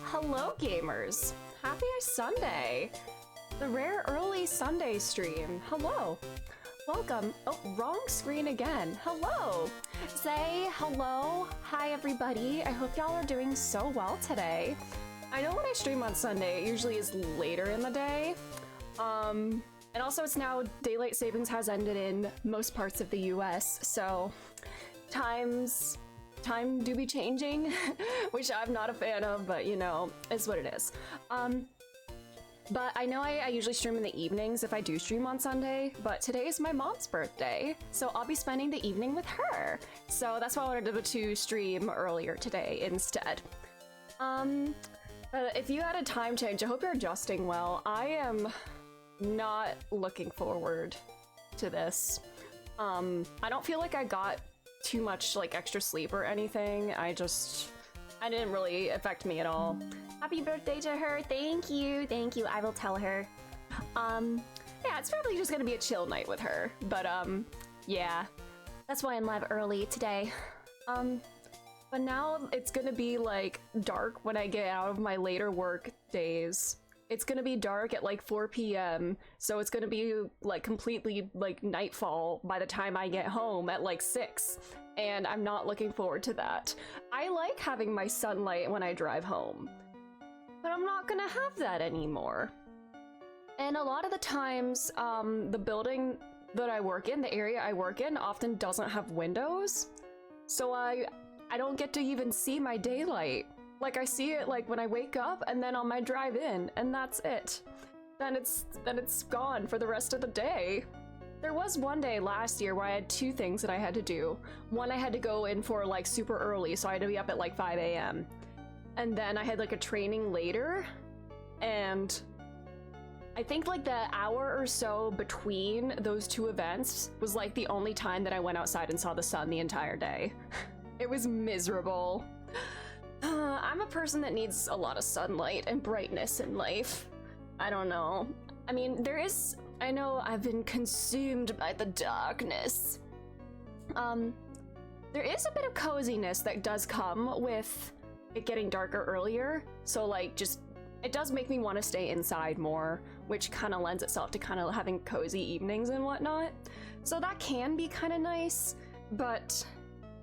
Hello gamers! Happy Sunday! The rare early Sunday stream. Hello! Welcome! Oh, wrong screen again. Hello! Say hello! Hi everybody! I hope y'all are doing so well today. I know when I stream on Sunday, it usually is later in the day. And also it's now daylight savings has ended in most parts of the US, so time do be changing, which I'm not a fan of, but you know, is what it is. But I know I usually stream in the evenings if I do stream on Sunday, but today is my mom's birthday, so I'll be spending the evening with her. So that's why I wanted to stream earlier today instead. If you had a time change, I hope you're adjusting well. I am not looking forward to this. I don't feel like I got too much like extra sleep or anything. I didn't really affect me at all. Happy birthday to her. Thank you. I will tell her. Yeah, it's probably just gonna be a chill night with her, but yeah, that's why I'm live early today. But now it's gonna be like dark when I get out of my later work days. It's gonna be dark at like 4 p.m. So it's gonna be like completely like nightfall by the time I get home at like 6. And I'm not looking forward to that. I like having my sunlight when I drive home, but I'm not gonna have that anymore. And a lot of the times, the building that I work in, the area I work in, often doesn't have windows. So I don't get to even see my daylight. Like I see it like when I wake up and then on my drive in, and that's it. Then it's gone for the rest of the day. There was one day last year where I had two things that I had to do. One, I had to go in for like super early, so I had to be up at like 5 a.m. And then I had like a training later, and I think like the hour or so between those two events was like the only time that I went outside and saw the sun the entire day. It was miserable. I'm a person that needs a lot of sunlight and brightness in life. I don't know. I mean, I know I've been consumed by the darkness. There is a bit of coziness that does come with it getting darker earlier. So like it does make me want to stay inside more, which kind of lends itself to kind of having cozy evenings and whatnot. So that can be kind of nice, but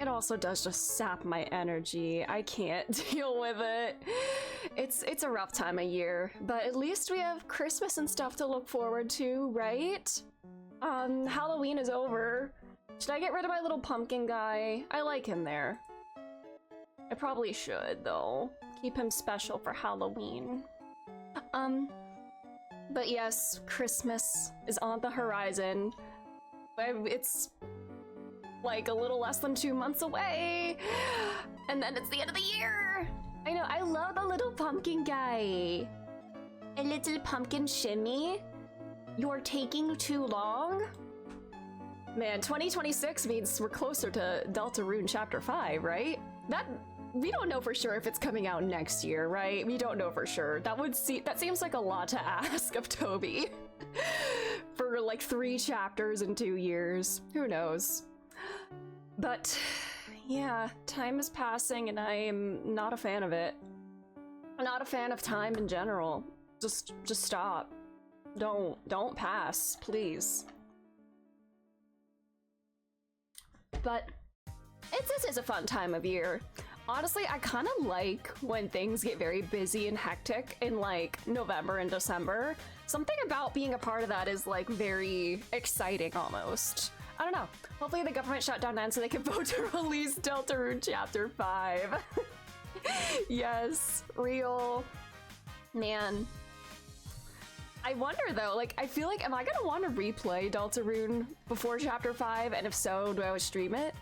it also does just sap my energy. I can't deal with it. It's a rough time of year, but at least we have Christmas and stuff to look forward to, right? Halloween is over. Should I get rid of my little pumpkin guy? I like him there. I probably should, though. Keep him special for Halloween. But yes, Christmas is on the horizon. It's like a little less than 2 months away, and then it's the end of the year. I know, I love the little pumpkin guy. A little pumpkin shimmy. You're taking too long? Man, 2026 means we're closer to Deltarune Chapter 5, right? We don't know for sure if it's coming out next year, right? We don't know for sure. That seems like a lot to ask of Toby. For like 3 chapters in 2 years. Who knows? But yeah, time is passing and I am not a fan of it. I'm not a fan of time in general. Just stop. Don't pass, please. But this is a fun time of year. Honestly, I kind of like when things get very busy and hectic in like November and December. Something about being a part of that is like very exciting almost. I don't know. Hopefully the government shutdown ends so they can vote to release Deltarune Chapter 5. Yes, real. Man. I wonder though, like, I feel like, am I gonna want to replay Deltarune before Chapter 5? And if so, do I always stream it?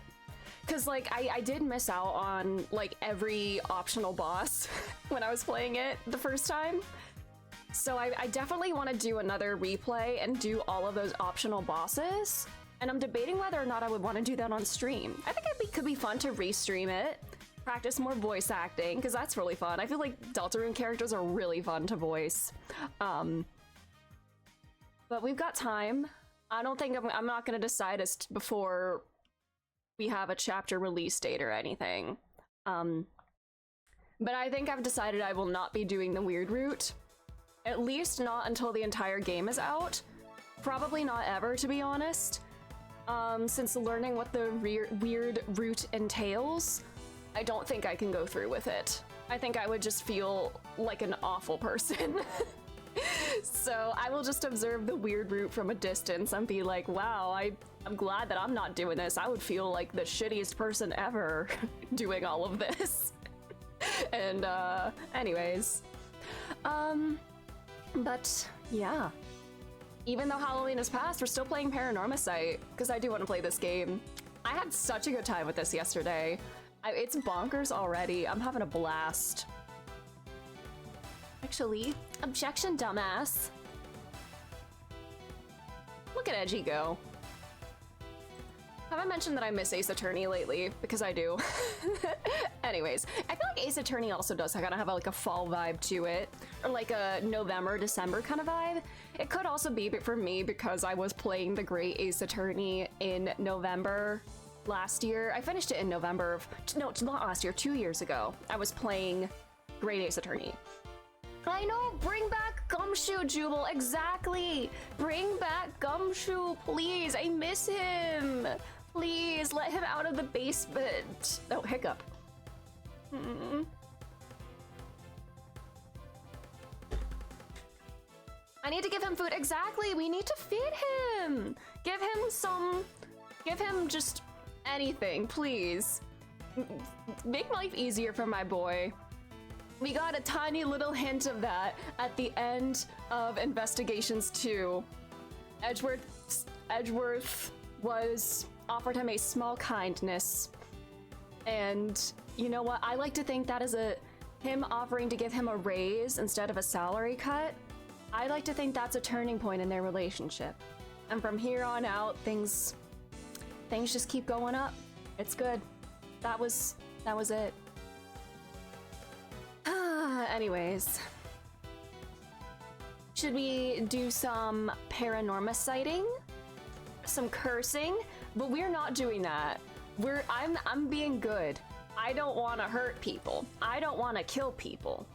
Because, like, I did miss out on, like, every optional boss when I was playing it the first time. So I definitely want to do another replay and do all of those optional bosses. And I'm debating whether or not I would want to do that on stream. I think it could be fun to restream it, practice more voice acting, because that's really fun. I feel like Deltarune characters are really fun to voice. But we've got time. I don't think I'm not going to decide before we have a chapter release date or anything. But I think I've decided I will not be doing the weird route. At least not until the entire game is out. Probably not ever, to be honest. Since learning what the weird route entails, I don't think I can go through with it. I think I would just feel like an awful person. So I will just observe the weird route from a distance and be like, wow, I'm glad that I'm not doing this. I would feel like the shittiest person ever doing all of this. And anyways. But yeah. Even though Halloween has passed, we're still playing Paranormasight, because I do want to play this game. I had such a good time with this yesterday. It's bonkers already. I'm having a blast. Actually, objection, dumbass. Look at Edgy go. Have I mentioned that I miss Ace Attorney lately? Because I do. Anyways, I feel like Ace Attorney also does kind of have like a fall vibe to it, or like a November, December kind of vibe. It could also be for me because I was playing the Great Ace Attorney in November last year. I finished it in November of, no, not last year, 2 years ago. I was playing Great Ace Attorney. I know, bring back Gumshoe, Jubal, exactly! Bring back Gumshoe, please, I miss him! Please, let him out of the basement! Oh, hiccup. I need to give him food, exactly, we need to feed him! Give him just anything, please. Make life easier for my boy. We got a tiny little hint of that at the end of Investigations 2. Edgeworth was offered him a small kindness. And you know what? I like to think that is him offering to give him a raise instead of a salary cut. I like to think that's a turning point in their relationship. And from here on out, things just keep going up. It's good. That was it. Anyways, should we do some Paranormasighting? Some cursing? But we're not doing that. I'm being good. I don't want to hurt people. I don't want to kill people.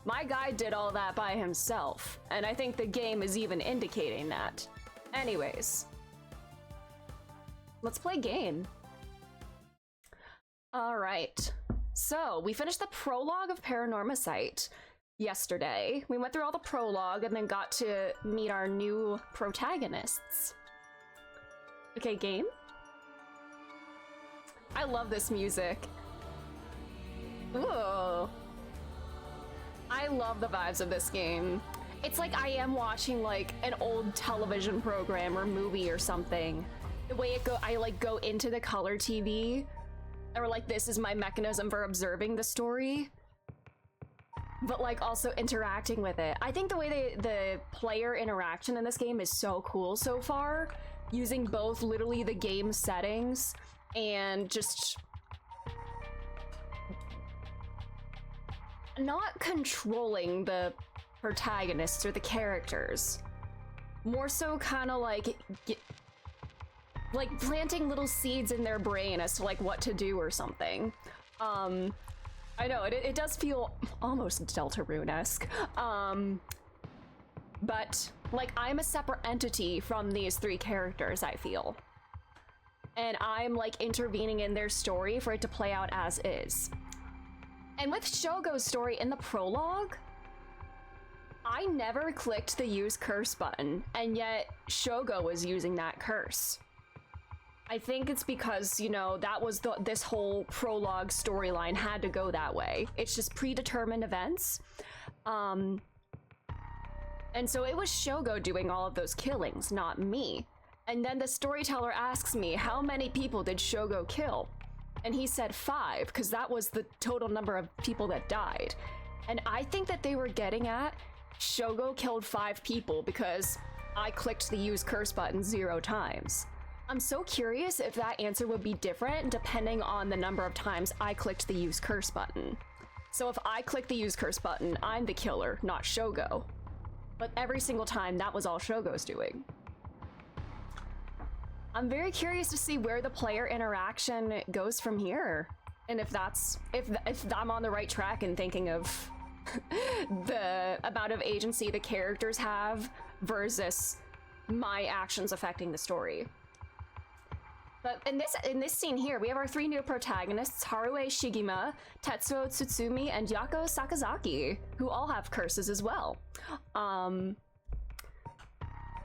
My guy did all that by himself, and I think the game is even indicating that. Anyways, let's play game. All right. So, we finished the prologue of Paranormasight yesterday. We went through all the prologue and then got to meet our new protagonists. Okay, game? I love this music. Ooh. I love the vibes of this game. It's like I am watching like an old television program or movie or something. The way I like go into the color TV, or like this is my mechanism for observing the story, but like also interacting with it. I think the way the player interaction in this game is so cool so far, using both literally the game settings and just not controlling the protagonists or the characters, more so kind of like planting little seeds in their brain as to like what to do or something. I know it does feel almost Deltarune-esque, but Like, I'm a separate entity from these three characters, I feel. And I'm, like, intervening in their story for it to play out as is. And with Shogo's story in the prologue, I never clicked the use curse button, and yet Shogo was using that curse. I think it's because, you know, that was this whole prologue storyline had to go that way. It's just predetermined events. And so it was Shogo doing all of those killings, not me. And then the storyteller asks me, how many people did Shogo kill? And he said 5, because that was the total number of people that died. And I think that they were getting at, Shogo killed 5 people because I clicked the use curse button 0 times. I'm so curious if that answer would be different depending on the number of times I clicked the use curse button. So if I click the use curse button, I'm the killer, not Shogo. But every single time, that was all Shogo's doing. I'm very curious to see where the player interaction goes from here. And if I'm on the right track in thinking of the amount of agency the characters have versus my actions affecting the story. But in this scene here, we have our 3 new protagonists, Haruo Shigima, Tetsuo Tsutsumi, and Yako Sakazaki, who all have curses as well.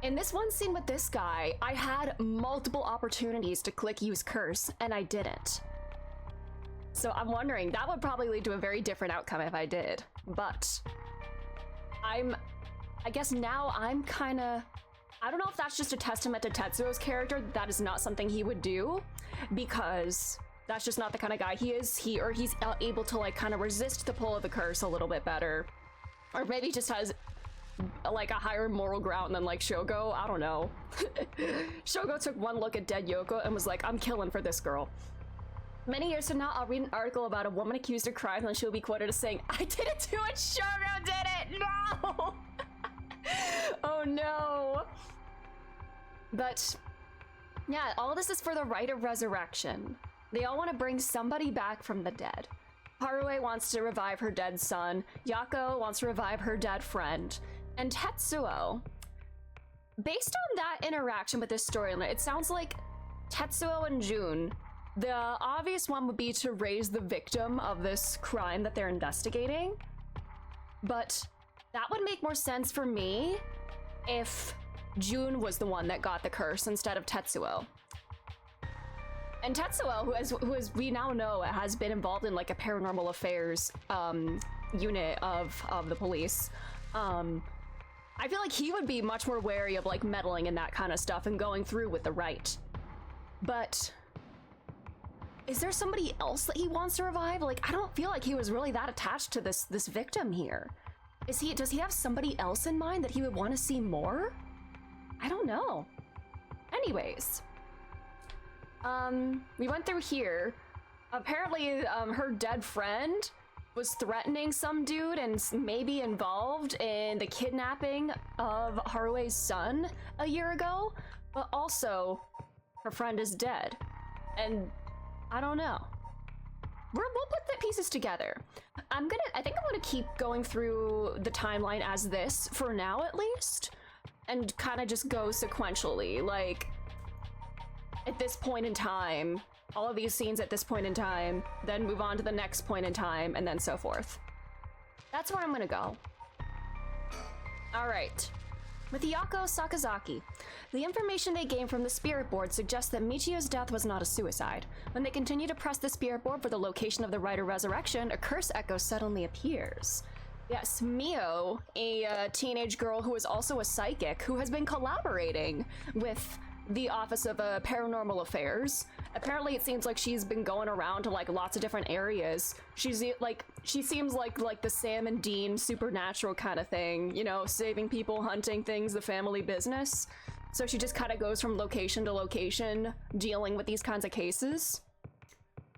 In this one scene with this guy, I had multiple opportunities to click use curse, and I didn't. So I'm wondering, that would probably lead to a very different outcome if I did. But I guess now I'm kinda, I don't know if that's just a testament to Tetsuo's character, that is not something he would do, because that's just not the kind of guy he is. He's able to like kind of resist the pull of the curse a little bit better. Or maybe just has like a higher moral ground than like Shogo, I don't know. Shogo took one look at dead Yoko and was like, I'm killing for this girl. Many years from now, I'll read an article about a woman accused of crimes and she'll be quoted as saying, I didn't do it, Shogo did it, no! Oh no. But yeah, all this is for the rite of resurrection. They all want to bring somebody back from the dead. Haruo wants to revive her dead son, Yako wants to revive her dead friend, and Tetsuo. Based on that interaction with this storyline, it sounds like Tetsuo and Jun, the obvious one would be to raise the victim of this crime that they're investigating, but that would make more sense for me if Jun was the one that got the curse instead of Tetsuo. And Tetsuo, who as we now know, has been involved in like a paranormal affairs unit of the police. I feel like he would be much more wary of like meddling in that kind of stuff and going through with the rite. But is there somebody else that he wants to revive? Like, I don't feel like he was really that attached to this victim here. Does he have somebody else in mind that he would want to see more? I don't know. Anyways, we went through here. Apparently, her dead friend was threatening some dude and maybe involved in the kidnapping of Harue's son a year ago, but also her friend is dead. And I don't know. We'll put the pieces together. I think I'm gonna keep going through the timeline as this for now at least, and kind of just go sequentially, like at this point in time, all of these scenes at this point in time, then move on to the next point in time, and then so forth. That's where I'm gonna go. All right. With Yako Sakazaki, the information they gained from the spirit board suggests that Michio's death was not a suicide. When they continue to press the spirit board for the location of the Rite of Resurrection, a curse echo suddenly appears. Yes, Mio, a teenage girl who is also a psychic, who has been collaborating with the Office of Paranormal Affairs. Apparently it seems like she's been going around to like lots of different areas. She seems like the Sam and Dean supernatural kind of thing, you know, saving people, hunting things, the family business. So she just kind of goes from location to location dealing with these kinds of cases.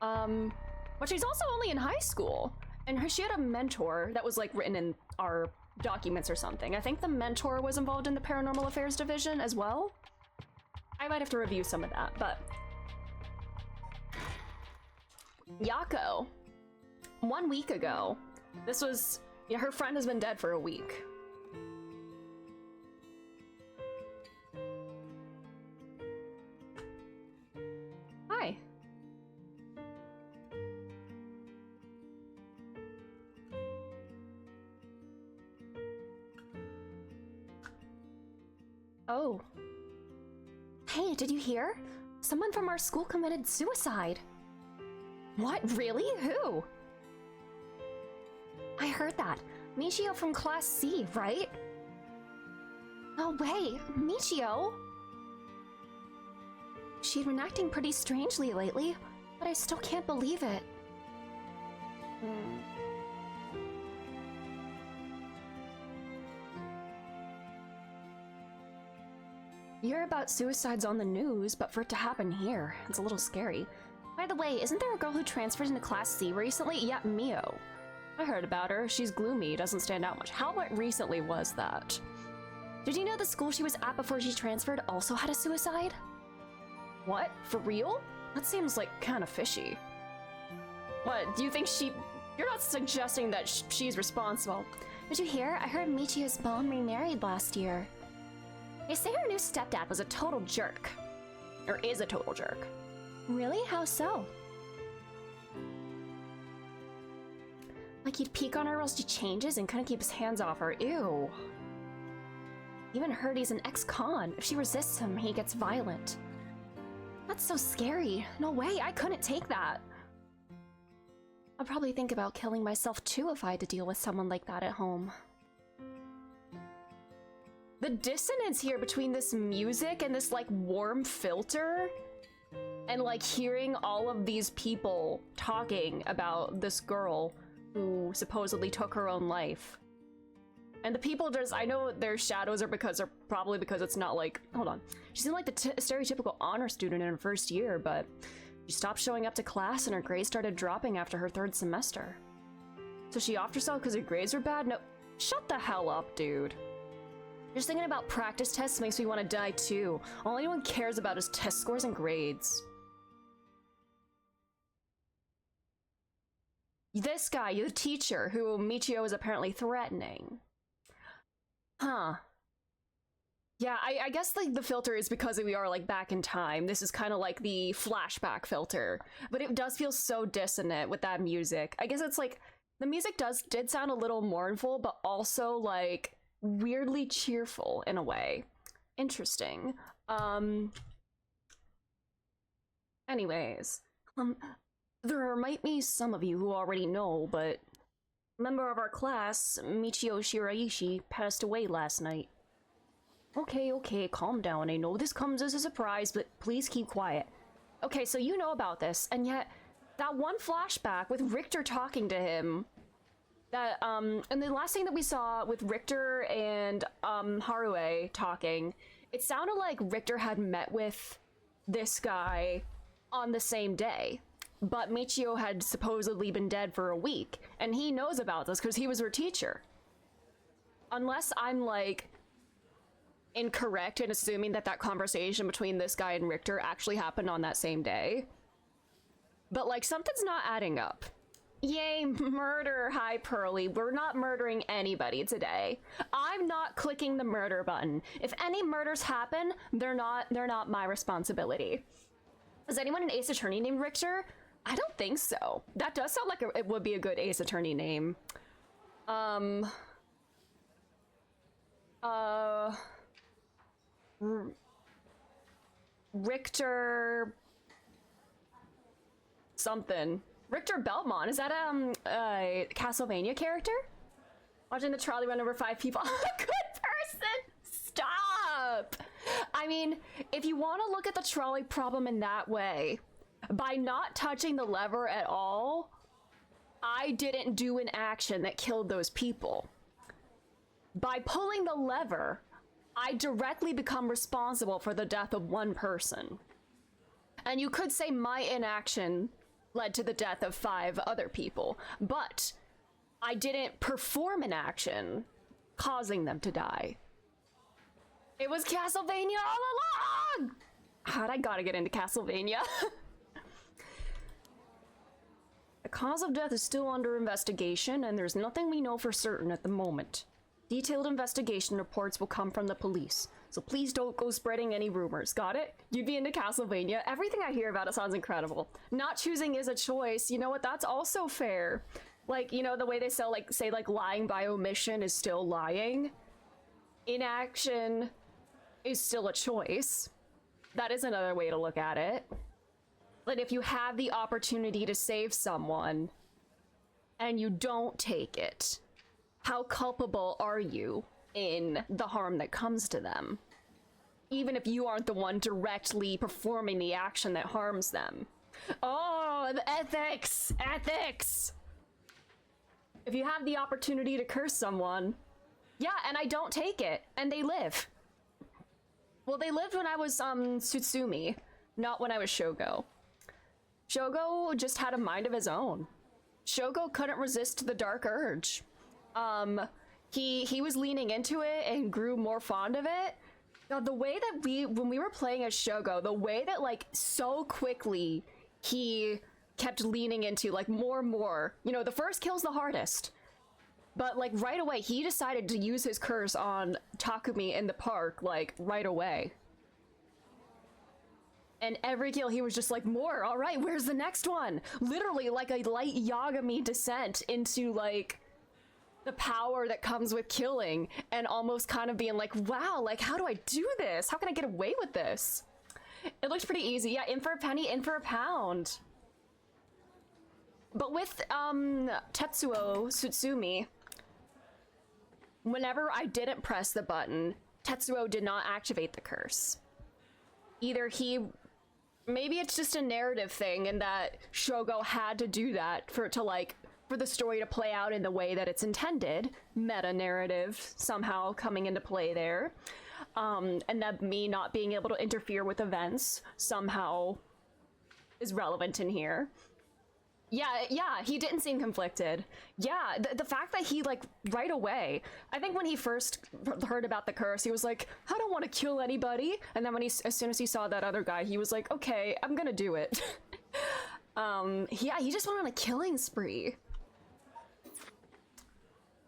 But she's also only in high school, and she had a mentor that was like written in our documents or something. I think the mentor was involved in the Paranormal Affairs division as well. I might have to review some of that, but Yako, 1 week ago, this was, you know, her friend has been dead for a week. Oh. Hey, did you hear? Someone from our school committed suicide. What? Really? Who? I heard that. Michio from Class C, right? No way, Michio? She'd been acting pretty strangely lately, but I still can't believe it. You hear about suicides on the news, but for it to happen here, it's a little scary. By the way, isn't there a girl who transferred into Class C recently? Yeah, Mio. I heard about her. She's gloomy, doesn't stand out much. How recently was that? Did you know the school she was at before she transferred also had a suicide? What? For real? That seems like kind of fishy. What, do you think you're not suggesting that she's responsible? Did you hear? I heard Michio's mom remarried last year. They say her new stepdad was a total jerk. Or is a total jerk. Really? How so? Like he'd peek on her while she changes and couldn't keep his hands off her. Ew. Even heard he's an ex-con. If she resists him, he gets violent. That's so scary. No way, I couldn't take that. I'd probably think about killing myself too if I had to deal with someone like that at home. The dissonance here between this music and this like warm filter and like hearing all of these people talking about this girl who supposedly took her own life. And the people just, I know their shadows are probably because it's not like, hold on. She seemed like the stereotypical honor student in her first year, but she stopped showing up to class and her grades started dropping after her 3rd semester. So she offed herself because her grades were bad? No, shut the hell up, dude. Just thinking about practice tests makes me want to die too. All anyone cares about is test scores and grades. This guy, the teacher, who Michio is apparently threatening. Huh. Yeah, I guess like the filter is because we are like back in time. This is kind of like the flashback filter. But it does feel so dissonant with that music. I guess it's like, the music did sound a little mournful, but also like weirdly cheerful in a way. Interesting. Anyways. There might be some of you who already know, but a member of our class, Michio Shiraishi, passed away last night. Okay, calm down. I know this comes as a surprise, but please keep quiet. Okay, so you know about this, and yet that one flashback with Richter talking to him, that, and the last thing that we saw with Richter and, Harue talking, it sounded like Richter had met with this guy on the same day. But Michio had supposedly been dead for a week, and he knows about this because he was her teacher. Unless I'm, like, incorrect in assuming that conversation between this guy and Richter actually happened on that same day. But, like, something's not adding up. Yay, murder! Hi, Pearly. We're not murdering anybody today. I'm not clicking the murder button. If any murders happen, they're not my responsibility. Is anyone an Ace Attorney named Richter? I don't think so. That does sound like it would be a good Ace Attorney name. Richter... something. Richter Belmont, is that a Castlevania character? Watching the trolley run over 5 people. Good person! Stop! I mean, if you want to look at the trolley problem in that way, by not touching the lever at all, I didn't do an action that killed those people. By pulling the lever, I directly become responsible for the death of one person. And you could say my inaction led to the death of 5 other people, but I didn't perform an action causing them to die. It was Castlevania all along! God, I gotta get into Castlevania. The cause of death is still under investigation, and there's nothing we know for certain at the moment. Detailed investigation reports will come from the police, so please don't go spreading any rumors, got it? You'd be into Castlevania. Everything I hear about it sounds incredible. Not choosing is a choice. You know what? That's also fair. Like, you know, the way they say, like, lying by omission is still lying. Inaction is still a choice. That is another way to look at it. But if you have the opportunity to save someone and you don't take it, how culpable are you in the harm that comes to them? Even if you aren't the one directly performing the action that harms them. Oh, the ethics! Ethics! If you have the opportunity to curse someone, yeah, and I don't take it, and they live. Well, they lived when I was, Tsutsumi, not when I was Shogo. Shogo just had a mind of his own. Shogo couldn't resist the dark urge. He was leaning into it and grew more fond of it. Now, the way that when we were playing as Shogo, the way that, like, so quickly he kept leaning into, like, more and more. You know, the first kill's the hardest. But, like, right away, he decided to use his curse on Takumi in the park, like, right away. And every kill, he was just like, more, all right, where's the next one? Literally, like a light Yagami descent into, like, the power that comes with killing, and almost kind of being like, wow, like, how do I do this? How can I get away with this? It looks pretty easy. Yeah, in for a penny, in for a pound. But with, Tetsuo Tsutsumi, whenever I didn't press the button, Tetsuo did not activate the curse. Either maybe it's just a narrative thing and that Shogo had to do that for the story to play out in the way that it's intended. Meta narrative somehow coming into play there. And that me not being able to interfere with events somehow is relevant in here. Yeah, he didn't seem conflicted. Yeah, the fact that he, like, right away, I think when he first heard about the curse, he was like, I don't want to kill anybody. And then as soon as he saw that other guy, he was like, okay, I'm gonna do it. Yeah, he just went on a killing spree.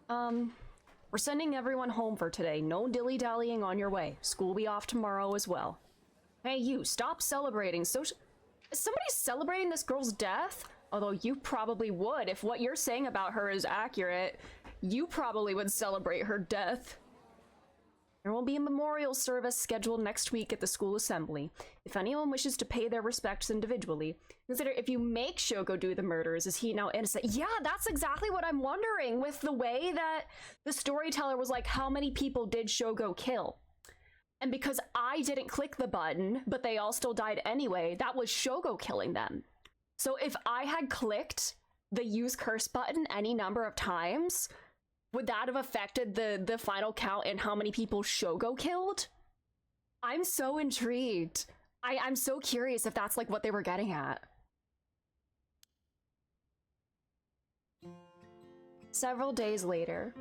We're sending everyone home for today. No dilly-dallying on your way. School will be off tomorrow as well. Hey, you, stop celebrating. Is somebody celebrating this girl's death? Although you probably would. If what you're saying about her is accurate, you probably would celebrate her death. There will be a memorial service scheduled next week at the school assembly. If anyone wishes to pay their respects individually, consider if you make Shogo do the murders, is he now innocent? Yeah, that's exactly what I'm wondering with the way that the storyteller was like, how many people did Shogo kill? And because I didn't click the button, but they all still died anyway, that was Shogo killing them. So if I had clicked the use curse button any number of times, would that have affected the final count and how many people Shogo killed? I'm so intrigued. I'm so curious if that's like what they were getting at. Several days later.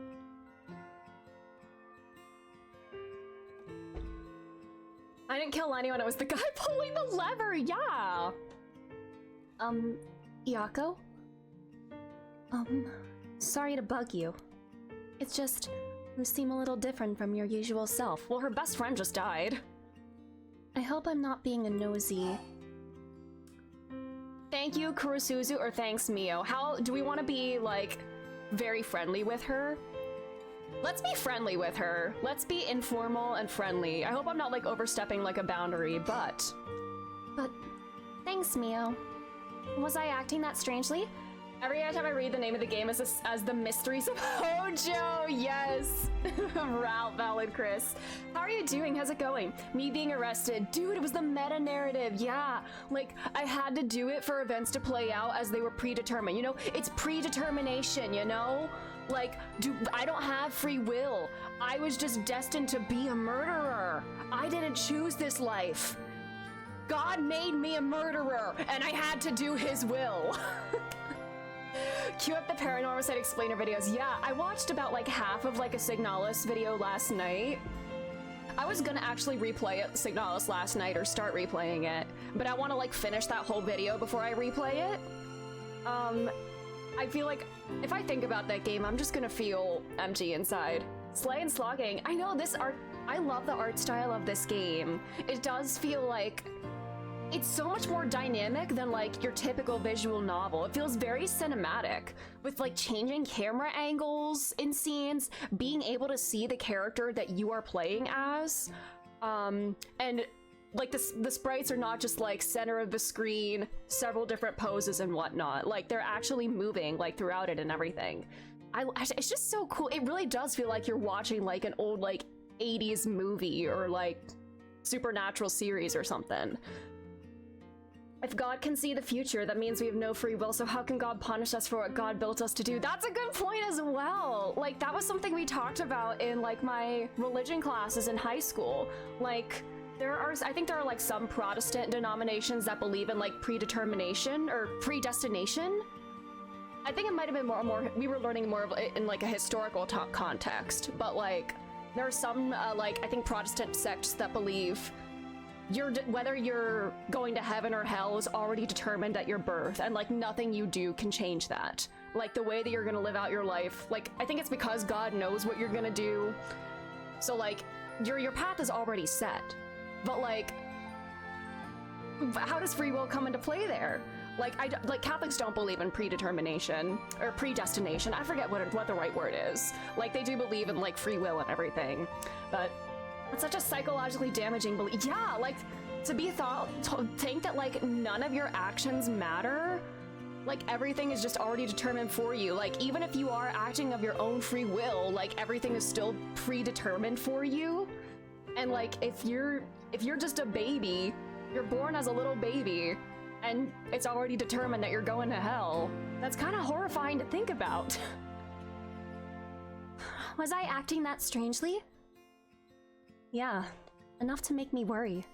I didn't kill anyone, it was the guy pulling the lever, yeah! Yako? Sorry to bug you. It's just, you seem a little different from your usual self. Well, her best friend just died. I hope I'm not being a nosy. Thank you, Kurosuzu, or thanks, Mio. How, do we want to be, like, very friendly with her? Let's be friendly with her. Let's be informal and friendly. I hope I'm not, like, overstepping, like, a boundary, but... thanks, Mio. Was I acting that strangely? Every time I read the name of the game as the Mysteries of Honjo, yes! Valid, Chris. How are you doing? How's it going? Me being arrested. Dude, it was the meta-narrative, yeah! Like, I had to do it for events to play out as they were predetermined, you know? It's predetermination, you know? Like, I don't have free will. I was just destined to be a murderer. I didn't choose this life. God made me a murderer, and I had to do his will. Cue up the Paranormasight explainer videos. Yeah, I watched about like half of like a Signalis video last night. I was gonna actually replay Signalis last night or start replaying it, but I want to like finish that whole video before I replay it. I feel like if I think about that game, I'm just gonna feel empty inside. Slay and slogging. I know this art. I love the art style of this game. It does feel like it's so much more dynamic than like your typical visual novel. It feels very cinematic with like changing camera angles in scenes, being able to see the character that you are playing as. And like the sprites are not just like center of the screen, several different poses and whatnot. Like they're actually moving like throughout it and everything. It's just so cool. It really does feel like you're watching like an old like 80s movie or like supernatural series or something. If God can see the future, that means we have no free will, so how can God punish us for what God built us to do? That's a good point as well. Like, that was something we talked about in, like, my religion classes in high school. Like, I think there are, like, some Protestant denominations that believe in, like, predetermination or predestination. I think it might have been more, we were learning more of it in, like, a historical context, but, like, there are some, like, I think Protestant sects that believe whether you're going to heaven or hell is already determined at your birth, and like nothing you do can change that. Like the way that you're gonna live out your life, like I think it's because God knows what you're gonna do, so like your path is already set. But like, how does free will come into play there? Like Catholics don't believe in predetermination or predestination. I forget what the right word is. Like they do believe in like free will and everything, but it's such a psychologically damaging belief. Yeah, like, to think that, like, none of your actions matter. Like, everything is just already determined for you. Like, even if you are acting of your own free will, like, everything is still predetermined for you. And, like, if you're just a baby, you're born as a little baby, and it's already determined that you're going to hell. That's kind of horrifying to think about. Was I acting that strangely? Yeah, enough to make me worry.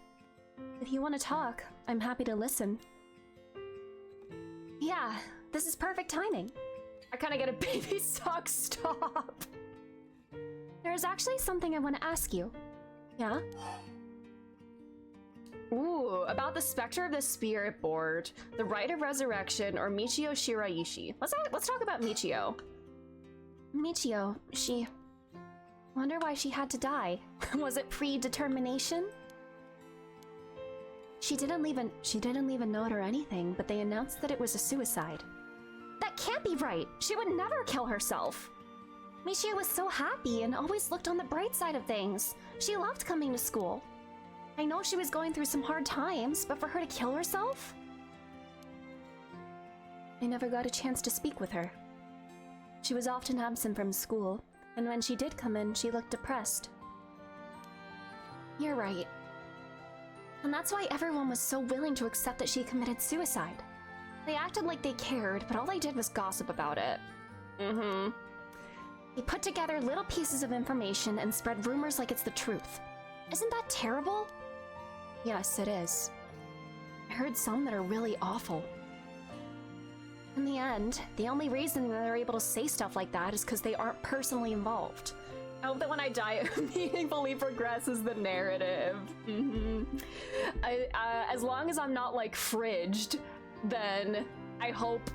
If you want to talk, I'm happy to listen. Yeah, this is perfect timing. I kind of get a baby sock stop. There's actually something I want to ask you. Yeah? Ooh, about the Spectre of the Spirit Board, the Rite of Resurrection, or Michio Shiraishi. Let's talk about Michio. Michio, she... Wonder why she had to die. Was it predetermination? She didn't leave a note or anything, but they announced that it was a suicide. That can't be right! She would never kill herself! Michio was so happy and always looked on the bright side of things. She loved coming to school. I know she was going through some hard times, but for her to kill herself? I never got a chance to speak with her. She was often absent from school, and when she did come in, she looked depressed. You're right. And that's why everyone was so willing to accept that she committed suicide. They acted like they cared, but all they did was gossip about it. Mm-hmm. They put together little pieces of information and spread rumors like it's the truth. Isn't that terrible? Yes, it is. I heard some that are really awful. In the end, the only reason they're able to say stuff like that is because they aren't personally involved. I hope that when I die, it meaningfully progresses the narrative. Mm-hmm. As long as I'm not, like, fridged, then I hope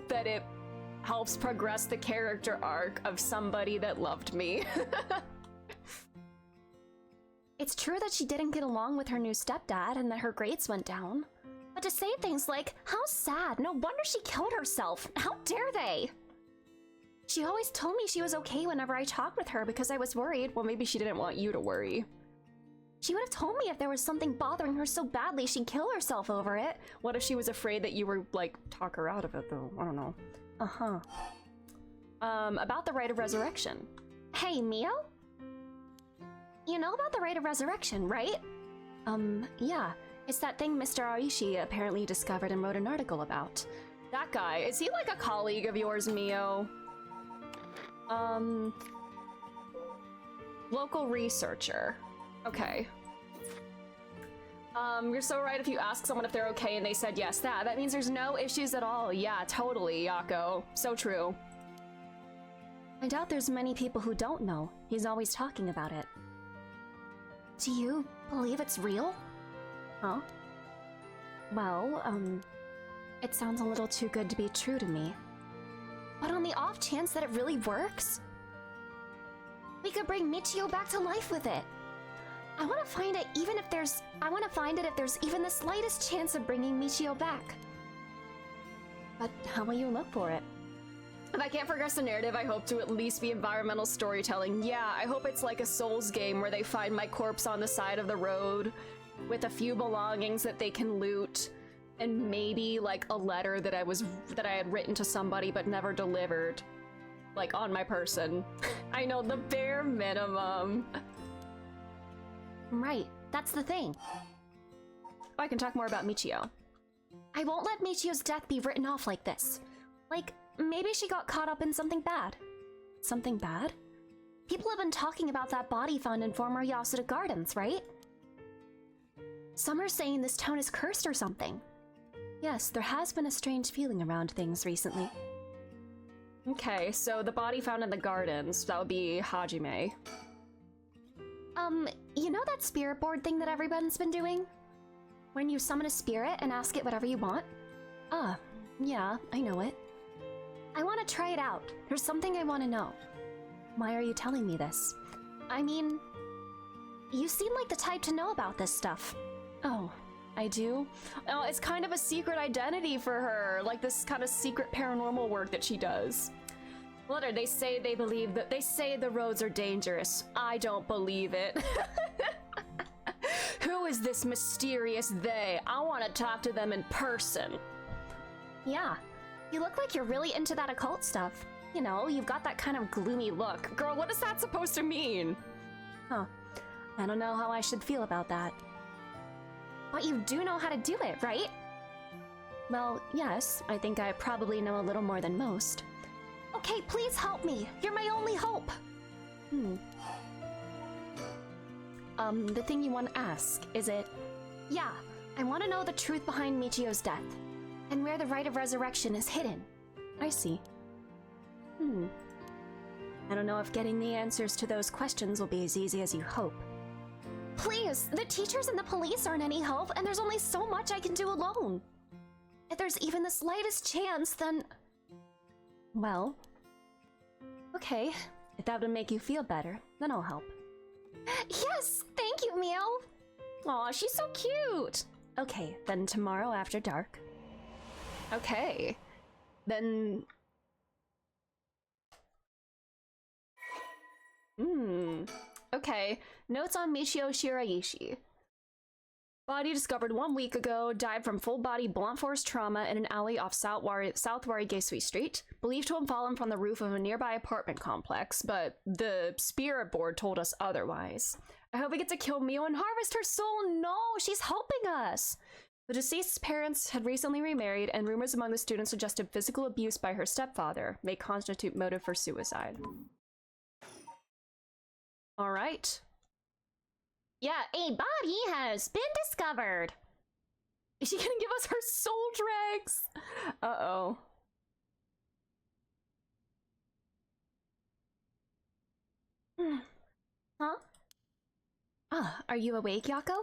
that it helps progress the character arc of somebody that loved me. It's true that she didn't get along with her new stepdad and that her grades went down. But to say things like, how sad, no wonder she killed herself, how dare they? She always told me she was okay whenever I talked with her because I was worried. Well, maybe she didn't want you to worry. She would have told me if there was something bothering her so badly she'd kill herself over it. What if she was afraid that you were, like, talk her out of it, though? I don't know. Uh-huh. About the Rite of Resurrection. Hey, Mio? You know about the Rite of Resurrection, right? Yeah. It's that thing Mr. Aishi apparently discovered and wrote an article about. That guy, is he like a colleague of yours, Mio? Local researcher. Okay. You're so right if you ask someone if they're okay and they said yes. That means there's no issues at all. Yeah, totally, Yako. So true. I doubt there's many people who don't know. He's always talking about it. Do you believe it's real? Huh? Well, it sounds a little too good to be true to me. But on the off chance that it really works, we could bring Michio back to life with it. I want to find it if there's even the slightest chance of bringing Michio back. But how will you look for it? If I can't progress the narrative, I hope to at least be environmental storytelling. Yeah, I hope it's like a Souls game where they find my corpse on the side of the road with a few belongings that they can loot, and maybe like a letter that I had written to somebody but never delivered, like on my person. I know, the bare minimum. Right, that's the thing. Oh, I can talk more about Michio. I won't let Michio's death be written off like this. Like, maybe she got caught up in something bad. Something bad? People have been talking about that body found in former Yasuda Gardens, right? Some are saying this town is cursed or something. Yes, there has been a strange feeling around things recently. Okay, so the body found in the gardens, that would be Hajime. You know that spirit board thing that everyone's been doing? When you summon a spirit and ask it whatever you want? Ah, yeah, I know it. I want to try it out. There's something I want to know. Why are you telling me this? I mean, you seem like the type to know about this stuff. Oh, I do? Oh, it's kind of a secret identity for her, like this kind of secret paranormal work that she does. Let her, they say the roads are dangerous. I don't believe it. Who is this mysterious they? I want to talk to them in person. Yeah, you look like you're really into that occult stuff. You know, you've got that kind of gloomy look. Girl, what is that supposed to mean? Huh. I don't know how I should feel about that. But you do know how to do it, right? Well, yes, I think I probably know a little more than most. Okay, please help me. You're my only hope. The thing you want to ask, is it? Yeah, I want to know the truth behind Michio's death, and where the rite of resurrection is hidden. I see. I don't know if getting the answers to those questions will be as easy as you hope. Please, the teachers and the police aren't any help, and there's only so much I can do alone. If there's even the slightest chance, then... Well... Okay, if that would make you feel better, then I'll help. Yes! Thank you, Mio! Aw, she's so cute! Okay, then tomorrow after dark. Okay. Then... Okay. Notes on Michio Shiraishi. Body discovered 1 week ago, died from full-body blunt force trauma in an alley off South Warigesui Street. Believed to have fallen from the roof of a nearby apartment complex, but the spirit board told us otherwise. I hope we get to kill Mio and harvest her soul. No, she's helping us. The deceased's parents had recently remarried, and rumors among the students suggested physical abuse by her stepfather may constitute motive for suicide. All right. Yeah, a body has been discovered. Is she gonna give us her soul dregs? Uh-oh. Huh? Ah, are you awake, Yako?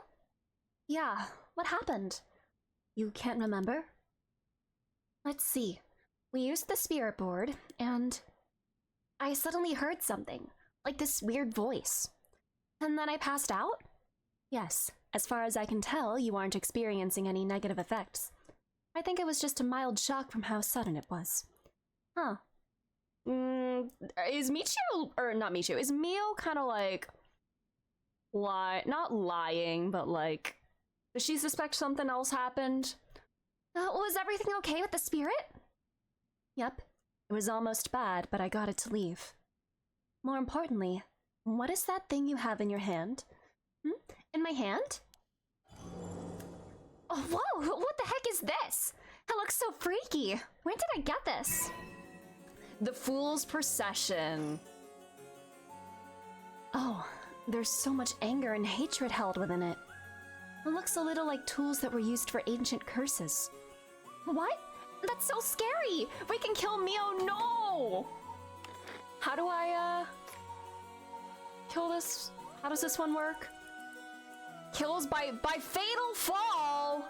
Yeah, what happened? You can't remember? Let's see. We used the spirit board, and I suddenly heard something, like this weird voice. And then I passed out? Yes, as far as I can tell, you aren't experiencing any negative effects. I think it was just a mild shock from how sudden it was. Huh. Is Michio, or not Michio, is Mio kind of like, not lying, but like, does she suspect something else happened? Was everything okay with the spirit? Yep. It was almost bad, but I got it to leave. More importantly, what is that thing you have in your hand? In my hand? Oh, whoa! What the heck is this? It looks so freaky. When did I get this? The Fool's Procession. Oh, there's so much anger and hatred held within it. It looks a little like tools that were used for ancient curses. What? That's so scary! We can kill Mio, no! How do I, kill this? How does this one work? Kills by fatal fall!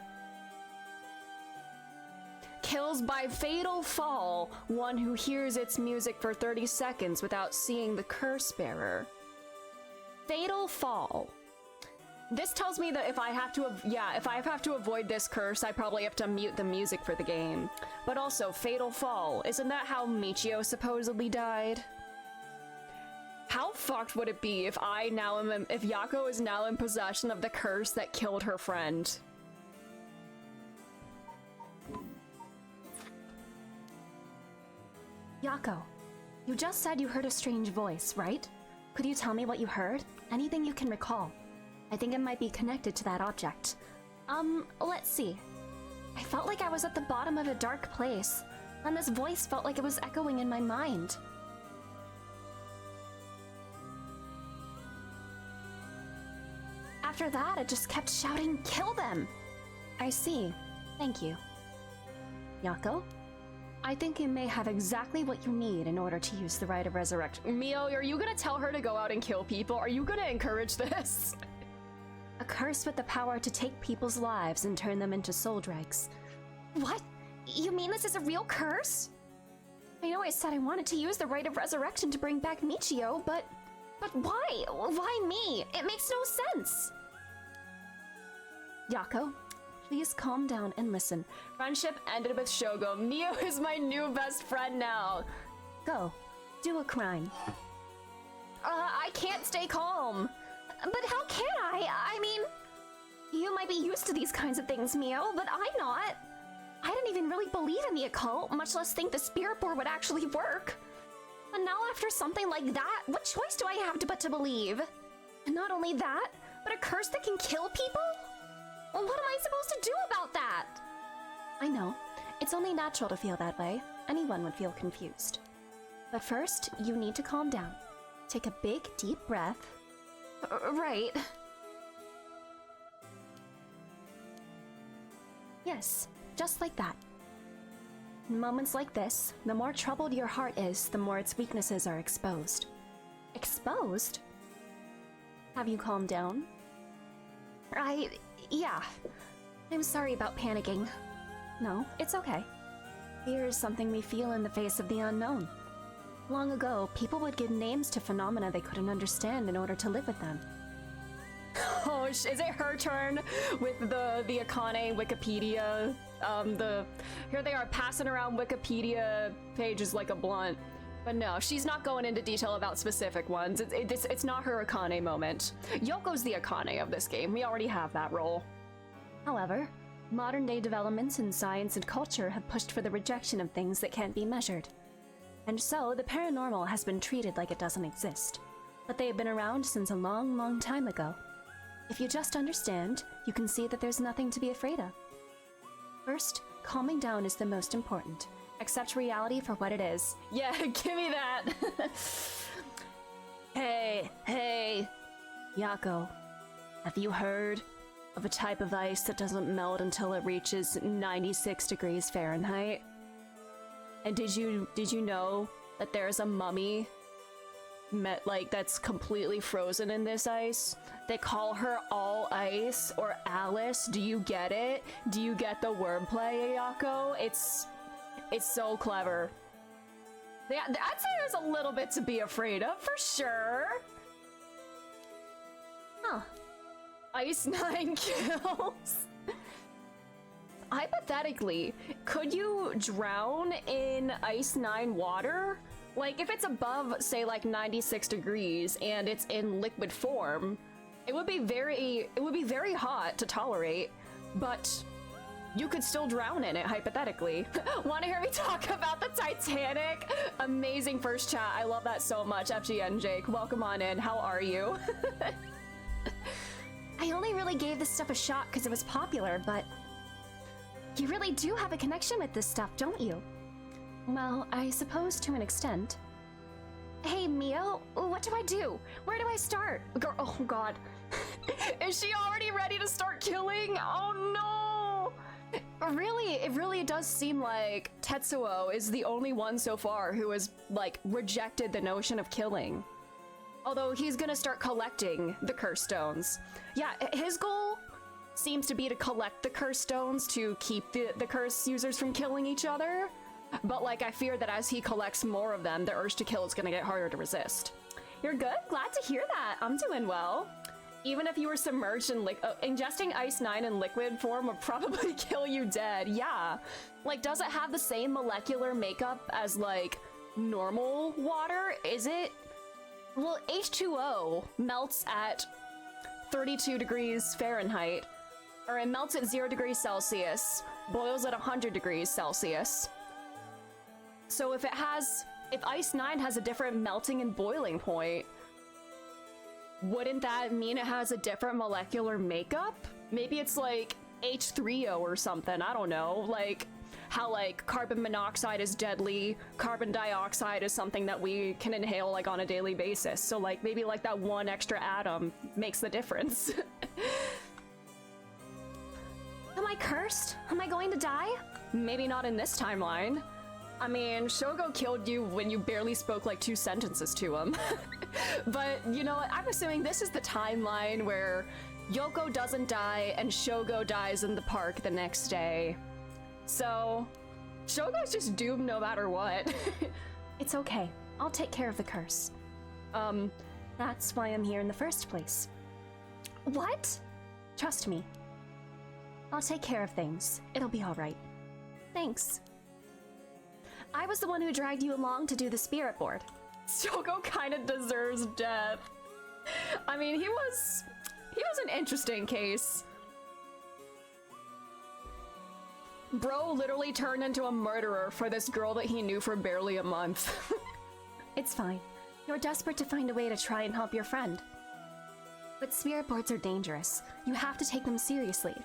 Kills by fatal fall one who hears its music for 30 seconds without seeing the curse bearer. Fatal fall. This tells me that if I have to avoid this curse, I probably have to mute the music for the game. But also, Fatal Fall. Isn't that how Michio supposedly died? How fucked would it be if if Yako is now in possession of the curse that killed her friend? Yako, you just said you heard a strange voice, right? Could you tell me what you heard? Anything you can recall. I think it might be connected to that object. Let's see. I felt like I was at the bottom of a dark place, and this voice felt like it was echoing in my mind. After that, it just kept shouting, "Kill them!" I see. Thank you. Yako? I think you may have exactly what you need in order to use the rite of resurrection. Mio, are you gonna tell her to go out and kill people? Are you gonna encourage this? A curse with the power to take people's lives and turn them into soul dregs. What? You mean this is a real curse? I know I said I wanted to use the rite of resurrection to bring back Michio, but why? Why me? It makes no sense. Yako, please calm down and listen. Friendship ended with Shogo. Mio is my new best friend now. Go. Do a crime. I can't stay calm. But how can I? I mean, you might be used to these kinds of things, Mio, but I'm not. I didn't even really believe in the occult, much less think the spirit board would actually work. And now after something like that, what choice do I have but to believe? And not only that, but a curse that can kill people? Well, what am I supposed to do about that? I know. It's only natural to feel that way. Anyone would feel confused. But first, you need to calm down. Take a big, deep breath. Right. Yes, just like that. In moments like this, the more troubled your heart is, the more its weaknesses are exposed. Exposed? Have you calmed down? Yeah. I'm sorry about panicking. No, it's okay. Fear is something we feel in the face of the unknown. Long ago, people would give names to phenomena they couldn't understand in order to live with them. Oh, is it her turn with the Akane Wikipedia? Here they are passing around Wikipedia pages like a blunt. But no, she's not going into detail about specific ones. It's not her Akane moment. Yoko's the Akane of this game. We already have that role. However, modern-day developments in science and culture have pushed for the rejection of things that can't be measured. And so, the paranormal has been treated like it doesn't exist. But they have been around since a long, long time ago. If you just understand, you can see that there's nothing to be afraid of. First, calming down is the most important. Accept reality for what it is. Yeah, give me that! Hey, Yako, have you heard of a type of ice that doesn't melt until it reaches 96 degrees Fahrenheit? And did you know that there's a mummy that's completely frozen in this ice? They call her All Ice or Alice. Do you get it? Do you get the wordplay, Ayako? It's so clever. Yeah, I'd say there's a little bit to be afraid of, for sure. Huh. Ice 9 kills. Hypothetically, could you drown in Ice 9 water? Like, if it's above, say, like 96 degrees and it's in liquid form, it would be very hot to tolerate, but you could still drown in it, hypothetically. Want to hear me talk about the Titanic? Amazing first chat. I love that so much. FGN Jake, welcome on in. How are you? I only really gave this stuff a shot because it was popular, but you really do have a connection with this stuff, don't you? Well, I suppose to an extent. Hey, Mio, what do I do? Where do I start? Girl, oh god. Is she already ready to start killing? Oh no! It really does seem like Tetsuo is the only one so far who has, like, rejected the notion of killing. Although he's gonna start collecting the curse stones. Yeah, his goal seems to be to collect the curse stones to keep the curse users from killing each other. But, like, I fear that as he collects more of them, the urge to kill is gonna get harder to resist. You're good? Glad to hear that. I'm doing well. Even if you were submerged in ingesting Ice 9 in liquid form would probably kill you dead. Yeah. Like, does it have the same molecular makeup as, like, normal water? Is it? Well, H2O melts at 32 degrees Fahrenheit, or it melts at 0 degrees Celsius, boils at 100 degrees Celsius. So if Ice 9 has a different melting and boiling point, wouldn't that mean it has a different molecular makeup? Maybe it's like H3O or something, I don't know. Like, how like carbon monoxide is deadly, carbon dioxide is something that we can inhale like on a daily basis. So like maybe like that one extra atom makes the difference. Am I cursed? Am I going to die? Maybe not in this timeline. I mean, Shogo killed you when you barely spoke like 2 sentences to him. But, you know what, I'm assuming this is the timeline where Yoko doesn't die and Shogo dies in the park the next day. So, Shogo's just doomed no matter what. It's okay. I'll take care of the curse. That's why I'm here in the first place. What? Trust me. I'll take care of things. It'll be all right. Thanks. I was the one who dragged you along to do the spirit board. Shogo kind of deserves death. I mean, he was an interesting case. Bro literally turned into a murderer for this girl that he knew for barely a month. It's fine. You're desperate to find a way to try and help your friend. But spirit boards are dangerous. You have to take them seriously.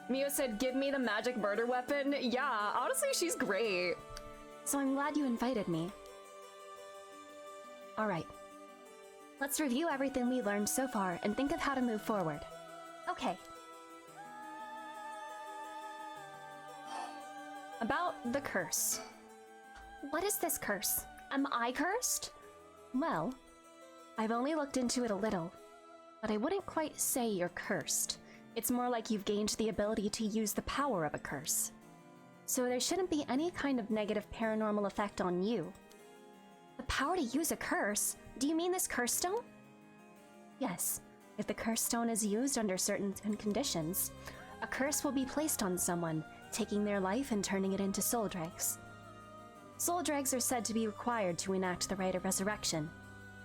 Mio said, give me the magic murder weapon. Yeah, honestly, she's great. So I'm glad you invited me. Alright. Let's review everything we learned so far and think of how to move forward. Okay. About the curse. What is this curse? Am I cursed? Well, I've only looked into it a little, but I wouldn't quite say you're cursed. It's more like you've gained the ability to use the power of a curse. So there shouldn't be any kind of negative paranormal effect on you. The power to use a curse? Do you mean this curse stone? Yes. If the curse stone is used under certain conditions, a curse will be placed on someone, taking their life and turning it into soul dregs. Soul dregs are said to be required to enact the rite of resurrection.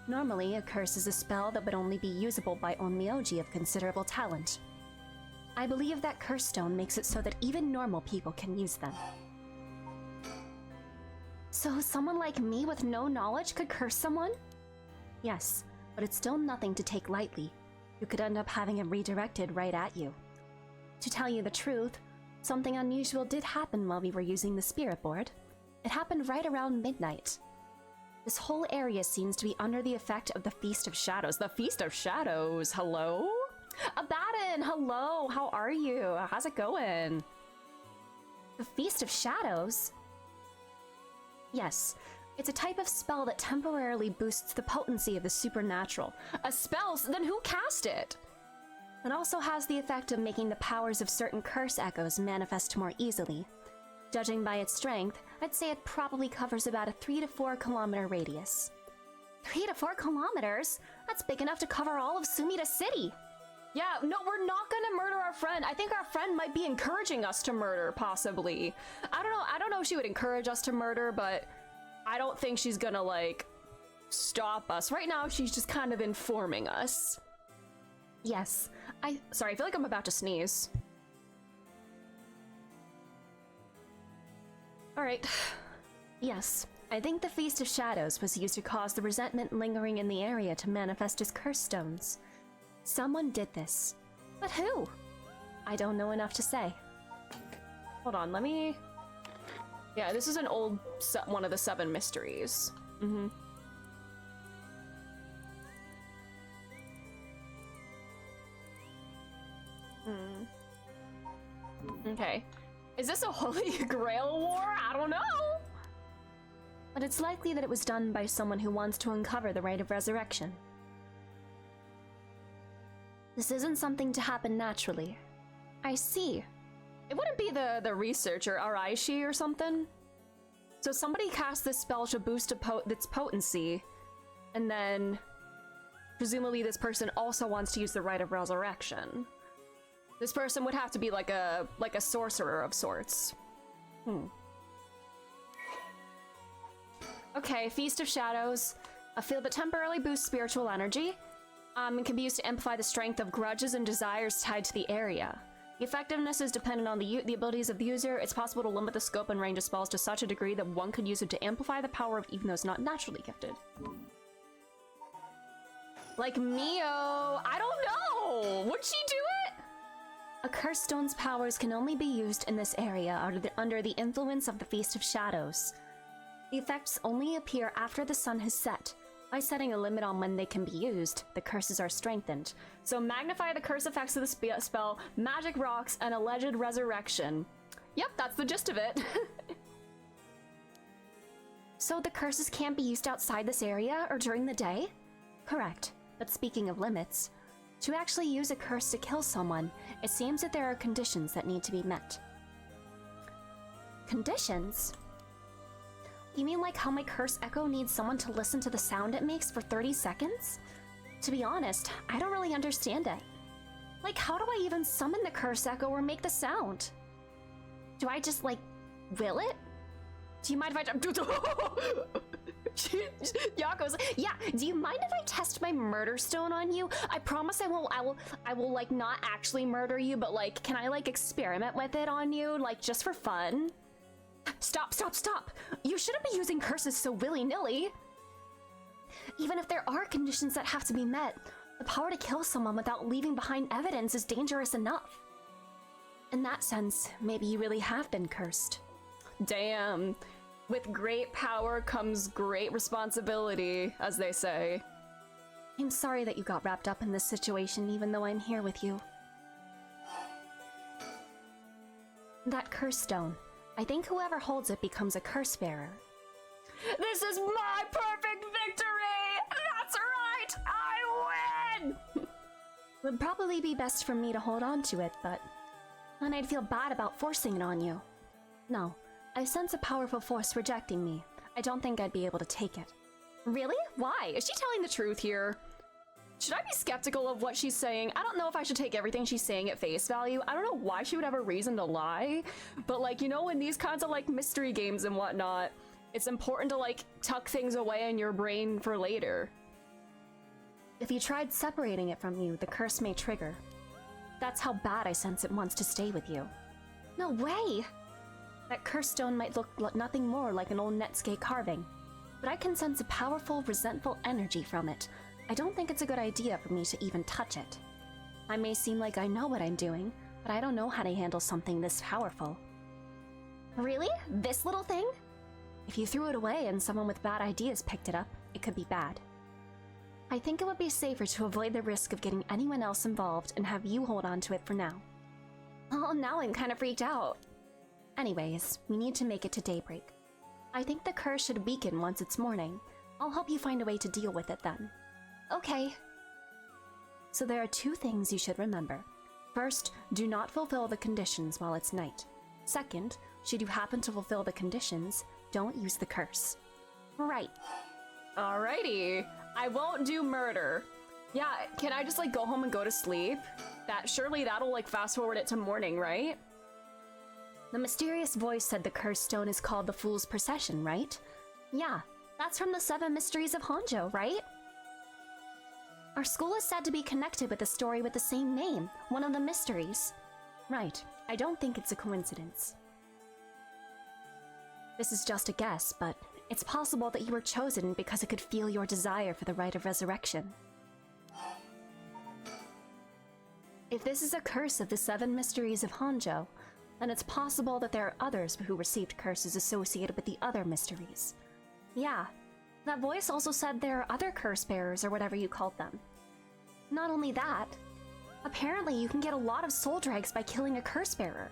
Normally, a curse is a spell that would only be usable by onmyoji of considerable talent. I believe that curse stone makes it so that even normal people can use them. So someone like me with no knowledge could curse someone? Yes, but it's still nothing to take lightly. You could end up having it redirected right at you. To tell you the truth, something unusual did happen while we were using the spirit board. It happened right around midnight. This whole area seems to be under the effect of the Feast of Shadows. The Feast of Shadows, hello? Abaddon, hello, how are you? How's it going? The Feast of Shadows? Yes, it's a type of spell that temporarily boosts the potency of the supernatural. A spell? Then who cast it? It also has the effect of making the powers of certain curse echoes manifest more easily. Judging by its strength, I'd say it probably covers about a 3 to 4 kilometer radius. 3 to 4 kilometers? That's big enough to cover all of Sumida City! Yeah, no, we're not gonna murder our friend. I think our friend might be encouraging us to murder, possibly. I don't know if she would encourage us to murder, but I don't think she's gonna, like, stop us. Right now, she's just kind of informing us. Yes, Sorry, I feel like I'm about to sneeze. Alright. Yes, I think the Feast of Shadows was used to cause the resentment lingering in the area to manifest as curse stones. Someone did this. But who? I don't know enough to say. Hold on, let me... Yeah, this is an old... one of the 7 mysteries. Mm-hmm. Okay. Is this a Holy Grail war? I don't know! But it's likely that it was done by someone who wants to uncover the rite of resurrection. This isn't something to happen naturally. I see. It wouldn't be the researcher, Araishi or something? So somebody cast this spell to boost its potency, and then presumably this person also wants to use the Rite of Resurrection. This person would have to be like a sorcerer of sorts. Okay, Feast of Shadows. A field that temporarily boosts spiritual energy. It can be used to amplify the strength of grudges and desires tied to the area. The effectiveness is dependent on the abilities of the user. It's possible to limit the scope and range of spells to such a degree that one could use it to amplify the power of even those not naturally gifted. Like Mio! I don't know! Would she do it? A cursed stone's powers can only be used in this area under the influence of the Feast of Shadows. The effects only appear after the sun has set. By setting a limit on when they can be used, the curses are strengthened. So magnify the curse effects of the spell, magic rocks, and alleged resurrection. Yep, that's the gist of it. So the curses can't be used outside this area or during the day? Correct. But speaking of limits, to actually use a curse to kill someone, it seems that there are conditions that need to be met. Conditions? You mean like how my curse echo needs someone to listen to the sound it makes for 30 seconds? To be honest, I don't really understand it. Like, how do I even summon the curse echo or make the sound? Do I just, like, will it? Do you mind if I... Yako's, yeah, do you mind if I test my murder stone on you? I promise I will, like, not actually murder you, but, like, can I, like, experiment with it on you, like, just for fun? Stop, stop, stop! You shouldn't be using curses so willy-nilly! Even if there are conditions that have to be met, the power to kill someone without leaving behind evidence is dangerous enough. In that sense, maybe you really have been cursed. Damn. With great power comes great responsibility, as they say. I'm sorry that you got wrapped up in this situation, even though I'm here with you. That curse stone. I think whoever holds it becomes a curse bearer. This is my perfect victory! That's right! I win! Would probably be best for me to hold on to it, but then I'd feel bad about forcing it on you. No, I sense a powerful force rejecting me. I don't think I'd be able to take it. Really? Why? Is she telling the truth here? Should I be skeptical of what she's saying? I don't know if I should take everything she's saying at face value. I don't know why she would have a reason to lie. But, like, you know, in these kinds of, like, mystery games and whatnot, it's important to, like, tuck things away in your brain for later. If you tried separating it from you, the curse may trigger. That's how bad I sense it wants to stay with you. No way! That curse stone might look nothing more like an old Netscape carving, but I can sense a powerful, resentful energy from it. I don't think it's a good idea for me to even touch it. I may seem like I know what I'm doing, but I don't know how to handle something this powerful. Really? This little thing? If you threw it away and someone with bad ideas picked it up, it could be bad. I think it would be safer to avoid the risk of getting anyone else involved and have you hold on to it for now. Oh, now I'm kind of freaked out. Anyways, we need to make it to daybreak. I think the curse should weaken once it's morning. I'll help you find a way to deal with it then. Okay. So there are two things you should remember. First, do not fulfill the conditions while it's night. Second, should you happen to fulfill the conditions, don't use the curse. Right. Alrighty. I won't do murder. Yeah, can I just, like, go home and go to sleep? Surely that'll, like, fast forward it to morning, right? The mysterious voice said the cursed stone is called the Fool's Procession, right? Yeah, that's from the 7 Mysteries of Honjo, right? Our school is said to be connected with a story with the same name, one of the mysteries. Right, I don't think it's a coincidence. This is just a guess, but it's possible that you were chosen because it could feel your desire for the Rite of Resurrection. If this is a curse of the 7 Mysteries of Honjo, then it's possible that there are others who received curses associated with the other mysteries. Yeah, that voice also said there are other curse bearers or whatever you called them. Not only that, apparently you can get a lot of soul dregs by killing a curse bearer.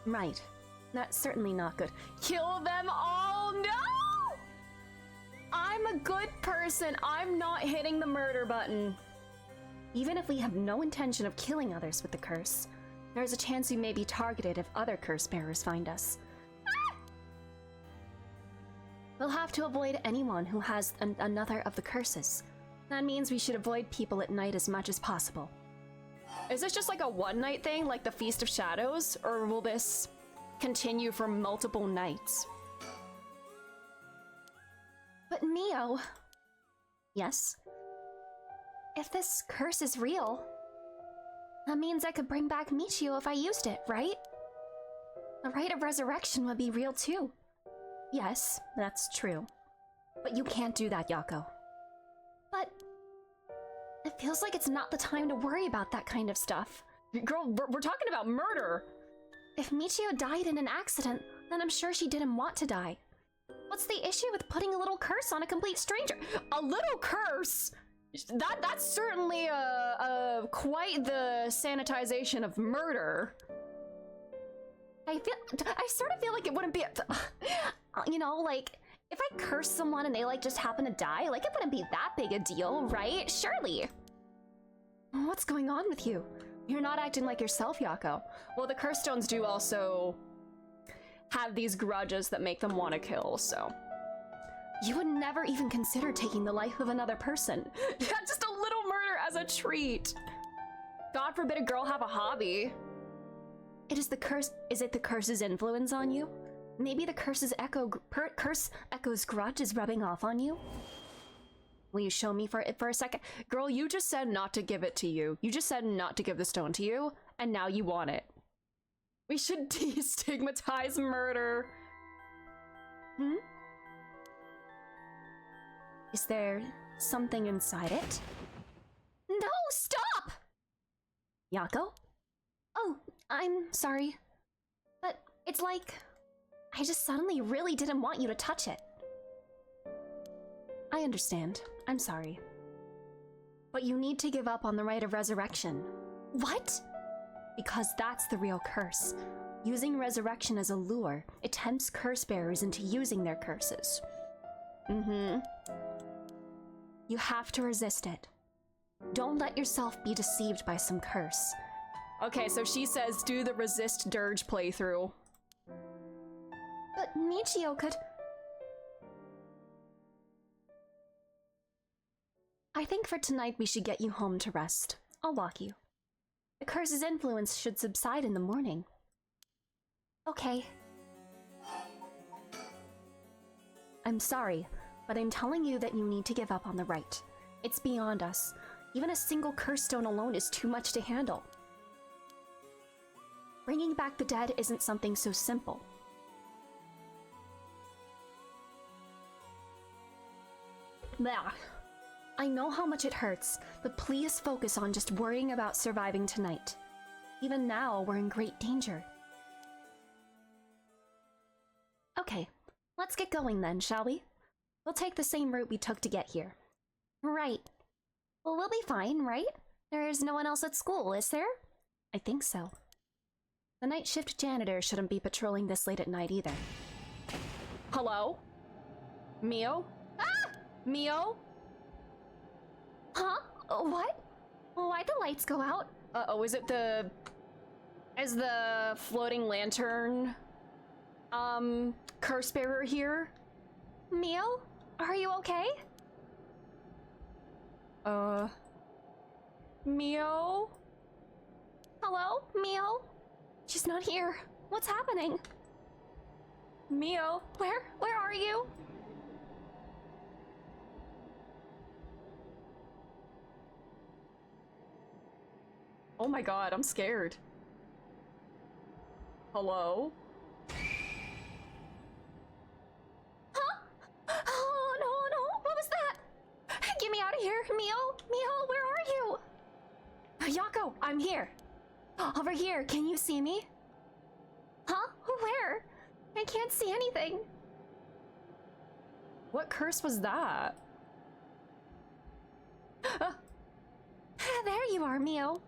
Right, that's certainly not good. Kill them all? No! I'm a good person. I'm not hitting the murder button. Even if we have no intention of killing others with the curse, there's a chance we may be targeted if other curse bearers find us. We'll have to avoid anyone who has another of the curses. That means we should avoid people at night as much as possible. Is this just like a one-night thing, like the Feast of Shadows, or will this continue for multiple nights? But Mio... Yes? If this curse is real, that means I could bring back Michio if I used it, right? The rite of resurrection would be real too. Yes, that's true. But you can't do that, Yako. But... it feels like it's not the time to worry about that kind of stuff. Girl, we're talking about murder! If Michio died in an accident, then I'm sure she didn't want to die. What's the issue with putting a little curse on a complete stranger? A little curse? That's certainly quite the sanitization of murder. I sort of feel like it wouldn't be, you know, like, if I curse someone and they, like, just happen to die, like, it wouldn't be that big a deal, right? Surely. What's going on with you? You're not acting like yourself, Yako. Well, the curse stones do also have these grudges that make them want to kill, so. You would never even consider taking the life of another person. Yeah, just a little murder as a treat. God forbid a girl have a hobby. Is it the curse's influence on you? Maybe the curse echo's grudge is rubbing off on you? Will you show me for a second? Girl, you just said not to give it to you. You just said not to give the stone to you, and now you want it. We should destigmatize murder. Hmm? Is there something inside it? No, stop! Yako? Oh, I'm sorry. But it's like... I just suddenly really didn't want you to touch it. I understand. I'm sorry. But you need to give up on the rite of resurrection. What? Because that's the real curse. Using resurrection as a lure, it tempts curse bearers into using their curses. Mm-hmm. You have to resist it. Don't let yourself be deceived by some curse. Okay, so she says do the resist dirge playthrough. But Michio could... I think for tonight we should get you home to rest. I'll walk you. The curse's influence should subside in the morning. Okay. I'm sorry, but I'm telling you that you need to give up on the rite. It's beyond us. Even a single curse stone alone is too much to handle. Bringing back the dead isn't something so simple. Blah. I know how much it hurts, but please focus on just worrying about surviving tonight. Even now, we're in great danger. Okay, let's get going then, shall we? We'll take the same route we took to get here. Right. Well, we'll be fine, right? There's no one else at school, is there? I think so. The night shift janitor shouldn't be patrolling this late at night either. Hello? Mio? Ah! Mio? Huh? What? Why'd the lights go out? Uh-oh, is the floating lantern, curse bearer here? Mio? Are you okay? Mio? Hello? Mio? She's not here. What's happening? Mio? Where are you? Oh my god, I'm scared. Hello? Huh? Oh, no. What was that? Get me out of here. Mio, where are you? Yako, I'm here. Over here, can you see me? Huh? Where? I can't see anything. What curse was that? There you are, Mio.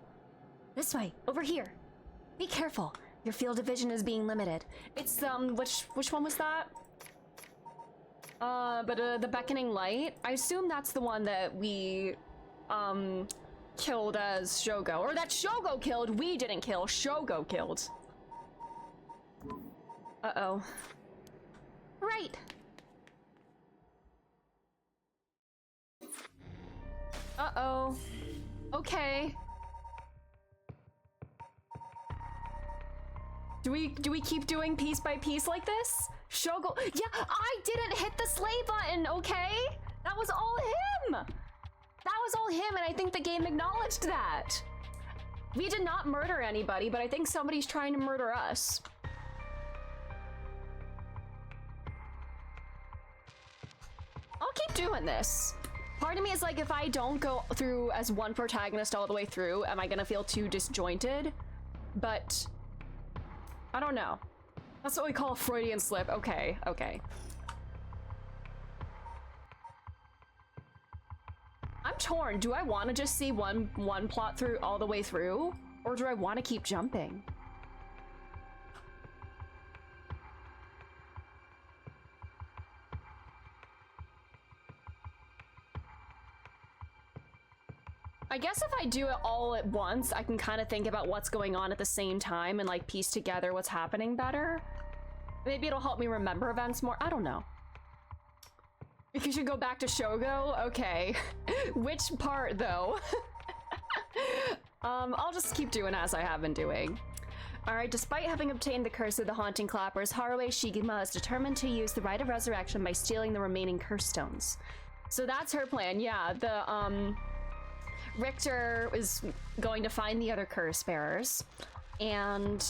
This way, over here. Be careful. Your field of vision is being limited. It's, which one was that? The beckoning light? I assume that's the one that we, killed as Shogo. Or that Shogo killed, we didn't kill, Shogo killed. Uh-oh. Right. Uh-oh. Okay. Do we keep doing piece by piece like this? Shogo, yeah, I didn't hit the slay button, okay? That was all him! That was all him, and I think the game acknowledged that. We did not murder anybody, but I think somebody's trying to murder us. I'll keep doing this. Part of me is like, if I don't go through as one protagonist all the way through, am I gonna feel too disjointed? But I don't know. That's what we call a Freudian slip. Okay, okay. I'm torn. Do I want to just see one plot through all the way through? Or do I want to keep jumping? I guess if I do it all at once, I can kind of think about what's going on at the same time and like piece together what's happening better. Maybe it'll help me remember events more. I don't know. You should go back to Shogo? Okay. Which part though? I'll just keep doing as I have been doing. Alright, despite having obtained the curse of the haunting clappers, Haruhi Shigima is determined to use the rite of resurrection by stealing the remaining curse stones. So that's her plan, yeah. Richter is going to find the other curse bearers, and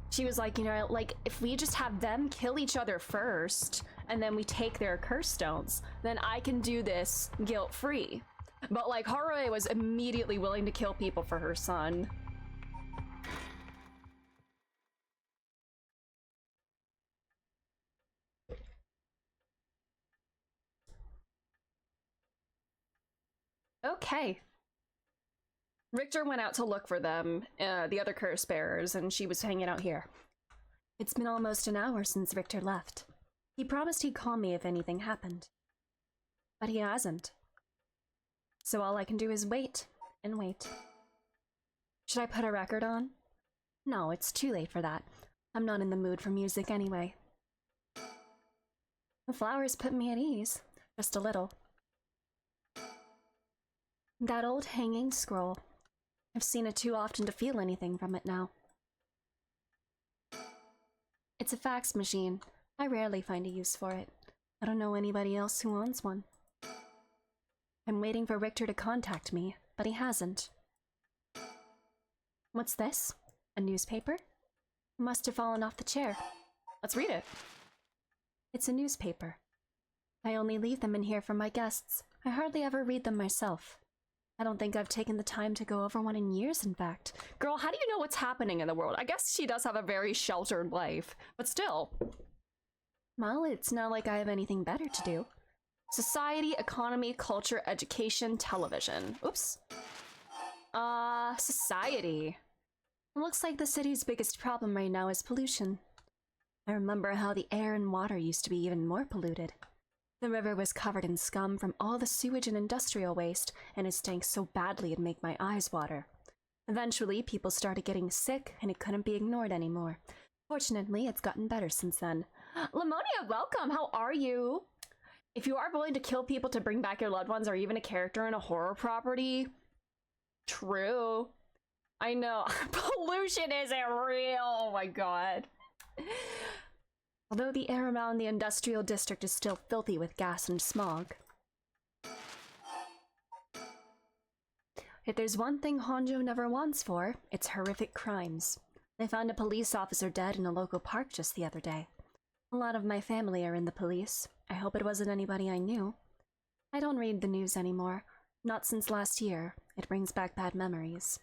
she was like, you know, like, if we just have them kill each other first, and then we take their curse stones, then I can do this guilt-free. But, like, Haruhi was immediately willing to kill people for her son. Okay. Richter went out to look for them, the other curse bearers, and she was hanging out here. It's been almost an hour since Richter left. He promised he'd call me if anything happened. But he hasn't. So all I can do is wait and wait. Should I put a record on? No, it's too late for that. I'm not in the mood for music anyway. The flowers put me at ease, just a little. That old hanging scroll. I've seen it too often to feel anything from it now. It's a fax machine. I rarely find a use for it. I don't know anybody else who owns one. I'm waiting for Richter to contact me, but he hasn't. What's this? A newspaper? It must have fallen off the chair. Let's read it. It's a newspaper. I only leave them in here for my guests. I hardly ever read them myself. I don't think I've taken the time to go over one in years, in fact. Girl, how do you know what's happening in the world? I guess she does have a very sheltered life, but still. Well, it's not like I have anything better to do. Society, economy, culture, education, television. Oops. Society. It looks like the city's biggest problem right now is pollution. I remember how the air and water used to be even more polluted. The river was covered in scum from all the sewage and industrial waste, and it stank so badly it'd make my eyes water. Eventually, people started getting sick, and it couldn't be ignored anymore. Fortunately, it's gotten better since then. Lamonia, welcome! How are you? If you are willing to kill people to bring back your loved ones, or even a character in a horror property, true. I know. Pollution isn't real! Oh my god. Although the air around the industrial district is still filthy with gas and smog. If there's one thing Honjo never wants for, it's horrific crimes. They found a police officer dead in a local park just the other day. A lot of my family are in the police. I hope it wasn't anybody I knew. I don't read the news anymore. Not since last year. It brings back bad memories.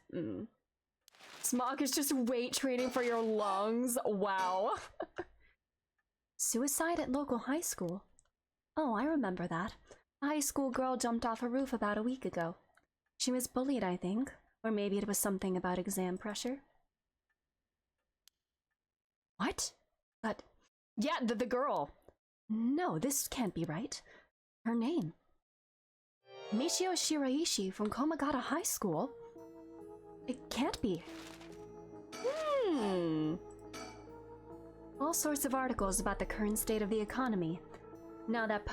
Smog is just weight training for your lungs. Wow. Suicide at local high school. Oh, I remember that. A high school girl jumped off a roof about a week ago. She was bullied, I think. Or maybe it was something about exam pressure. What? But... yeah, the girl. No, this can't be right. Her name. Michio Shiraishi from Komagata High School? It can't be. All sorts of articles about the current state of the economy. Now that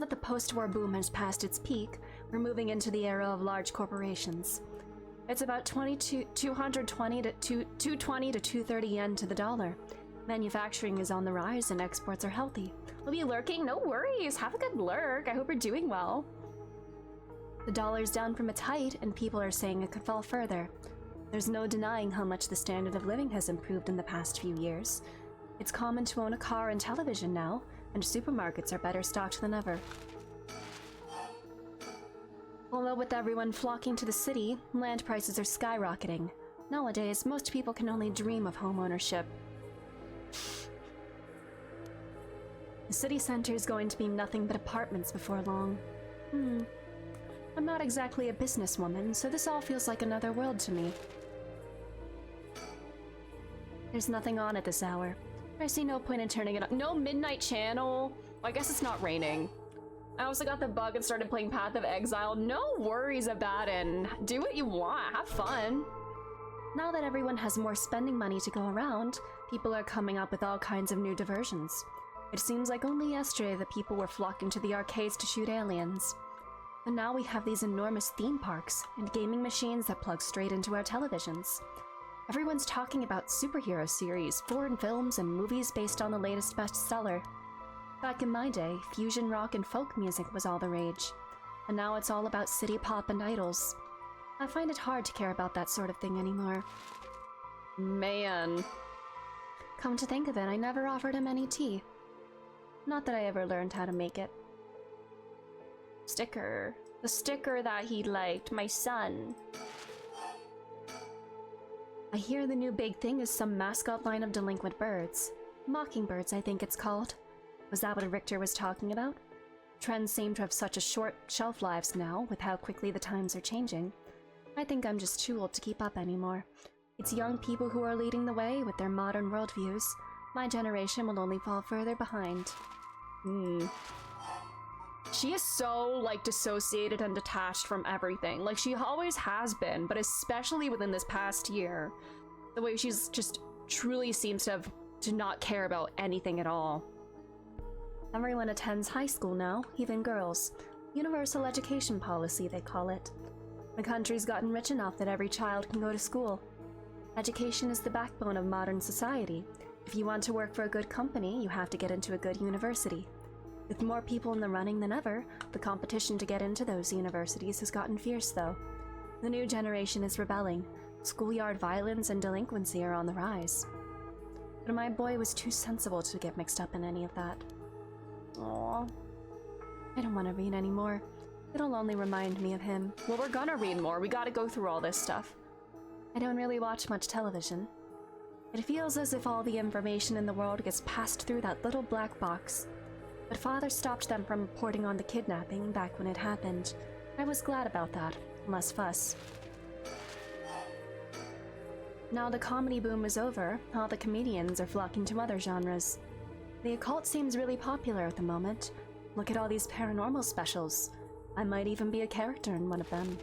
the post-war boom has passed its peak, We're moving into the era of large corporations. It's about 220 to 230 yen to the dollar. Manufacturing is on the rise and exports are healthy. We'll be lurking? No worries. Have a good lurk. I hope you're doing well. The dollar's down from its height, and people are saying it could fall further. There's no denying how much the standard of living has improved in the past few years. It's common to own a car and television now, and supermarkets are better stocked than ever. Although with everyone flocking to the city, land prices are skyrocketing. Nowadays, most people can only dream of home ownership. The city center is going to be nothing but apartments before long. I'm not exactly a businesswoman, so this all feels like another world to me. There's nothing on at this hour. I see no point in turning it on. No midnight channel? Well, I guess it's not raining. I also got the bug and started playing Path of Exile. No worries about it. Do what you want. Have fun. Now that everyone has more spending money to go around, people are coming up with all kinds of new diversions. It seems like only yesterday that people were flocking to the arcades to shoot aliens. And now we have these enormous theme parks and gaming machines that plug straight into our televisions. Everyone's talking about superhero series, foreign films, and movies based on the latest bestseller. Back in my day, fusion rock and folk music was all the rage. And now it's all about city pop and idols. I find it hard to care about that sort of thing anymore. Man. Come to think of it, I never offered him any tea. Not that I ever learned how to make it. Sticker. The sticker that he liked. My son. I hear the new big thing is some mascot line of delinquent birds. Mockingbirds, I think it's called. Was that what Richter was talking about? Trends seem to have such a short shelf lives now, with how quickly the times are changing. I think I'm just too old to keep up anymore. It's young people who are leading the way with their modern worldviews. My generation will only fall further behind. She is so, like, dissociated and detached from everything. Like, she always has been, but especially within this past year. The way she's just truly seems to not care about anything at all. Everyone attends high school now, even girls. Universal education policy, they call it. The country's gotten rich enough that every child can go to school. Education is the backbone of modern society. If you want to work for a good company, you have to get into a good university. With more people in the running than ever, the competition to get into those universities has gotten fierce, though. The new generation is rebelling. Schoolyard violence and delinquency are on the rise. But my boy was too sensible to get mixed up in any of that. Aww. I don't want to read anymore. It'll only remind me of him. Well, we're gonna read more. We gotta go through all this stuff. I don't really watch much television. It feels as if all the information in the world gets passed through that little black box. But Father stopped them from reporting on the kidnapping back when it happened. I was glad about that. Less fuss. Now the comedy boom is over, all the comedians are flocking to other genres. The occult seems really popular at the moment. Look at all these paranormal specials. I might even be a character in one of them.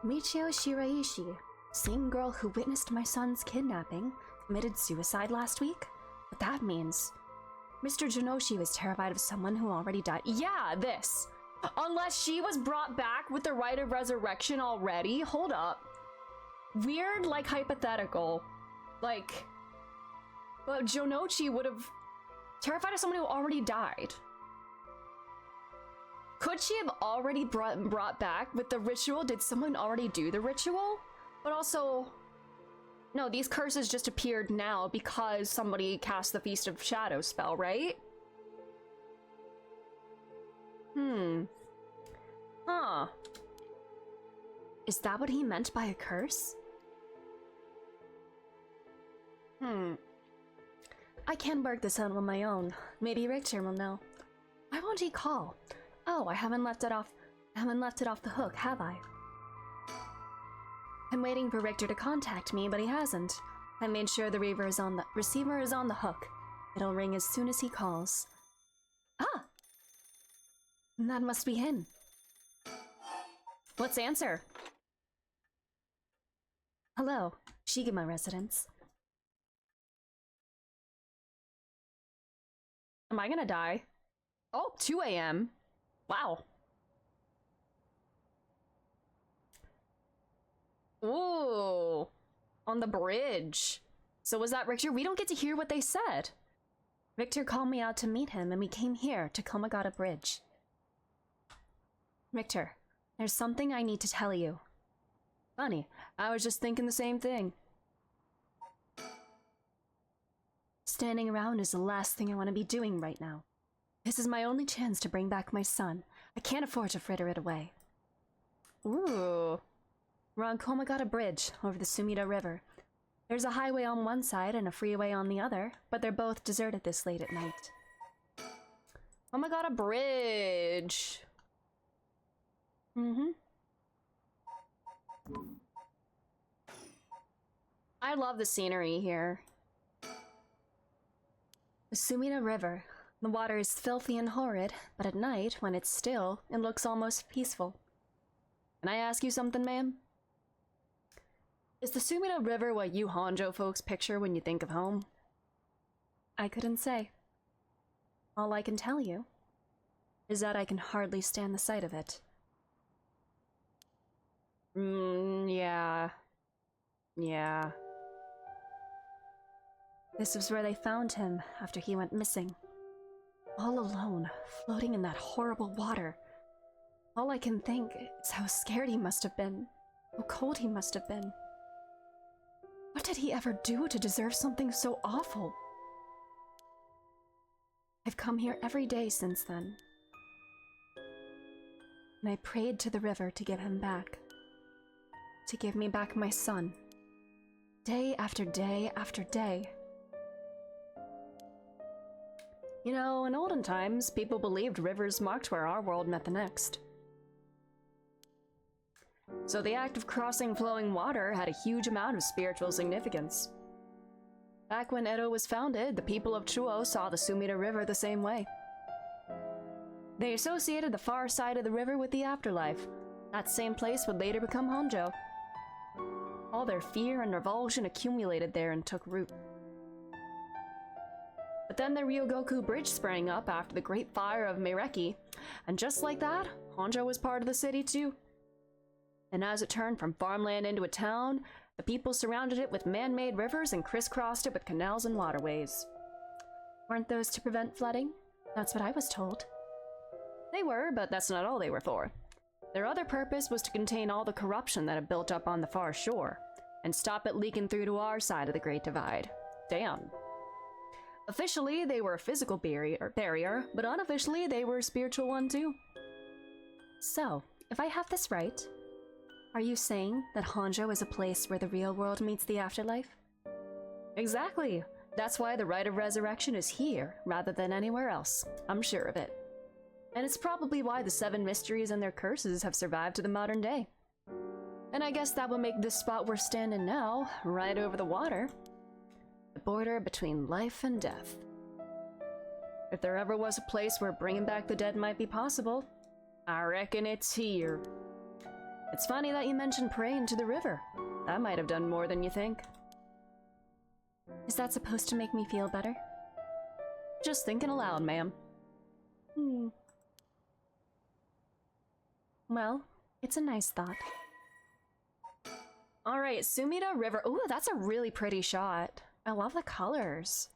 Michio Shiraishi, same girl who witnessed my son's kidnapping, committed suicide last week? What that means? Mr. Janoshi was terrified of someone who already died. Yeah, this. Unless she was brought back with the right of resurrection already. Hold up. Weird, like, hypothetical. Like, but Jonochi would have terrified of someone who already died. Could she have already brought back with the ritual? Did someone already do the ritual? But also, no, these curses just appeared now because somebody cast the Feast of Shadows spell, right? Huh. Is that what he meant by a curse? I can work this out on my own. Maybe Richter will know. Why won't he call? Oh, I haven't left it off the hook, have I? I'm waiting for Richter to contact me, but he hasn't. I made sure the receiver is on the hook. It'll ring as soon as he calls. Ah! That must be him. Let's answer. Hello, Shigema residence. Am I gonna die? Oh, 2 a.m. Wow. Ooh. On the bridge. So was that Richter? We don't get to hear what they said. Victor called me out to meet him, and we came here to Komagata Bridge. Victor, there's something I need to tell you. Funny, I was just thinking the same thing. Standing around is the last thing I want to be doing right now. This is my only chance to bring back my son. I can't afford to fritter it away. Ooh. We're on Komagata Bridge, over the Sumida River. There's a highway on one side and a freeway on the other, but they're both deserted this late at night. Komagata Bridge. Mm-hmm. I love the scenery here. The Sumida River. The water is filthy and horrid, but at night, when it's still, it looks almost peaceful. Can I ask you something, ma'am? Is the Sumida River what you Honjo folks picture when you think of home? I couldn't say. All I can tell you is that I can hardly stand the sight of it. Yeah. Yeah. This was where they found him after he went missing. All alone, floating in that horrible water. All I can think is how scared he must have been, how cold he must have been. What did he ever do to deserve something so awful? I've come here every day since then. And I prayed to the river to give him back. To give me back my son. Day after day after day. You know, in olden times, people believed rivers marked where our world met the next. So the act of crossing flowing water had a huge amount of spiritual significance. Back when Edo was founded, the people of Chuo saw the Sumida River the same way. They associated the far side of the river with the afterlife. That same place would later become Honjo. All their fear and revulsion accumulated there and took root. But then the Ryogoku Bridge sprang up after the Great Fire of Meireki, and just like that, Honjo was part of the city too. And as it turned from farmland into a town, the people surrounded it with man-made rivers and crisscrossed it with canals and waterways. Weren't those to prevent flooding? That's what I was told. They were, but that's not all they were for. Their other purpose was to contain all the corruption that had built up on the far shore, and stop it leaking through to our side of the Great Divide. Damn. Officially, they were a physical barrier, but unofficially, they were a spiritual one too. So, if I have this right, are you saying that Honjo is a place where the real world meets the afterlife? Exactly. That's why the rite of resurrection is here, rather than anywhere else. I'm sure of it. And it's probably why the 7 mysteries and their curses have survived to the modern day. And I guess that would make this spot we're standing now, right over the water, the border between life and death. If there ever was a place where bringing back the dead might be possible, I reckon it's here. It's funny that you mentioned praying to the river. That might have done more than you think. Is that supposed to make me feel better? Just thinking aloud, ma'am. Well, it's a nice thought. Alright, Sumida River. Ooh, that's a really pretty shot. I love the colors.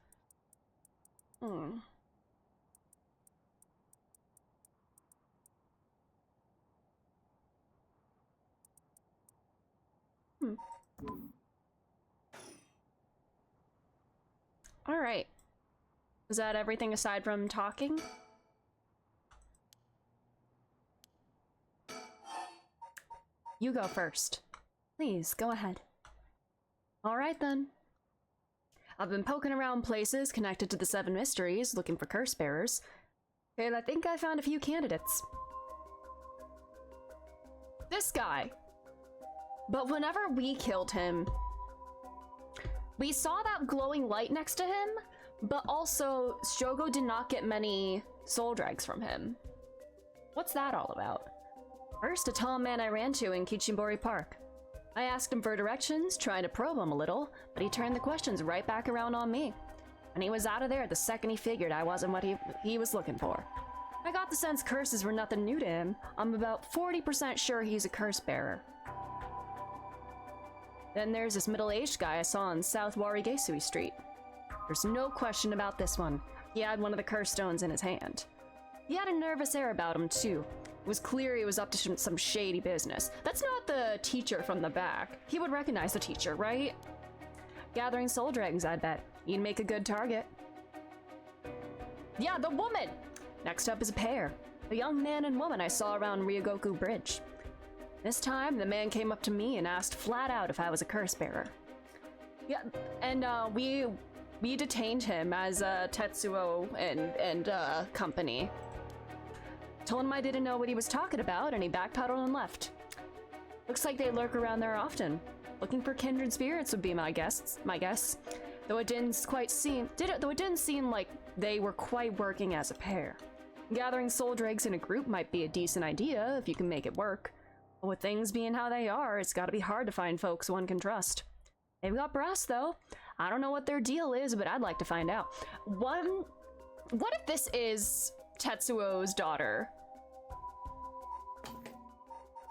Alright. Is that everything aside from talking? You go first. Please, go ahead. Alright then. I've been poking around places connected to the 7 mysteries, looking for curse bearers, and I think I found a few candidates. This guy. But whenever we killed him, we saw that glowing light next to him, but also Shogo did not get many soul dregs from him. What's that all about? First, a tall man I ran to in Kichimbori Park. I asked him for directions, trying to probe him a little, but he turned the questions right back around on me. and he was out of there the second he figured I wasn't what he was looking for. I got the sense curses were nothing new to him. I'm about 40% sure he's a curse bearer. Then there's this middle-aged guy I saw on South Warigesui Street. There's no question about this one. He had one of the curse stones in his hand. He had a nervous air about him, too. It was clear he was up to some shady business. That's not the teacher from the back. He would recognize the teacher, right? Gathering soul dragons, I'd bet. He'd make a good target. Yeah, the woman! Next up is a pair. A young man and woman I saw around Ryogoku Bridge. This time, the man came up to me and asked flat out if I was a curse bearer. Yeah, and we detained him as Tetsuo and company. Told him I didn't know what he was talking about, and he backpedaled and left. Looks like they lurk around there often. Looking for kindred spirits would be my guess. Though it didn't seem like they were quite working as a pair. Gathering soul dregs in a group might be a decent idea if you can make it work. But with things being how they are, it's gotta be hard to find folks one can trust. They've got brass, though. I don't know what their deal is, but I'd like to find out. What if this is Tetsuo's daughter?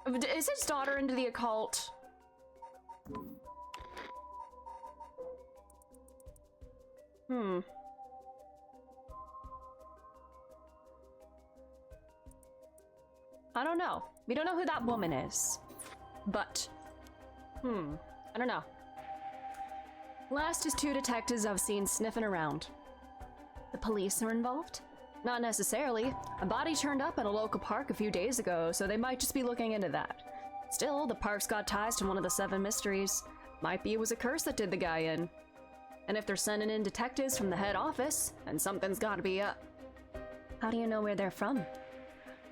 Is his daughter into the occult? I don't know. We don't know who that woman is. But, I don't know. Last is 2 detectives I've seen sniffing around. The police are involved? Not necessarily. A body turned up in a local park a few days ago, so they might just be looking into that. Still, the park's got ties to one of the 7 mysteries. Might be it was a curse that did the guy in. And if they're sending in detectives from the head office, then something's gotta be up. How do you know where they're from?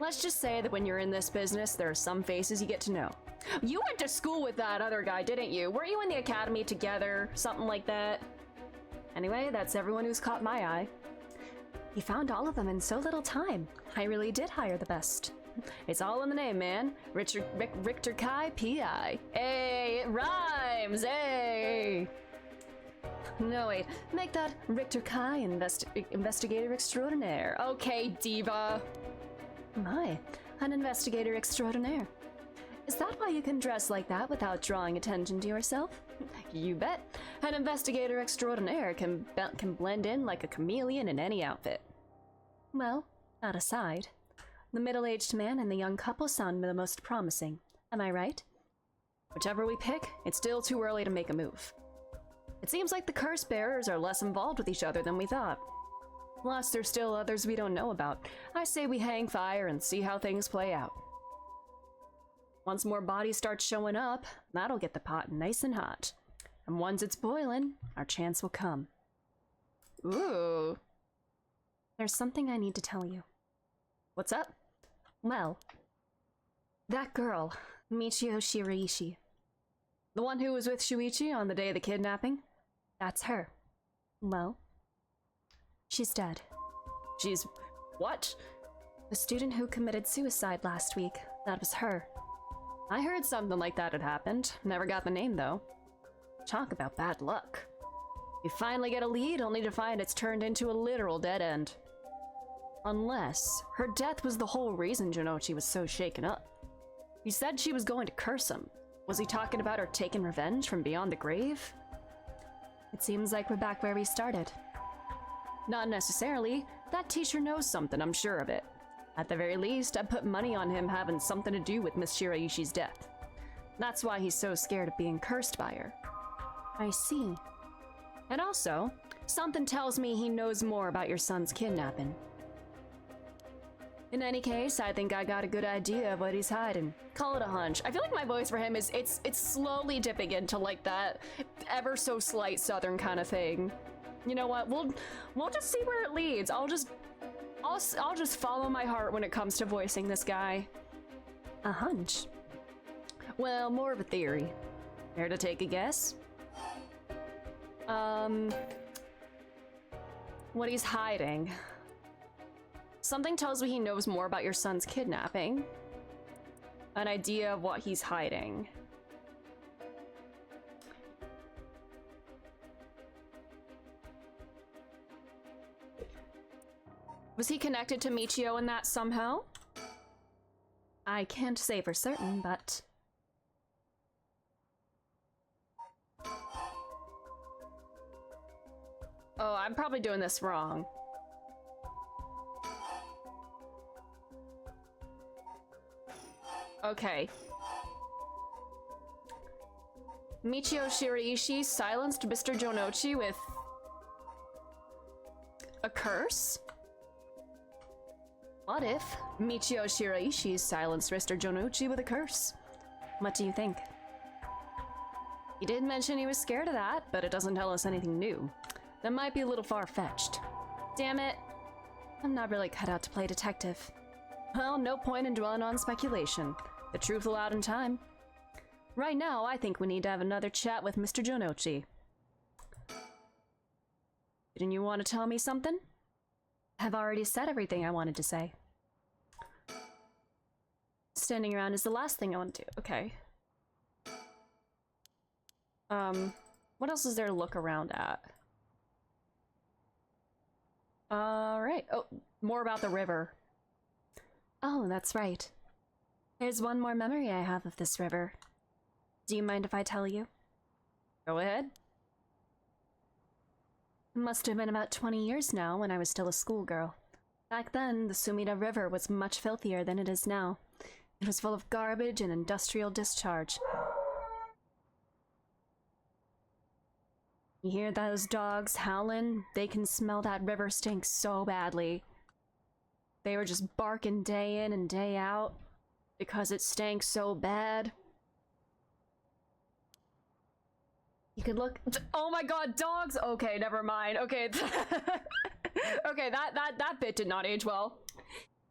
Let's just say that when you're in this business, there are some faces you get to know. You went to school with that other guy, didn't you? Weren't you in the academy together? Something like that? Anyway, that's everyone who's caught my eye. You found all of them in so little time. I really did hire the best. It's all in the name, man. Richter Kai P.I. Hey, it rhymes, hey! No, wait. Make that Richter Kai Investigator Extraordinaire. Okay, diva. My, an investigator extraordinaire. Is that why you can dress like that without drawing attention to yourself? You bet. An investigator extraordinaire can blend in like a chameleon in any outfit. Well, that aside, the middle-aged man and the young couple sound the most promising. Am I right? Whichever we pick, it's still too early to make a move. It seems like the curse bearers are less involved with each other than we thought. Plus, there's still others we don't know about. I say we hang fire and see how things play out. Once more bodies start showing up, that'll get the pot nice and hot. And once it's boiling, our chance will come. Ooh. There's something I need to tell you. What's up? Well, that girl, Michio Shiraishi. The one who was with Shuichi on the day of the kidnapping? That's her. Well, she's dead. She's... what? The student who committed suicide last week, that was her. I heard something like that had happened. Never got the name, though. Talk about bad luck. You finally get a lead, only to find it's turned into a literal dead end. Unless her death was the whole reason Junichi was so shaken up. He said she was going to curse him. Was he talking about her taking revenge from beyond the grave? It seems like we're back where we started. Not necessarily. That teacher knows something, I'm sure of it. At the very least, I'd put money on him having something to do with Miss Shiraishi's death. That's why he's so scared of being cursed by her. I see. And also, something tells me he knows more about your son's kidnapping. In any case, I think I got a good idea of what he's hiding. Call it a hunch. I feel like my voice for him is, it's slowly dipping into like that ever so slight southern kind of thing. You know what, we'll just see where it leads. I'll just follow my heart when it comes to voicing this guy. A hunch? Well, more of a theory. Care to take a guess? What he's hiding. Something tells me he knows more about your son's kidnapping. An idea of what he's hiding. Was he connected to Michio in that somehow? I can't say for certain, but... Oh, I'm probably doing this wrong. Okay. Michio Shiraishi silenced Mr. Jonochi with a curse? What if Michio Shiraishi silenced Mr. Jonochi with a curse? What do you think? He did mention he was scared of that, but it doesn't tell us anything new. That might be a little far-fetched. Damn it. I'm not really cut out to play detective. Well, no point in dwelling on speculation. The truth will out in time. Right now, I think we need to have another chat with Mr. Jonochi. Didn't you want to tell me something? I've already said everything I wanted to say. Standing around is the last thing I want to do. Okay. What else is there to look around at? Alright. Oh, more about the river. Oh, that's right. There's one more memory I have of this river. Do you mind if I tell you? Go ahead. It must have been about 20 years now when I was still a schoolgirl. Back then, the Sumida River was much filthier than it is now. It was full of garbage and industrial discharge. You hear those dogs howling? They can smell that river stink so badly. They were just barking day in and day out because it stank so bad. You could look. Oh my god, dogs! Okay, never mind. Okay. Okay, that bit did not age well.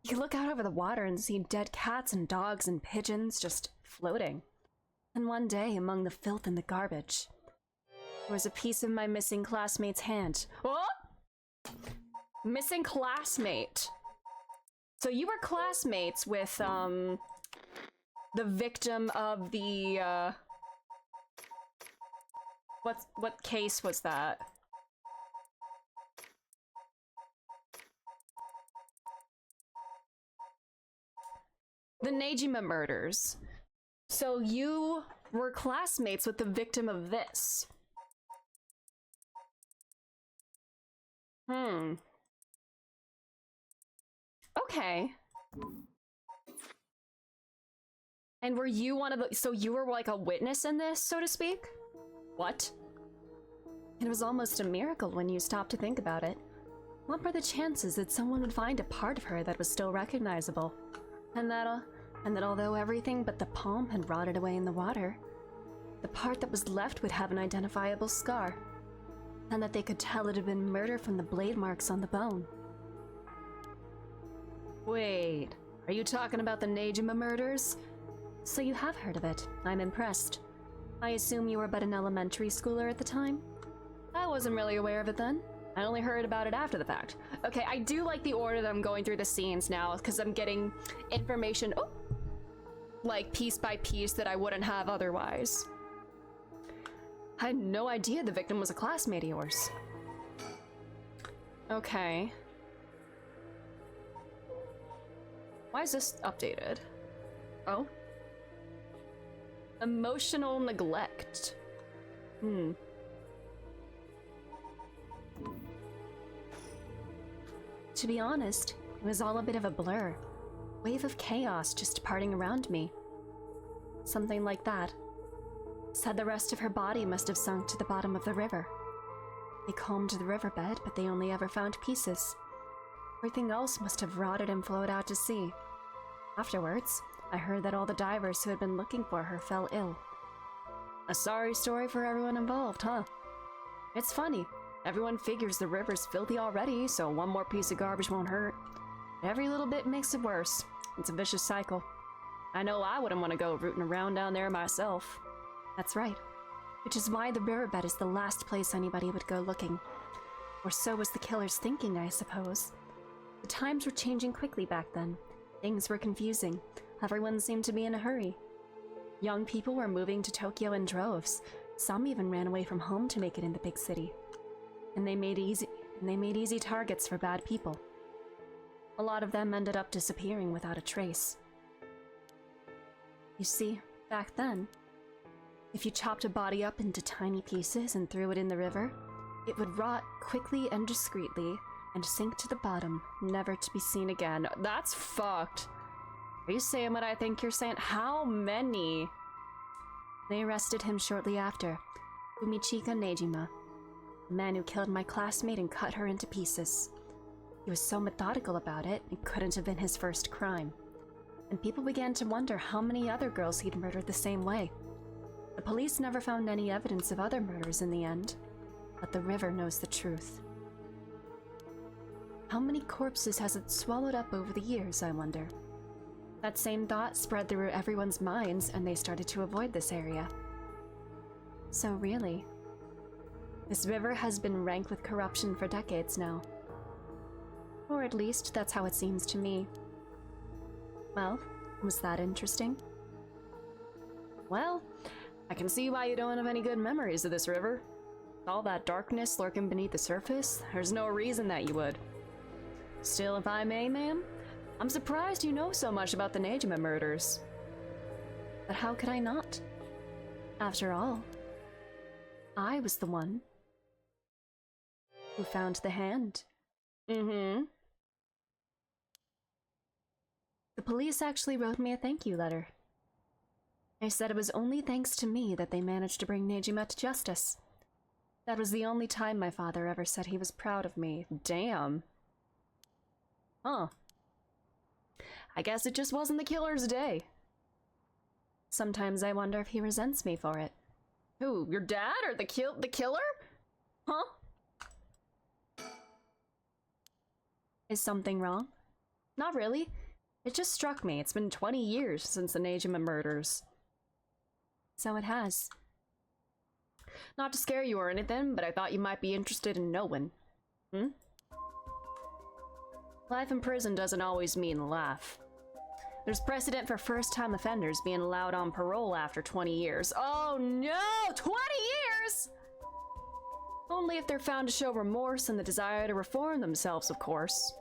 You could look out over the water and see dead cats and dogs and pigeons just floating. And one day, among the filth and the garbage, there was a piece of my missing classmate's hand. What? Missing classmate. So you were classmates with, the victim of the, what case was that? The Nejima murders. So you were classmates with the victim of this. Okay. And were you one of the— so you were like a witness in this, so to speak? What? It was almost a miracle when you stopped to think about it. What were the chances that someone would find a part of her that was still recognizable? And that although everything but the palm had rotted away in the water, the part that was left would have an identifiable scar, and that they could tell it had been murder from the blade marks on the bone. Wait, are you talking about the Nejima murders? So you have heard of it. I'm impressed. I assume you were but an elementary schooler at the time? I wasn't really aware of it then. I only heard about it after the fact. Okay, I do like the order that I'm going through the scenes now, because I'm getting information, like piece by piece, that I wouldn't have otherwise. I had no idea the victim was a classmate of yours. Okay. Why is this updated? Oh. Emotional neglect. To be honest, it was all a bit of a blur. Wave of chaos just parting around me. Something like that. Said the rest of her body must have sunk to the bottom of the river. They combed the riverbed, but they only ever found pieces. Everything else must have rotted and flowed out to sea. Afterwards, I heard that all the divers who had been looking for her fell ill. A sorry story for everyone involved, huh? It's funny. Everyone figures the river's filthy already, so one more piece of garbage won't hurt. Every little bit makes it worse. It's a vicious cycle. I know I wouldn't want to go rooting around down there myself. That's right. Which is why the riverbed is the last place anybody would go looking. Or so was the killer's thinking, I suppose. The times were changing quickly back then. Things were confusing. Everyone seemed to be in a hurry. Young people were moving to Tokyo in droves. Some even ran away from home to make it in the big city. And they made easy targets for bad people. A lot of them ended up disappearing without a trace. You see, back then, if you chopped a body up into tiny pieces and threw it in the river, it would rot quickly and discreetly and sink to the bottom, never to be seen again. That's fucked. Are you saying what I think you're saying? How many? They arrested him shortly after. Fumichika Nejima, the man who killed my classmate and cut her into pieces. He was so methodical about it, it couldn't have been his first crime. And people began to wonder how many other girls he'd murdered the same way. The police never found any evidence of other murders in the end, but the river knows the truth. How many corpses has it swallowed up over the years, I wonder? That same thought spread through everyone's minds, and they started to avoid this area. So really, this river has been rank with corruption for decades now. Or at least that's how it seems to me. Well, was that interesting? Well, I can see why you don't have any good memories of this river. All that darkness lurking beneath the surface, there's no reason that you would. Still, if I may, ma'am, I'm surprised you know so much about the Nejima murders. But how could I not? After all, I was the one who found the hand. Mm-hmm. The police actually wrote me a thank you letter. They said it was only thanks to me that they managed to bring Nejima to justice. That was the only time my father ever said he was proud of me. Damn. Huh. I guess it just wasn't the killer's day. Sometimes I wonder if he resents me for it. Who, your dad or the killer? Huh? Is something wrong? Not really. It just struck me. It's been 20 years since the Nejima murders. So it has. Not to scare you or anything, but I thought you might be interested in knowing. Hmm? Life in prison doesn't always mean laugh. There's precedent for first-time offenders being allowed on parole after 20 years. Oh no! 20 years?! Only if they're found to show remorse and the desire to reform themselves, of course.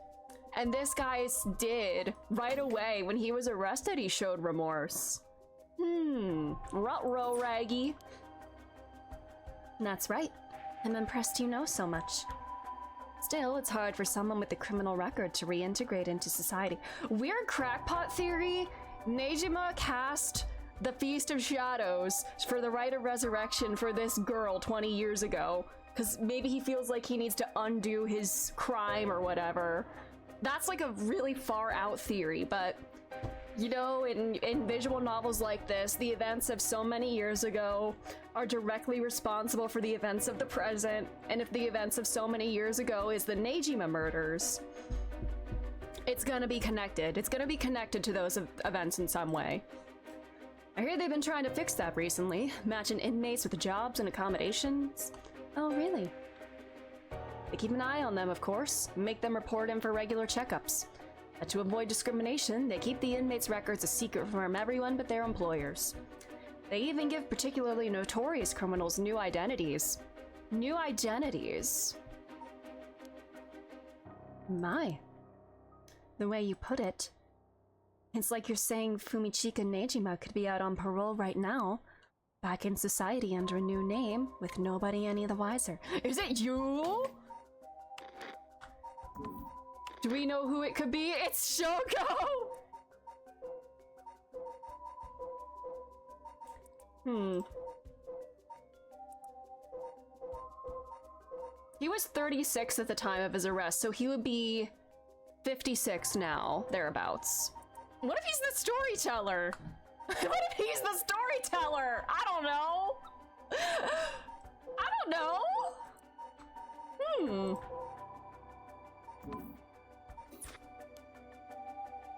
And this guy did. Right away, when he was arrested, he showed remorse. Ruh-roh, Raggy. That's right. I'm impressed you know so much. Still, it's hard for someone with a criminal record to reintegrate into society. Weird crackpot theory? Nejima cast the Feast of Shadows for the rite of resurrection for this girl 20 years ago. Because maybe he feels like he needs to undo his crime or whatever. That's like a really far out theory, but you know, in visual novels like this, the events of so many years ago are directly responsible for the events of the present, and if the events of so many years ago is the Nejima murders, it's gonna be connected. It's gonna be connected to those events in some way. I hear they've been trying to fix that recently, matching inmates with jobs and accommodations. Oh, really? They keep an eye on them, of course, and make them report in for regular checkups. But to avoid discrimination, they keep the inmates' records a secret from everyone but their employers. They even give particularly notorious criminals new identities. New identities? My. The way you put it. It's like you're saying Fumichika Nejima could be out on parole right now, back in society under a new name, with nobody any the wiser. Is it you? Do we know who it could be? It's Shoko! He was 36 at the time of his arrest, so he would be 56 now, thereabouts. What if he's the storyteller? What if he's the storyteller? I don't know. I don't know.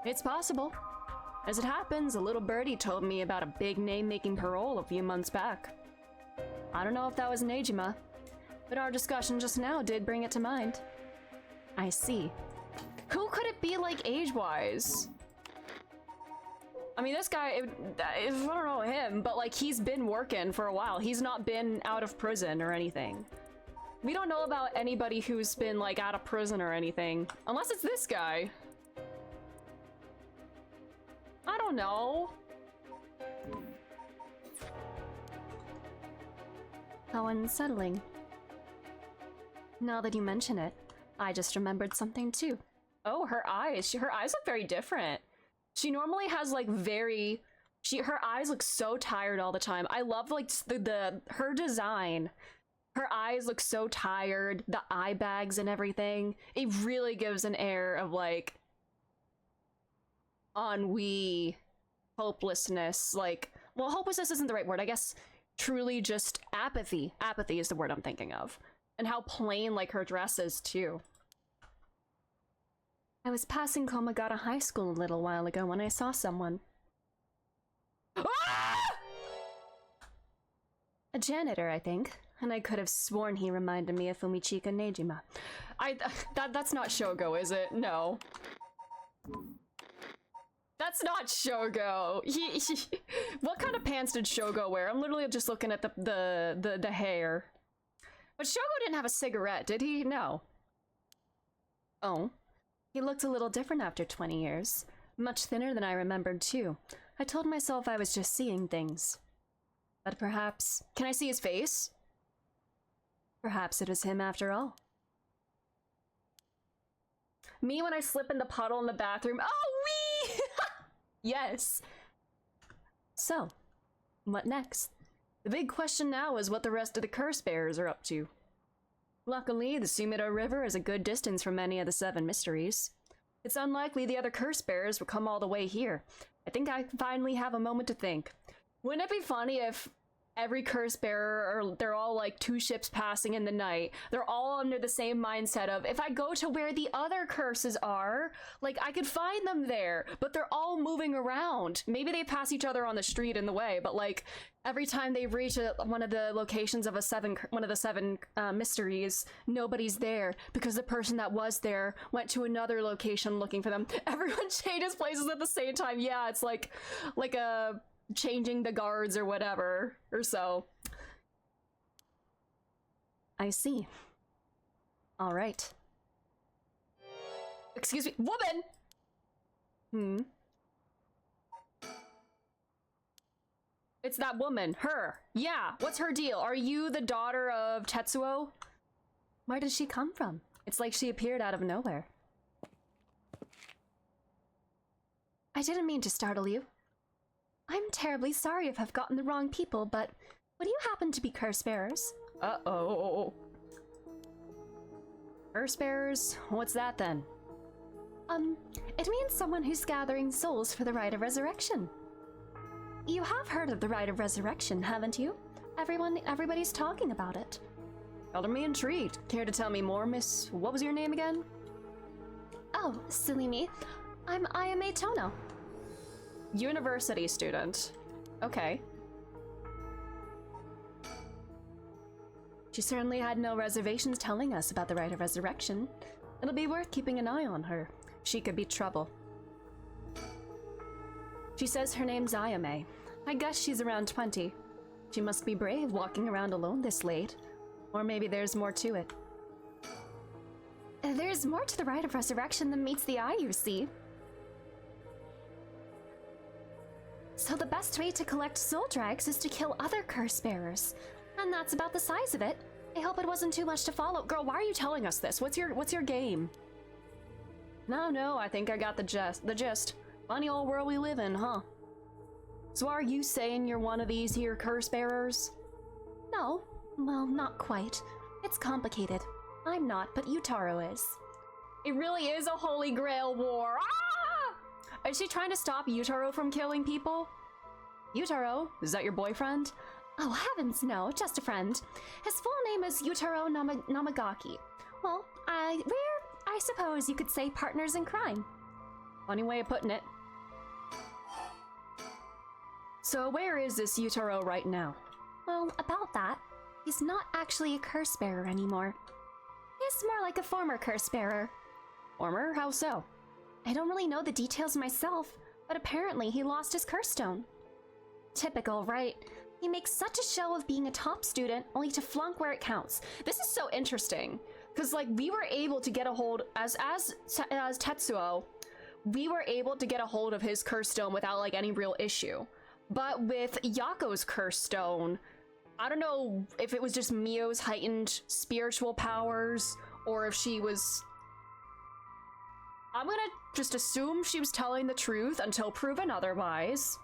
It's possible. As it happens, a little birdie told me about a big name-making parole a few months back. I don't know if that was Nejima, but our discussion just now did bring it to mind. I see. Who could it be, like, age-wise? I mean, this guy, I don't know him, but, like, he's been working for a while. He's not been out of prison or anything. We don't know about anybody who's been, like, out of prison or anything. Unless it's this guy. don't know. How unsettling. Now that you mention it, I just remembered something too. Oh, her eyes. Her eyes look very different. She normally has like her eyes look so tired all the time. I love like her design. Her eyes look so tired, the eye bags and everything. It really gives an air of like ennui, hopelessness, like, well, hopelessness isn't the right word. I guess truly just apathy. Apathy is the word I'm thinking of. And how plain like her dress is too. I was passing Komagata High School a little while ago when I saw someone. Ah! A janitor, I think. And I could have sworn he reminded me of Fumichika Nejima. That's not Shogo, is it? No. That's not Shogo. What kind of pants did Shogo wear? I'm literally just looking at the hair. But Shogo didn't have a cigarette, did he? No. Oh. He looked a little different after 20 years. Much thinner than I remembered, too. I told myself I was just seeing things. But perhaps... Can I see his face? Perhaps it was him after all. Me when I slip in the puddle in the bathroom. Oh, wee! Yes. So, what next? The big question now is what the rest of the curse bearers are up to. Luckily, the Sumida River is a good distance from any of the 7 mysteries. It's unlikely the other curse bearers will come all the way here. I think I finally have a moment to think. Wouldn't it be funny if every curse bearer, or they're all like 2 ships passing in the night, they're all under the same mindset of, if I go to where the other curses are, like I could find them there, but they're all moving around. Maybe they pass each other on the street in the way, but like every time they reach one of the locations of one of the 7 mysteries, nobody's there because the person that was there went to another location looking for them. Everyone changes places at the same time. Yeah, it's like a changing the guards or whatever, or so. I see. All right. Excuse me, woman! It's that woman, her. Yeah, what's her deal? Are you the daughter of Tetsuo? Where did she come from? It's like she appeared out of nowhere. I didn't mean to startle you. I'm terribly sorry if I've gotten the wrong people, but would you happen to be curse bearers? Uh-oh. Curse bearers? What's that then? It means someone who's gathering souls for the rite of resurrection. You have heard of the rite of resurrection, haven't you? Everybody's talking about it. Color me intrigued. Care to tell me more, miss? What was your name again? Oh, silly me. I'm Ayame Tono. University student. Okay. She certainly had no reservations telling us about the rite of resurrection. It'll be worth keeping an eye on her. She could be trouble. She says her name's Ayame. I guess she's around 20. She must be brave walking around alone this late. Or maybe there's more to it. There's more to the rite of resurrection than meets the eye, you see. So the best way to collect soul dregs is to kill other curse bearers. And that's about the size of it. I hope it wasn't too much to follow. Girl, why are you telling us this? What's your game? No, I think I got the gist. Funny old world we live in, huh? So are you saying you're one of these here curse bearers? No. Well, not quite. It's complicated. I'm not, but Yutaro is. It really is a holy grail war. Ah! Is she trying to stop Yutaro from killing people? Yutaro, is that your boyfriend? Oh, heavens no, just a friend. His full name is Yutaro Namagaki. Well, I suppose you could say partners in crime. Funny way of putting it. So where is this Yutaro right now? Well, about that, he's not actually a curse bearer anymore. He's more like a former curse bearer. Former? How so? I don't really know the details myself, but apparently he lost his curse stone. Typical, right? He makes such a show of being a top student, only to flunk where it counts. This is so interesting, because like we were able to get a hold as Tetsuo. we were able to get a hold of his curse stone without like any real issue. But with Yako's curse stone, I don't know if it was just Mio's heightened spiritual powers or if she was... I'm gonna just assume she was telling the truth until proven otherwise.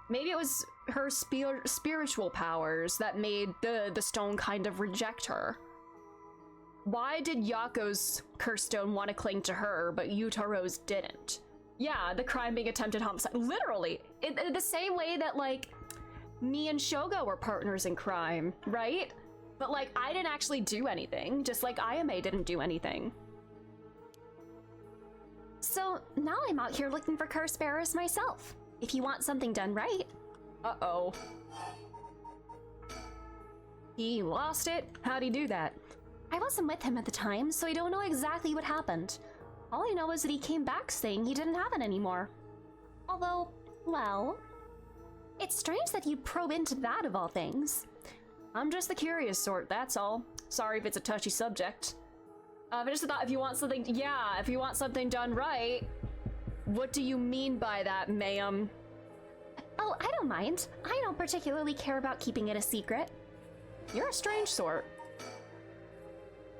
Maybe it was her spiritual powers that made the stone kind of reject her. Why did Yako's curse stone want to cling to her, but Yutaro's didn't? Yeah, the crime being attempted homicide. Literally, in the same way that, like, me and Shogo were partners in crime, right? But, like, I didn't actually do anything, just like Ayame didn't do anything. So now I'm out here looking for curse bearers myself. If you want something done right. Uh-oh. He lost it? How'd he do that? I wasn't with him at the time, so I don't know exactly what happened. All I know is that he came back saying he didn't have it anymore. Although, well, it's strange that you'd probe into that of all things. I'm just the curious sort, that's all. Sorry if it's a touchy subject. I just thought if you want something, if you want something done right, what do you mean by that, ma'am? Oh, I don't mind. I don't particularly care about keeping it a secret. You're a strange sort.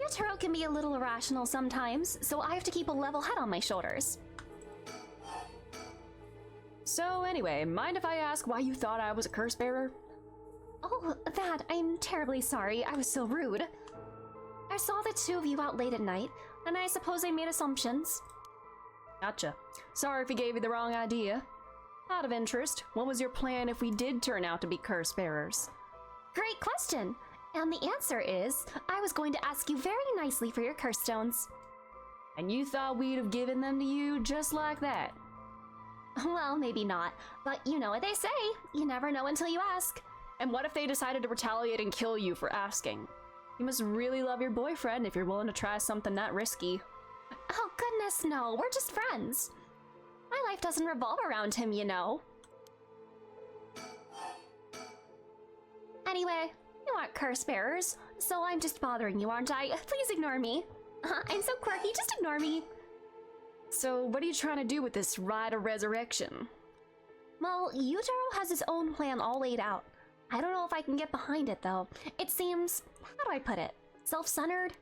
Yutaro can be a little irrational sometimes, so I have to keep a level head on my shoulders. So anyway, mind if I ask why you thought I was a curse bearer? Oh, that. I'm terribly sorry. I was so rude. I saw the two of you out late at night, and I suppose I made assumptions. Gotcha. Sorry if he gave you the wrong idea. Out of interest, what was your plan if we did turn out to be curse bearers? Great question! And the answer is, I was going to ask you very nicely for your curse stones. And you thought we'd have given them to you just like that? Well, maybe not, but you know what they say. You never know until you ask. And what if they decided to retaliate and kill you for asking? You must really love your boyfriend if you're willing to try something that risky. Oh goodness, no, we're just friends. My life doesn't revolve around him, you know. Anyway, you aren't curse bearers, so I'm just bothering you, aren't I? Please ignore me. I'm so quirky, just ignore me. So what are you trying to do with this rite of resurrection? Well, Yutaro has his own plan all laid out. I don't know if I can get behind it, though. It seems, how do I put it, self-centered?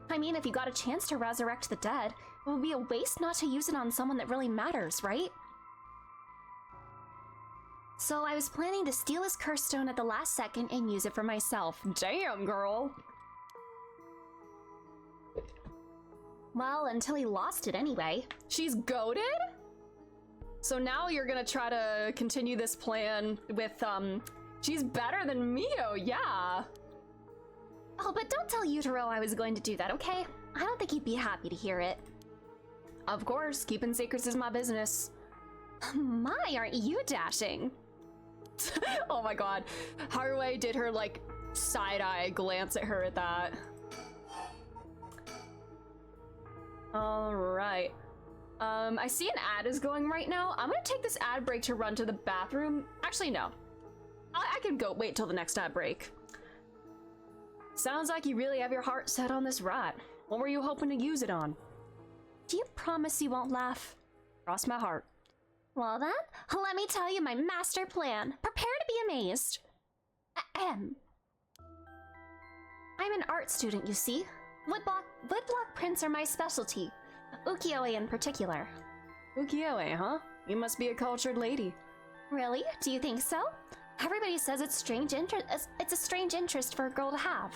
I mean, if you got a chance to resurrect the dead, it would be a waste not to use it on someone that really matters, right? So I was planning to steal his curse stone at the last second and use it for myself. Damn, girl! Well, until he lost it anyway. She's goated? So now you're gonna try to continue this plan with, she's better than Mio, yeah! Oh, but don't tell Yutaro I was going to do that, okay? I don't think he'd be happy to hear it. Of course, keeping secrets is my business. My, aren't you dashing? Oh my god. Haruo did her, like, side-eye glance at her at that. Alright. I see an ad is going right now. I'm gonna take this ad break to run to the bathroom. Actually, no. I can go wait till the next ad break. Sounds like you really have your heart set on this ride. What were you hoping to use it on? Do you promise you won't laugh? Cross my heart. Well then, let me tell you my master plan. Prepare to be amazed. I'm an art student, you see. Woodblock prints are my specialty. Ukiyo-e in particular. Ukiyo-e, huh? You must be a cultured lady. Really? Do you think so? Everybody says it's a strange interest for a girl to have.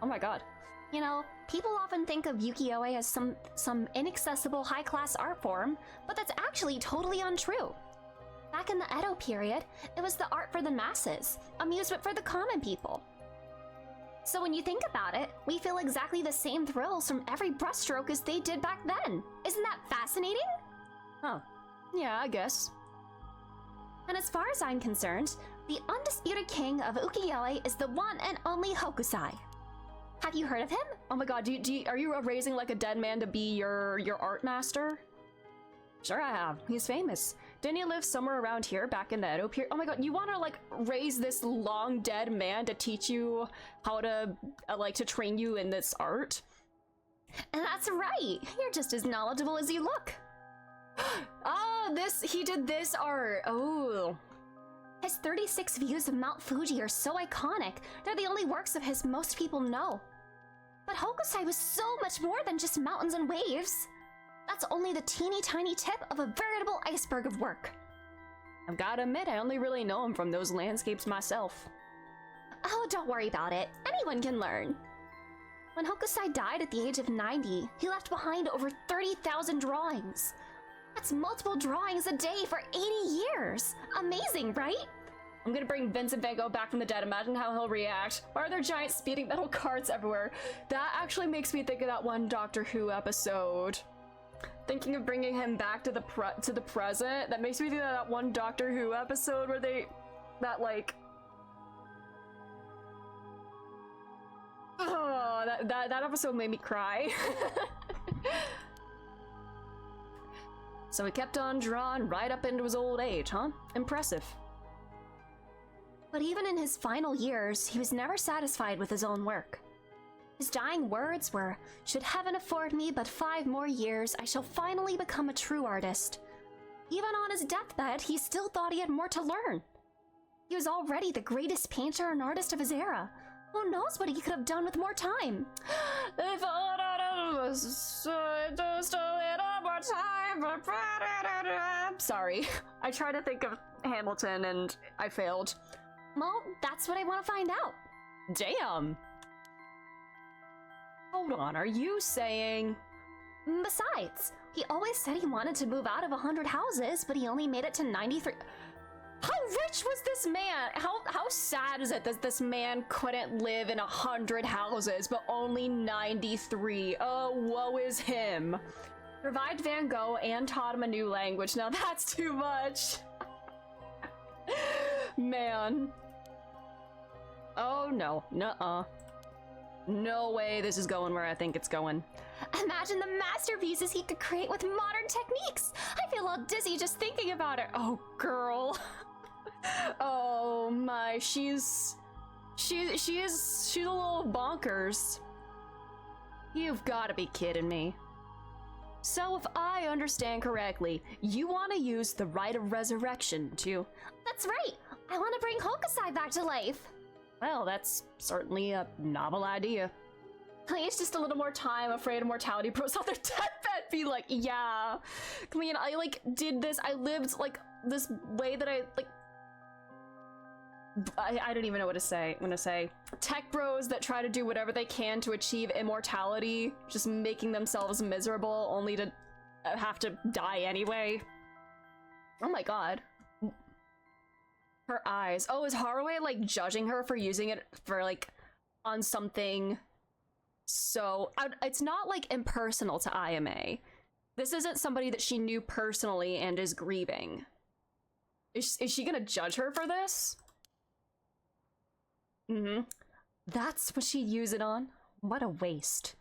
Oh my god. You know, people often think of ukiyo-e as some inaccessible high-class art form, but that's actually totally untrue. Back in the Edo period, it was the art for the masses, amusement for the common people. So when you think about it, we feel exactly the same thrills from every brushstroke as they did back then. Isn't that fascinating? Huh. Yeah, I guess. And as far as I'm concerned, the undisputed king of ukiyo-e is the one and only Hokusai. Have you heard of him? Oh my god, are you raising like a dead man to be your art master? Sure I have. He's famous. Didn't he live somewhere around here back in the Edo period? Oh my god, you want to like raise this long dead man to teach you how to to train you in this art? And that's right. You're just as knowledgeable as you look. Oh, he did this art. Oh. His 36 views of Mount Fuji are so iconic. They're the only works of his most people know. But Hokusai was so much more than just mountains and waves. That's only the teeny tiny tip of a veritable iceberg of work. I've gotta admit, I only really know him from those landscapes myself. Oh, don't worry about it. Anyone can learn. When Hokusai died at the age of 90, he left behind over 30,000 drawings. That's multiple drawings a day for 80 years. Amazing, right? I'm gonna bring Vincent Van Gogh back from the dead. Imagine how he'll react. Why are there giant speeding metal carts everywhere? That actually makes me think of that one Doctor Who episode. Thinking of bringing him back to the present. That makes me think of that one Doctor Who episode where that episode made me cry. So he kept on drawing right up into his old age, huh? Impressive. But even in his final years, he was never satisfied with his own work. His dying words were, "Should heaven afford me but 5 more years, I shall finally become a true artist." Even on his deathbed, he still thought he had more to learn. He was already the greatest painter and artist of his era. Who knows what he could have done with more time? If all was just a little more time. Sorry, I tried to think of Hamilton and I failed. Well, that's what I want to find out. Damn. Hold on, are you saying... Besides, he always said he wanted to move out of 100 houses, but he only made it to 93. How rich was this man? How sad is it that this man couldn't live in 100 houses, but only 93? Oh, woe is him. Revived Van Gogh and taught him a new language. Now that's too much. Man. Oh no, nuh-uh. No way this is going where I think it's going. Imagine the masterpieces he could create with modern techniques. I feel all dizzy just thinking about it. Oh, girl. Oh my, she's a little bonkers. You've got to be kidding me. So if I understand correctly, you want to use the rite of resurrection to... That's right! I want to bring Hokusai back to life! Well, that's certainly a novel idea. Please, just a little more time, afraid of mortality, bros out their deathbed, be like, yeah. I mean, I, did this, I lived, this way that I don't even know what to say. I'm gonna say, tech bros that try to do whatever they can to achieve immortality, just making themselves miserable, only to have to die anyway. Oh my god. Her eyes. Oh, is Haruhi, judging her for using it for, on something so... it's not, impersonal to IMA. This isn't somebody that she knew personally and is grieving. Is she gonna judge her for this? Mm-hmm. That's what she'd use it on? What a waste.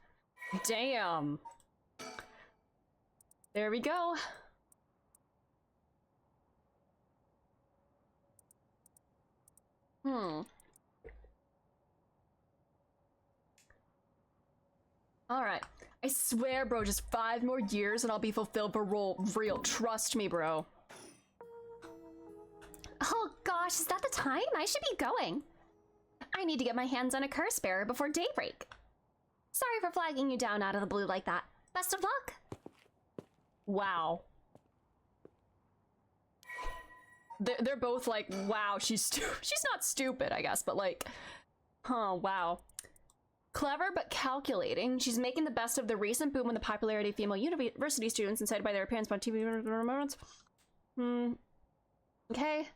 Damn. There we go. Alright. I swear, bro, just 5 more years and I'll be fulfilled for real. Trust me, bro. Oh gosh, is that the time? I should be going. I need to get my hands on a curse bearer before daybreak. Sorry for flagging you down out of the blue like that. Best of luck. Wow. They're both like, wow, she's not stupid, I guess, but huh, wow. Clever but calculating. She's making the best of the recent boom in the popularity of female university students incited by their appearance on TV moments. Okay.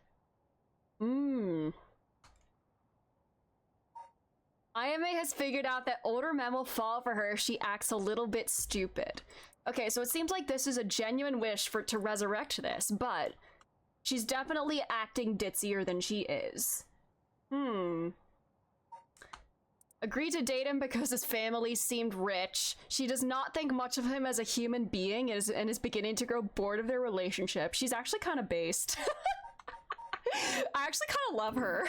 IMA has figured out that older men will fall for her if she acts a little bit stupid. Okay, so it seems like this is a genuine wish to resurrect this, but she's definitely acting ditzier than she is. Agreed to date him because his family seemed rich. She does not think much of him as a human being and is beginning to grow bored of their relationship. She's actually kind of based. I actually kind of love her.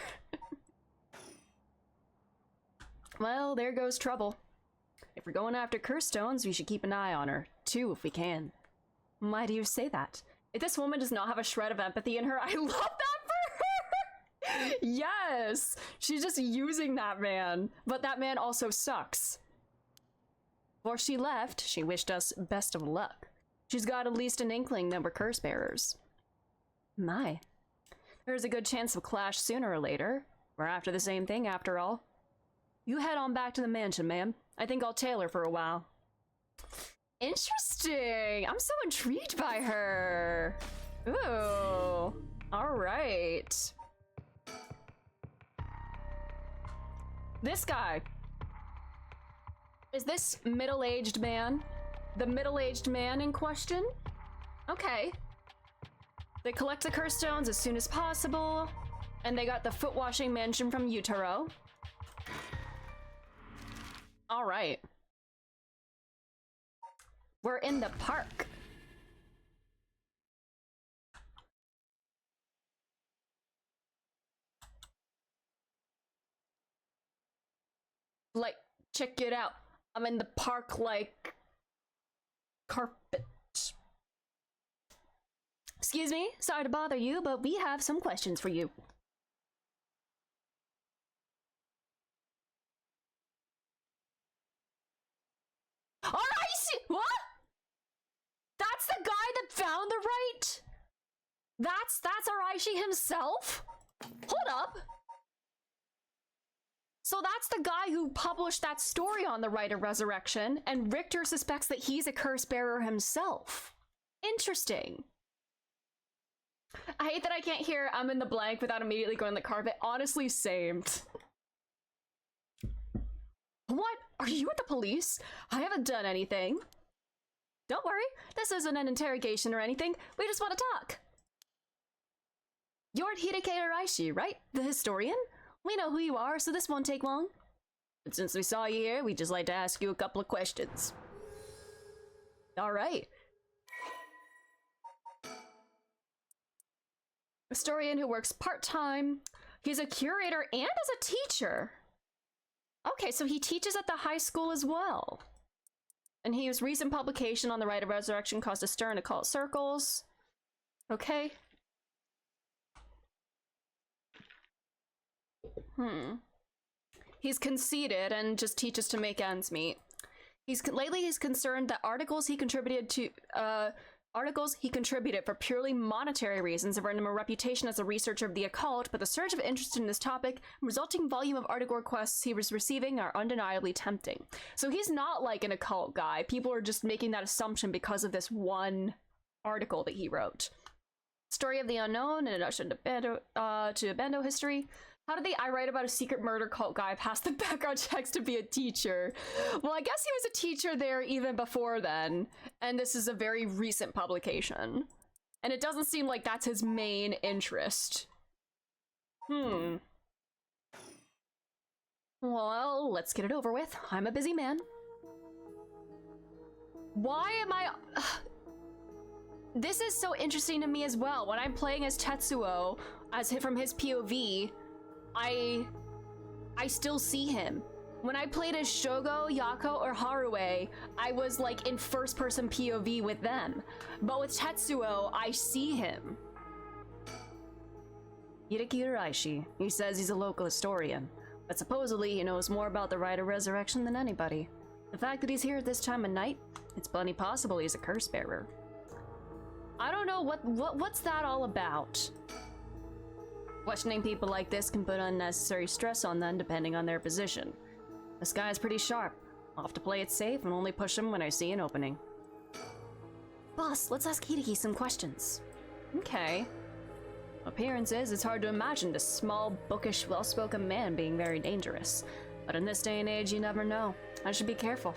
Well, there goes trouble. If we're going after curse stones, we should keep an eye on her, too, if we can. Why do you say that? If this woman does not have a shred of empathy in her, I love that for her! Yes! She's just using that man. But that man also sucks. Before she left, she wished us best of luck. She's got at least an inkling that we're curse bearers. My. There's a good chance of clash sooner or later. We're after the same thing, after all. You head on back to the mansion, ma'am. I think I'll tail her for a while. Interesting! I'm so intrigued by her! Ooh. Alright. This guy. Is this middle-aged man? The middle-aged man in question? Okay. They collect the curse stones as soon as possible. And they got the foot-washing mansion from Utaro. Alright. We're in the park. Like, check it out. I'm in the park like carpet. Excuse me, sorry to bother you, but we have some questions for you. Araishi! What? That's the guy that found the right? That's Araishi himself? Hold up. So that's the guy who published that story on the Rite of Resurrection, and Richter suspects that he's a curse bearer himself. Interesting. I hate that I can't hear I'm in the blank without immediately going to the carpet. Honestly, same. What? Are you at the police? I haven't done anything. Don't worry, this isn't an interrogation or anything. We just want to talk. You're Hideki Araishi, right? The historian? We know who you are, so this won't take long. But since we saw you here, we'd just like to ask you a couple of questions. Alright. Historian who works part-time. He's a curator and as a teacher. Okay, so he teaches at the high school as well. And his recent publication on the Rite of Resurrection caused a stir in occult circles. Okay. He's conceited and just teaches to make ends meet. Lately he's concerned that articles he contributed for purely monetary reasons have earned him a reputation as a researcher of the occult, but the surge of interest in this topic and resulting volume of article requests he was receiving are undeniably tempting. So he's not like an occult guy. People are just making that assumption because of this one article that he wrote. Story of the Unknown, an introduction to Bando history. How did I write about a secret murder cult guy pass the background checks to be a teacher? Well, I guess he was a teacher there even before then, and this is a very recent publication. And it doesn't seem like that's his main interest. Well, let's get it over with. I'm a busy man. Why am I... This is so interesting to me as well. When I'm playing as Tetsuo, from his POV, I still see him. When I played as Shogo, Yako, or Haruwe, I was like in first-person POV with them. But with Tetsuo, I see him. Hideki Araishi. He says he's a local historian, but supposedly he knows more about the Rite of Resurrection than anybody. The fact that he's here at this time of night, it's plenty possible he's a curse bearer. I don't know what's that all about. Questioning people like this can put unnecessary stress on them depending on their position. This guy's pretty sharp. I'll have to play it safe and only push him when I see an opening. Boss, let's ask Hideki some questions. Okay. Appearances, it's hard to imagine this small, bookish, well-spoken man being very dangerous. But in this day and age, you never know. I should be careful.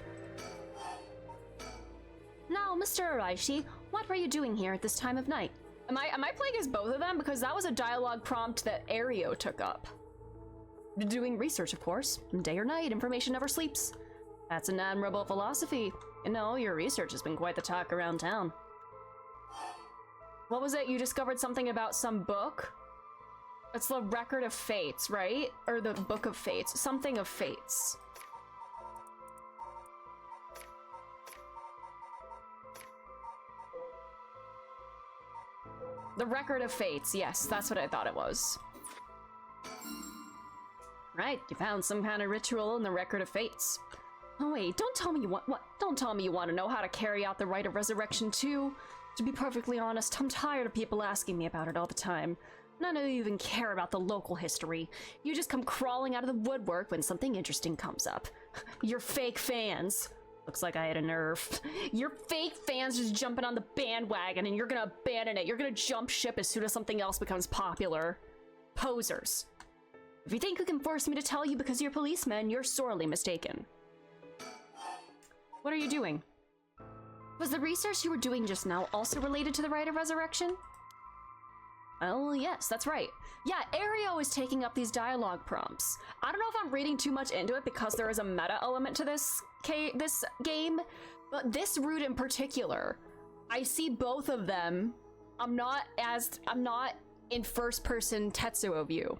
Now, Mr. Araishi, what were you doing here at this time of night? Am I playing as both of them? Because that was a dialogue prompt that Ario took up. Doing research, of course. Day or night, information never sleeps. That's an admirable philosophy. You know, your research has been quite the talk around town. What was it? You discovered something about some book? It's the Record of Fates, right? Or the Book of Fates. Something of Fates. The Record of Fates, yes, that's what I thought it was. Right, you found some kind of ritual in the Record of Fates. Oh wait, don't tell me you want— what? Don't tell me you want to know how to carry out the rite of resurrection too. To be perfectly honest, I'm tired of people asking me about it all the time. None of you even care about the local history. You just come crawling out of the woodwork when something interesting comes up. You're fake fans. Looks like I had a nerve. You're fake fans just jumping on the bandwagon and you're gonna abandon it. You're gonna jump ship as soon as something else becomes popular. Posers. If you think you can force me to tell you because you're policemen, you're sorely mistaken. What are you doing? Was the research you were doing just now also related to the Rite of Resurrection? Oh, yes, that's right. Yeah, Aereo is taking up these dialogue prompts. I don't know if I'm reading too much into it because there is a meta element to this game, but this route in particular, I see both of them. I'm not in first person Tetsuo view.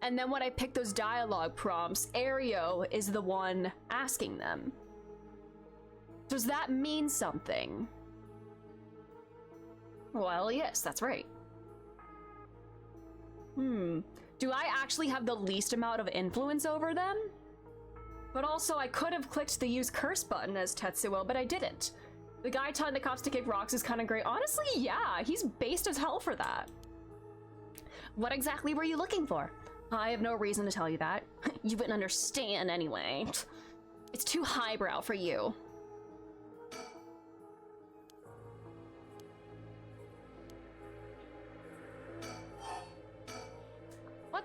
And then when I pick those dialogue prompts, Aereo is the one asking them. Does that mean something? Well, yes, that's right. Do I actually have the least amount of influence over them? But also, I could have clicked the use curse button as Tetsuo, but I didn't. The guy telling the cops to kick rocks is kind of great. Honestly, yeah, he's based as hell for that. What exactly were you looking for? I have no reason to tell you that. You wouldn't understand anyway. It's too highbrow for you.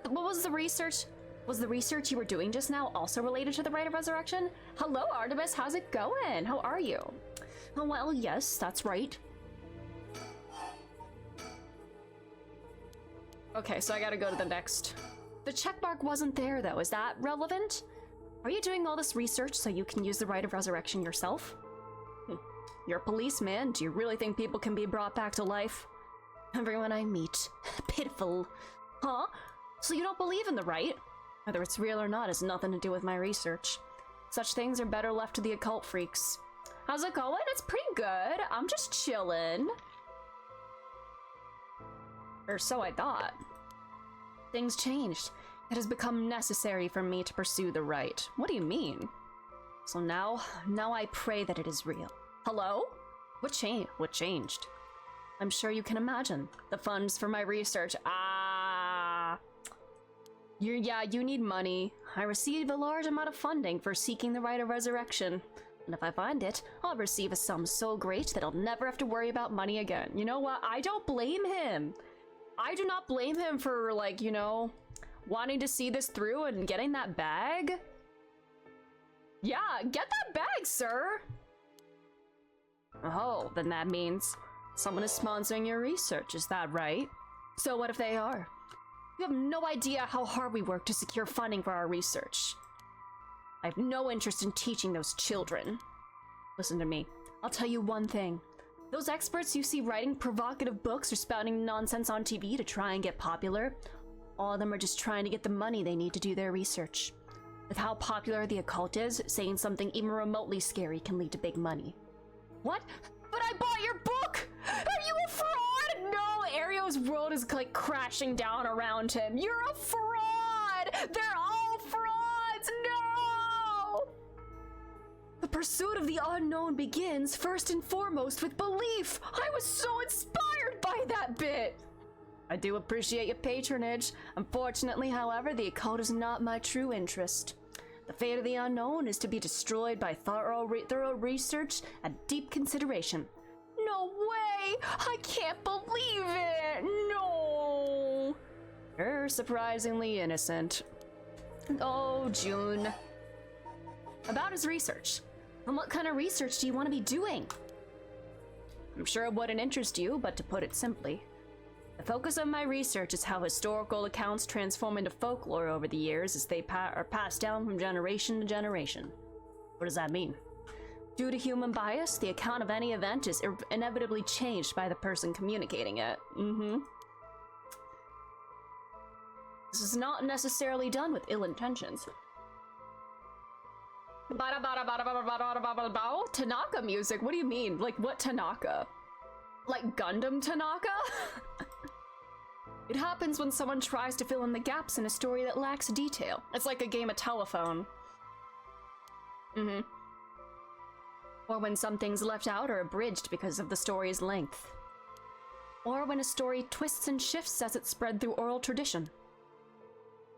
What was the research? Was the research you were doing just now also related to the Rite of Resurrection? Hello, Artemis, how's it going? How are you? Oh, well, yes, that's right. Okay, so I gotta go to the next. The checkmark wasn't there, though. Is that relevant? Are you doing all this research so you can use the Rite of Resurrection yourself? You're a policeman. Do you really think people can be brought back to life? Everyone I meet. Pitiful. Huh? So you don't believe in the rite? Whether it's real or not has nothing to do with my research. Such things are better left to the occult freaks. How's it going? It's pretty good. I'm just chillin'. Or so I thought. Things changed. It has become necessary for me to pursue the rite. What do you mean? So now I pray that it is real. Hello? What changed? I'm sure you can imagine. The funds for my research. You need money. I receive a large amount of funding for seeking the Rite of Resurrection. And if I find it, I'll receive a sum so great that I'll never have to worry about money again. You know what? I don't blame him. I do not blame him for, like, you know, wanting to see this through and getting that bag. Yeah, get that bag, sir. Oh, then that means someone is sponsoring your research, is that right? So what if they are? You have no idea how hard we work to secure funding for our research. I have no interest in teaching those children. Listen to me. I'll tell you one thing. Those experts you see writing provocative books or spouting nonsense on TV to try and get popular, all of them are just trying to get the money they need to do their research. With how popular the occult is, saying something even remotely scary can lead to big money. What? But I bought your book! Are you a fraud? No, Aereo's world is like crashing down around him. You're a fraud! They're all frauds! No! The pursuit of the unknown begins first and foremost with belief. I was so inspired by that bit. I do appreciate your patronage. Unfortunately, however, the occult is not my true interest. The fate of the unknown is to be destroyed by thorough research and deep consideration. No way! I can't believe it! No! You're surprisingly innocent. Oh, June. About his research. And what kind of research do you want to be doing? I'm sure it wouldn't interest you, but to put it simply, the focus of my research is how historical accounts transform into folklore over the years as they are passed down from generation to generation. What does that mean? Due to human bias, the account of any event is inevitably changed by the person communicating it. This is not necessarily done with ill intentions. Tanaka music? What do you mean? Like, what Tanaka? Like Gundam Tanaka? It happens when someone tries to fill in the gaps in a story that lacks detail. It's like a game of telephone. Or when something's left out or abridged because of the story's length. Or when a story twists and shifts as it's spread through oral tradition.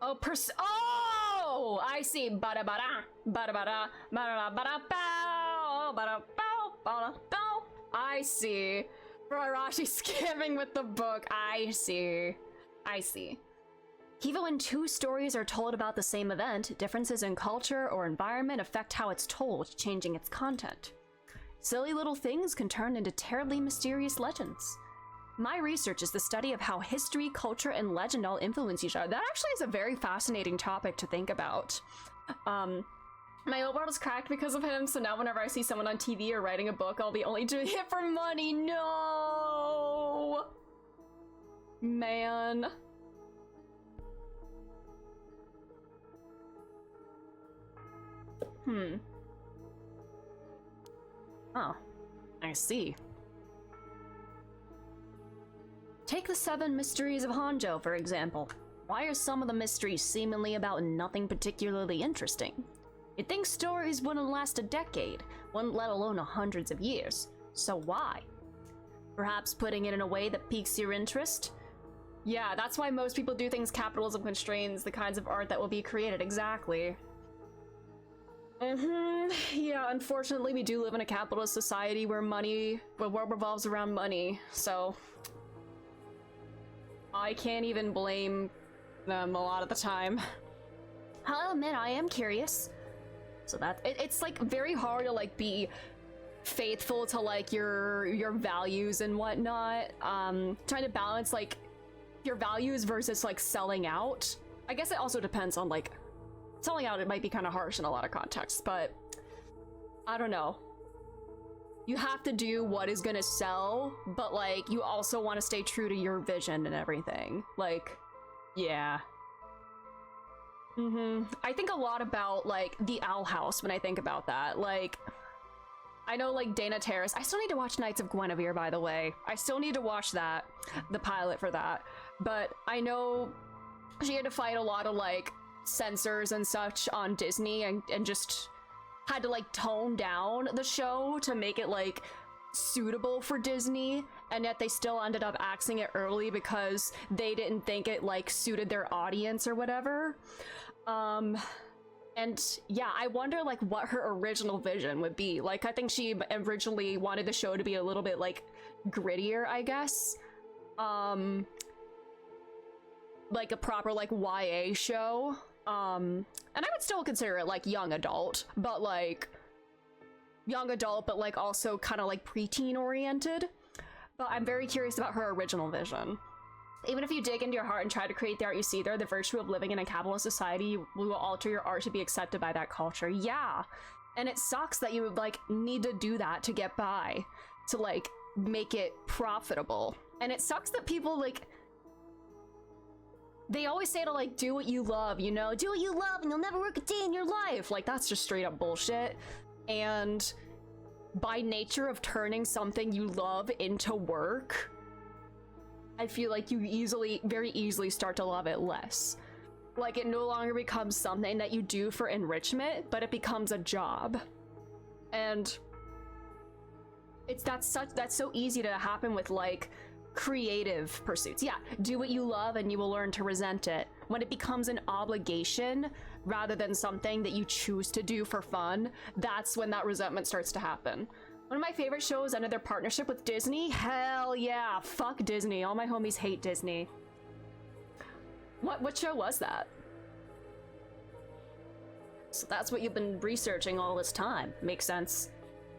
Oh, oh! I see. Bada-bada, bada-bada, bada-bada-bow, bada-bow, bada-bow. I see. For Arashi scamming with the book. I see. I see. Even when two stories are told about the same event, differences in culture or environment affect how it's told, changing its content. Silly little things can turn into terribly mysterious legends. My research is the study of how history, culture, and legend all influence each other. That actually is a very fascinating topic to think about. My old world is cracked because of him, so now whenever I see someone on TV or writing a book, I'll be only doing it for money. No! Man. Oh, I see. Take the 7 mysteries of Honjo, for example. Why are some of the mysteries seemingly about nothing particularly interesting? You'd think stories wouldn't last a decade, wouldn't let alone hundreds of years. So why? Perhaps putting it in a way that piques your interest? Yeah, that's why most people do things capitalism constrains the kinds of art that will be created, exactly. Yeah, unfortunately we do live in a capitalist society where the world revolves around money, so I can't even blame them a lot of the time. I'll admit I am curious. So it's like very hard to like be faithful to like your values and whatnot. Trying to balance like your values versus like selling out. I guess it also depends on like selling out. It might be kind of harsh in a lot of contexts, but I don't know. You have to do what is gonna sell, but like you also want to stay true to your vision and everything. Like, yeah. I think a lot about like the Owl House when I think about that. Like, I know like Dana Terrace. I still need to watch Knights of Guinevere, by the way. I still need to watch that, the pilot for that. But I know she had to fight a lot of like censors and such on Disney and just had to like tone down the show to make it like suitable for Disney, and yet they still ended up axing it early because they didn't think it like suited their audience or whatever. And yeah, I wonder like what her original vision would be. Like, I think she originally wanted the show to be a little bit like grittier, I guess. Like a proper like YA show. And I would still consider it like young adult, but like also kind of like preteen oriented. But I'm very curious about her original vision. Even if you dig into your heart and try to create the art you see there, the virtue of living in a capitalist society will alter your art to be accepted by that culture. Yeah. And it sucks that you would like need to do that to get by, to like make it profitable. And it sucks that people like, they always say to like do what you love, you know, do what you love and you'll never work a day in your life. Like, that's just straight up bullshit. And by nature of turning something you love into work, I feel like you very easily start to love it less. Like, it no longer becomes something that you do for enrichment, but it becomes a job. And that's so easy to happen with like creative pursuits. Yeah, do what you love and you will learn to resent it. When it becomes an obligation rather than something that you choose to do for fun, that's when that resentment starts to happen. One of my favorite shows ended their partnership with Disney. Hell yeah, fuck Disney. All my homies hate Disney. What show was that? So that's what you've been researching all this time. Makes sense.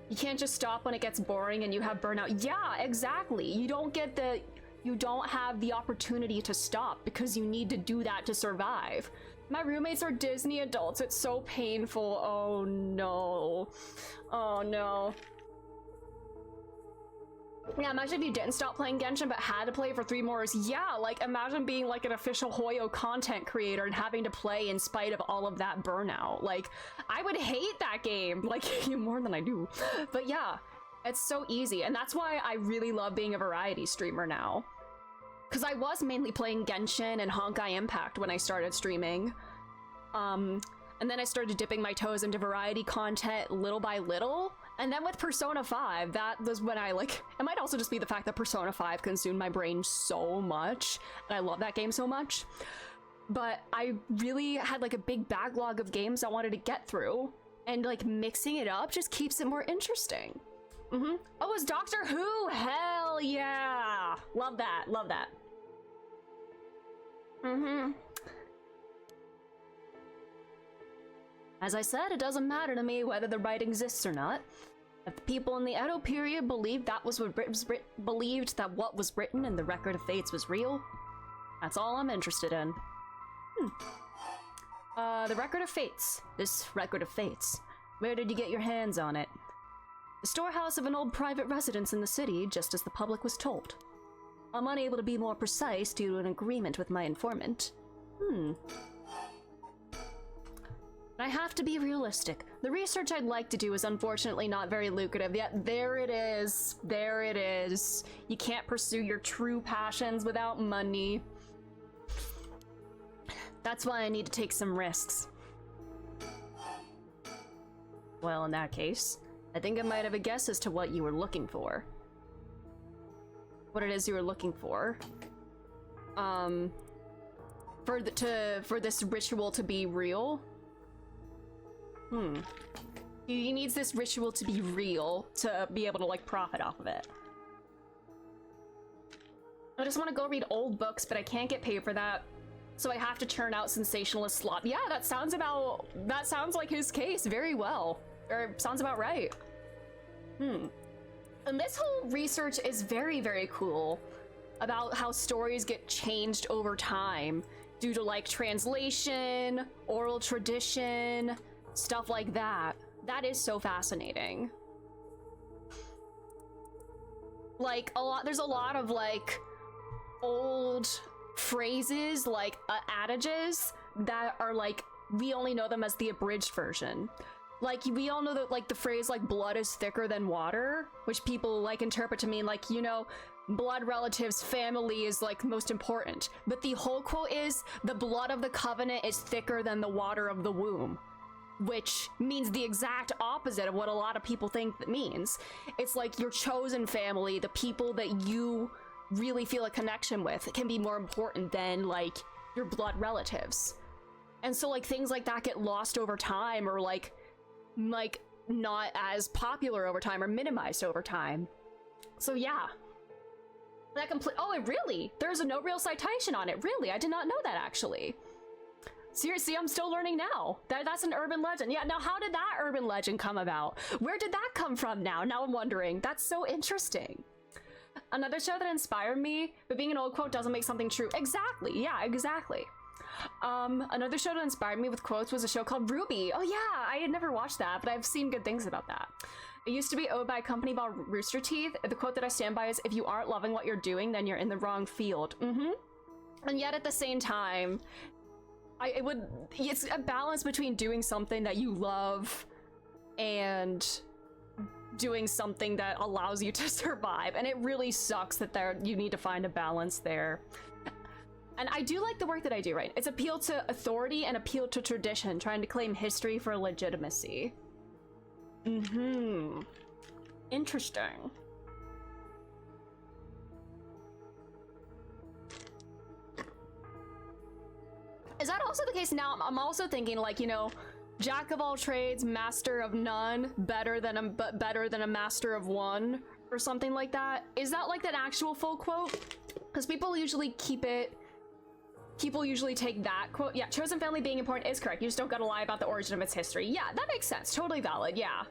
You can't just stop when it gets boring and you have burnout. Yeah, exactly. You don't have the opportunity to stop because you need to do that to survive. My roommates are Disney adults. It's so painful. Oh no. Oh no. Yeah, imagine if you didn't stop playing Genshin but had to play for 3 more years. Yeah, like imagine being like an official Hoyo content creator and having to play in spite of all of that burnout. Like, I would hate that game. Like, more than I do. But yeah, It's so easy, and that's why I really love being a variety streamer now. Because I was mainly playing Genshin and Honkai Impact when I started streaming. And then I started dipping my toes into variety content little by little. And then with Persona 5, that was when I like, it might also just be the fact that Persona 5 consumed my brain so much, and I love that game so much. But I really had like a big backlog of games I wanted to get through, and like mixing it up just keeps it more interesting. Oh, it's Doctor Who! Hell yeah! Love that, love that. As I said, it doesn't matter to me whether the right exists or not. If the people in the Edo period believed that what was written in the Record of Fates was real, that's all I'm interested in. The Record of Fates. This Record of Fates. Where did you get your hands on it? The storehouse of an old private residence in the city, just as the public was told. I'm unable to be more precise due to an agreement with my informant. I have to be realistic. The research I'd like to do is unfortunately not very lucrative. Yet there it is. There it is. You can't pursue your true passions without money. That's why I need to take some risks. Well, in that case, I think I might have a guess as to what you were looking for. What it is you were looking for. For this ritual to be real. He needs this ritual to be real to be able to like profit off of it. I just want to go read old books, but I can't get paid for that, so I have to churn out sensationalist slop. Yeah, that sounds like his case very well. Or sounds about right. And this whole research is very, very cool about how stories get changed over time due to like translation, oral tradition, stuff like that. That is so fascinating. Like there's a lot of like old phrases, like adages that are like, we only know them as the abridged version. Like we all know that like the phrase like blood is thicker than water, which people like interpret to mean like, you know, blood relatives, family is like most important. But the whole quote is, the blood of the covenant is thicker than the water of the womb. Which means the exact opposite of what a lot of people think that means. It's like your chosen family, the people that you really feel a connection with, can be more important than like your blood relatives. And so like things like that get lost over time, or like not as popular over time, or minimized over time. So yeah. That oh, it really? There's no real citation on it. Really? I did not know that actually. Seriously, I'm still learning now. That's an urban legend. Yeah, now how did that urban legend come about? Where did that come from now? Now I'm wondering. That's so interesting. Another show that inspired me, but being an old quote doesn't make something true. Exactly, yeah, exactly. Another show that inspired me with quotes was a show called Ruby. Oh yeah, I had never watched that, but I've seen good things about that. It used to be owned by a company called Rooster Teeth. The quote that I stand by is, if you aren't loving what you're doing, then you're in the wrong field. And yet at the same time, it's a balance between doing something that you love and doing something that allows you to survive. And it really sucks that you need to find a balance there. And I do like the work that I do, right? It's appeal to authority and appeal to tradition, trying to claim history for legitimacy. Interesting. Is that also the case now? I'm also thinking, like, you know, jack of all trades, master of none, better than a master of one, or something like that. Is that like that actual full quote? Because people usually take that quote. Yeah, chosen family being important is correct. You just don't gotta lie about the origin of its history. Yeah, that makes sense. Totally valid. Yeah.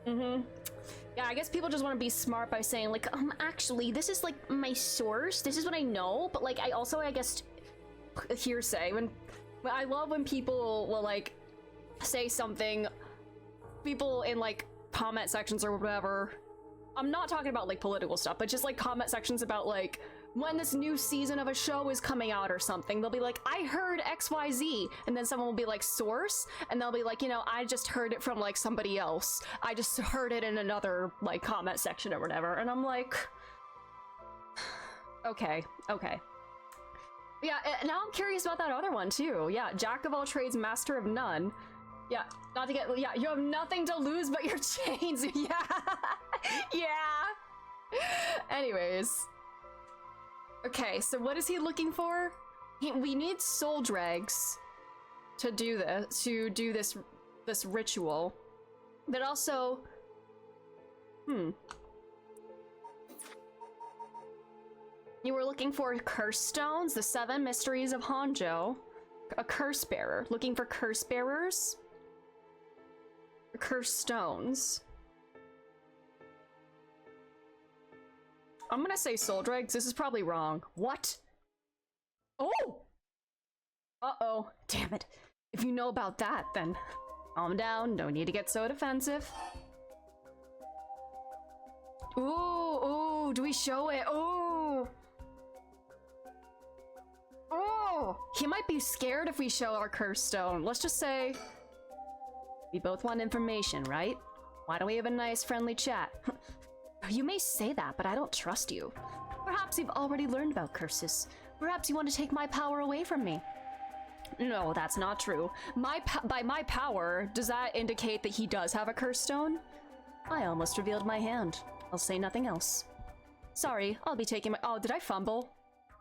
Yeah, I guess people just want to be smart by saying like, actually, this is like my source. This is what I know. But like, I guess hearsay. When I love when people will like say something, people in like comment sections or whatever. I'm not talking about like political stuff, but just like comment sections about like when this new season of a show is coming out or something. They'll be like, I heard XYZ, and then someone will be like, source, and they'll be like, you know, I just heard it from like somebody else. I just heard it in another like comment section or whatever, and I'm like, okay. Yeah, now I'm curious about that other one too. Yeah, jack of all trades, master of none. Yeah, not to get, yeah, you have nothing to lose but your chains. Yeah, yeah. Anyways. Okay, so what is he looking for? We need soul dregs to do this ritual. But also, you were looking for curse stones, the 7 mysteries of Honjo. A curse bearer. Looking for curse bearers? Curse stones. I'm gonna say soul dregs. This is probably wrong. What? Oh! Uh-oh. Damn it. If you know about that, then calm down. No need to get so defensive. Ooh, do we show it? Ooh! Oh! He might be scared if we show our curse stone. Let's just say we both want information, right? Why don't we have a nice friendly chat? You may say that, but I don't trust you. Perhaps you've already learned about curses. Perhaps you want to take my power away from me. No, that's not true. By my power, does that indicate that he does have a curse stone? I almost revealed my hand. I'll say nothing else. Sorry, I'll be taking my— Oh, did I fumble?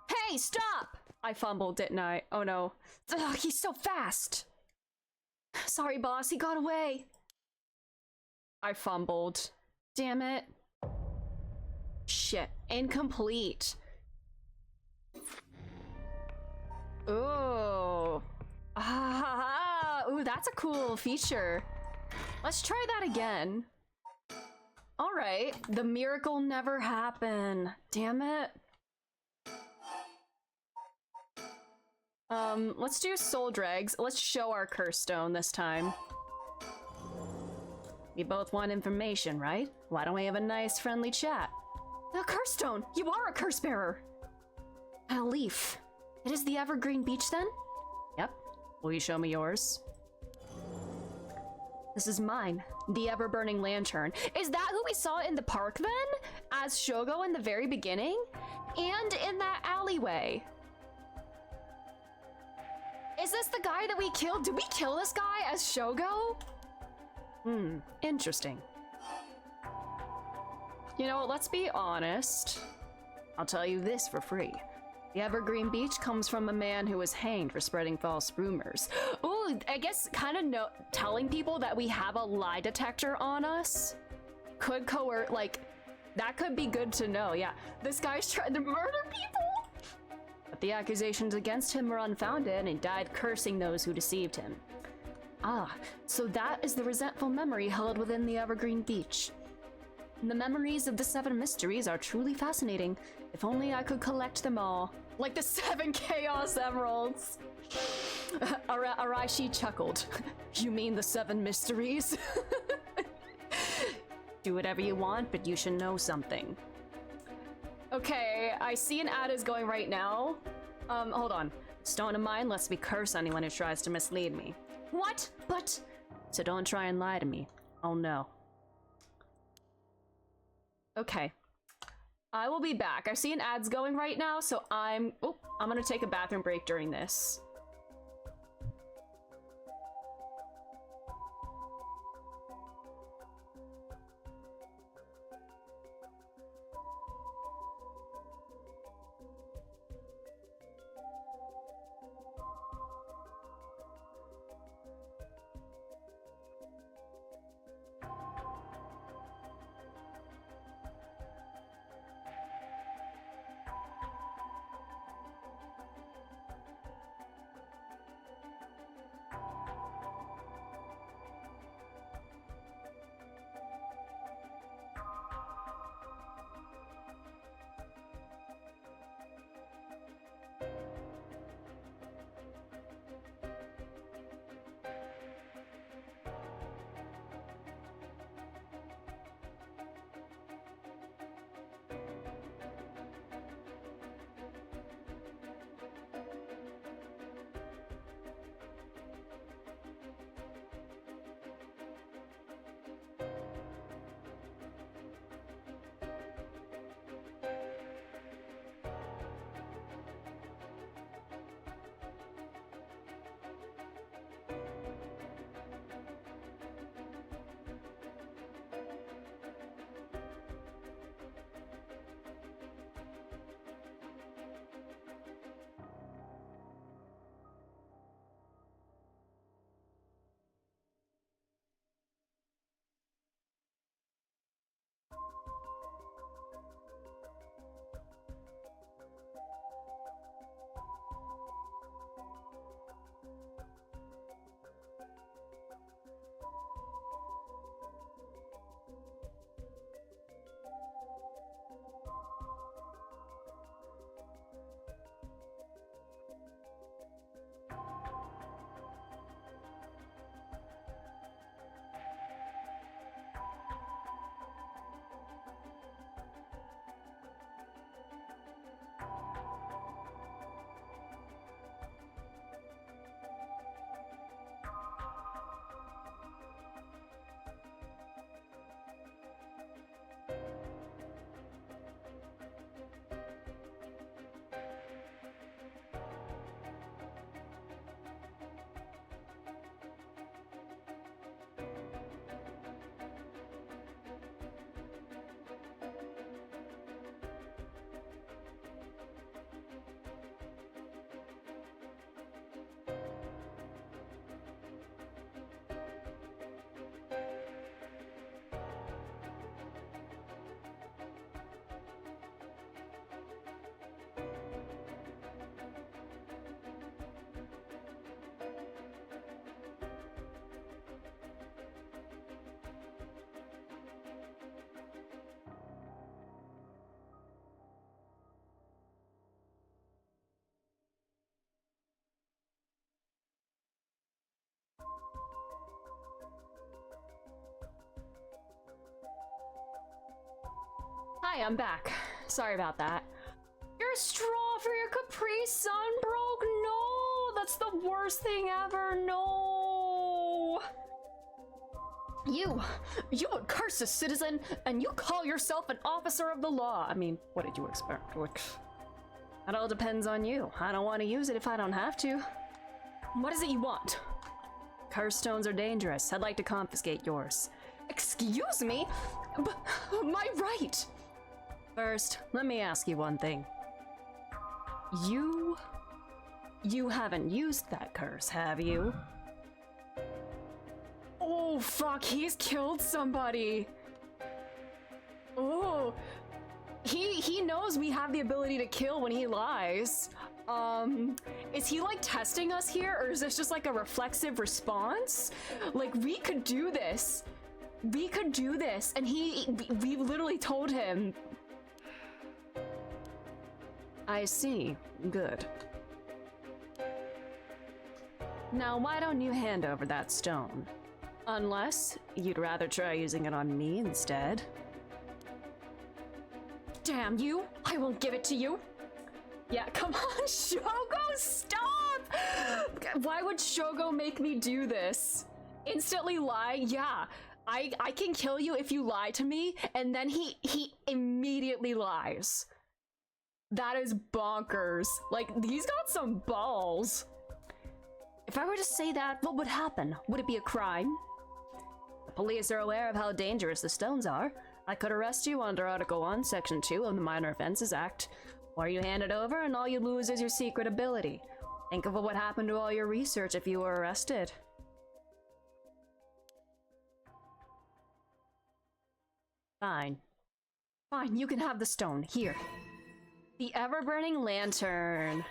Hey, stop! I fumbled, didn't I? Oh no. Ugh, he's so fast! Sorry, boss, he got away. I fumbled. Damn it. Shit. Incomplete. Ooh. Ah, ooh, that's a cool feature. Let's try that again. Alright. The miracle never happened. Damn it. Let's do soul dregs. Let's show our curse stone this time. We both want information, right? Why don't we have a nice friendly chat? The curse stone! You are a curse bearer! A leaf. It is the evergreen beach then? Yep. Will you show me yours? This is mine. The ever-burning lantern. Is that who we saw in the park then? As Shogo in the very beginning? And in that alleyway? Is this the guy that we killed? Did we kill this guy as Shogo? Interesting. You know, let's be honest. I'll tell you this for free. The Evergreen Beach comes from a man who was hanged for spreading false rumors. Ooh, I guess kind of telling people that we have a lie detector on us could like, that could be good to know. Yeah, this guy's trying to murder people. But the accusations against him were unfounded and he died cursing those who deceived him. Ah, so that is the resentful memory held within the Evergreen Beach. The memories of the 7 mysteries are truly fascinating. If only I could collect them all. Like the 7 Chaos Emeralds! Araishi chuckled. You mean the 7 mysteries? Do whatever you want, but you should know something. Okay, I see an ad is going right now. Hold on. Stone of mine lets me curse anyone who tries to mislead me. What? But... So don't try and lie to me. Oh no. Okay. I will be back. I see an ad's going right now, so I'm gonna take a bathroom break during this. Hi, I'm back. Sorry about that. Your straw for your Capri Sun broke? No! That's the worst thing ever, no! You would curse a citizen, and you call yourself an officer of the law. I mean, what did you expect? That all depends on you. I don't want to use it if I don't have to. What is it you want? Curse stones are dangerous. I'd like to confiscate yours. Excuse me? My right! First, let me ask you one thing. You haven't used that curse, have you? Oh, fuck, he's killed somebody. Oh, he knows we have the ability to kill when he lies. Is he like testing us here, or is this just like a reflexive response? Like, we could do this. We could do this, and we literally told him. I see. Good. Now, why don't you hand over that stone? Unless you'd rather try using it on me instead. Damn you! I won't give it to you! Yeah, come on, Shogo, stop! Why would Shogo make me do this? Instantly lie? Yeah, I can kill you if you lie to me, and then he immediately lies. That is bonkers. Like, he's got some balls. If I were to say that, what would happen? Would it be a crime? The police are aware of how dangerous the stones are. I could arrest you under Article 1, Section 2 of the Minor Offenses Act. Or you hand it over and all you lose is your secret ability. Think of what would happen to all your research if you were arrested. Fine. Fine, you can have the stone. Here. The ever-burning lantern.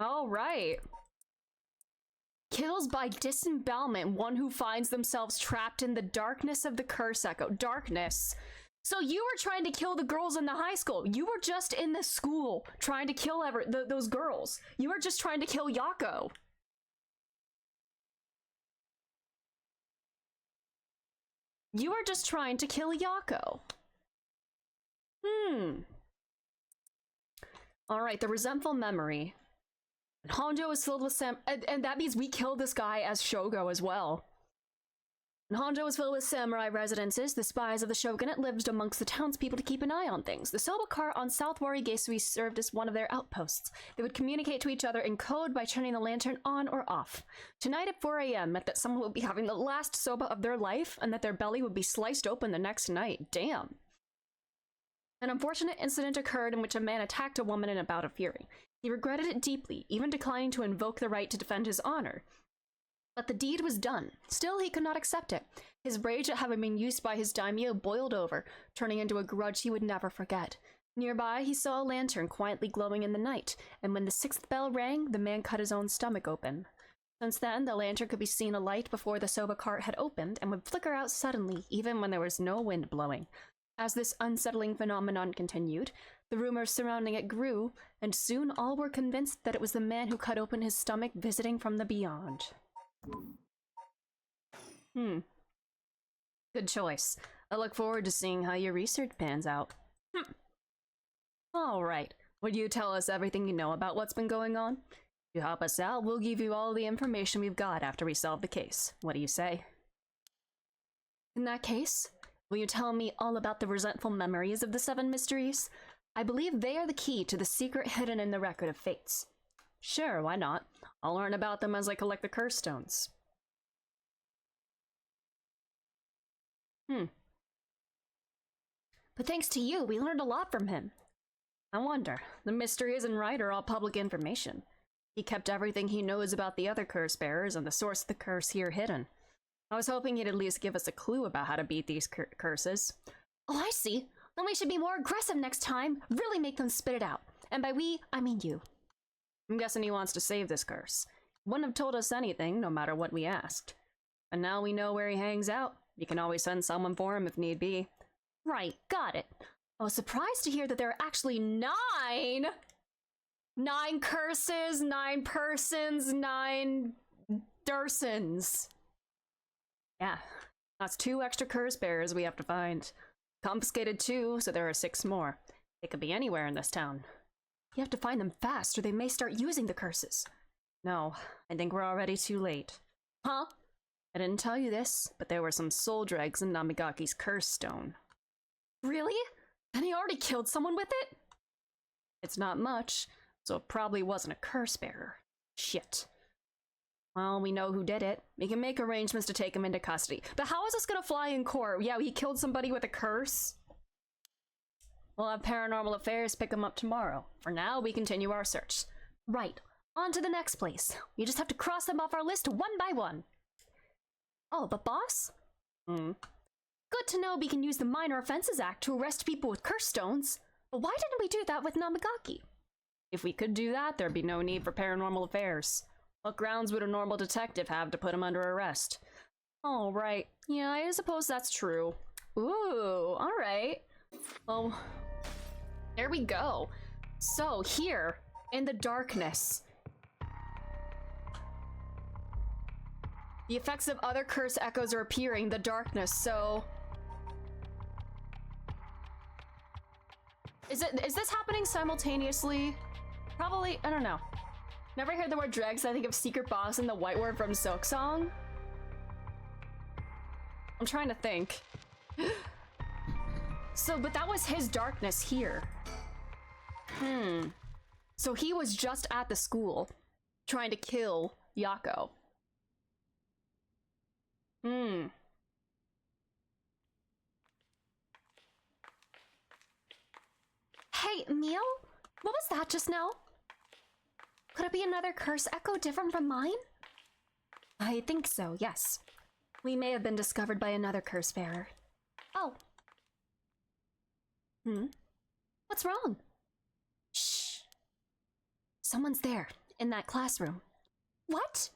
All right. Kills by disembowelment one who finds themselves trapped in the darkness of the curse echo. Darkness. So you were trying to kill the girls in the high school. You were just in the school trying to kill those girls. You were just trying to kill Yako. You were just trying to kill Yako. Alright, the resentful memory. Honjo is filled with and that means we killed this guy as Shogo as well. And Honjo was filled with samurai residences. The spies of the shogunate lived amongst the townspeople to keep an eye on things. The Soba cart on South Warigesui served as one of their outposts. They would communicate to each other in code by turning the lantern on or off. Tonight at 4 a.m. meant that someone would be having the last soba of their life and that their belly would be sliced open the next night. Damn. An unfortunate incident occurred in which a man attacked a woman in a bout of fury. He regretted it deeply, even declining to invoke the right to defend his honor. But the deed was done. Still, he could not accept it. His rage at having been used by his daimyo boiled over, turning into a grudge he would never forget. Nearby, he saw a lantern quietly glowing in the night, and when the 6th bell rang, the man cut his own stomach open. Since then, the lantern could be seen alight before the soba cart had opened, and would flicker out suddenly, even when there was no wind blowing. As this unsettling phenomenon continued, the rumors surrounding it grew, and soon all were convinced that it was the man who cut open his stomach visiting from the beyond. Good choice. I look forward to seeing how your research pans out. Alright, would you tell us everything you know about what's been going on? If you help us out, we'll give you all the information we've got after we solve the case. What do you say? In that case, will you tell me all about the resentful memories of the 7 mysteries? I believe they are the key to the secret hidden in the Record of Fates. Sure, why not? I'll learn about them as I collect the curse stones. But thanks to you, we learned a lot from him. I wonder. The mysteries and right are all public information. He kept everything he knows about the other curse bearers and the source of the curse here hidden. I was hoping he'd at least give us a clue about how to beat these curses. Oh, I see. Then we should be more aggressive next time. Really make them spit it out. And by we, I mean you. I'm guessing he wants to save this curse. Wouldn't have told us anything, no matter what we asked. And now we know where he hangs out. You can always send someone for him if need be. Right, got it. I was surprised to hear that there are actually 9! 9 curses, 9 persons, 9 Dursons. Yeah, that's 2 extra curse bearers we have to find. Confiscated 2, so there are 6 more. They could be anywhere in this town. You have to find them fast, or they may start using the curses. No, I think we're already too late. Huh? I didn't tell you this, but there were some soul dregs in Namigaki's curse stone. Really? And he already killed someone with it? It's not much, so it probably wasn't a curse bearer. Shit. Well, we know who did it. We can make arrangements to take him into custody. But how is this gonna fly in court? Yeah, he killed somebody with a curse? We'll have Paranormal Affairs pick him up tomorrow. For now, we continue our search. Right. On to the next place. We just have to cross them off our list one by one. Oh, but boss? Good to know we can use the Minor Offenses Act to arrest people with curse stones. But why didn't we do that with Namigaki? If we could do that, there'd be no need for Paranormal Affairs. What grounds would a normal detective have to put him under arrest? Oh, right. Yeah, I suppose that's true. Ooh, alright. Well, there we go. So, here, in the darkness, the effects of other curse echoes are appearing in the darkness, so... Is this happening simultaneously? Probably, I don't know. Never heard the word dregs, I think of Secret Boss and the white word from Silk Song. I'm trying to think. So, but that was his darkness here. So he was just at the school, trying to kill Yako. Hey, Mio? What was that just now? Could it be another curse echo different from mine? I think so, yes. We may have been discovered by another curse bearer. Oh. What's wrong? Shh. Someone's there, in that classroom. What?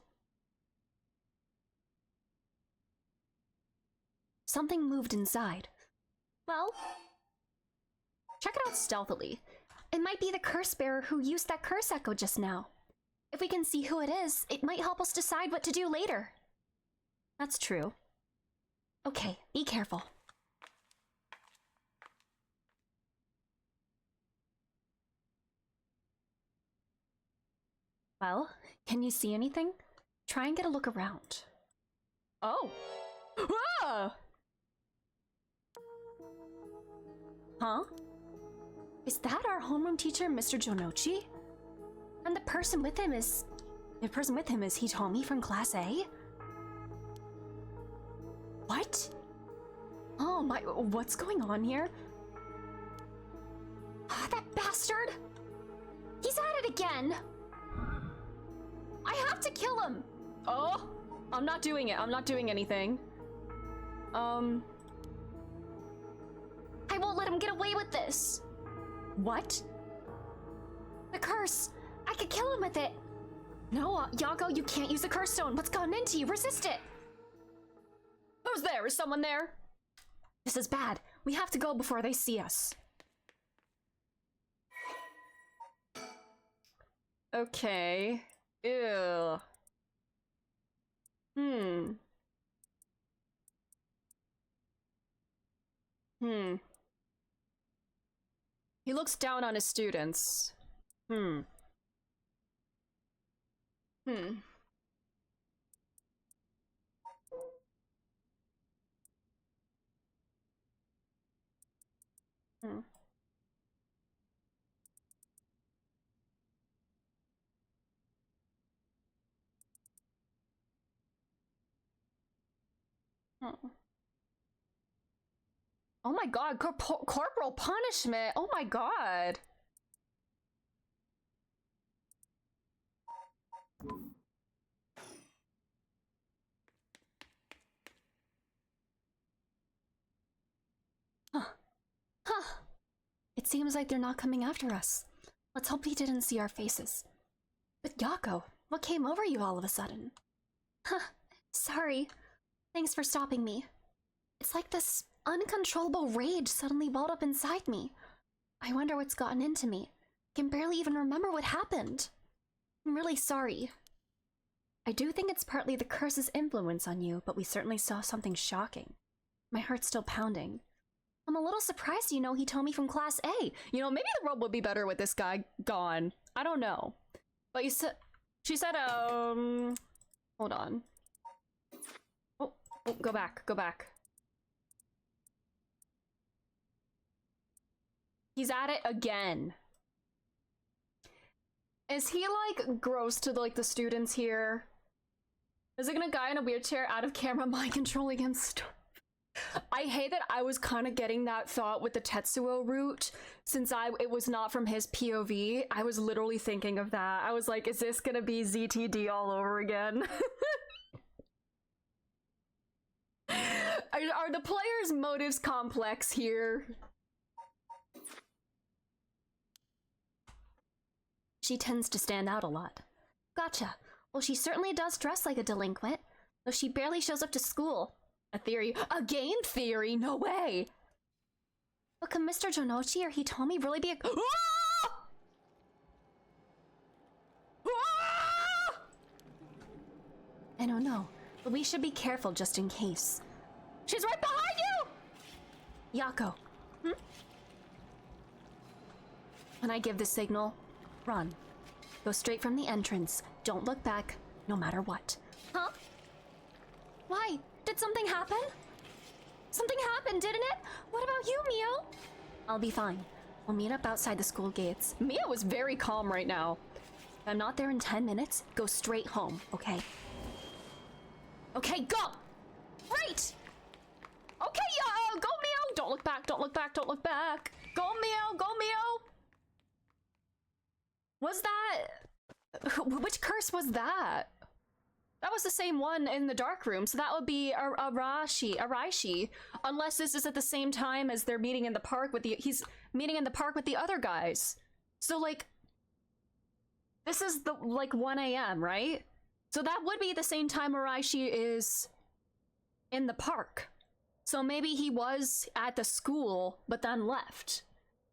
Something moved inside. Well, check it out stealthily. It might be the curse bearer who used that curse echo just now. If we can see who it is, it might help us decide what to do later. That's true. Okay, be careful. Well, can you see anything? Try and get a look around. Oh! Ah! Huh? Is that our homeroom teacher, Mr. Jonochi? And the person with him is Hitomi from Class A? What? Oh my, what's going on here? That bastard! He's at it again! I have to kill him! Oh! I'm not doing it. I'm not doing anything. I won't let him get away with this! What? The curse! I could kill him with it! No, Yako, you can't use the curse stone. What's gotten into you? Resist it! Who's there? Is someone there? This is bad. We have to go before they see us. Okay. Ew. He looks down on his students. Oh my god, corporal punishment! Oh my god! It seems like they're not coming after us. Let's hope he didn't see our faces. But Yako, what came over you all of a sudden? Sorry. Thanks for stopping me. It's like this uncontrollable rage suddenly welled up inside me. I wonder what's gotten into me. I can barely even remember what happened. I'm really sorry. I do think it's partly the curse's influence on you, but we certainly saw something shocking. My heart's still pounding. I'm a little surprised, you know, he told me from Class A. You know, maybe the world would be better with this guy gone. I don't know. But she said, hold on. Oh, go back, go back. He's at it again. Is he, like, gross to, like, the students here? Is it gonna guy in a wheelchair out of camera mind controlling him? I hate that I was kind of getting that thought with the Tetsuo route, since it was not from his POV. I was literally thinking of that. I was like, is this gonna be ZTD all over again? Are the players' motives complex here? She tends to stand out a lot. Gotcha. Well, she certainly does dress like a delinquent, though she barely shows up to school. A theory. A game theory? No way! But could Mr. Jonochi or Hitomi really be a— Ah! Ah! I don't know, but we should be careful just in case. She's right behind you! Yako. When I give the signal, run. Go straight from the entrance. Don't look back, no matter what. Huh? Why? Did something happen? Something happened, didn't it? What about you, Mio? I'll be fine. We'll meet up outside the school gates. Mia was very calm right now. If I'm not there in 10 minutes, go straight home, okay? Okay, go! Right! Okay, go Mio! Don't look back, don't look back, don't look back! Go Mio, go Mio! Was that... Which curse was that? That was the same one in the dark room, so that would be Araishi. Unless this is at the same time as they're meeting in the park with he's meeting in the park with the other guys. So, like, this is the, like, 1 a.m., right? So that would be the same time Araishi is in the park. So maybe he was at the school, but then left.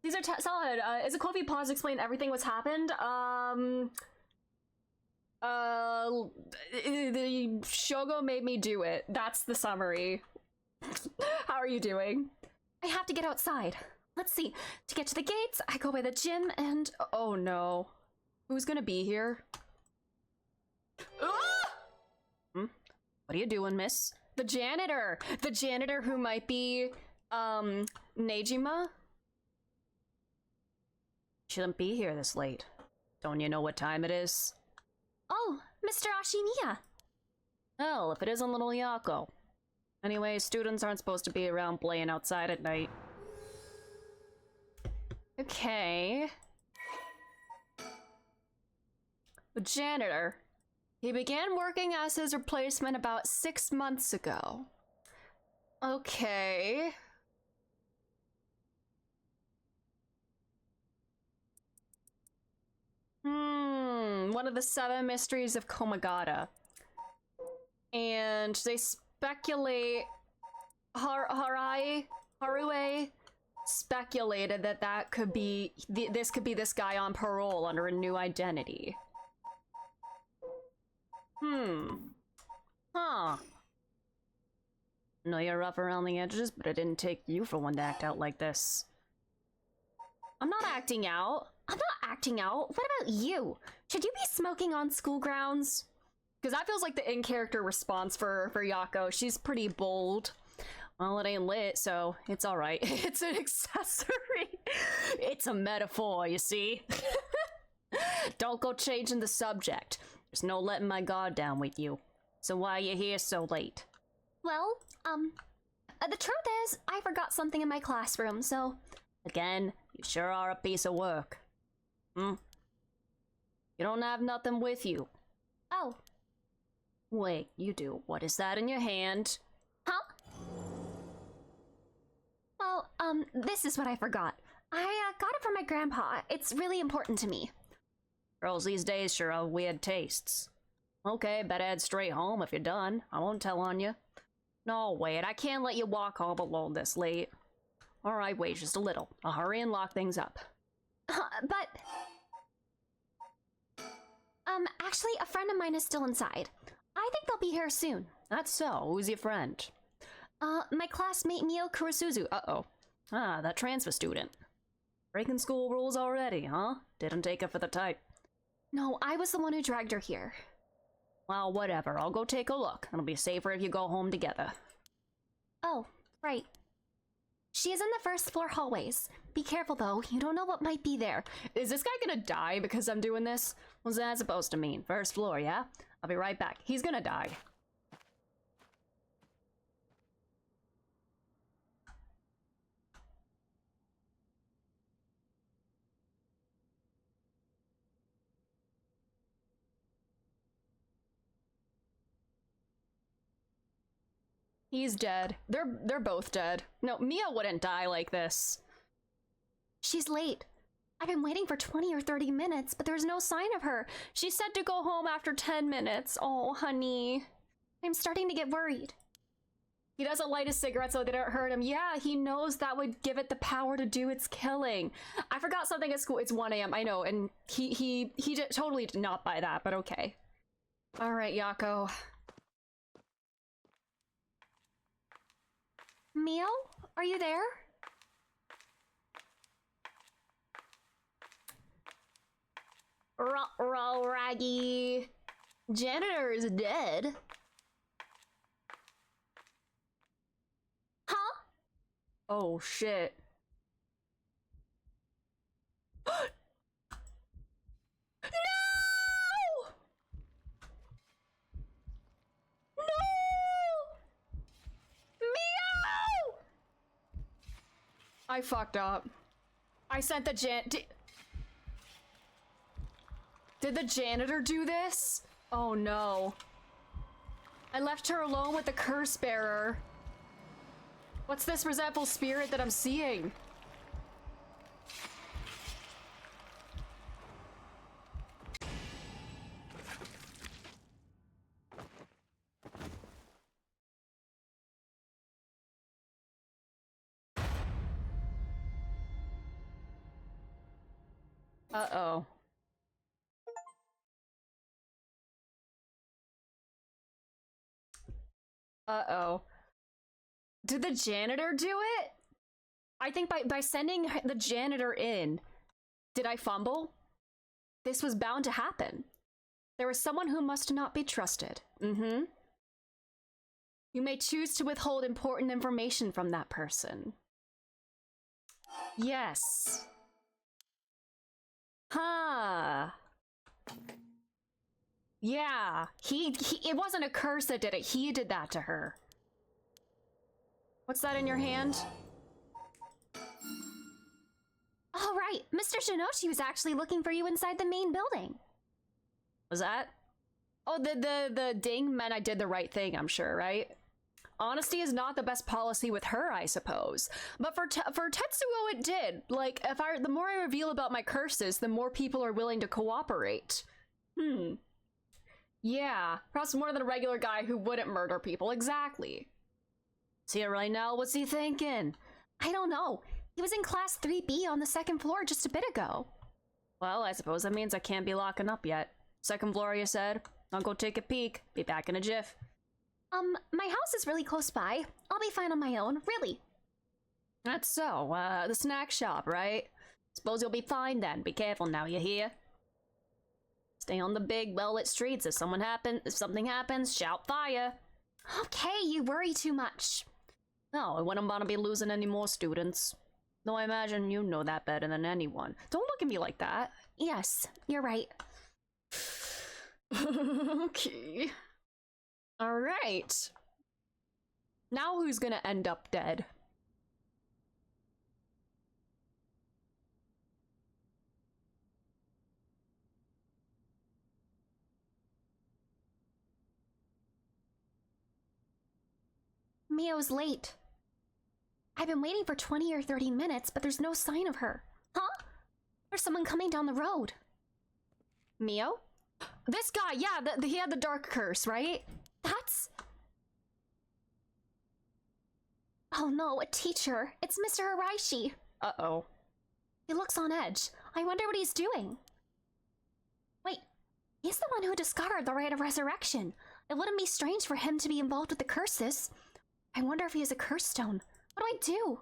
These are solid. Is it cool if you pause to explain everything what's happened? The Shogo made me do it. That's the summary. How are you doing? I have to get outside. Let's see. To get to the gates, I go by the gym and... Oh no. Who's gonna be here? Ah! What are you doing, miss? The janitor! The janitor who might be, Nejima? Shouldn't be here this late. Don't you know what time it is? Oh, Mr. Ashimiya! Well, if it isn't little Yako. Anyway, students aren't supposed to be around playing outside at night. Okay. The janitor. He began working as his replacement about 6 months ago. Okay. One of the 7 mysteries of Komagata. And they speculate... Harue speculated that could be... This could be this guy on parole under a new identity. Huh. No, you're rough around the edges, but it didn't take you for one to act out like this. I'm not acting out. I'm not acting out. What about you? Should you be smoking on school grounds? Because that feels like the in-character response for Yako. She's pretty bold. Well, it ain't lit, so it's alright. It's an accessory. It's a metaphor, you see? Don't go changing the subject. There's no letting my guard down with you. So why are you here so late? Well, the truth is, I forgot something in my classroom, so... Again, you sure are a piece of work. You don't have nothing with you. Oh. Wait, you do. What is that in your hand? Huh? Well, this is what I forgot. I got it from my grandpa. It's really important to me. Girls these days sure have weird tastes. Okay, better head straight home if you're done. I won't tell on you. No, wait, I can't let you walk home alone this late. Alright, wait just a little. I'll hurry and lock things up. But... actually, a friend of mine is still inside. I think they'll be here soon. That's so. Who's your friend? My classmate Mio Kurosuzu. Uh-oh. Ah, that transfer student. Breaking school rules already, huh? Didn't take her for the type. No, I was the one who dragged her here. Well, whatever. I'll go take a look. It'll be safer if you go home together. Oh, right. She is in the first floor hallways. Be careful, though. You don't know what might be there. Is this guy gonna die because I'm doing this? What's that supposed to mean? First floor, yeah? I'll be right back. He's gonna die. He's dead. They're both dead. No, Mia wouldn't die like this. She's late. I've been waiting for 20 or 30 minutes, but there's no sign of her. She said to go home after 10 minutes. Oh, honey. I'm starting to get worried. He doesn't light his cigarette so they don't hurt him. Yeah, he knows that would give it the power to do its killing. I forgot something at school. It's 1 a.m. I know, and he totally did not buy that, but okay. All right, Yako. Mio? Are you there? Raggy. Janitor is dead. Huh? Oh, shit. No! No! Meow! I fucked up. I sent the Did the janitor do this? Oh no. I left her alone with the curse bearer. What's this resentful spirit that I'm seeing? Uh-oh. Uh-oh. Did the janitor do it? I think by sending the janitor in, did I fumble? This was bound to happen. There was someone who must not be trusted. Mm-hmm. You may choose to withhold important information from that person. Yes. Huh. Yeah, it wasn't a curse that did it. He did that to her. What's that in your hand? All right, Mr. Shinoshi was actually looking for you inside the main building. Was that? Oh, the ding meant I did the right thing, I'm sure, right? Honesty is not the best policy with her, I suppose. But for Tetsuo, it did. Like, the more I reveal about my curses, the more people are willing to cooperate. Yeah, perhaps more than a regular guy who wouldn't murder people. Exactly. Is he here right now? What's he thinking? I don't know. He was in class 3B on the second floor just a bit ago. Well, I suppose that means I can't be locking up yet. Second floor, you said? I'll go take a peek. Be back in a jiff. My house is really close by. I'll be fine on my own, really. That's so. The snack shop, right? Suppose you'll be fine then. Be careful now, you hear? Stay on the big, well-lit streets. If something happens, shout fire. Okay, you worry too much. No, I wouldn't want to be losing any more students. Though I imagine you know that better than anyone. Don't look at me like that. Yes, you're right. Okay. Alright. Now who's gonna end up dead? Mio's late. I've been waiting for 20 or 30 minutes, but there's no sign of her. Huh? There's someone coming down the road. Mio? This guy, yeah, he had the dark curse, right? That's... Oh no, a teacher. It's Mr. Hiraishi. Uh-oh. He looks on edge. I wonder what he's doing. Wait, he's the one who discovered the rite of resurrection. It wouldn't be strange for him to be involved with the curses. I wonder if he has a curse stone. What do I do?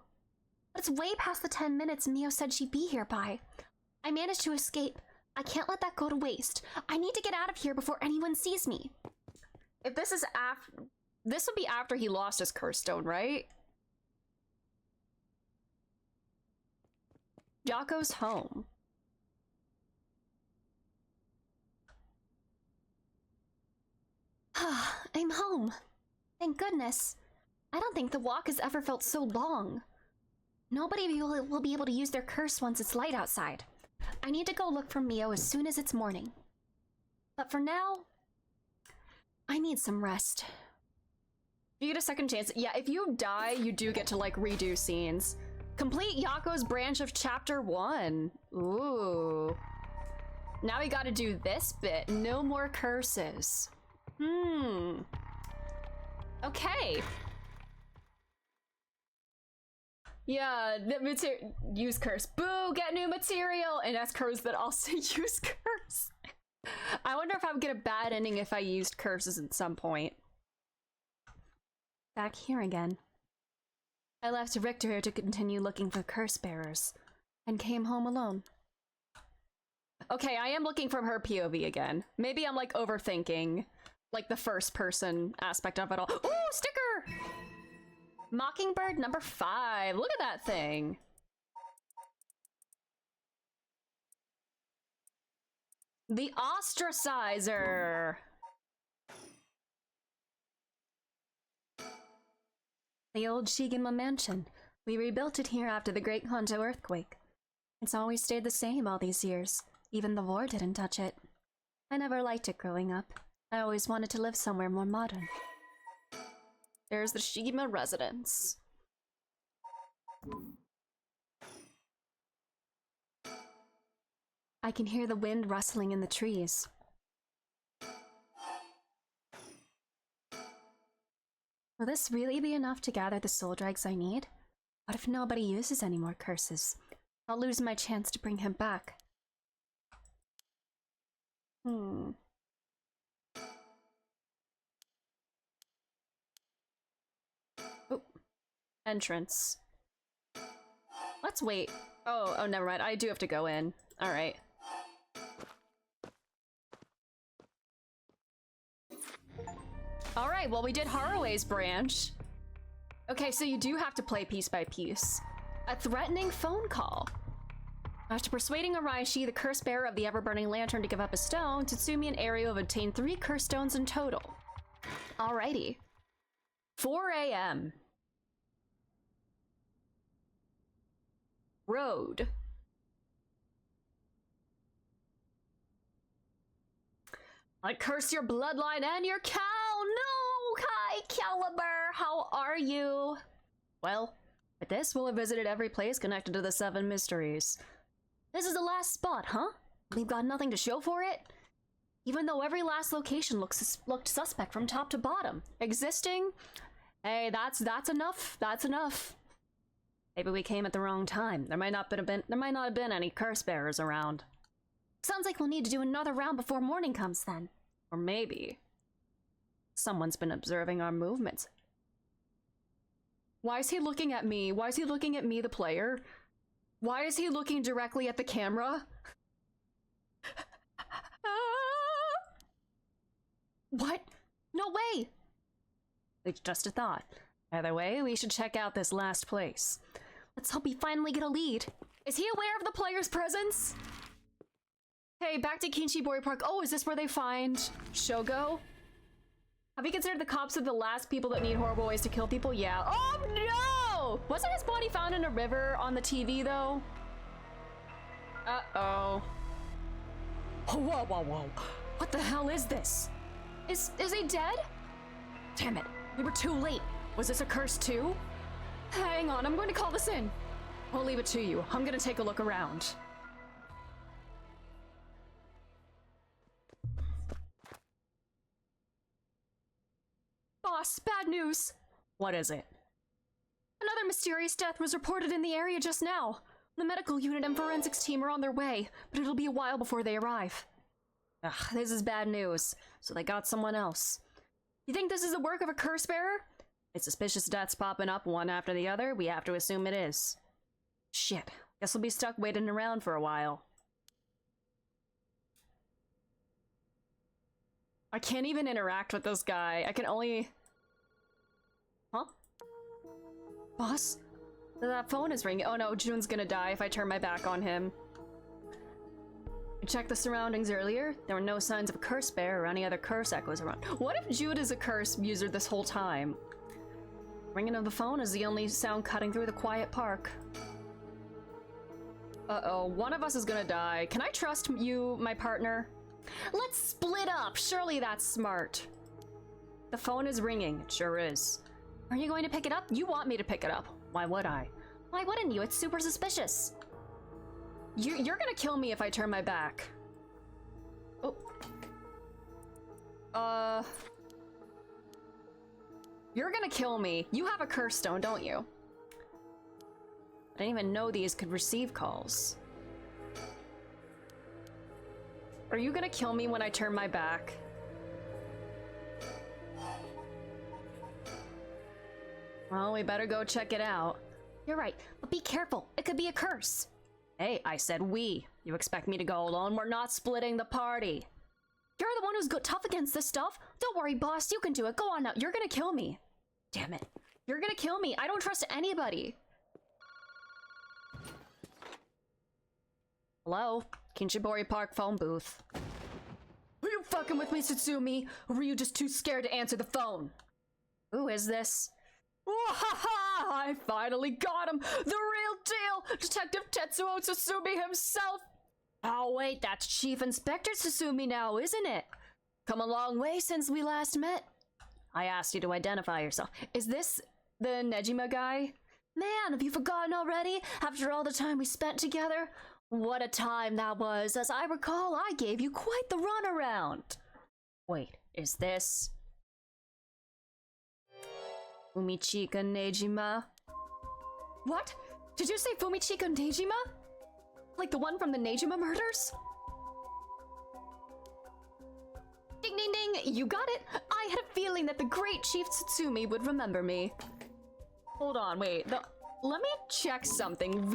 But it's way past the 10 minutes Mio said she'd be here by. I managed to escape. I can't let that go to waste. I need to get out of here before anyone sees me. If this is after... This would be after he lost his curse stone, right? Yako's home. I'm home. Thank goodness. I don't think the walk has ever felt so long. Nobody will be able to use their curse once it's light outside. I need to go look for Mio as soon as it's morning. But for now, I need some rest. You get a second chance. Yeah, if you die, you do get to, like, redo scenes. Complete Yako's branch of Chapter 1. Ooh. Now we gotta do this bit. No more curses. Okay. Yeah, the use curse. Boo, get new material! And that's curse that also use curse. I wonder if I would get a bad ending if I used curses at some point. Back here again. I left Richter here to continue looking for curse bearers, and came home alone. Okay, I am looking from her POV again. Maybe I'm, like, overthinking, like, the first person aspect of it all. Ooh, sticker! Mockingbird number 5. Look at that thing. The Ostracizer. The old Shigema mansion. We rebuilt it here after the Great Honjo earthquake. It's always stayed the same all these years. Even the war didn't touch it. I never liked it growing up. I always wanted to live somewhere more modern. There's the Shigema residence. I can hear the wind rustling in the trees. Will this really be enough to gather the soul dregs I need? What if nobody uses any more curses? I'll lose my chance to bring him back. Oh, entrance. Let's wait. Oh, never mind. I do have to go in. All right. All right, well, we did Harue's branch. Okay, so you do have to play piece by piece. A threatening phone call. After persuading Araishi, the curse bearer of the ever-burning lantern, to give up a stone, Tatsumi and Ario have obtained 3 curse stones in total. Alrighty. 4 a.m. Road. I curse your bloodline and your cow! No! Kai Caliber, how are you? Well, at this, we'll have visited every place connected to the 7 mysteries. This is the last spot, huh? We've got nothing to show for it? Even though every last location looked suspect from top to bottom. Existing? Hey, that's enough. That's enough. Maybe we came at the wrong time. There might not have been any curse bearers around. Sounds like we'll need to do another round before morning comes then. Or maybe someone's been observing our movements. Why is he looking at me? Why is he looking at me, the player? Why is he looking directly at the camera? What? No way! It's just a thought. Either way, we should check out this last place. Let's hope we finally get a lead. Is he aware of the player's presence? Hey, back to Kinshibori Park. Oh, is this where they find Shogo? Have you considered the cops are the last people that need horrible ways to kill people? Yeah. Oh no! Wasn't his body found in a river on the TV though? Uh-oh. Whoa, whoa, whoa. What the hell is this? Is he dead? Damn it, we were too late. Was this a curse too? Hang on, I'm going to call this in. I'll leave it to you. I'm gonna take a look around. Boss, bad news. What is it? Another mysterious death was reported in the area just now. The medical unit and forensics team are on their way, but it'll be a while before they arrive. Ugh, this is bad news. So they got someone else. You think this is the work of a curse bearer? It's suspicious deaths popping up one after the other. We have to assume it is. Shit. Guess we'll be stuck waiting around for a while. I can't even interact with this guy. I can only... Huh? Boss? That phone is ringing. Oh no, June's gonna die if I turn my back on him. I checked the surroundings earlier. There were no signs of a curse bear or any other curse echoes around. What if Jude is a curse user this whole time? Ringing of the phone is the only sound cutting through the quiet park. Uh-oh, one of us is gonna die. Can I trust you, my partner? Let's split up! Surely that's smart. The phone is ringing. It sure is. Are you going to pick it up? You want me to pick it up. Why would I? Why wouldn't you? It's super suspicious. You're gonna kill me if I turn my back. Oh. You're gonna kill me. You have a curse stone, don't you? I didn't even know these could receive calls. Are you gonna kill me when I turn my back? Well, we better go check it out. You're right, but be careful. It could be a curse. Hey, I said we. You expect me to go alone? We're not splitting the party. You're the one who's tough against this stuff. Don't worry, boss. You can do it. Go on now. You're gonna kill me. Damn it. You're gonna kill me. I don't trust anybody. Hello? Kinshibori Park phone booth. Are you fucking with me, Tsutsumi? Or were you just too scared to answer the phone? Who is this? Wahaha! I finally got him! The real deal! Detective Tetsuo Tsutsumi himself! Oh wait, that's Chief Inspector Tsutsumi now, isn't it? Come a long way since we last met. I asked you to identify yourself. Is this the Nejima guy? Man, have you forgotten already? After all the time we spent together? What a time that was. As I recall, I gave you quite the runaround. Wait, is this... Fumichika Nejima? What? Did you say Fumichika Nejima? Like the one from the Nejima murders? Ding ding ding, you got it! I had a feeling that the great Chief Tsutsumi would remember me. Hold on, wait, let me check something.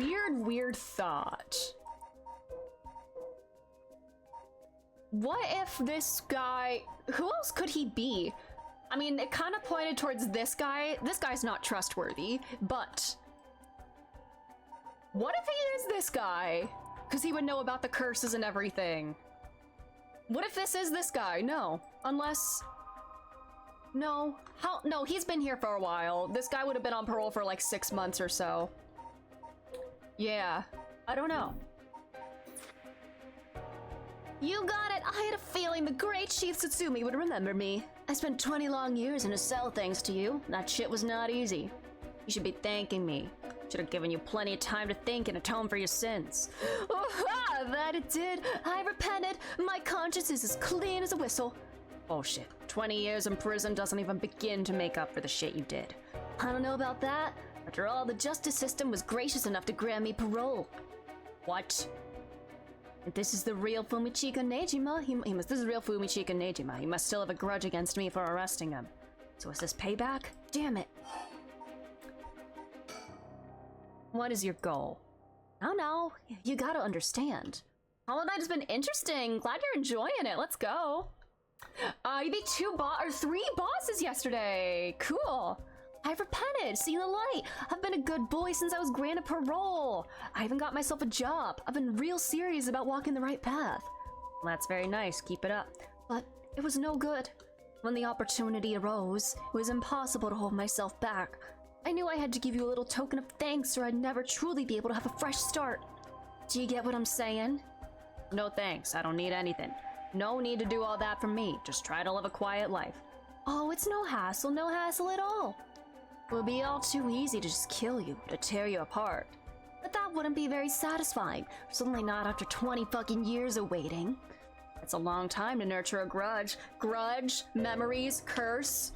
Weird thought. What if this guy... Who else could he be? I mean, it kind of pointed towards this guy. This guy's not trustworthy, but... What if he is this guy? Because he would know about the curses and everything. What if this is this guy? No. Unless... No. How? No, he's been here for a while. This guy would have been on parole for like 6 months or so. Yeah. I don't know. You got it! I had a feeling the great Chief Tsutsumi would remember me. I spent 20 long years in a cell thanks to you. That shit was not easy. You should be thanking me. Should have given you plenty of time to think and atone for your sins. Oh, that it did! I repented! My conscience is as clean as a whistle. Oh shit. 20 years in prison doesn't even begin to make up for the shit you did. I don't know about that. After all, the justice system was gracious enough to grant me parole. What? If this is the real Fumichika Nejima, this is real Fumichika Nejima. He must still have a grudge against me for arresting him. So is this payback? Damn it. What is your goal? I don't know. You gotta understand. Hollow Knight has been interesting. Glad you're enjoying it. Let's go. You beat 3 bosses yesterday. Cool. I've repented, seen the light. I've been a good boy since I was granted parole. I even got myself a job. I've been real serious about walking the right path. Well, that's very nice. Keep it up. But it was no good. When the opportunity arose, it was impossible to hold myself back. I knew I had to give you a little token of thanks or I'd never truly be able to have a fresh start. Do you get what I'm saying? No thanks. I don't need anything. No need to do all that for me. Just try to live a quiet life. Oh, it's no hassle at all. It would be all too easy to just kill you, to tear you apart. But that wouldn't be very satisfying. Certainly not after 20 fucking years of waiting. It's a long time to nurture a grudge. Grudge, memories, curse.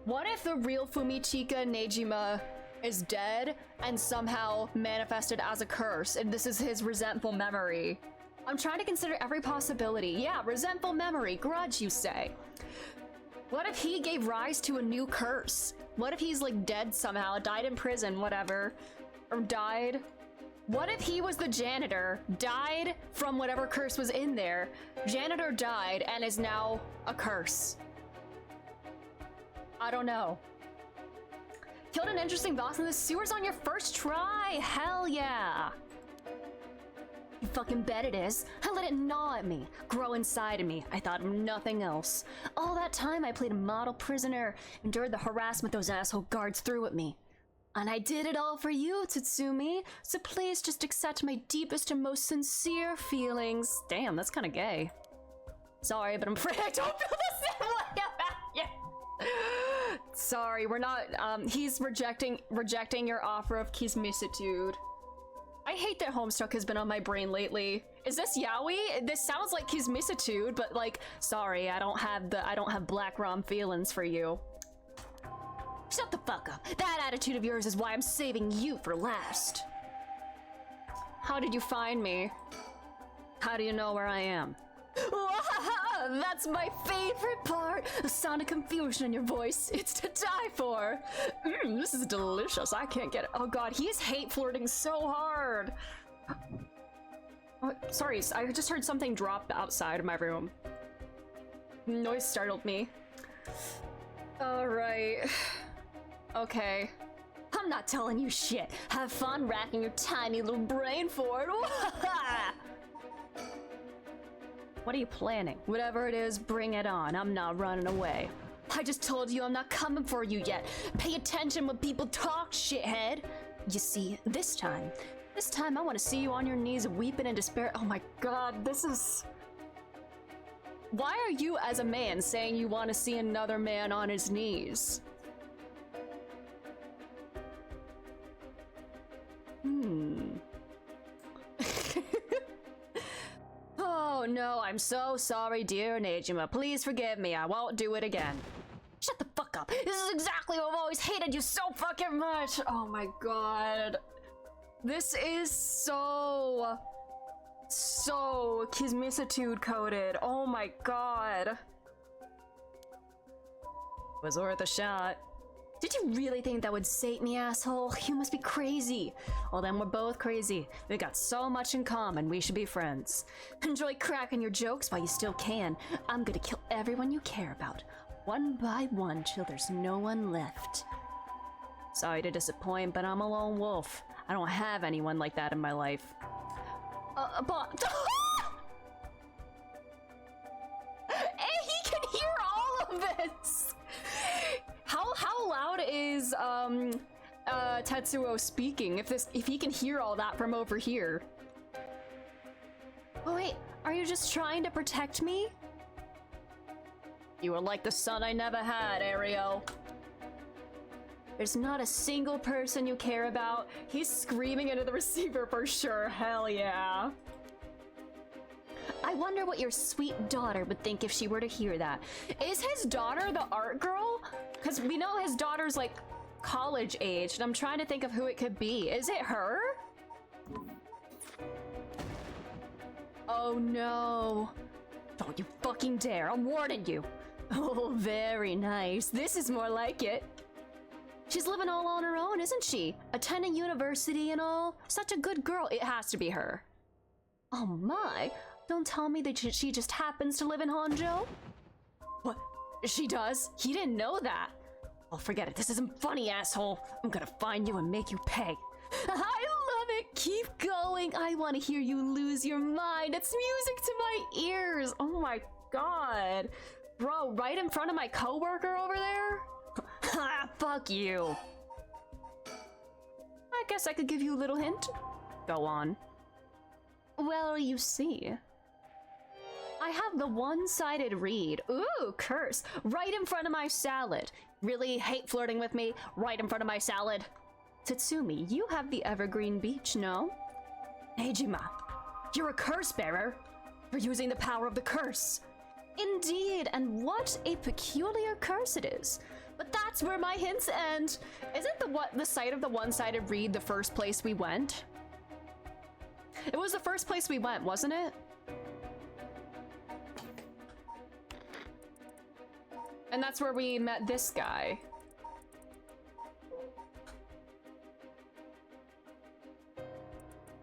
What if the real Fumichika Nejima is dead and somehow manifested as a curse, and this is his resentful memory? I'm trying to consider every possibility. Yeah, resentful memory, grudge, you say. What if he gave rise to a new curse? What if he's like dead somehow, died in prison, whatever, or died What if he was the janitor, died from whatever curse was in there, janitor died and is now a curse? I don't know. Killed an interesting boss in the sewers on your first try? Hell yeah. You fucking bet it is. I let it gnaw at me, grow inside of me. I thought of nothing else. All that time I played a model prisoner, endured the harassment those asshole guards threw at me. And I did it all for you, Tatsumi, so please just accept my deepest and most sincere feelings. Damn, that's kind of gay. Sorry, but I'm afraid I don't feel the same way about you. Sorry, we're not, he's rejecting your offer of kismisitude. I hate that Homestuck has been on my brain lately. Is this yaoi? This sounds like kismisitude, but like, sorry, I don't have black rom feelings for you. Shut the fuck up. That attitude of yours is why I'm saving you for last. How did you find me? How do you know where I am? That's my favorite part. The sound of confusion in your voice. It's to die for. This is delicious. I can't get it. Oh god, he's hate flirting so hard. Oh, sorry, I just heard something drop outside of my room. Noise startled me. Alright. Okay. I'm not telling you shit. Have fun racking your tiny little brain for it. What are you planning? Whatever it is, bring it on. I'm not running away. I just told you I'm not coming for you yet. Pay attention when people talk, shithead. You see, this time I want to see you on your knees weeping in despair. Oh my god, this is... Why are you as a man saying you want to see another man on his knees? Oh no, I'm so sorry, dear Nejima. Please forgive me. I won't do it again. Shut the fuck up. This is exactly why I've always hated you so fucking much. Oh my god. This is so kismisitude coded. Oh my god. Was worth a shot. Did you really think that would sate me, asshole? You must be crazy. Well, then we're both crazy. We got so much in common. We should be friends. Enjoy cracking your jokes while you still can. I'm gonna kill everyone you care about, one by one, till there's no one left. Sorry to disappoint, but I'm a lone wolf. I don't have anyone like that in my life. But... Hey, he can hear all of this! How loud is Tetsuo speaking if he can hear all that from over here? Oh wait, are you just trying to protect me? You are like the son I never had, Ariel. There's not a single person you care about. He's screaming into the receiver for sure. Hell yeah. I wonder what your sweet daughter would think if she were to hear that. Is his daughter the art girl? Because we know his daughter's like college age, and I'm trying to think of who it could be. Is it her? Oh no. Don't you fucking dare. I'm warning you. Oh, very nice. This is more like it. She's living all on her own, isn't she? Attending university and all. Such a good girl. It has to be her. Oh my. Don't tell me that she just happens to live in Honjo? What? She does? He didn't know that. Oh, forget it. This isn't funny, asshole. I'm gonna find you and make you pay. I love it. Keep going. I want to hear you lose your mind. It's music to my ears. Oh my god. Bro, right in front of my coworker over there? Ha, fuck you. I guess I could give you a little hint. Go on. Well, you see, I have the one-sided read. Ooh, curse. Right in front of my salad. Really hate flirting with me? Right in front of my salad. Tatsumi, you have the evergreen beach, no? Nejima, you're a curse bearer. You're using the power of the curse. Indeed, and what a peculiar curse it is. But that's where my hints end. Isn't the site of the one-sided read the first place we went? It was the first place we went, wasn't it? And that's where we met this guy.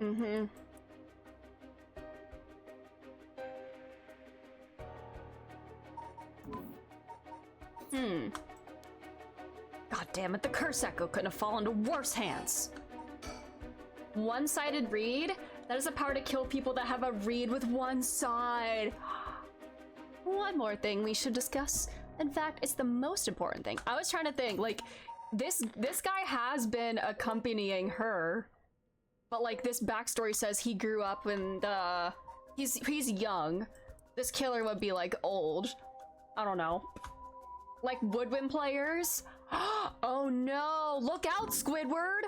Mm-hmm. God damn it, the curse echo couldn't have fallen to worse hands. One-sided read? That is a power to kill people that have a read with one side. One more thing we should discuss. In fact, it's the most important thing. I was trying to think, like, this guy has been accompanying her, but like this backstory says he grew up in the... He's young. This killer would be like old. I don't know. Like woodwind players? Oh no! Look out, Squidward!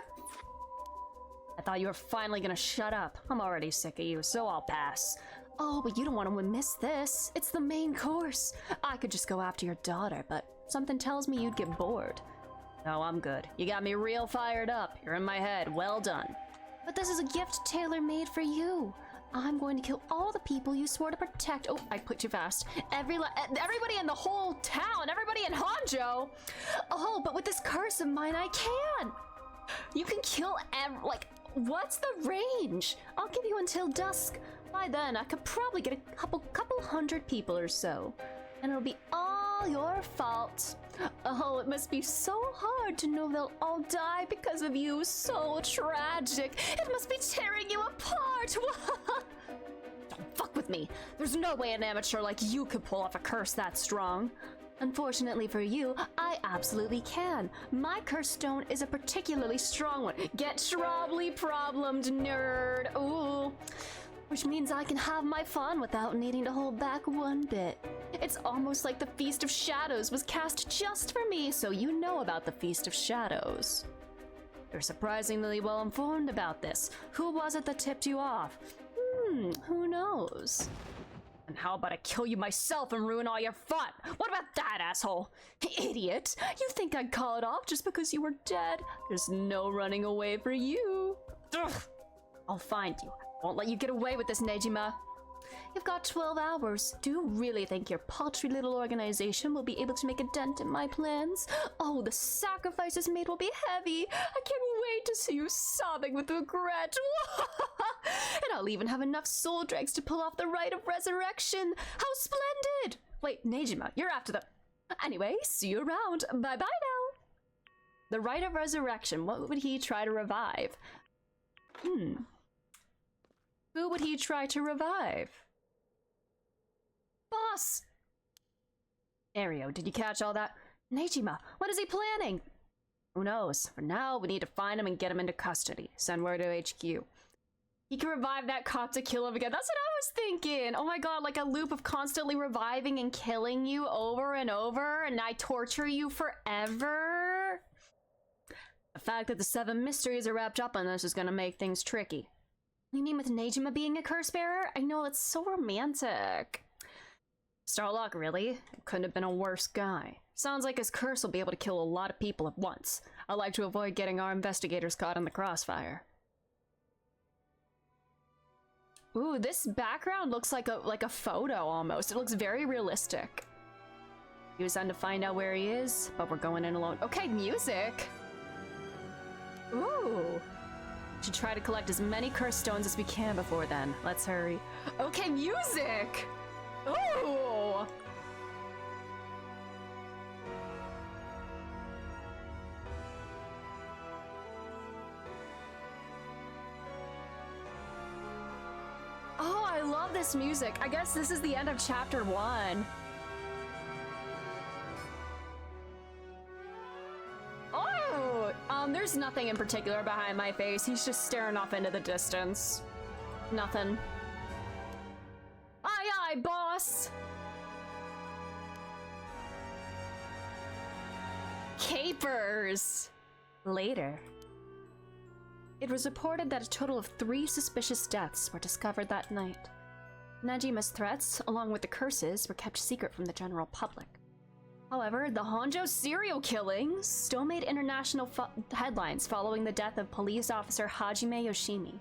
I thought you were finally gonna shut up. I'm already sick of you, so I'll pass. Oh, but you don't want to miss this. It's the main course. I could just go after your daughter, but something tells me you'd get bored. No, I'm good. You got me real fired up. You're in my head. Well done. But this is a gift tailor-made for you. I'm going to kill all the people you swore to protect. Oh, I put too fast. Everybody in the whole town, everybody in Honjo. Oh, but with this curse of mine, I can. You can kill what's the range? I'll give you until dusk. By then, I could probably get a couple hundred people or so. And it'll be all your fault. Oh, it must be so hard to know they'll all die because of you. So tragic. It must be tearing you apart. Don't fuck with me. There's no way an amateur like you could pull off a curse that strong. Unfortunately for you, I absolutely can. My curse stone is a particularly strong one. Get troubly problemed, nerd. Ooh. Which means I can have my fun without needing to hold back one bit. It's almost like the Feast of Shadows was cast just for me, so you know about the Feast of Shadows. You're surprisingly well informed about this. Who was it that tipped you off? Who knows? And how about I kill you myself and ruin all your fun? What about that, asshole? Idiot! You think I'd call it off just because you were dead? There's no running away for you. Ugh. I'll find you. Won't let you get away with this, Nejima. You've got 12 hours. Do you really think your paltry little organization will be able to make a dent in my plans? Oh, the sacrifices made will be heavy. I can't wait to see you sobbing with regret. And I'll even have enough soul dregs to pull off the rite of resurrection. How splendid! Wait, Nejima, you're after the... Anyway, see you around. Bye-bye now. The rite of resurrection, what would he try to revive? Who would he try to revive? Boss! Ario, did you catch all that? Nejima, what is he planning? Who knows? For now, we need to find him and get him into custody. Send word to HQ. He can revive that cop to kill him again. That's what I was thinking. Oh my god, like a loop of constantly reviving and killing you over and over, and I torture you forever? The fact that the 7 mysteries are wrapped up in this is gonna make things tricky. You mean with Nejima being a curse bearer? I know, it's so romantic. Starlock, really? It couldn't have been a worse guy. Sounds like his curse will be able to kill a lot of people at once. I like to avoid getting our investigators caught in the crossfire. Ooh, this background looks like a photo almost. It looks very realistic. He was on to find out where he is, but we're going in alone. Okay, music! Ooh! Should try to collect as many curse stones as we can before then. Let's hurry. Okay, music! Ooh! Oh, I love this music. I guess this is the end of chapter 1. There's nothing in particular behind my face. He's just staring off into the distance. Nothing. Aye, aye, boss! Capers! Later. It was reported that a total of 3 suspicious deaths were discovered that night. Nejima's threats, along with the curses, were kept secret from the general public. However, the Honjo serial killings still made international headlines following the death of police officer Hajime Yoshimi.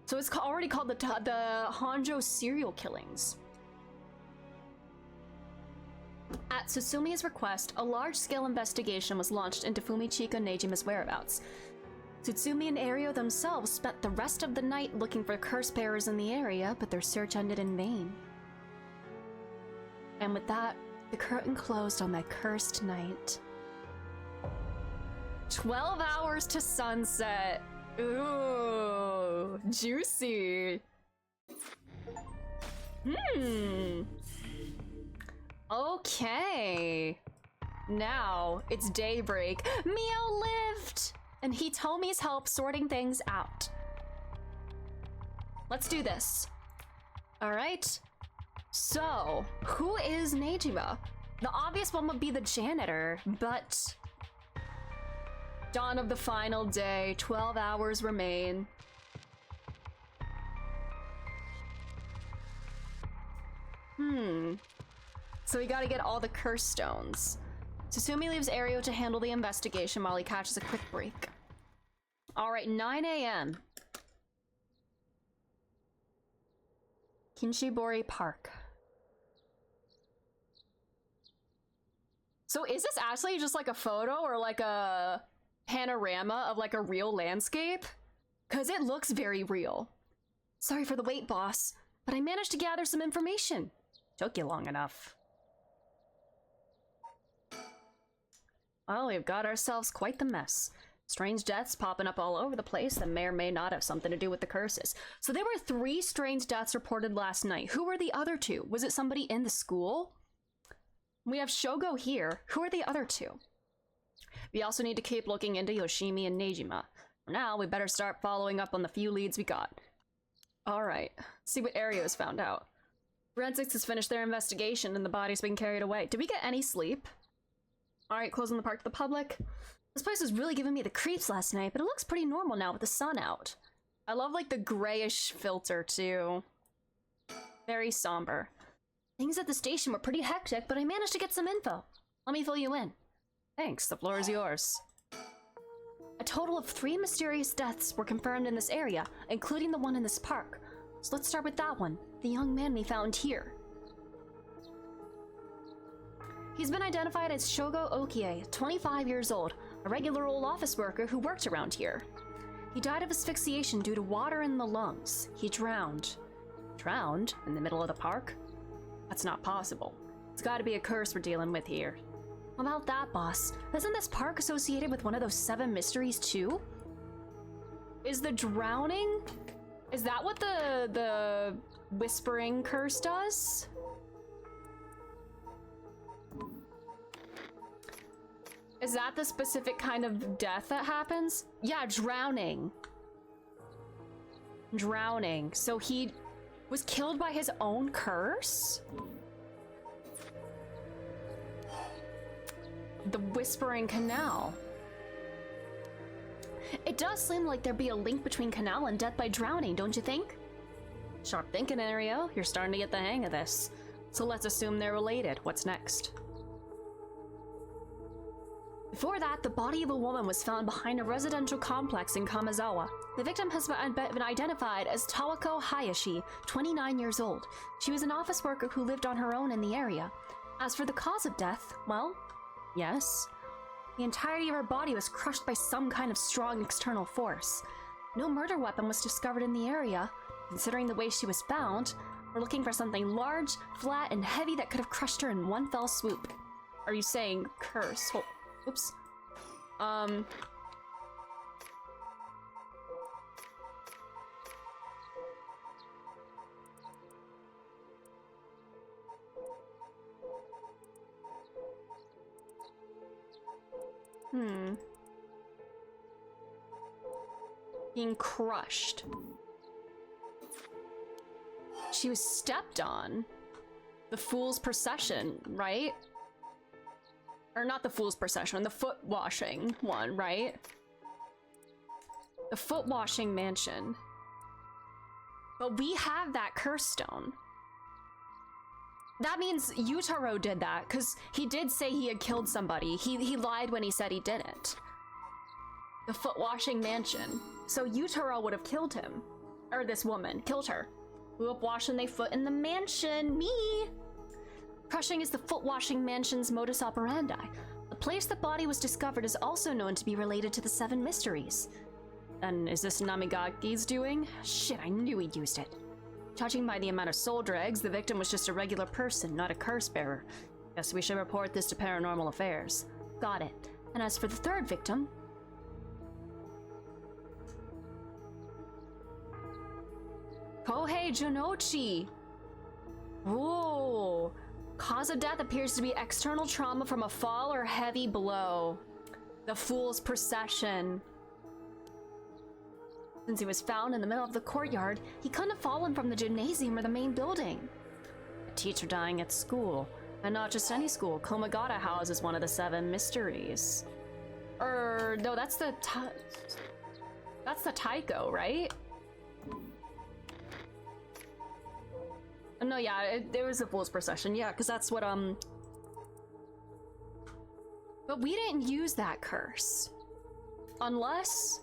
So it's already called the Honjo serial killings. At Susumiya's request, a large-scale investigation was launched into Fumichika Nejima's whereabouts. Tsutsumi and Ario themselves spent the rest of the night looking for curse bearers in the area, but their search ended in vain. And with that, the curtain closed on that cursed night. 12 hours to sunset. Ooh, juicy. Okay. Now it's daybreak. Mio lived! And he told me his help sorting things out. Let's do this. All right. So, who is Nejima? The obvious one would be the janitor, but... Dawn of the final day, 12 hours remain. So we gotta get all the curse stones. Tsutsumi leaves Ario to handle the investigation while he catches a quick break. Alright, 9 a.m. Kinshibori Park. So is this actually just like a photo or like a panorama of like a real landscape? Because it looks very real. Sorry for the wait, boss, but I managed to gather some information. Took you long enough. Well, we've got ourselves quite the mess. Strange deaths popping up all over the place that may or may not have something to do with the curses. So there were 3 strange deaths reported last night. Who were the other 2? Was it somebody in the school? We have Shogo here. Who are the other 2? We also need to keep looking into Yoshimi and Nejima. For now, we better start following up on the few leads we got. Alright, see what Ario's found out. Forensics has finished their investigation and the body's been carried away. Did we get any sleep? Alright, closing the park to the public. This place was really giving me the creeps last night, but it looks pretty normal now with the sun out. I love like the grayish filter too. Very somber. Things at the station were pretty hectic, but I managed to get some info. Let me fill you in. Thanks, the floor is yours. A total of 3 mysterious deaths were confirmed in this area, including the one in this park. So let's start with that one, the young man we found here. He's been identified as Shogo Okie, 25 years old, a regular old office worker who worked around here. He died of asphyxiation due to water in the lungs. He drowned. Drowned? In the middle of the park? That's not possible. It's gotta be a curse we're dealing with here. About that, boss. Isn't this park associated with one of those 7 mysteries too? Is the drowning? Is that what the whispering curse does? Is that the specific kind of death that happens? Yeah, drowning. Drowning. So he was killed by his own curse? The Whispering Canal. It does seem like there'd be a link between canal and death by drowning, don't you think? Sharp thinking, Ario. You're starting to get the hang of this. So let's assume they're related. What's next? Before that, the body of a woman was found behind a residential complex in Kamizawa. The victim has been identified as Tawako Hayashi, 29 years old. She was an office worker who lived on her own in the area. As for the cause of death, well, yes. The entirety of her body was crushed by some kind of strong external force. No murder weapon was discovered in the area. Considering the way she was found, we're looking for something large, flat, and heavy that could have crushed her in one fell swoop. Are you saying curse? Oops. Being crushed. She was stepped on. The Fool's Procession, right? Or not the Fool's Procession, the foot washing one, right? The foot washing mansion. But we have that curse stone. That means Yutaro did that, because he did say he had killed somebody. He lied when he said he didn't. The foot washing mansion. So Yutaro would have killed him. Or this woman, killed her. Blew up washing they foot in the mansion, me! Crushing is the foot washing mansion's modus operandi. The place the body was discovered is also known to be related to the 7 mysteries. And is this Namigaki's doing? Shit, I knew he'd used it. Judging by the amount of soul dregs, the victim was just a regular person, not a curse bearer. Guess we should report this to Paranormal Affairs. Got it. And as for the third victim... Kohei Junochi! Whoa! Cause of death appears to be external trauma from a fall or heavy blow. The Fool's Procession. Since he was found in the middle of the courtyard, he couldn't have fallen from the gymnasium or the main building. A teacher dying at school. And not just any school. Komagata House is one of the 7 mysteries. No, that's the Taiko, right? No, yeah, there was a Fool's Procession, yeah, because that's what, But we didn't use that curse. Unless...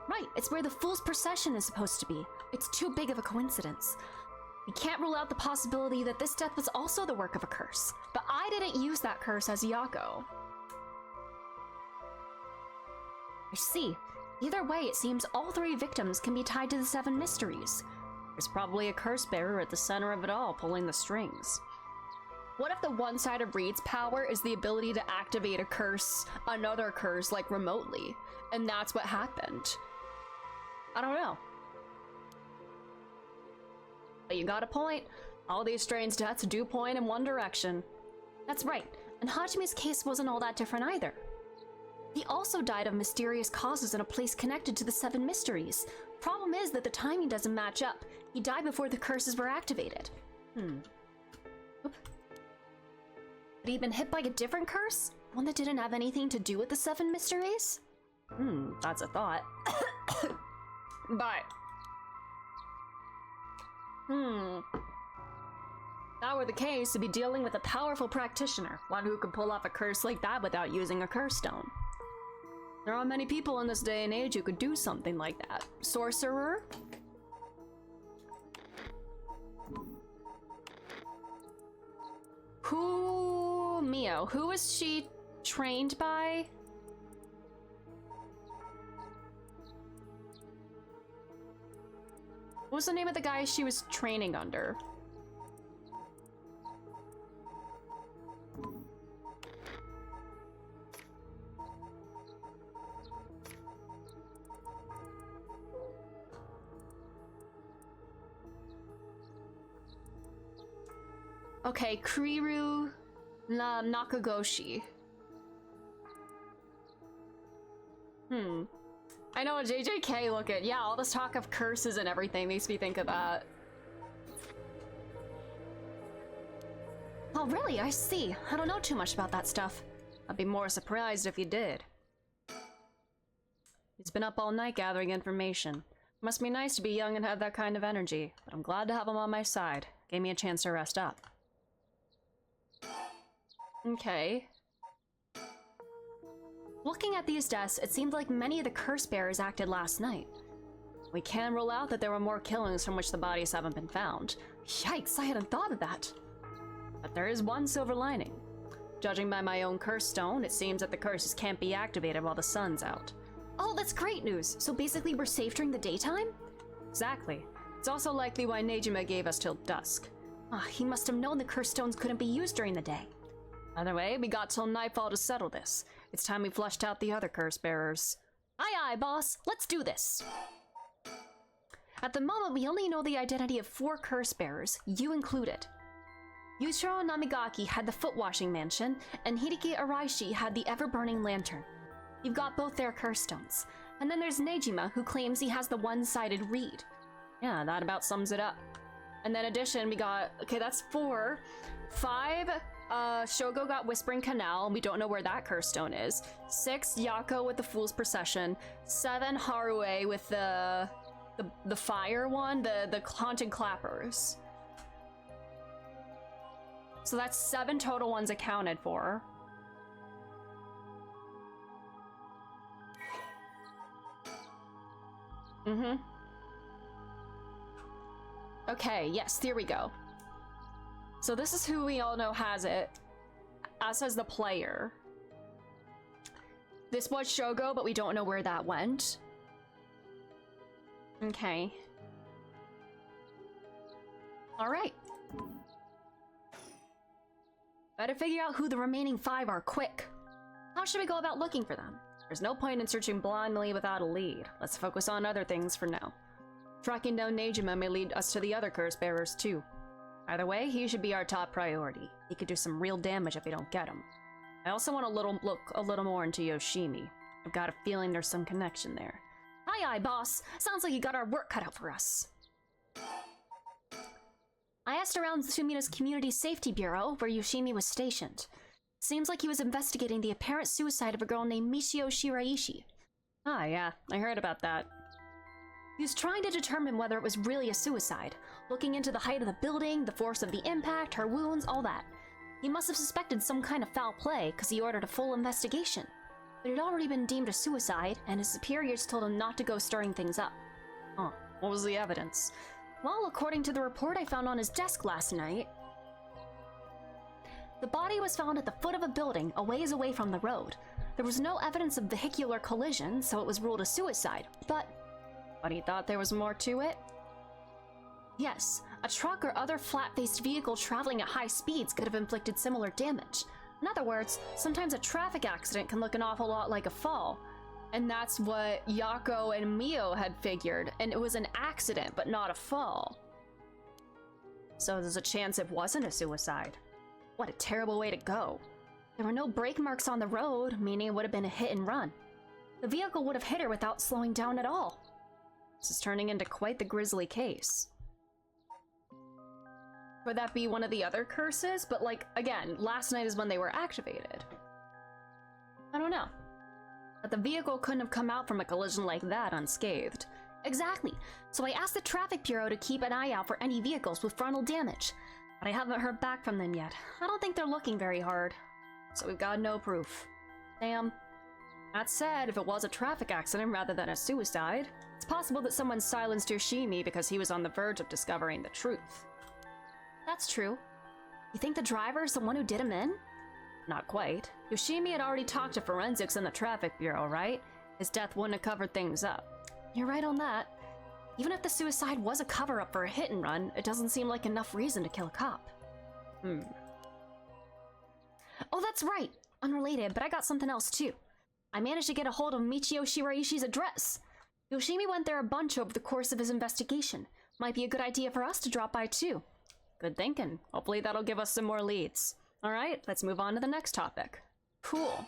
Right, it's where the Fool's Procession is supposed to be. It's too big of a coincidence. We can't rule out the possibility that this death was also the work of a curse. But I didn't use that curse as Yako. I see. Either way, it seems all 3 victims can be tied to the 7 mysteries. There's probably a curse bearer at the center of it all, pulling the strings. What if the one side of Reed's power is the ability to activate a curse, another curse, like remotely? And that's what happened. I don't know. But you got a point. All these strange deaths do point in one direction. That's right, and Hajime's case wasn't all that different either. He also died of mysterious causes in a place connected to the 7 mysteries. Problem is that the timing doesn't match up. He died before the curses were activated. Oop. Had he been hit by a different curse? One that didn't have anything to do with the 7 mysteries? That's a thought. But... That were the case, to be dealing with a powerful practitioner, one who could pull off a curse like that without using a curse stone. There aren't many people in this day and age who could do something like that. Sorcerer? Who was she trained by? What was the name of the guy she was training under? Okay, Kuriru Nakagoshi. I know, JJK, look at, yeah, all this talk of curses and everything makes me think of that. Oh, really? I see. I don't know too much about that stuff. I'd be more surprised if you did. He's been up all night gathering information. Must be nice to be young and have that kind of energy, but I'm glad to have him on my side. Gave me a chance to rest up. Okay. Looking at these deaths, it seemed like many of the curse bearers acted last night. We can rule out that there were more killings from which the bodies haven't been found. Yikes, I hadn't thought of that. But there is one silver lining. Judging by my own curse stone, it seems that the curses can't be activated while the sun's out. Oh, that's great news. So basically we're safe during the daytime? Exactly. It's also likely why Nejima gave us till dusk. He must have known the curse stones couldn't be used during the day. Either way, we got till nightfall to settle this. It's time we flushed out the other curse bearers. Aye aye, boss. Let's do this. At the moment, we only know the identity of 4 curse bearers, you included. Yushiro Namigaki had the foot washing mansion, and Hideki Araishi had the ever-burning lantern. You've got both their curse stones. And then there's Nejima, who claims he has the one-sided reed. Yeah, that about sums it up. And then in addition, we got, okay, that's 4. 5, Shogo got Whispering Canal, we don't know where that curse stone is. 6, Yako with the Fool's Procession. 7, Harue with the fire one, the Haunted Clappers. So that's 7 total ones accounted for. Okay, yes, here we go. So this is who we all know has it, us as the player. This was Shogo, but we don't know where that went. Okay. Alright. Better figure out who the remaining 5 are quick. How should we go about looking for them? There's no point in searching blindly without a lead. Let's focus on other things for now. Tracking down Nejima may lead us to the other curse bearers too. Either way, he should be our top priority. He could do some real damage if we don't get him. I also want to look a little more into Yoshimi. I've got a feeling there's some connection there. Aye, boss. Sounds like you got our work cut out for us. I asked around Sumina's Community Safety Bureau, where Yoshimi was stationed. Seems like he was investigating the apparent suicide of a girl named Michio Shiraishi. Ah, yeah, I heard about that. He was trying to determine whether it was really a suicide, looking into the height of the building, the force of the impact, her wounds, all that. He must have suspected some kind of foul play, because he ordered a full investigation. But it had already been deemed a suicide, and his superiors told him not to go stirring things up. Huh, what was the evidence? Well, according to the report I found on his desk last night, the body was found at the foot of a building, a ways away from the road. There was no evidence of vehicular collision, so it was ruled a suicide, but he thought there was more to it? Yes, a truck or other flat-faced vehicle traveling at high speeds could have inflicted similar damage. In other words, sometimes a traffic accident can look an awful lot like a fall. And that's what Yako and Mio had figured, and it was an accident, but not a fall. So there's a chance it wasn't a suicide. What a terrible way to go. There were no brake marks on the road, meaning it would have been a hit and run. The vehicle would have hit her without slowing down at all. This is turning into quite the grisly case. Would that be one of the other curses? But like, again, last night is when they were activated. I don't know. But the vehicle couldn't have come out from a collision like that unscathed. Exactly. So I asked the Traffic Bureau to keep an eye out for any vehicles with frontal damage. But I haven't heard back from them yet. I don't think they're looking very hard. So we've got no proof. Damn. That said, if it was a traffic accident rather than a suicide, it's possible that someone silenced Yoshimi because he was on the verge of discovering the truth. That's true. You think the driver is the one who did him in? Not quite. Yoshimi had already talked to forensics in the Traffic Bureau, right? His death wouldn't have covered things up. You're right on that. Even if the suicide was a cover-up for a hit-and-run, it doesn't seem like enough reason to kill a cop. Oh, that's right! Unrelated, but I got something else too. I managed to get a hold of Michio Shiraishi's address. Yoshimi went there a bunch over the course of his investigation. Might be a good idea for us to drop by too. Good thinking. Hopefully that'll give us some more leads. Alright, let's move on to the next topic. Cool.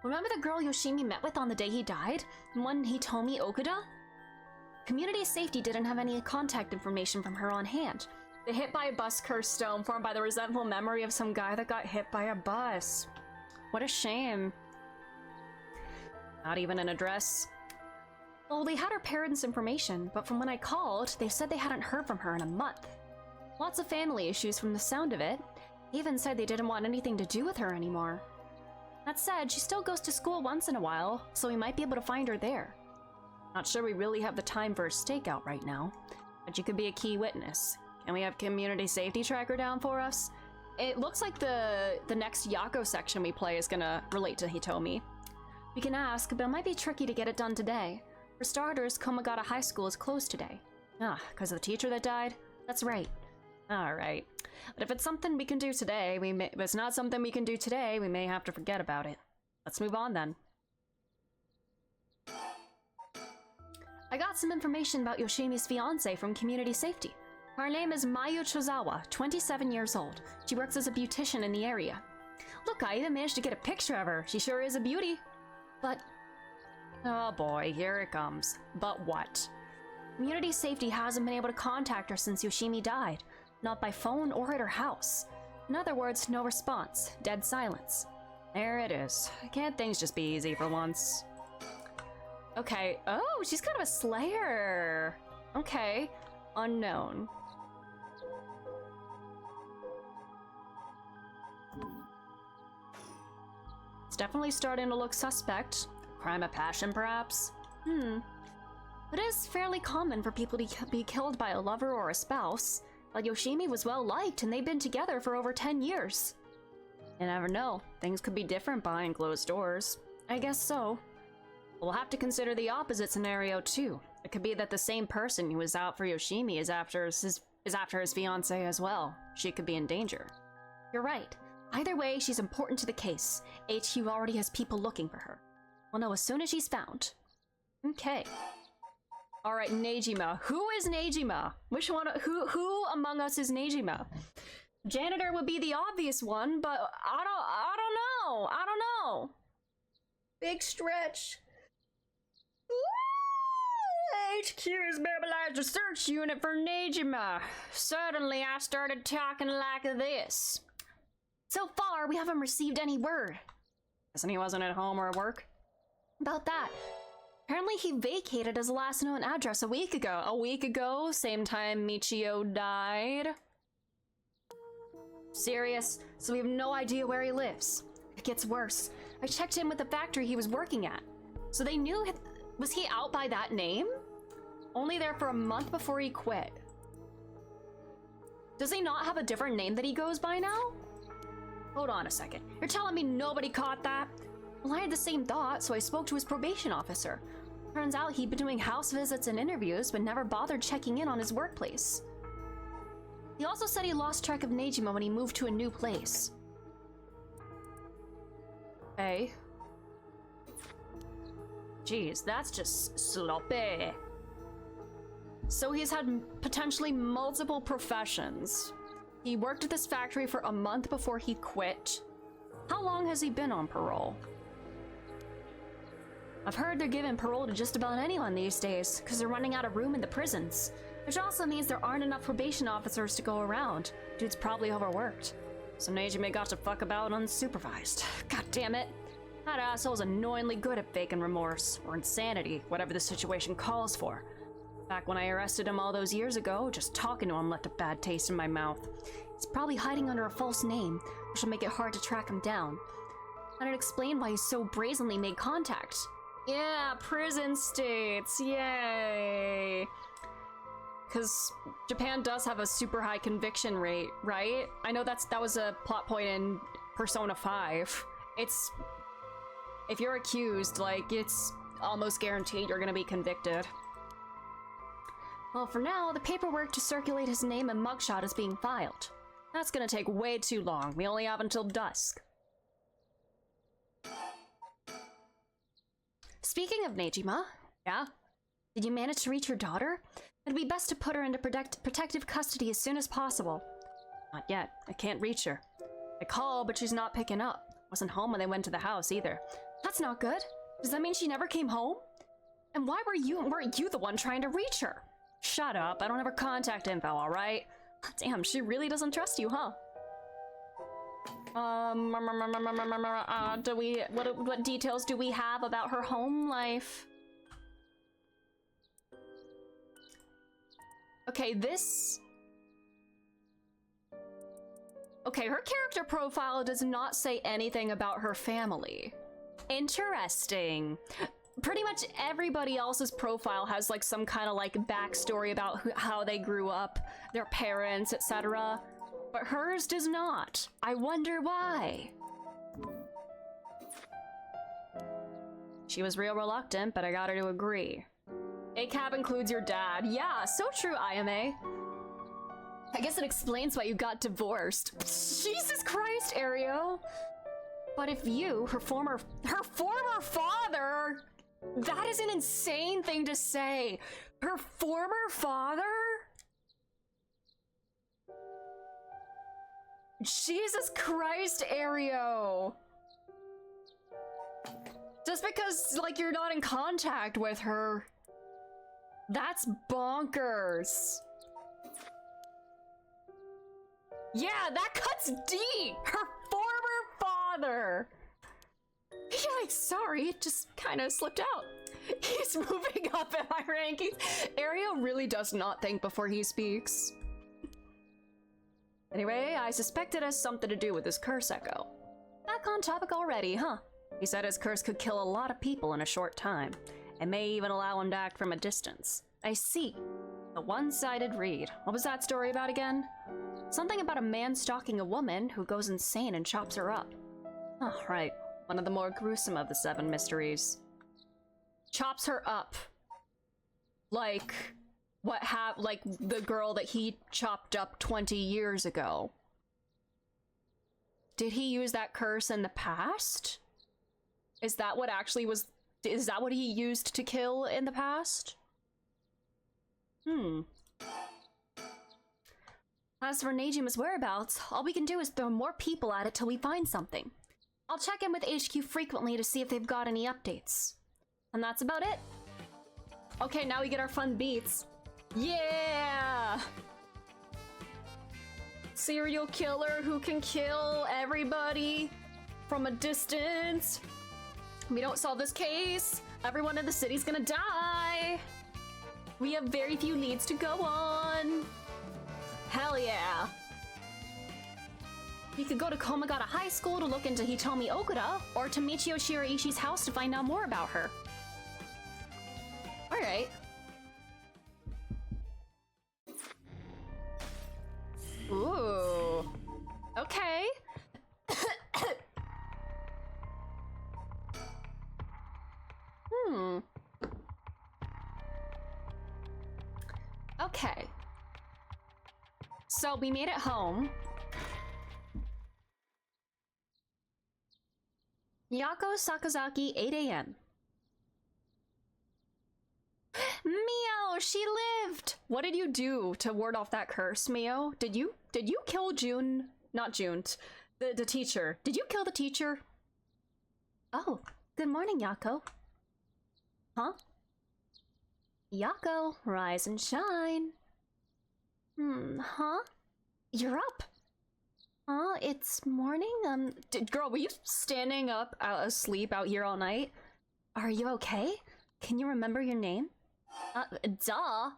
Remember the girl Yoshimi met with on the day he died? One Hitomi Okuda? Community Safety didn't have any contact information from her on hand. The hit by a bus curse stone formed by the resentful memory of some guy that got hit by a bus. What a shame. Not even an address. Well, they had her parents' information, but from when I called, they said they hadn't heard from her in a month. Lots of family issues from the sound of it. They even said they didn't want anything to do with her anymore. That said, she still goes to school once in a while, so we might be able to find her there. Not sure we really have the time for a stakeout right now, but you could be a key witness. Can we have Community Safety track her down for us? It looks like the next Yako section we play is gonna relate to Hitomi. We can ask, but it might be tricky to get it done today. For starters, Komagata High School is closed today. Ah, because of the teacher that died? That's right. Alright. But if it's something we can do today, if it's not something we can do today, we may have to forget about it. Let's move on then. I got some information about Yoshimi's fiancée from Community Safety. Her name is Mayu Chozawa, 27 years old. She works as a beautician in the area. Look, I even managed to get a picture of her. She sure is a beauty. But... oh boy, here it comes. But what? Community Safety hasn't been able to contact her since Yoshimi died. Not by phone or at her house. In other words, no response. Dead silence. There it is. Can't things just be easy for once? Okay. Oh, she's kind of a slayer. Okay. Unknown. It's definitely starting to look suspect. Crime of passion, perhaps? It is fairly common for people to be killed by a lover or a spouse. But Yoshimi was well liked, and they've been together for over 10 years. You never know. Things could be different behind closed doors. I guess so. We'll have to consider the opposite scenario too. It could be that the same person who was out for Yoshimi is after his fiancée as well. She could be in danger. You're right. Either way, she's important to the case. HQ already has people looking for her. We'll know as soon as she's found. Okay. Alright, Nejima. Who is Nejima? Which one? Who among us is Nejima? Janitor would be the obvious one, but I don't know. Big stretch. HQ's mobilized a search unit for Nejima. Suddenly I started talking like this. So far, we haven't received any word. Guessing he wasn't at home or at work? About that. Apparently he vacated his last known address a week ago. A week ago, same time Michio died. Serious? So we have no idea where he lives. It gets worse. I checked in with the factory he was working at. So they knew Was he out by that name? Only there for a month before he quit. Does he not have a different name that he goes by now? Hold on a second. You're telling me nobody caught that? Well, I had the same thought, so I spoke to his probation officer. Turns out he'd been doing house visits and interviews, but never bothered checking in on his workplace. He also said he lost track of Nejima when he moved to a new place. Hey. Jeez, that's just sloppy. So he's had potentially multiple professions. He worked at this factory for a month before he quit. How long has he been on parole? I've heard they're giving parole to just about anyone these days, because they're running out of room in the prisons. Which also means there aren't enough probation officers to go around. Dude's probably overworked. So Nejime got to fuck about unsupervised. God damn it. That asshole's annoyingly good at faking remorse, or insanity, whatever the situation calls for. Back when I arrested him all those years ago, just talking to him left a bad taste in my mouth. He's probably hiding under a false name, which will make it hard to track him down. That'd explain why he so brazenly made contact. Yeah, prison states, yay! Because Japan does have a super high conviction rate, right? I know that was a plot point in Persona 5. If you're accused, like, it's almost guaranteed you're gonna be convicted. Well, for now, the paperwork to circulate his name and mugshot is being filed. That's gonna take way too long. We only have until dusk. Speaking of Nejima, yeah? did you manage to reach your daughter? It'd be best to put her into protective custody as soon as possible. Not yet. I can't reach her. I called, but she's not picking up. Wasn't home when they went to the house either. That's not good. Does that mean she never came home? And why weren't you the one trying to reach her? Shut up. I don't have her contact info, alright? Damn, she really doesn't trust you, huh? What details do we have about her home life? Okay, her character profile does not say anything about her family. Interesting. Pretty much everybody else's profile has like some kind of like backstory about how they grew up, their parents, etc. But hers does not. I wonder why. She was real reluctant, but I got her to agree. ACAB includes your dad. Yeah, so true, IMA. I guess it explains why you got divorced. Jesus Christ, Ario. But if you, her former father, that is an insane thing to say. Her former father? Jesus Christ, Ario. Just because, like, you're not in contact with her. That's bonkers. Yeah, that cuts deep! Her former father! Yikes, sorry, it just kind of slipped out. He's moving up in my rankings. Ario really does not think before he speaks. Anyway, I suspect it has something to do with his curse echo. Back on topic already, huh? He said his curse could kill a lot of people in a short time, and may even allow him to act from a distance. I see. The one-sided read. What was that story about again? Something about a man stalking a woman who goes insane and chops her up. Oh, right. One of the more gruesome of the 7 mysteries. Chops her up. Like, like the girl that he chopped up 20 years ago. Did he use that curse in the past? Is that what actually was... Is that what he used to kill in the past? As for Nejima's whereabouts, all we can do is throw more people at it till we find something. I'll check in with HQ frequently to see if they've got any updates. And that's about it. Okay, now we get our fun beats. Yeah! Serial killer who can kill everybody from a distance. We don't solve this case, everyone in the city's gonna die. We have very few leads to go on. Hell yeah. We could go to Komagata High School to look into Hitomi Okuda, or to Michio Shiraishi's house to find out more about her. Alright. Ooh. Okay. Okay. So we made it home. Yako Sakazaki, 8 a.m. Mio, she lived! What did you do to ward off that curse, Mio? Did you kill June? Not June. The teacher. Did you kill the teacher? Oh, good morning, Yako. Huh? Yako, rise and shine. Huh? You're up. Huh? It's morning? Girl, were you standing up asleep out here all night? Are you okay? Can you remember your name? Duh.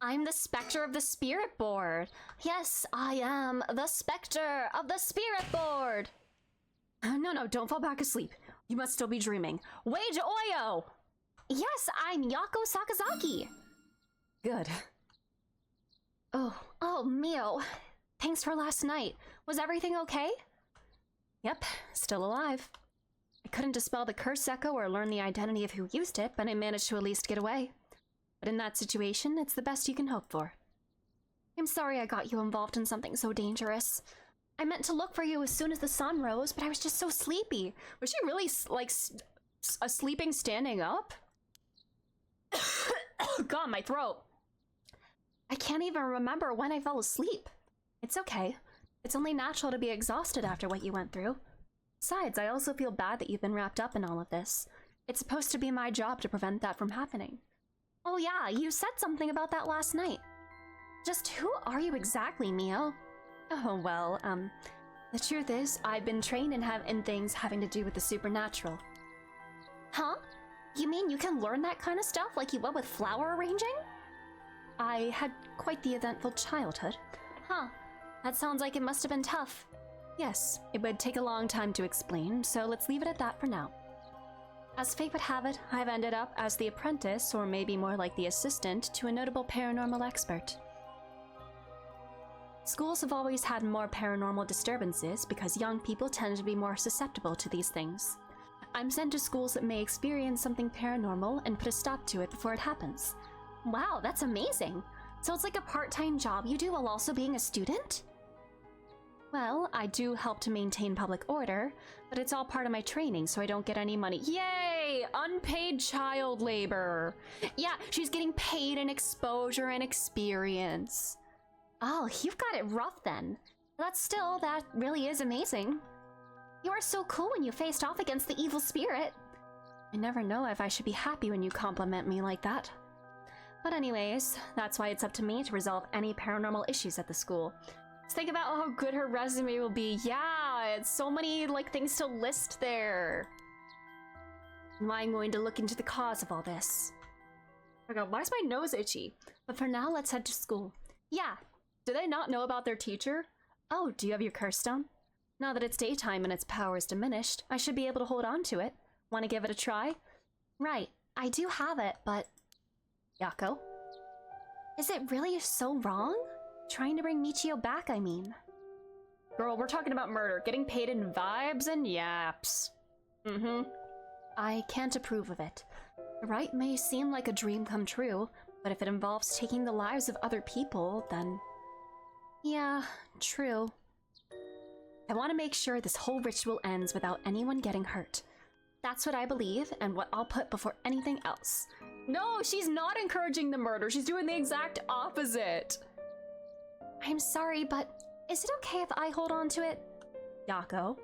I'm the Spectre of the Spirit Board. Yes, I am the Spectre of the Spirit Board. No, don't fall back asleep. You must still be dreaming. Wage Oyo! Yes, I'm Yako Sakazaki. Good. Oh, Mio. Thanks for last night. Was everything okay? Yep, still alive. I couldn't dispel the curse echo or learn the identity of who used it, but I managed to at least get away. But in that situation, it's the best you can hope for. I'm sorry I got you involved in something so dangerous. I meant to look for you as soon as the sun rose, but I was just so sleepy. Was she really, like, sleeping standing up? God, my throat. I can't even remember when I fell asleep. It's okay. It's only natural to be exhausted after what you went through. Besides, I also feel bad that you've been wrapped up in all of this. It's supposed to be my job to prevent that from happening. Oh yeah, you said something about that last night. Just who are you exactly, Mio? Oh, well, the truth is, I've been trained in things having to do with the supernatural. Huh? You mean you can learn that kind of stuff like you would with flower arranging? I had quite the eventful childhood. Huh. That sounds like it must have been tough. Yes, it would take a long time to explain, so let's leave it at that for now. As fate would have it, I've ended up as the apprentice, or maybe more like the assistant, to a notable paranormal expert. Schools have always had more paranormal disturbances because young people tend to be more susceptible to these things. I'm sent to schools that may experience something paranormal and put a stop to it before it happens. Wow, that's amazing! So it's like a part-time job you do while also being a student? Well, I do help to maintain public order, but it's all part of my training, so I don't get any money. Yay! Unpaid child labor! Yeah, she's getting paid in exposure and experience. Oh, you've got it rough then. That really is amazing. You were so cool when you faced off against the evil spirit. I never know if I should be happy when you compliment me like that. But anyways, that's why it's up to me to resolve any paranormal issues at the school. Just think about how good her resume will be. Yeah, it's so many, like, things to list there. And I'm going to look into the cause of all this. Oh my god, why is my nose itchy? But for now, let's head to school. Yeah, do they not know about their teacher? Oh, do you have your curse stone? Now that it's daytime and its power is diminished, I should be able to hold on to it. Want to give it a try? Right, I do have it, but... Yako? Is it really so wrong? Trying to bring Michio back, I mean. Girl, we're talking about murder. Getting paid in vibes and yaps. I can't approve of it. The rite may seem like a dream come true, but if it involves taking the lives of other people, then... Yeah, true. I want to make sure this whole ritual ends without anyone getting hurt. That's what I believe, and what I'll put before anything else. No, she's not encouraging the murder. She's doing the exact opposite. I'm sorry, but is it okay if I hold on to it? Yako.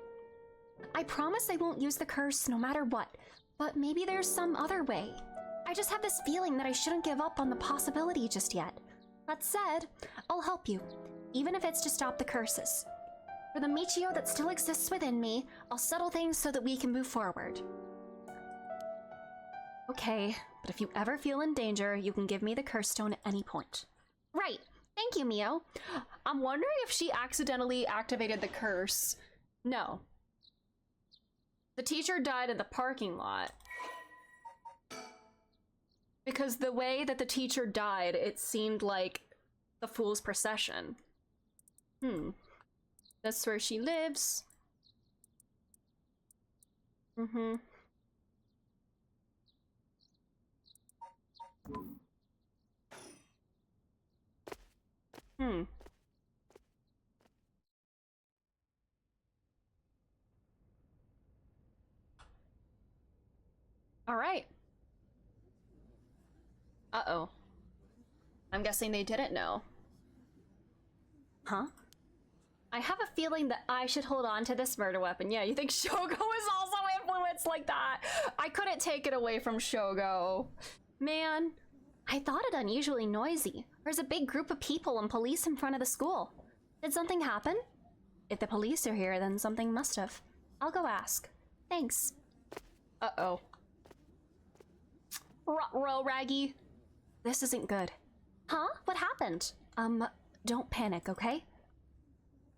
I promise I won't use the curse no matter what, but maybe there's some other way. I just have this feeling that I shouldn't give up on the possibility just yet. That said, I'll help you, even if it's to stop the curses. For the Michio that still exists within me, I'll settle things so that we can move forward. Okay, but if you ever feel in danger, you can give me the curse stone at any point. Right! Thank you, Mio. I'm wondering if she accidentally activated the curse. No. The teacher died in the parking lot. Because the way that the teacher died, it seemed like the Fool's Procession. That's where she lives. All right. Uh-oh. I'm guessing they didn't know. Huh? I have a feeling that I should hold on to this murder weapon. Yeah, you think Shogo is also influenced like that? I couldn't take it away from Shogo. Man. I thought it unusually noisy. There's a big group of people and police in front of the school. Did something happen? If the police are here, then something must have. I'll go ask. Thanks. Uh-oh. Ruh-roh, Raggy. This isn't good. Huh? What happened? Don't panic, okay?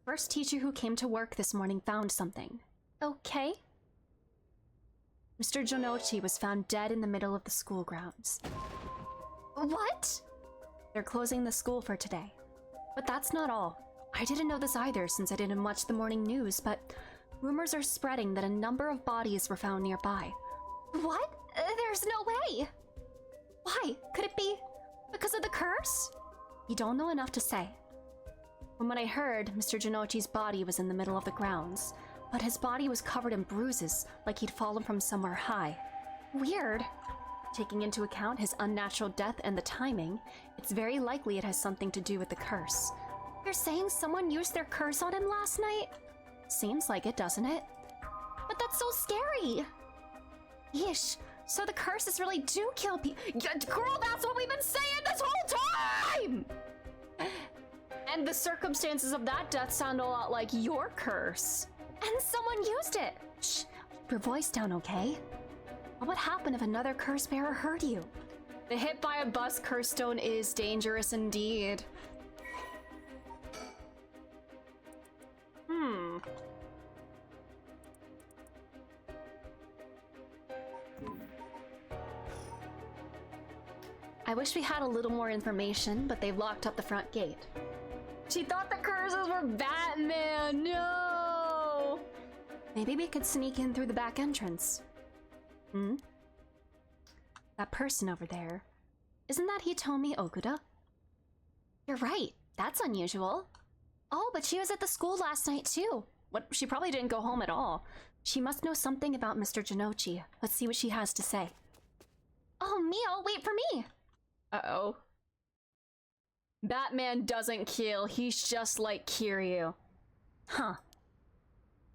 First teacher who came to work this morning found something. Okay? Mr. Jonochi was found dead in the middle of the school grounds. What? They're closing the school for today. But that's not all. I didn't know this either since I didn't watch the morning news, but rumors are spreading that a number of bodies were found nearby. What? There's no way! Why? Could it be because of the curse? You don't know enough to say. From what I heard, Mr. Jonochi's body was in the middle of the grounds, but his body was covered in bruises, like he'd fallen from somewhere high. Weird. Taking into account his unnatural death and the timing, it's very likely it has something to do with the curse. You're saying someone used their curse on him last night? Seems like it, doesn't it? But that's so scary! Yeesh, so the curses really do kill people. Girl, that's what we've been saying this whole time! And the circumstances of that death sound a lot like your curse. And someone used it! Shh, keep your voice down, okay? What would happen if another curse bearer heard you? The hit by a bus curse stone is dangerous indeed. I wish we had a little more information, but they've locked up the front gate. She thought the curses were Batman! No! Maybe we could sneak in through the back entrance. That person over there. Isn't that Hitomi Okuda? You're right. That's unusual. Oh, but she was at the school last night too. What? She probably didn't go home at all. She must know something about Mr. Jonochi. Let's see what she has to say. Oh, Mio, wait for me! Uh-oh. Batman doesn't kill. He's just like Kiryu. Huh.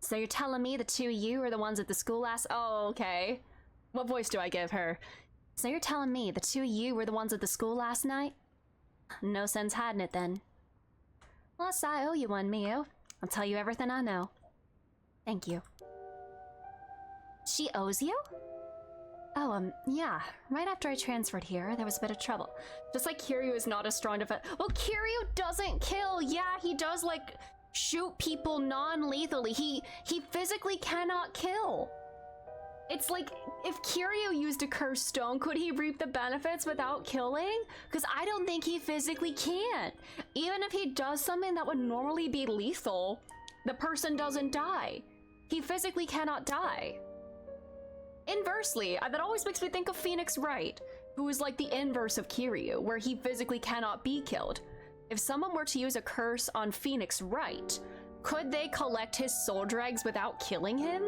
So you're telling me the two of you are the ones at the school last— Oh, okay. What voice do I give her? So you're telling me the two of you were the ones at the school last night? No sense hiding it then. Plus, I owe you one, Mio. I'll tell you everything I know. Thank you. She owes you? Oh, yeah. Right after I transferred here, there was a bit of trouble. Just like Kiryu is not a strong defense. Well, Kiryu doesn't kill. Yeah, he does, like, shoot people non-lethally. He physically cannot kill. It's like, if Kiryu used a cursed stone, could he reap the benefits without killing? Because I don't think he physically can. Even if he does something that would normally be lethal, the person doesn't die. He physically cannot die. Inversely, that always makes me think of Phoenix Wright, who is like the inverse of Kiryu, where he physically cannot be killed. If someone were to use a curse on Phoenix Wright, could they collect his soul dregs without killing him?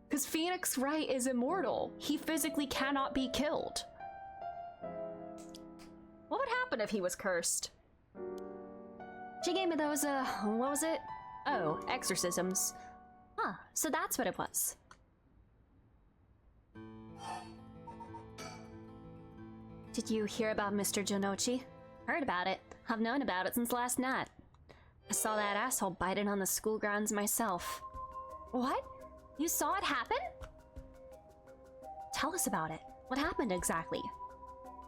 Because Phoenix Wright is immortal. He physically cannot be killed. What would happen if he was cursed? She gave me those, what was it? Oh, exorcisms. Huh, so that's what it was. Did you hear about Mr. Janochi? Heard about it. I've known about it since last night. I saw that asshole bite it on the school grounds myself. What? You saw it happen? Tell us about it. What happened exactly?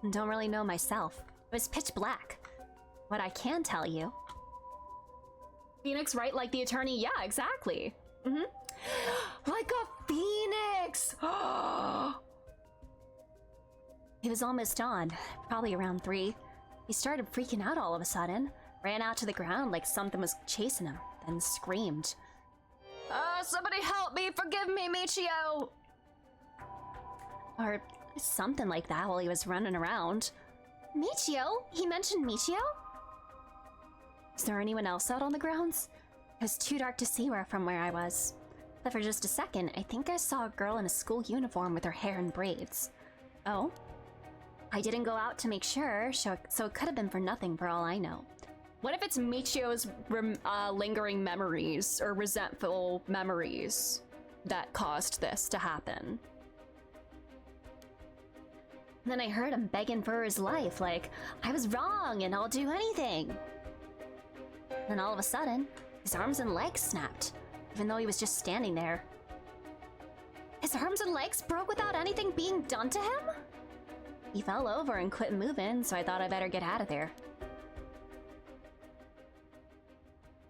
Don't really know myself. It was pitch black. What I can tell you... Phoenix Wright like the attorney? Yeah, exactly. Like a phoenix! He was almost on, probably around 3. He started freaking out all of a sudden, ran out to the ground like something was chasing him, then screamed. Somebody help me! Forgive me, Michio! Or something like that while he was running around. Michio? He mentioned Michio? Is there anyone else out on the grounds? It was too dark to see from where I was. But for just a second, I think I saw a girl in a school uniform with her hair in braids. Oh? I didn't go out to make sure, so it could have been for nothing for all I know. What if it's Michio's lingering memories or resentful memories that caused this to happen? And then I heard him begging for his life, like, I was wrong and I'll do anything. Then all of a sudden, his arms and legs snapped, even though he was just standing there. His arms and legs broke without anything being done to him? He fell over and quit moving, so I thought I better get out of there.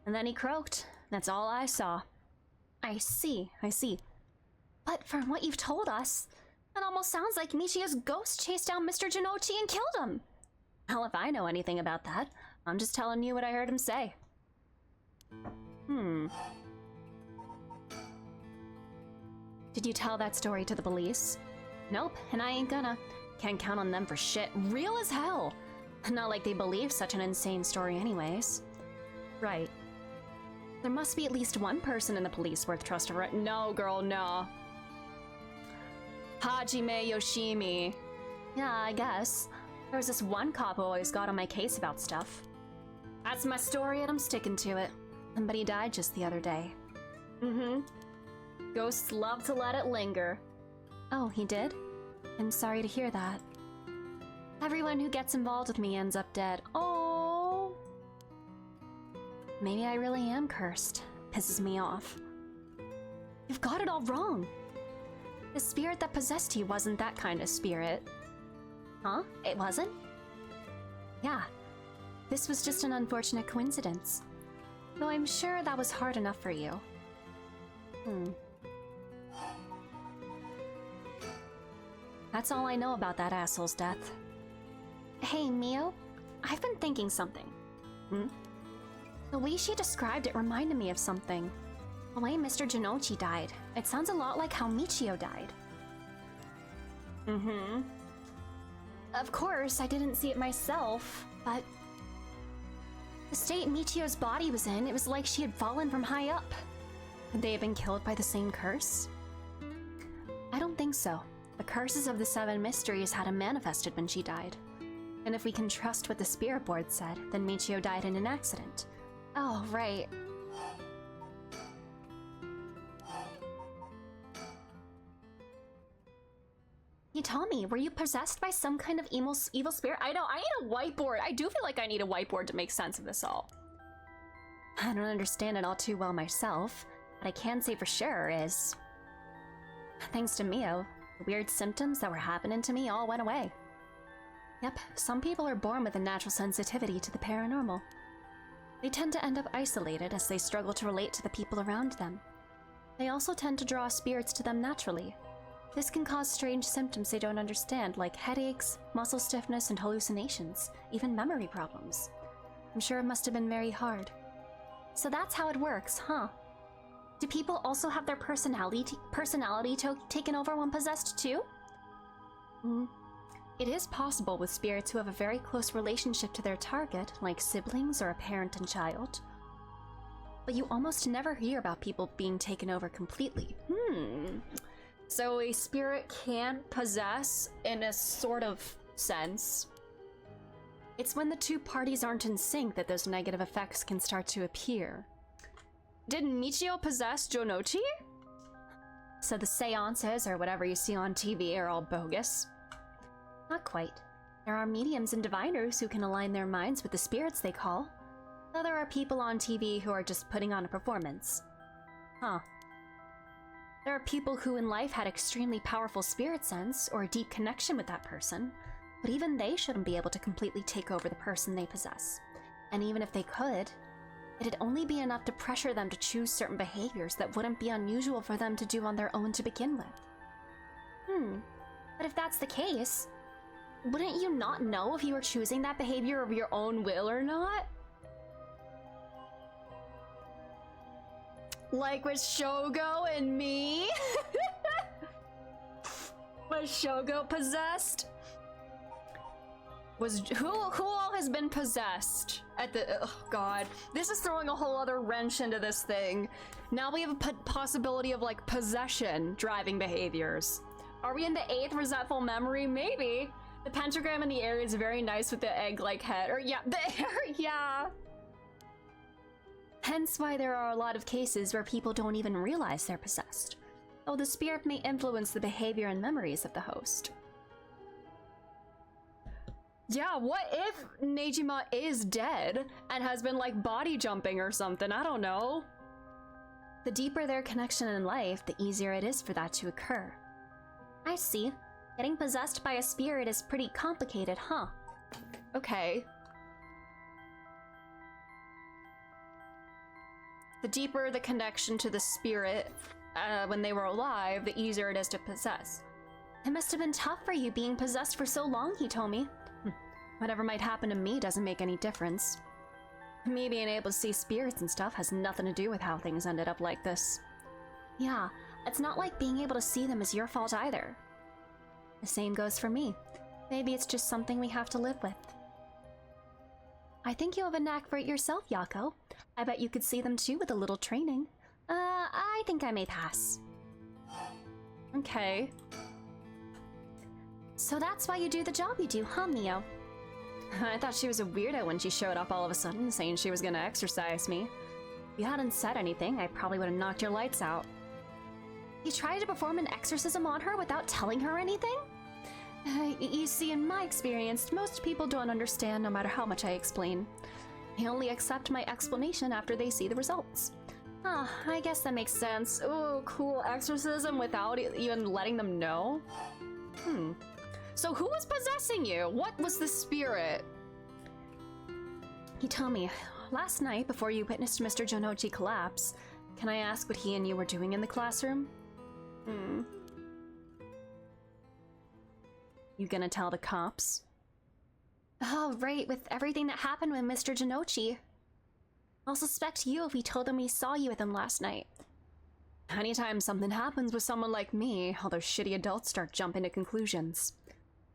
And then he croaked. That's all I saw. I see. But from what you've told us, it almost sounds like Michio's ghost chased down Mr. Janochi and killed him. Well, if I know anything about that, I'm just telling you what I heard him say. Did you tell that story to the police? Nope, and I ain't gonna. Can't count on them for shit. Real as hell. Not like they believe such an insane story anyways. Right. There must be at least one person in the police worth trusting, right? No, girl, no. Hajime Yoshimi. Yeah, I guess. There was this one cop who always got on my case about stuff. That's my story and I'm sticking to it. But he died just the other day. Ghosts love to let it linger. Oh, he did? I'm sorry to hear that. Everyone who gets involved with me ends up dead. Oh. Maybe I really am cursed. Pisses me off. You've got it all wrong. The spirit that possessed you wasn't that kind of spirit. Huh? It wasn't? Yeah. This was just an unfortunate coincidence. Though I'm sure that was hard enough for you. That's all I know about that asshole's death. Hey, Mio, I've been thinking something. The way she described it reminded me of something. The way Mr. Janochi died, it sounds a lot like how Michio died. Of course, I didn't see it myself, but... the state Michio's body was in, it was like she had fallen from high up. Could they have been killed by the same curse? I don't think so. The curses of the 7 mysteries hadn't manifested when she died. And if we can trust what the spirit board said, then Michio died in an accident. Oh, right. You told me, were you possessed by some kind of evil spirit? I know, I need a whiteboard. I do feel like I need a whiteboard to make sense of this all. I don't understand it all too well myself. What I can say for sure is... thanks to Mio, the weird symptoms that were happening to me all went away. Yep, some people are born with a natural sensitivity to the paranormal. They tend to end up isolated as they struggle to relate to the people around them. They also tend to draw spirits to them naturally. This can cause strange symptoms they don't understand, like headaches, muscle stiffness, and hallucinations, even memory problems. I'm sure it must have been very hard. So that's how it works, huh? Do people also have their personality taken over when possessed too? It is possible with spirits who have a very close relationship to their target, like siblings or a parent and child. But you almost never hear about people being taken over completely. So a spirit can possess in a sort of sense. It's when the two parties aren't in sync that those negative effects can start to appear. Did Michio possess Jonochi? So the seances or whatever you see on TV are all bogus? Not quite. There are mediums and diviners who can align their minds with the spirits they call. Though there are people on TV who are just putting on a performance. Huh. There are people who in life had extremely powerful spirit sense or a deep connection with that person, but even they shouldn't be able to completely take over the person they possess. And even if they could, it'd only be enough to pressure them to choose certain behaviors that wouldn't be unusual for them to do on their own to begin with. But if that's the case, wouldn't you not know if you were choosing that behavior of your own will or not? Like with Shogo and me? Was Shogo possessed? Who all has been possessed at the... Oh god. This is throwing a whole other wrench into this thing. Now we have a possibility of like possession driving behaviors. Are we in the 8th resentful memory? Maybe. The pentagram in the area is very nice with the egg-like head. Or yeah, yeah. Hence why there are a lot of cases where people don't even realize they're possessed, though the spirit may influence the behavior and memories of the host. Yeah, what if Nejima is dead and has been like body jumping or something? I don't know. The deeper their connection in life, the easier it is for that to occur. I see. Getting possessed by a spirit is pretty complicated, huh? Okay. The deeper the connection to the spirit when they were alive, the easier it is to possess. It must have been tough for you being possessed for so long, he told me. Whatever might happen to me doesn't make any difference. Me being able to see spirits and stuff has nothing to do with how things ended up like this. Yeah, it's not like being able to see them is your fault either. The same goes for me. Maybe it's just something we have to live with. I think you have a knack for it yourself, Yako. I bet you could see them too with a little training. I think I may pass. Okay. So that's why you do the job you do, huh, Mio? I thought she was a weirdo when she showed up all of a sudden saying she was gonna exorcise me. If you hadn't said anything, I probably would have knocked your lights out. You tried to perform an exorcism on her without telling her anything? You see, in my experience, most people don't understand no matter how much I explain. They only accept my explanation after they see the results. I guess that makes sense. Oh, cool exorcism without even letting them know? So who was possessing you? What was the spirit? He told me, last night before you witnessed Mr. Jonochi collapse, can I ask what he and you were doing in the classroom? You gonna tell the cops? Oh, right, with everything that happened with Mr. Jonochi. I'll suspect you if he told them we saw you with him last night. Anytime something happens with someone like me, all those shitty adults start jumping to conclusions.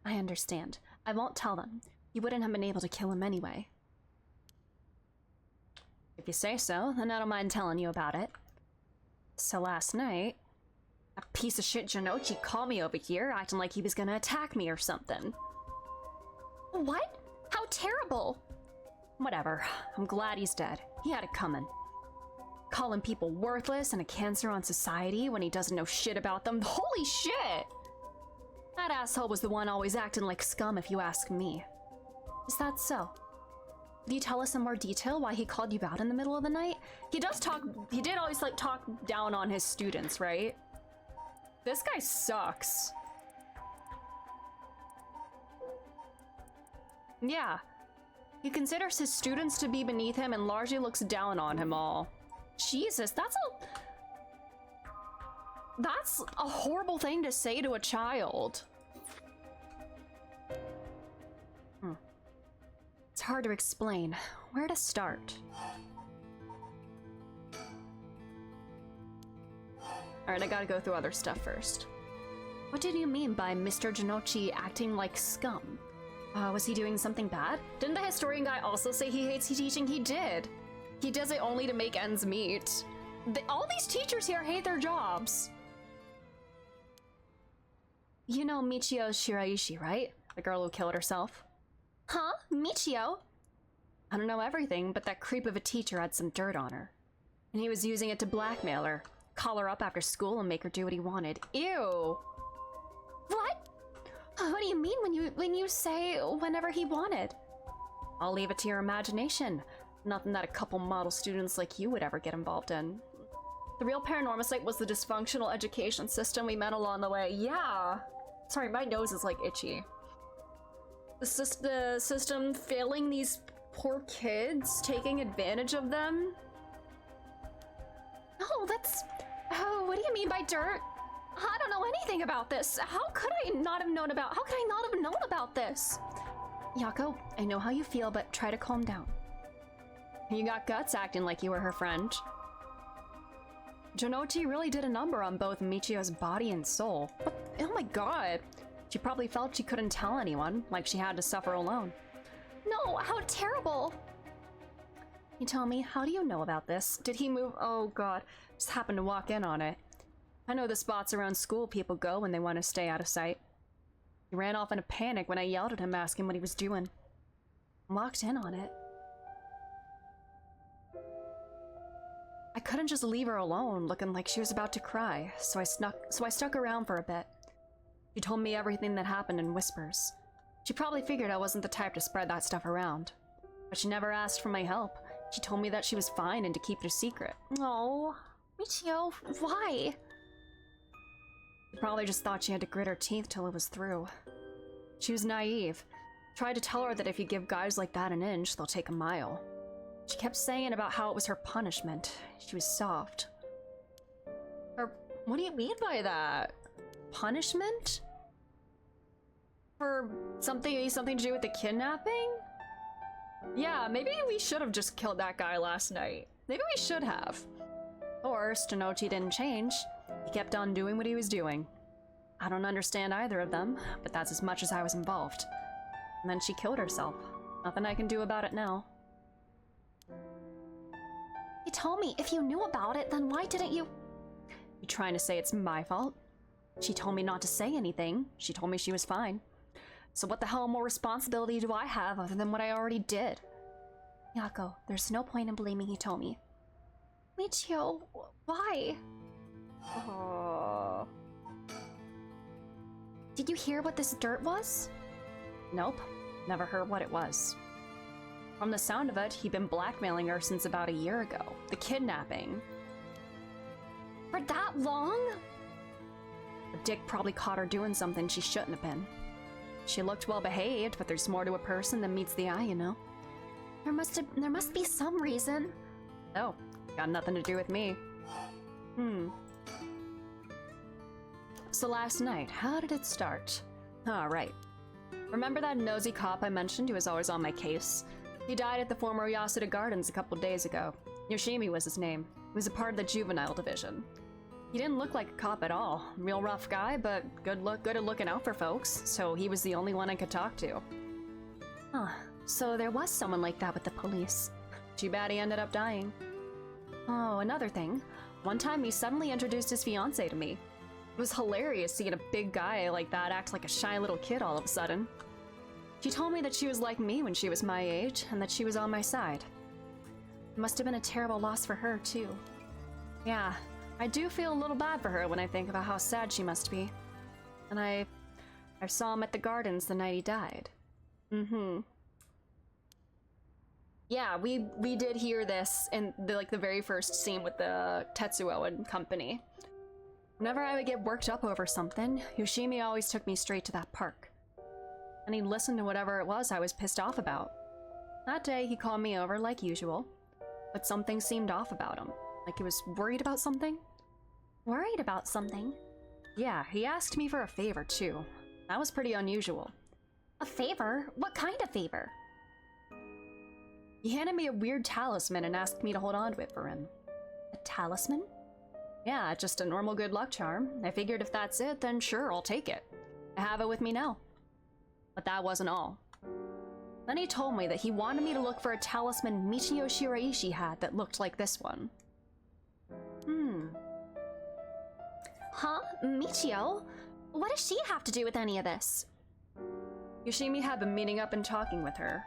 I understand. I won't tell them. You wouldn't have been able to kill him anyway. If you say so, then I don't mind telling you about it. So last night, a piece of shit Jonochi called me over here, acting like he was gonna attack me or something. What? How terrible! Whatever. I'm glad he's dead. He had it coming. Calling people worthless and a cancer on society when he doesn't know shit about them. Holy shit! That asshole was the one always acting like scum if you ask me. Is that so? Can you tell us in more detail why he called you out in the middle of the night? He did always like talk down on his students, right? This guy sucks. Yeah. He considers his students to be beneath him and largely looks down on him all. Jesus, that's a... That's a horrible thing to say to a child. It's hard to explain. Where to start? Alright, I gotta go through other stuff first. What did you mean by Mr. Janochi acting like scum? Was he doing something bad? Didn't the historian guy also say he hates teaching? He did. He does it only to make ends meet. All these teachers here hate their jobs. You know Michio Shiraishi, right? The girl who killed herself. Huh? Michio? I don't know everything, but that creep of a teacher had some dirt on her. And he was using it to blackmail her. Call her up after school and make her do what he wanted. Ew! What? What do you mean when you say whenever he wanted? I'll leave it to your imagination. Nothing that a couple model students like you would ever get involved in. The real Paranormasight was the dysfunctional education system we met along the way. Yeah! Sorry, my nose is like itchy. The system failing these poor kids, taking advantage of them. Oh, that's... Oh, what do you mean by dirt? I don't know anything about this. How could I not have known about this? Yako, I know how you feel, but try to calm down. You got guts acting like you were her friend. Janochi really did a number on both Michio's body and soul. But, oh my god. She probably felt she couldn't tell anyone, like she had to suffer alone. No, how terrible! You tell me, how do you know about this? Did he move? Oh god, just happened to walk in on it. I know the spots around school people go when they want to stay out of sight. He ran off in a panic when I yelled at him asking what he was doing. Walked in on it. I couldn't just leave her alone, looking like she was about to cry, so I stuck around for a bit. She told me everything that happened in whispers. She probably figured I wasn't the type to spread that stuff around. But she never asked for my help. She told me that she was fine and to keep it a secret. Oh, Michio, why? She probably just thought she had to grit her teeth till it was through. She was naive. Tried to tell her that if you give guys like that an inch, they'll take a mile. She kept saying about how it was her punishment. She was soft. What do you mean by that? Punishment? For something to do with the kidnapping? Yeah, maybe we should have just killed that guy last night. Maybe we should have. Or Janochi didn't change. He kept on doing what he was doing. I don't understand either of them, but that's as much as I was involved. And then she killed herself. Nothing I can do about it now. You told me if you knew about it, then why didn't you? You trying to say it's my fault? She told me not to say anything. She told me she was fine. So what the hell more responsibility do I have other than what I already did? Yako, there's no point in blaming Hitomi. Michio, why? Oh. Did you hear what this dirt was? Nope, never heard what it was. From the sound of it, he'd been blackmailing her since about a year ago. The kidnapping. For that long? The dick probably caught her doing something she shouldn't have been. She looked well behaved, but there's more to a person than meets the eye, you know. There must be some reason. Oh, got nothing to do with me. So last night, how did it start? Ah, right. Remember that nosy cop I mentioned who was always on my case? He died at the former Yasuda Gardens a couple days ago. Yoshimi was his name. He was a part of the juvenile division. He didn't look like a cop at all. Real rough guy, but good at looking out for folks, so he was the only one I could talk to. Huh, so there was someone like that with the police. Too bad he ended up dying. Oh, another thing. One time he suddenly introduced his fiancée to me. It was hilarious seeing a big guy like that act like a shy little kid all of a sudden. She told me that she was like me when she was my age, and that she was on my side. It must have been a terrible loss for her, too. Yeah, I do feel a little bad for her when I think about how sad she must be. And I saw him at the gardens the night he died. Yeah, we did hear this in the very first scene with the Tetsuo and company. Whenever I would get worked up over something, Yoshimi always took me straight to that park. And he'd listen to whatever it was I was pissed off about. That day, he called me over like usual, but something seemed off about him, like he was worried about something. Worried about something? Yeah, he asked me for a favor too. That was pretty unusual. A favor? What kind of favor? He handed me a weird talisman and asked me to hold on to it for him. A talisman? Yeah, just a normal good luck charm. I figured if that's it, then sure, I'll take it. I have it with me now. But that wasn't all. Then he told me that he wanted me to look for a talisman Michio Shiraishi had that looked like this one. Huh? Michio? What does she have to do with any of this? Yoshimi had been meeting up and talking with her.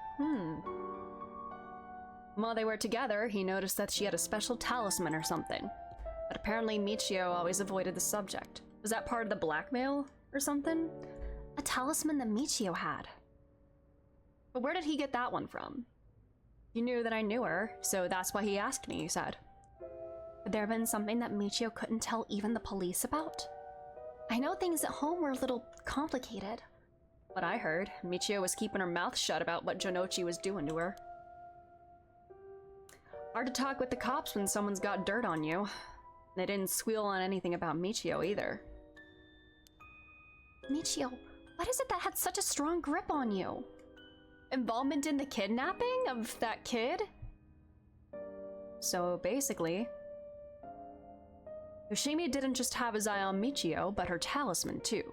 While they were together, he noticed that she had a special talisman or something. But apparently Michio always avoided the subject. Was that part of the blackmail or something? A talisman that Michio had. But where did he get that one from? He knew that I knew her, so that's why he asked me, he said. Could there have been something that Michio couldn't tell even the police about? I know things at home were a little complicated. What I heard, Michio was keeping her mouth shut about what Jonochi was doing to her. Hard to talk with the cops when someone's got dirt on you. They didn't squeal on anything about Michio either. Michio, what is it that had such a strong grip on you? Involvement in the kidnapping of that kid? So basically, Yoshimi didn't just have his eye on Michio, but her talisman too.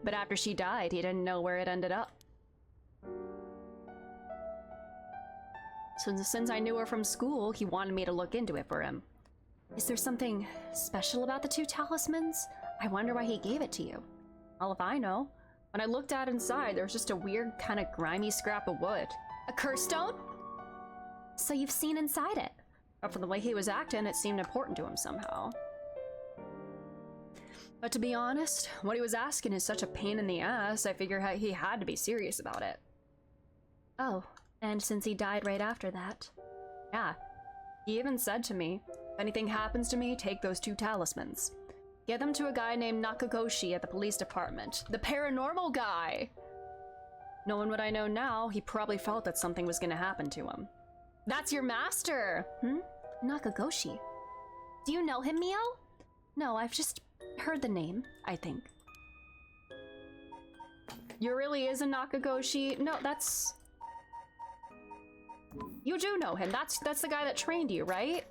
But after she died, he didn't know where it ended up. So since I knew her from school, he wanted me to look into it for him. Is there something special about the two talismans? I wonder why he gave it to you. Well, if I know. When I looked at inside, there was just a weird, kind of grimy scrap of wood. A curse stone? So you've seen inside it? But from the way he was acting, it seemed important to him somehow. But to be honest, what he was asking is such a pain in the ass, I figure he had to be serious about it. Oh, and since he died right after that? Yeah. He even said to me, if anything happens to me, take those two talismans. Get them to a guy named Nakagoshi at the police department. The paranormal guy! Knowing what I know now, he probably felt that something was gonna happen to him. That's your master! Nakagoshi? Do you know him, Mio? No, I've just heard the name, I think. You really is a Nakagoshi? No, that's... You do know him. That's the guy that trained you, right?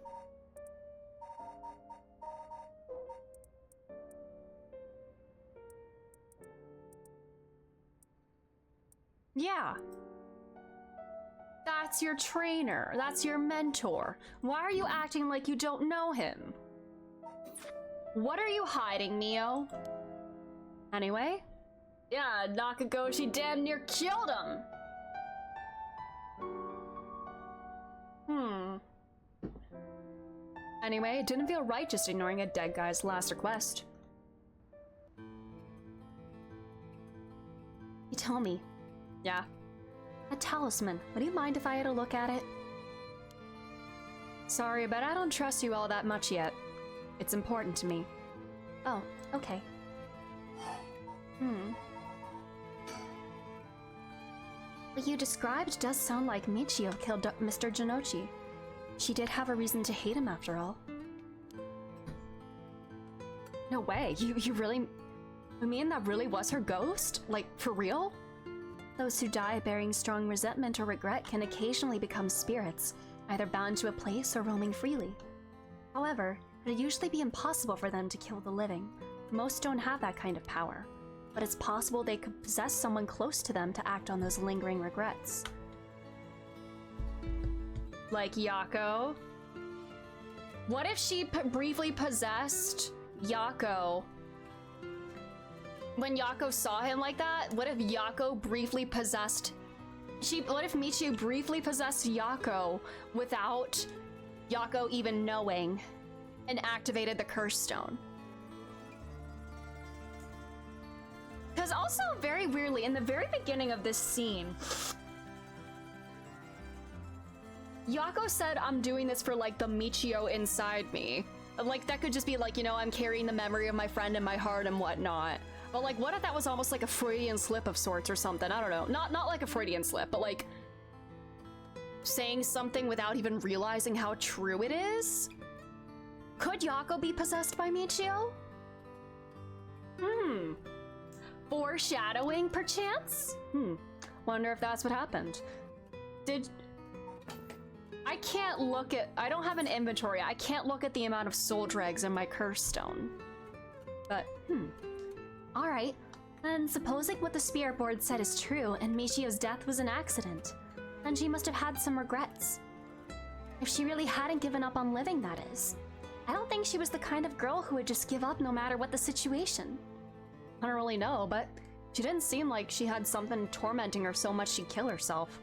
Yeah. That's your trainer. That's your mentor. Why are you acting like you don't know him? What are you hiding, Mio? Anyway? Yeah, Nakagoshi damn near killed him! Anyway, it didn't feel right just ignoring a dead guy's last request. You tell me. Yeah? A talisman. Would you mind if I had a look at it? Sorry, but I don't trust you all that much yet. It's important to me. Oh, okay. What you described does sound like Michio killed Mr. Jonochi. She did have a reason to hate him after all. No way, you really... You mean that really was her ghost? Like, for real? Those who die bearing strong resentment or regret can occasionally become spirits, either bound to a place or roaming freely. However, it would usually be impossible for them to kill the living. Most don't have that kind of power, but it's possible they could possess someone close to them to act on those lingering regrets. Like Yako? What if she briefly possessed Yako? When Yako saw him like that, what if Yako briefly possessed... What if Michio briefly possessed Yako without Yako even knowing and activated the curse stone? Because also, very weirdly, in the very beginning of this scene, Yako said, I'm doing this for, like, the Michio inside me. Like, that could just be like, you know, I'm carrying the memory of my friend in my heart and whatnot. But, like, what if that was almost like a Freudian slip of sorts or something? I don't know. Not like a Freudian slip, but, like, saying something without even realizing how true it is? Could Yako be possessed by Michio? Foreshadowing, perchance? Wonder if that's what happened. I can't look at... I don't have an inventory. I can't look at the amount of soul dregs in my curse stone. But, Alright, then supposing what the spirit board said is true and Michio's death was an accident, then she must have had some regrets. If she really hadn't given up on living, that is. I don't think she was the kind of girl who would just give up no matter what the situation. I don't really know, but she didn't seem like she had something tormenting her so much she'd kill herself.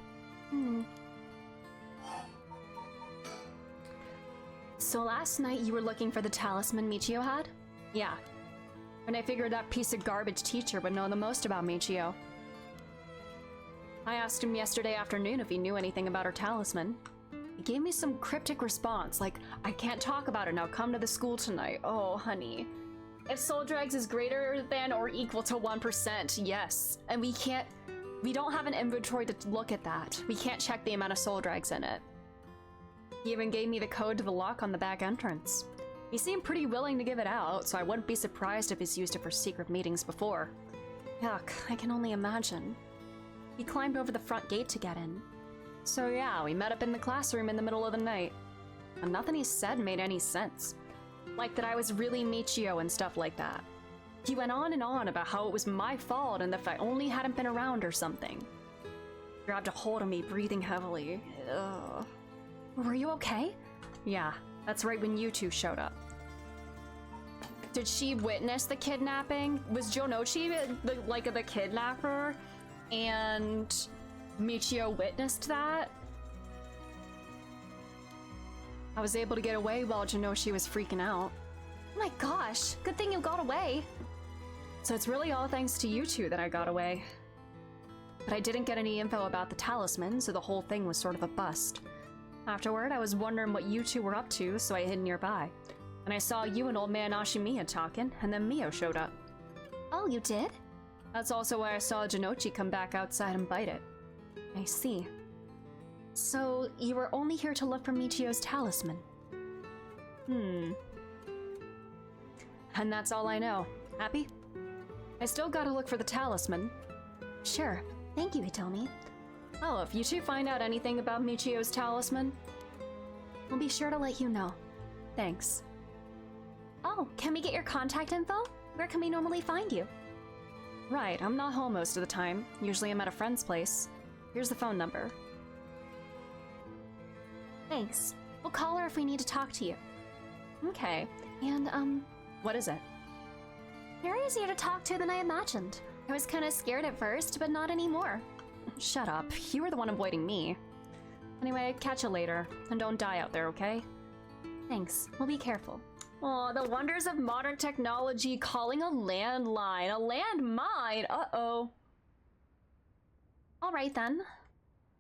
So last night you were looking for the talisman Michio had? Yeah. And I figured that piece of garbage teacher would know the most about Michio. I asked him yesterday afternoon if he knew anything about her talisman. He gave me some cryptic response, like, I can't talk about it now, come to the school tonight. Oh, honey. If soul dregs is greater than or equal to 1%, yes. And we don't have an inventory to look at that. We can't check the amount of soul dregs in it. He even gave me the code to the lock on the back entrance. He seemed pretty willing to give it out, so I wouldn't be surprised if he's used it for secret meetings before. Yuck, I can only imagine. He climbed over the front gate to get in. So yeah, we met up in the classroom in the middle of the night. And nothing he said made any sense. Like that I was really Michio and stuff like that. He went on and on about how it was my fault and if I only hadn't been around or something. He grabbed a hold of me, breathing heavily. Ugh. Were you okay? Yeah, that's right when you two showed up. Did she witness the kidnapping? Was Jonochi the kidnapper? And Michio witnessed that? I was able to get away while Jonochi was freaking out. Oh my gosh, good thing you got away. So it's really all thanks to you two that I got away. But I didn't get any info about the talisman, so the whole thing was sort of a bust. Afterward, I was wondering what you two were up to, so I hid nearby. And I saw you and old man Ashimiya talking, and then Mio showed up. Oh, you did? That's also why I saw Jonochi come back outside and bite it. I see. So, you were only here to look for Michio's talisman? And that's all I know. Happy? I still gotta look for the talisman. Sure. Thank you, Hitomi. Oh, if you two find out anything about Michio's talisman, I'll be sure to let you know. Thanks. Oh, can we get your contact info? Where can we normally find you? Right, I'm not home most of the time. Usually I'm at a friend's place. Here's the phone number. Thanks. We'll call her if we need to talk to you. Okay. And, what is it? You're easier to talk to than I imagined. I was kinda scared at first, but not anymore. Shut up. You were the one avoiding me. Anyway, catch you later. And don't die out there, okay? Thanks. We'll be careful. Aw, the wonders of modern technology calling a landline. A landmine? Uh-oh. Alright then.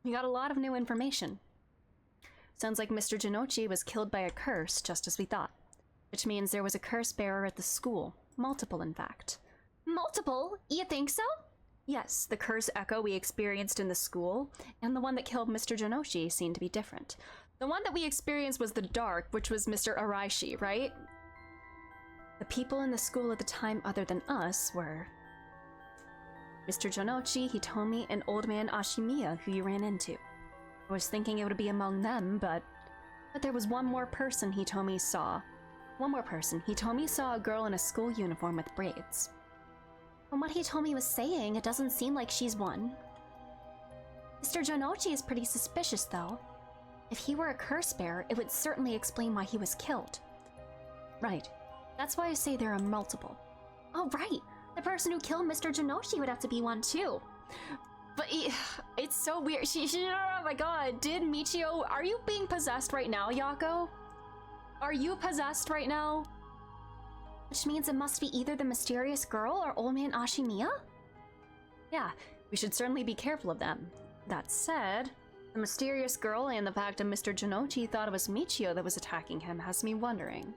We got a lot of new information. Sounds like Mr. Jonochi was killed by a curse, just as we thought. Which means there was a curse bearer at the school. Multiple, in fact. Multiple? You think so? Yes, the curse echo we experienced in the school, and the one that killed Mr. Jonochi seemed to be different. The one that we experienced was the dark, which was Mr. Araishi, right? The people in the school at the time other than us were Mr. Jonochi, Hitomi, and old man Ashimiya, who you ran into. I was thinking it would be among them, but there was one more person Hitomi saw. One more person. Hitomi saw a girl in a school uniform with braids. From what Hitomi was saying, it doesn't seem like she's one. Mr. Jonochi is pretty suspicious, though. If he were a curse bearer, it would certainly explain why he was killed. Right. That's why I say there are multiple. Oh, right! The person who killed Mr. Jonochi would have to be one, too. But it's so weird. Oh my god, did Michio... Are you being possessed right now, Yako? Are you possessed right now? Which means it must be either the mysterious girl or old man Ashimiya? Yeah, we should certainly be careful of them. That said, the mysterious girl and the fact that Mr. Jonochi thought it was Michio that was attacking him has me wondering.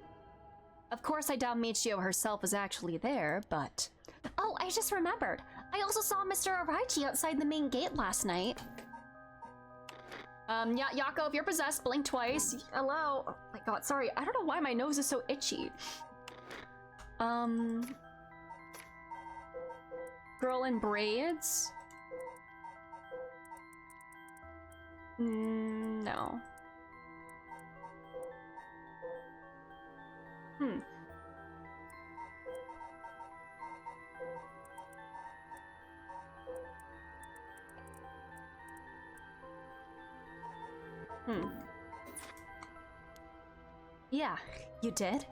Of course, I doubt Michio herself was actually there, but... Oh, I just remembered. I also saw Mr. Araichi outside the main gate last night. Yeah, Yako, if you're possessed, blink twice. Hello? Oh my God, sorry, I don't know why my nose is so itchy. Girl in braids? No. Yeah, you did?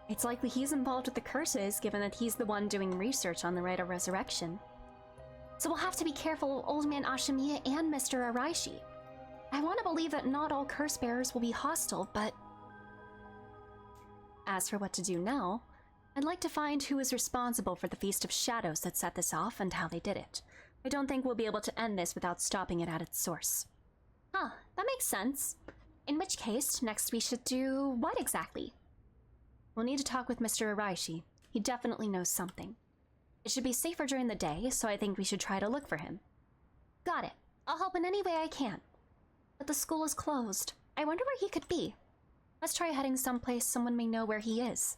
It's likely he's involved with the curses, given that he's the one doing research on the rite of resurrection. So we'll have to be careful of Old Man Ashimiya and Mr. Araishi. I want to believe that not all curse bearers will be hostile, but... As for what to do now, I'd like to find who is responsible for the Feast of Shadows that set this off and how they did it. I don't think we'll be able to end this without stopping it at its source. Huh, that makes sense. In which case, next we should do what exactly? We'll need to talk with Mr. Araishi. He definitely knows something. It should be safer during the day, so I think we should try to look for him. Got it. I'll help in any way I can. But the school is closed. I wonder where he could be. Let's try heading someplace someone may know where he is.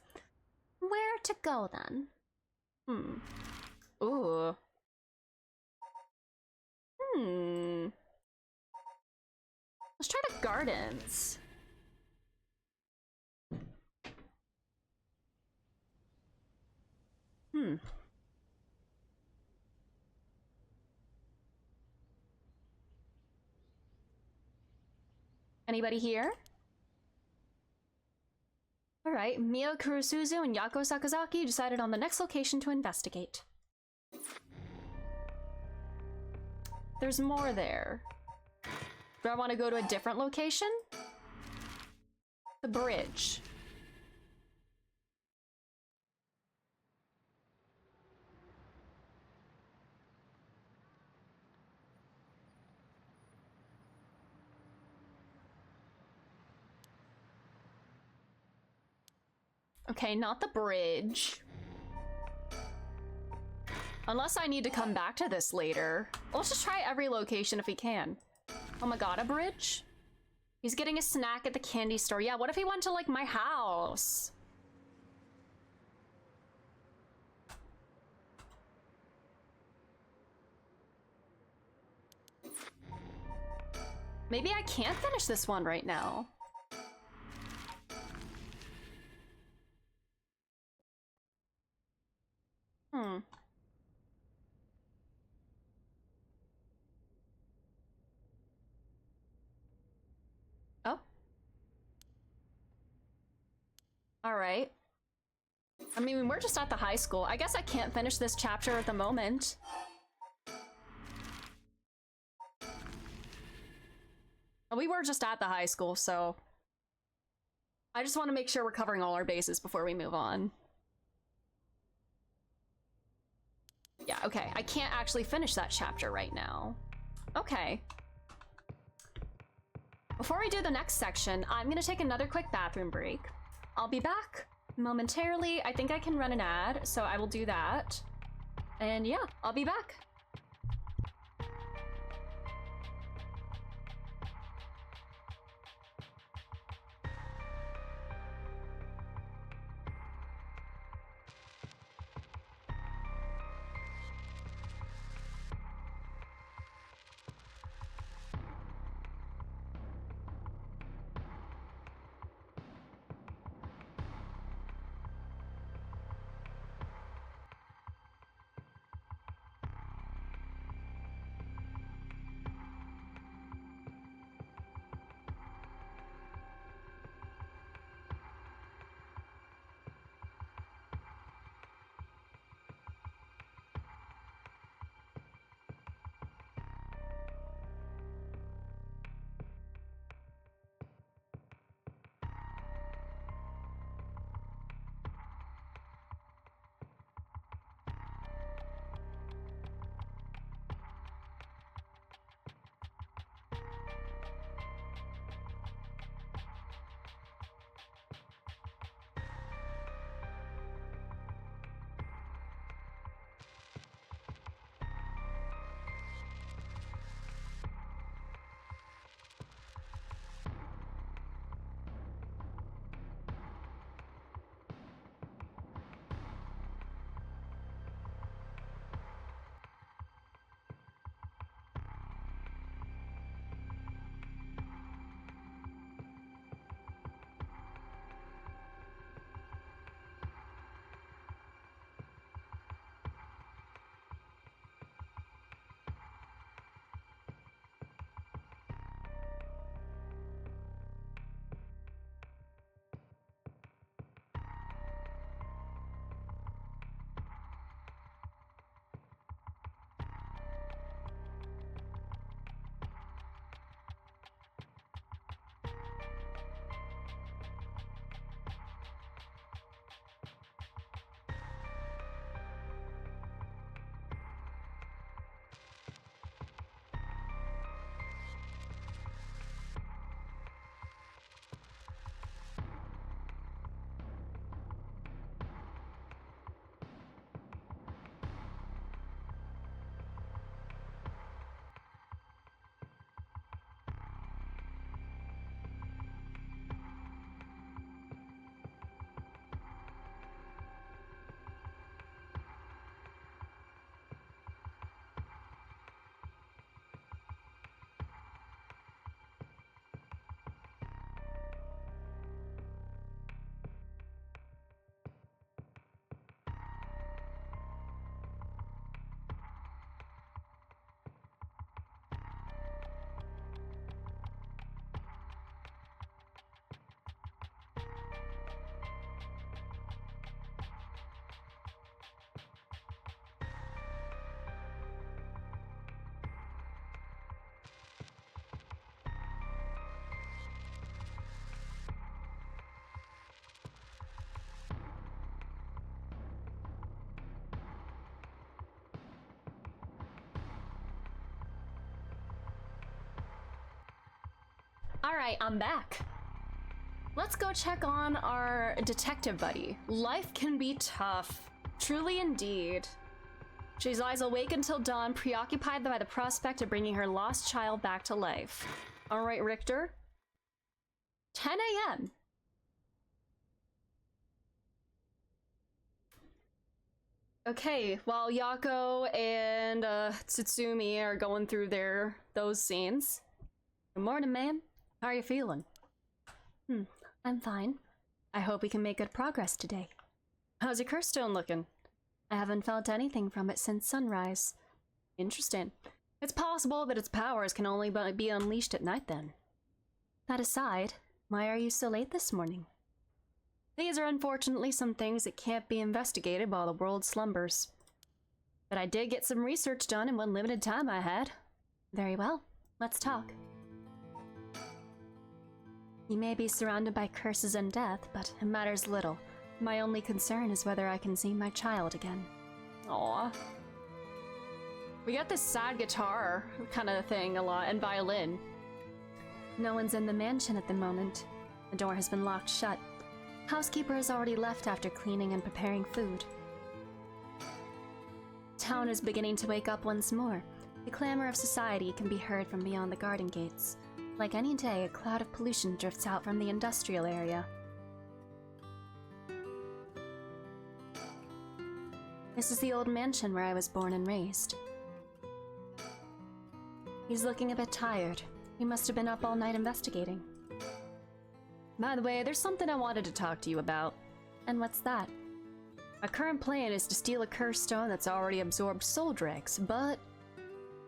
Where to go, then? Ooh. Let's try the gardens. Anybody here? Alright, Mio Kurosuzu and Yako Sakazaki decided on the next location to investigate. There's more there. Do I want to go to a different location? The bridge. Okay, not the bridge. Unless I need to come back to this later. Let's just try every location if we can. Oh my god, a bridge? He's getting a snack at the candy store. Yeah, what if he went to, like, my house? Maybe I can't finish this one right now. Oh. Alright. I mean, we're just at the high school. I guess I can't finish this chapter at the moment. We were just at the high school, so... I just want to make sure we're covering all our bases before we move on. Yeah, okay. I can't actually finish that chapter right now. Okay. Before we do the next section, I'm gonna take another quick bathroom break. I'll be back momentarily. I think I can run an ad, so I will do that. And yeah, I'll be back. Alright, I'm back. Let's go check on our detective buddy. Life can be tough. Truly indeed. She lies awake until dawn, preoccupied by the prospect of bringing her lost child back to life. Alright, Richter. 10 a.m. Okay, while Yako and Tsutsumi are going through those scenes. Good morning, ma'am. How are you feeling? I'm fine. I hope we can make good progress today. How's your curse stone looking? I haven't felt anything from it since sunrise. Interesting. It's possible that its powers can only be unleashed at night then. That aside, why are you so late this morning? These are unfortunately some things that can't be investigated while the world slumbers. But I did get some research done in one limited time I had. Very well. Let's talk. You may be surrounded by curses and death, but it matters little. My only concern is whether I can see my child again. Aww. We got this sad guitar kind of thing a lot, and violin. No one's in the mansion at the moment. The door has been locked shut. Housekeeper has already left after cleaning and preparing food. Town is beginning to wake up once more. The clamor of society can be heard from beyond the garden gates. Like any day, a cloud of pollution drifts out from the industrial area. This is the old mansion where I was born and raised. He's looking a bit tired. He must have been up all night investigating. By the way, there's something I wanted to talk to you about. And what's that? My current plan is to steal a curse stone that's already absorbed soul dregs, but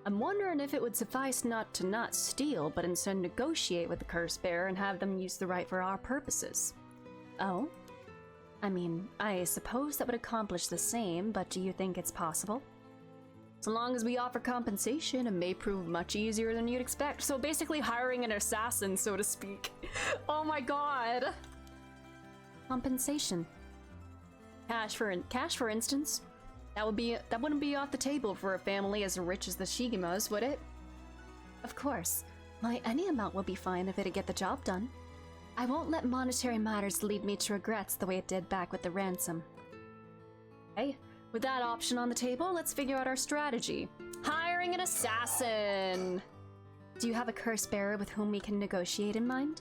I'm wondering if it would suffice not to steal, but instead negotiate with the curse bearer and have them use the right for our purposes. Oh? I mean, I suppose that would accomplish the same, but do you think it's possible? So long as we offer compensation, it may prove much easier than you'd expect. So basically hiring an assassin, so to speak. Oh my god! Compensation. Cash for instance. That wouldn't be off the table for a family as rich as the Shigemas, would it? Of course. Why, any amount would be fine if it'd get the job done. I won't let monetary matters lead me to regrets the way it did back with the ransom. Hey, with that option on the table, let's figure out our strategy. Hiring an assassin! Do you have a curse bearer with whom we can negotiate in mind?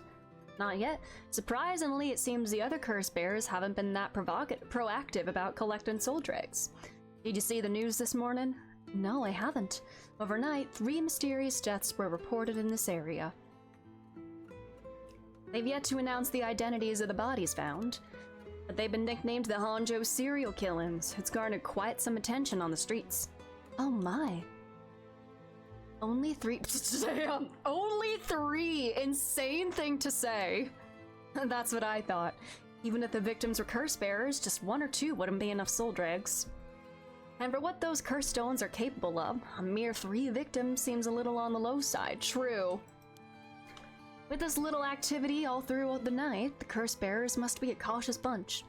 Not yet. Surprisingly, it seems the other curse bearers haven't been that proactive about collecting soul dregs. Did you see the news this morning? No, I haven't. Overnight, 3 mysterious deaths were reported in this area. They've yet to announce the identities of the bodies found, but they've been nicknamed the Honjo serial killings. It's garnered quite some attention on the streets. Oh my. Only 3. Damn, only 3! Insane thing to say. That's what I thought. Even if the victims were curse bearers, just 1 or 2 wouldn't be enough soul dregs. And for what those curse stones are capable of, a mere 3 victims seems a little on the low side. True. With this little activity all throughout the night, the curse bearers must be a cautious bunch.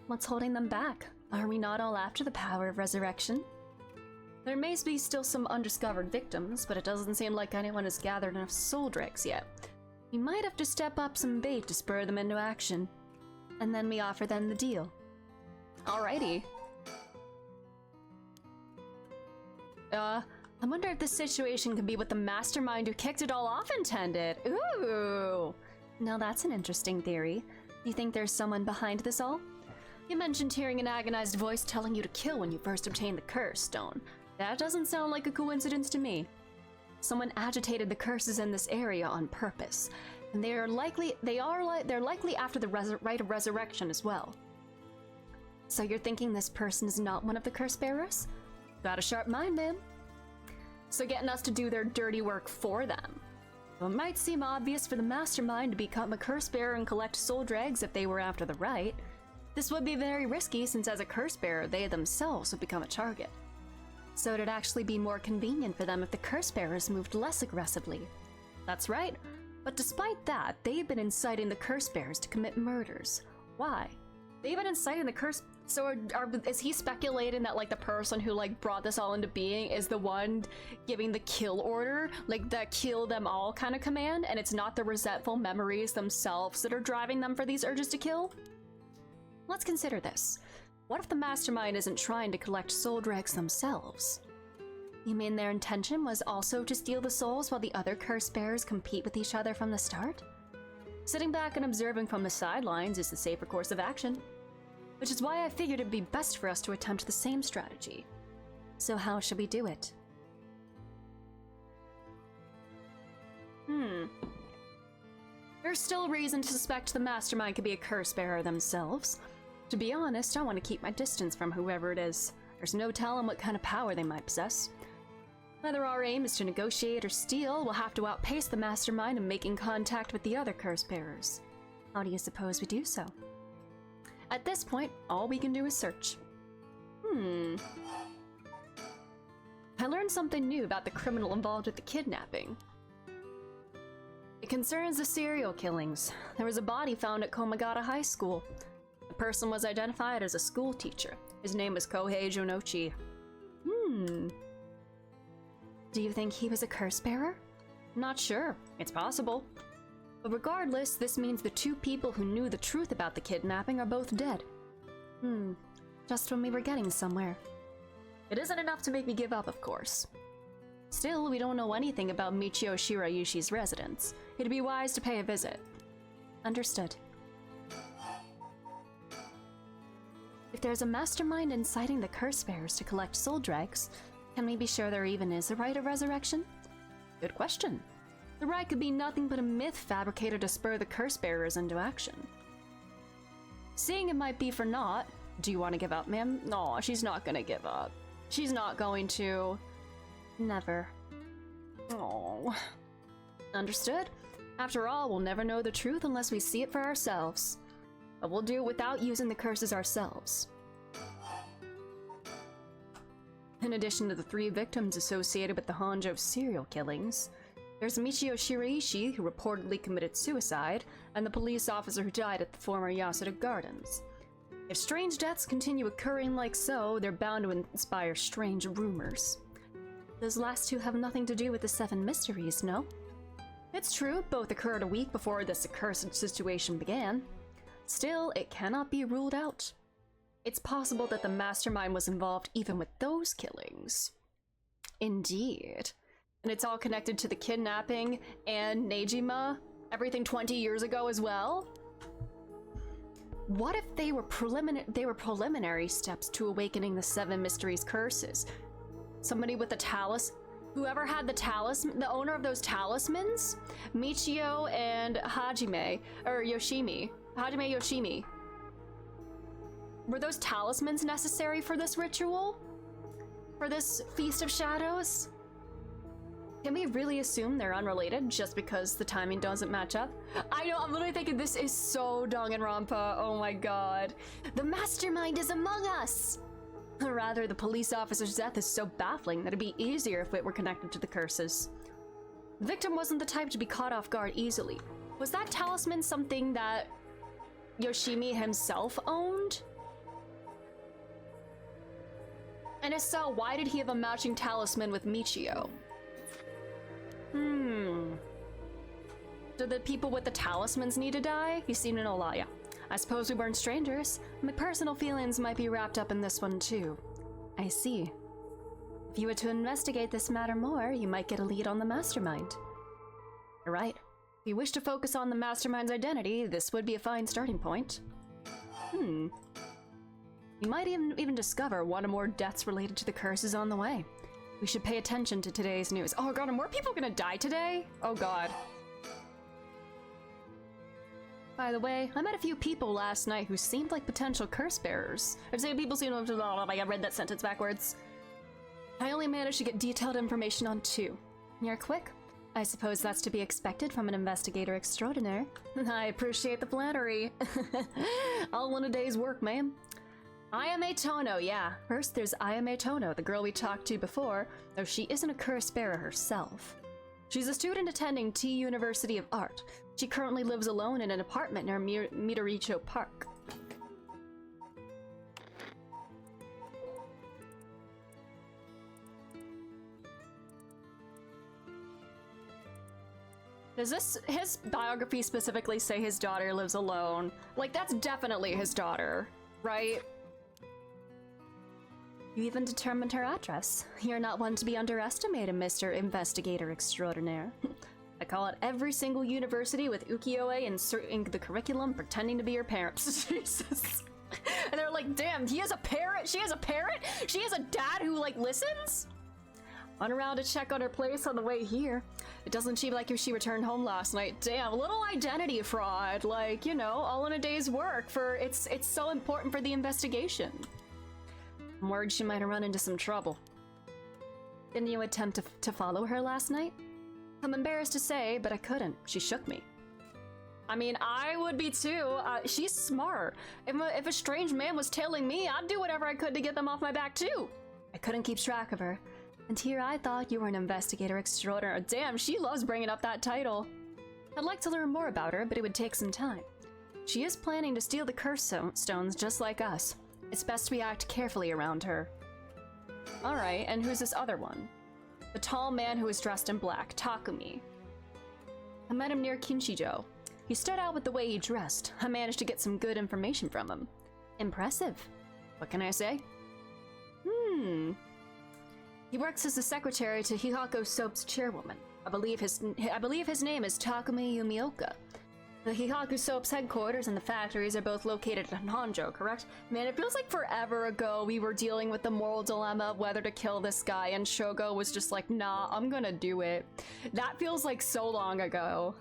What's holding them back? Are we not all after the power of resurrection? There may be still some undiscovered victims, but it doesn't seem like anyone has gathered enough soul dregs yet. We might have to step up some bait to spur them into action. And then we offer them the deal. Alrighty. I wonder if this situation could be what the mastermind who kicked it all off intended. Ooh! Now that's an interesting theory. You think there's someone behind this all? You mentioned hearing an agonized voice telling you to kill when you first obtained the curse stone. That doesn't sound like a coincidence to me. Someone agitated the curses in this area on purpose, and they're likely after the right of resurrection as well. So you're thinking this person is not one of the curse bearers? Got a sharp mind, man. So getting us to do their dirty work for them. Though it might seem obvious for the mastermind to become a curse bearer and collect soul dregs if they were after the right, this would be very risky since as a curse bearer, they themselves would become a target. So it'd actually be more convenient for them if the curse bearers moved less aggressively. That's right. But despite that, they've been inciting the curse bearers to commit murders. Why? They've been inciting the curse. So is he speculating that like the person who like brought this all into being is the one giving the kill order, like the kill them all kind of command, and it's not the resentful memories themselves that are driving them for these urges to kill? Let's consider this. What if the mastermind isn't trying to collect soul dregs themselves? You mean their intention was also to steal the souls while the other curse bearers compete with each other from the start? Sitting back and observing from the sidelines is the safer course of action. Which is why I figured it'd be best for us to attempt the same strategy. So how should we do it? There's still reason to suspect the mastermind could be a curse bearer themselves. To be honest, I want to keep my distance from whoever it is. There's no telling what kind of power they might possess. Whether our aim is to negotiate or steal, we'll have to outpace the mastermind in making contact with the other curse bearers. How do you suppose we do so? At this point, all we can do is search. I learned something new about the criminal involved with the kidnapping. It concerns the serial killings. There was a body found at Komagata High School. The person was identified as a school teacher. His name was Kohei Jonochi. Do you think he was a curse bearer? Not sure. It's possible. But regardless, this means the two people who knew the truth about the kidnapping are both dead. Just when we were getting somewhere. It isn't enough to make me give up, of course. Still, we don't know anything about Michio Shirayushi's residence. It'd be wise to pay a visit. Understood. If there's a mastermind inciting the curse bearers to collect soul dregs, can we be sure there even is a rite of resurrection? Good question. The rite could be nothing but a myth fabricated to spur the curse bearers into action. Seeing it might be for naught, do you want to give up, ma'am? No, she's not gonna give up. She's not going to. Never. Oh. Understood. After all, we'll never know the truth unless we see it for ourselves. But we'll do it without using the curses ourselves. In addition to the 3 victims associated with the Honjo serial killings, there's Michio Shiraishi, who reportedly committed suicide, and the police officer who died at the former Yasuda Gardens. If strange deaths continue occurring like so, they're bound to inspire strange rumors. Those last 2 have nothing to do with the 7 mysteries, no? It's true, both occurred a week before this accursed situation began. Still, it cannot be ruled out. It's possible that the mastermind was involved even with those killings. Indeed. And it's all connected to the kidnapping and Nejima, everything 20 years ago as well? What if they were preliminary steps to awakening the 7 mysteries curses? Somebody with a whoever had the talisman, the owner of those talismans? Michio and Hajime Yoshimi. Were those talismans necessary for this ritual? For this Feast of Shadows? Can we really assume they're unrelated just because the timing doesn't match up? I know, I'm literally thinking this is so Danganronpa, oh my god. The mastermind is among us! Or rather, the police officer's death is so baffling that it'd be easier if it were connected to the curses. The victim wasn't the type to be caught off guard easily. Was that talisman something that Yoshimi himself owned? And if so, why did he have a matching talisman with Michio? Do the people with the talismans need to die? You seem to know a lot, yeah. I suppose we weren't strangers. My personal feelings might be wrapped up in this one too. I see. If you were to investigate this matter more, you might get a lead on the mastermind. You're right. If you wish to focus on the mastermind's identity, this would be a fine starting point. You might even discover one or more deaths related to the curses on the way. We should pay attention to today's news. Oh god, are more people gonna die today? Oh god. By the way, I met a few people last night who seemed like potential curse bearers. I've seen people seem to... I read that sentence backwards. I only managed to get detailed information on 2. You're quick. I suppose that's to be expected from an investigator extraordinaire. I appreciate the flattery. All in a day's work, ma'am. Ayame Tono, yeah. First, there's Ayame Tono, the girl we talked to before, though she isn't a curse bearer herself. She's a student attending T University of Art. She currently lives alone in an apartment near Midoricho Park. Does his biography specifically say his daughter lives alone? Like, that's definitely his daughter, right? You even determined her address. You're not one to be underestimated, Mr. Investigator Extraordinaire. I call it every single university with ukiyo-e inserting the curriculum pretending to be her parents. Jesus. And they're like, damn, he has a parrot? She has a parrot? She has a dad who, like, listens? Went around to check on her place on the way here. It doesn't seem like she returned home last night. Damn, a little identity fraud. Like, you know, all in a day's work for, it's so important for the investigation. I'm worried she might have run into some trouble. Didn't you attempt to follow her last night? I'm embarrassed to say, but I couldn't. She shook me. I mean, I would be too. She's smart. If a strange man was tailing me, I'd do whatever I could to get them off my back too. I couldn't keep track of her. And here I thought you were an investigator extraordinaire. Damn, she loves bringing up that title. I'd like to learn more about her, but it would take some time. She is planning to steal the curse stones just like us. It's best we act carefully around her. Alright, and who's this other one? The tall man who is dressed in black, Takumi. I met him near Kinshijo. He stood out with the way he dressed. I managed to get some good information from him. Impressive. What can I say? He works as the secretary to Hihako Soap's chairwoman. I believe his name is Takumi Yumioka. The Hihako Soap's headquarters and the factories are both located in Honjo, correct? Man, it feels like forever ago we were dealing with the moral dilemma of whether to kill this guy, and Shogo was just like, nah, I'm gonna do it. That feels like so long ago.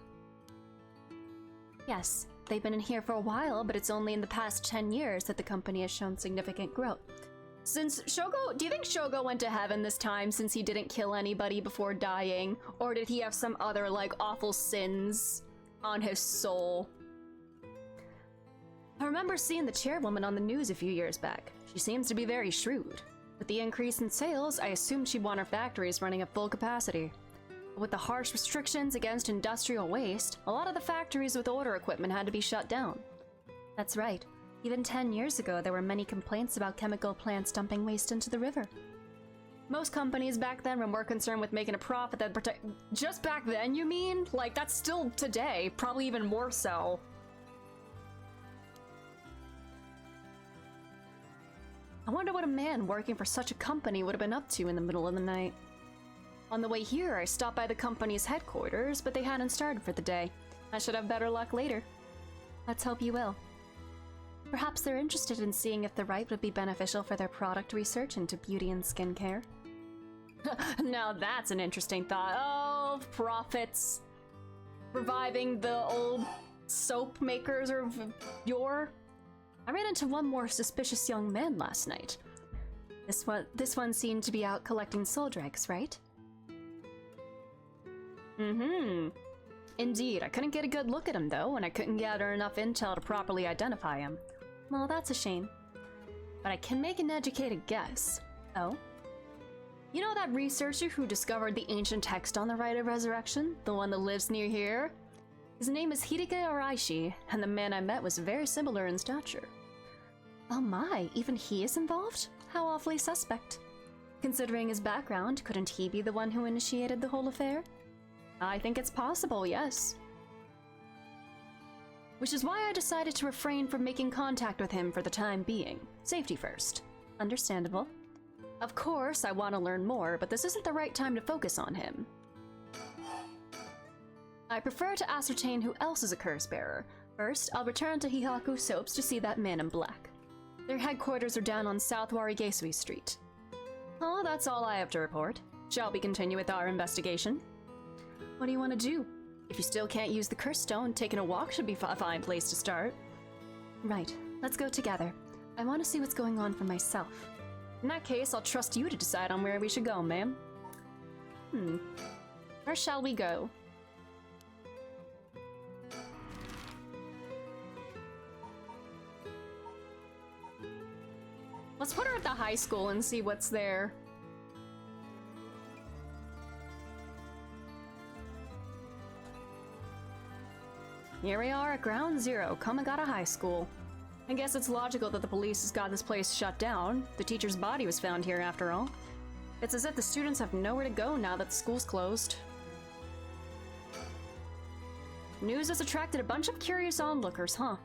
Yes, they've been in here for a while, but it's only in the past 10 years that the company has shown significant growth. Since Shogo, do you think Shogo went to heaven this time since he didn't kill anybody before dying? Or did he have some other, like, awful sins on his soul? I remember seeing the chairwoman on the news a few years back. She seems to be very shrewd. With the increase in sales, I assumed she'd want her factories running at full capacity. But with the harsh restrictions against industrial waste, a lot of the factories with older equipment had to be shut down. That's right. Even 10 years ago, there were many complaints about chemical plants dumping waste into the river. Most companies back then were more concerned with making a profit than protect. Just back then, you mean? Like, that's still today, probably even more so. I wonder what a man working for such a company would have been up to in the middle of the night. On the way here, I stopped by the company's headquarters, but they hadn't started for the day. I should have better luck later. Let's hope you will. Perhaps they're interested in seeing if the right would be beneficial for their product research into beauty and skincare. Now that's an interesting thought. Oh, profits. Reviving the old soap makers of yore. I ran into one more suspicious young man last night. This one seemed to be out collecting soul dregs, right? Indeed, I couldn't get a good look at him though, and I couldn't gather enough intel to properly identify him. Well, that's a shame. But I can make an educated guess. Oh? You know that researcher who discovered the ancient text on the Rite of Resurrection? The one that lives near here? His name is Hideki Araishi, and the man I met was very similar in stature. Oh my, even he is involved? How awfully suspect. Considering his background, couldn't he be the one who initiated the whole affair? I think it's possible, yes. Which is why I decided to refrain from making contact with him for the time being. Safety first. Understandable. Of course, I want to learn more, but this isn't the right time to focus on him. I prefer to ascertain who else is a curse bearer. First, I'll return to Hihako Soaps to see that man in black. Their headquarters are down on South Warigesui Street. Oh, that's all I have to report. Shall we continue with our investigation? What do you want to do? If you still can't use the curse stone, taking a walk should be a fine place to start. Right. Let's go together. I want to see what's going on for myself. In that case, I'll trust you to decide on where we should go, ma'am. Where shall we go? Let's put her at the high school and see what's there. Here we are at Ground Zero, Kamagata High School. I guess it's logical that the police has got this place shut down. The teacher's body was found here after all. It's as if the students have nowhere to go now that the school's closed. news has attracted a bunch of curious onlookers, huh?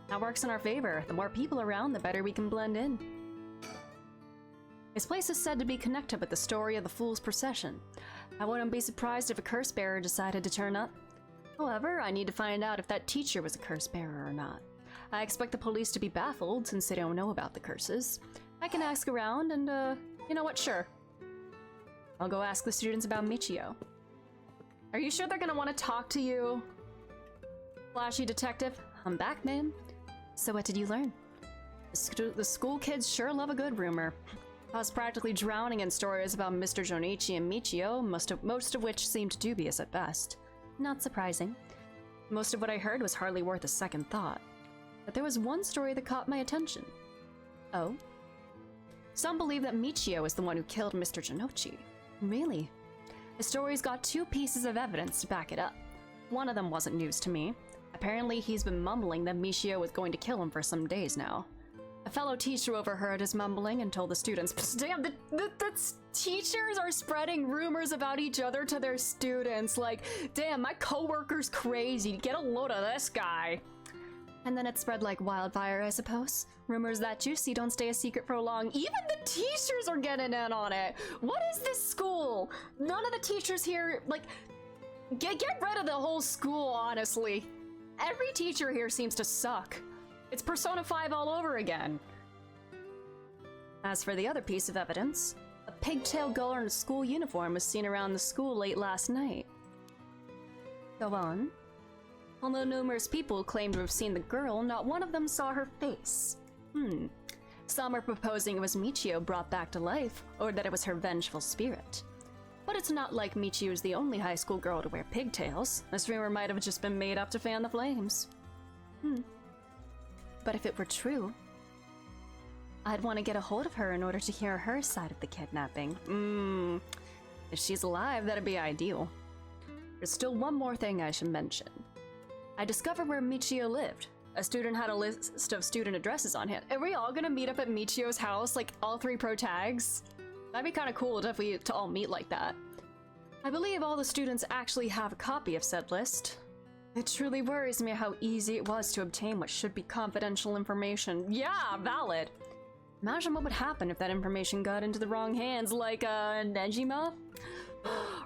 That works in our favor. The more people around, the better we can blend in. This place is said to be connected with the story of the Fool's Procession. I wouldn't be surprised if a curse bearer decided to turn up. However, I need to find out if that teacher was a curse bearer or not. I expect the police to be baffled since they don't know about the curses. I can ask around and, you know what, sure. I'll go ask the students about Michio. Are you sure they're gonna want to talk to you? Flashy detective, I'm back, ma'am. So what did you learn? The school kids sure love a good rumor. I was practically drowning in stories about Mr. Jonichi and Michio, most of which seemed dubious at best. Not surprising. Most of what I heard was hardly worth a second thought. But there was one story that caught my attention. Oh? Some believe that Michio is the one who killed Mr. Jonichi. Really? The story's got two pieces of evidence to back it up. One of them wasn't news to me. Apparently he's been mumbling that Michio was going to kill him for some days now. A fellow teacher overheard his mumbling and told the students, Damn, the teachers are spreading rumors about each other to their students. Like, damn, my coworker's crazy. Get a load of this guy. And then it spread like wildfire, I suppose. Rumors that juicy don't stay a secret for long. Even the teachers are getting in on it. What is this school? None of the teachers here, like, get rid of the whole school, honestly. Every teacher here seems to suck. It's Persona 5 all over again. As for the other piece of evidence, a pigtail girl in a school uniform was seen around the school late last night. Go on. Although numerous people claim to have seen the girl, not one of them saw her face. Some are proposing it was Michio brought back to life, or that it was her vengeful spirit. But it's not like Michio is the only high school girl to wear pigtails. This rumor might have just been made up to fan the flames. But if it were true, I'd want to get a hold of her in order to hear her side of the kidnapping. If she's alive, that'd be ideal. There's still one more thing I should mention. I discovered where Michio lived. A student had a list of student addresses on him. Are we all gonna meet up at Michio's house, like all three pro tags? That'd be kind of cool if we to all meet like that. I believe all the students actually have a copy of said list. It truly worries me how easy it was to obtain what should be confidential information. Yeah, valid. Imagine what would happen if that information got into the wrong hands, like, Nejima?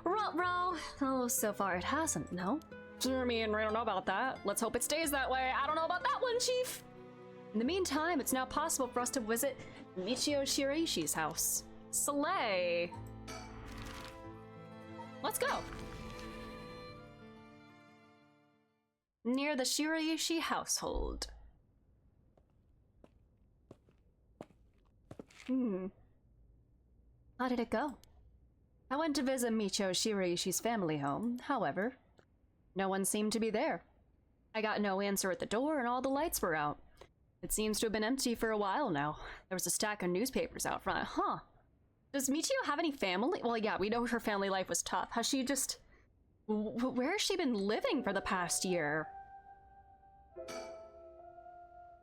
Ruh-roh! Oh, so far it hasn't, no? I mean, I don't know about that. Let's hope it stays that way. I don't know about that one, Chief. In the meantime, it's now possible for us to visit Michio Shiraishi's house. Slay! Let's go! Near the Shiraishi household. How did it go? I went to visit Michio Shiraishi's family home, however, no one seemed to be there. I got no answer at the door and all the lights were out. It seems to have been empty for a while now. There was a stack of newspapers out front. Huh. Does Michio have any family? Well, yeah, we know her family life was tough. Has she just... Where has she been living for the past year?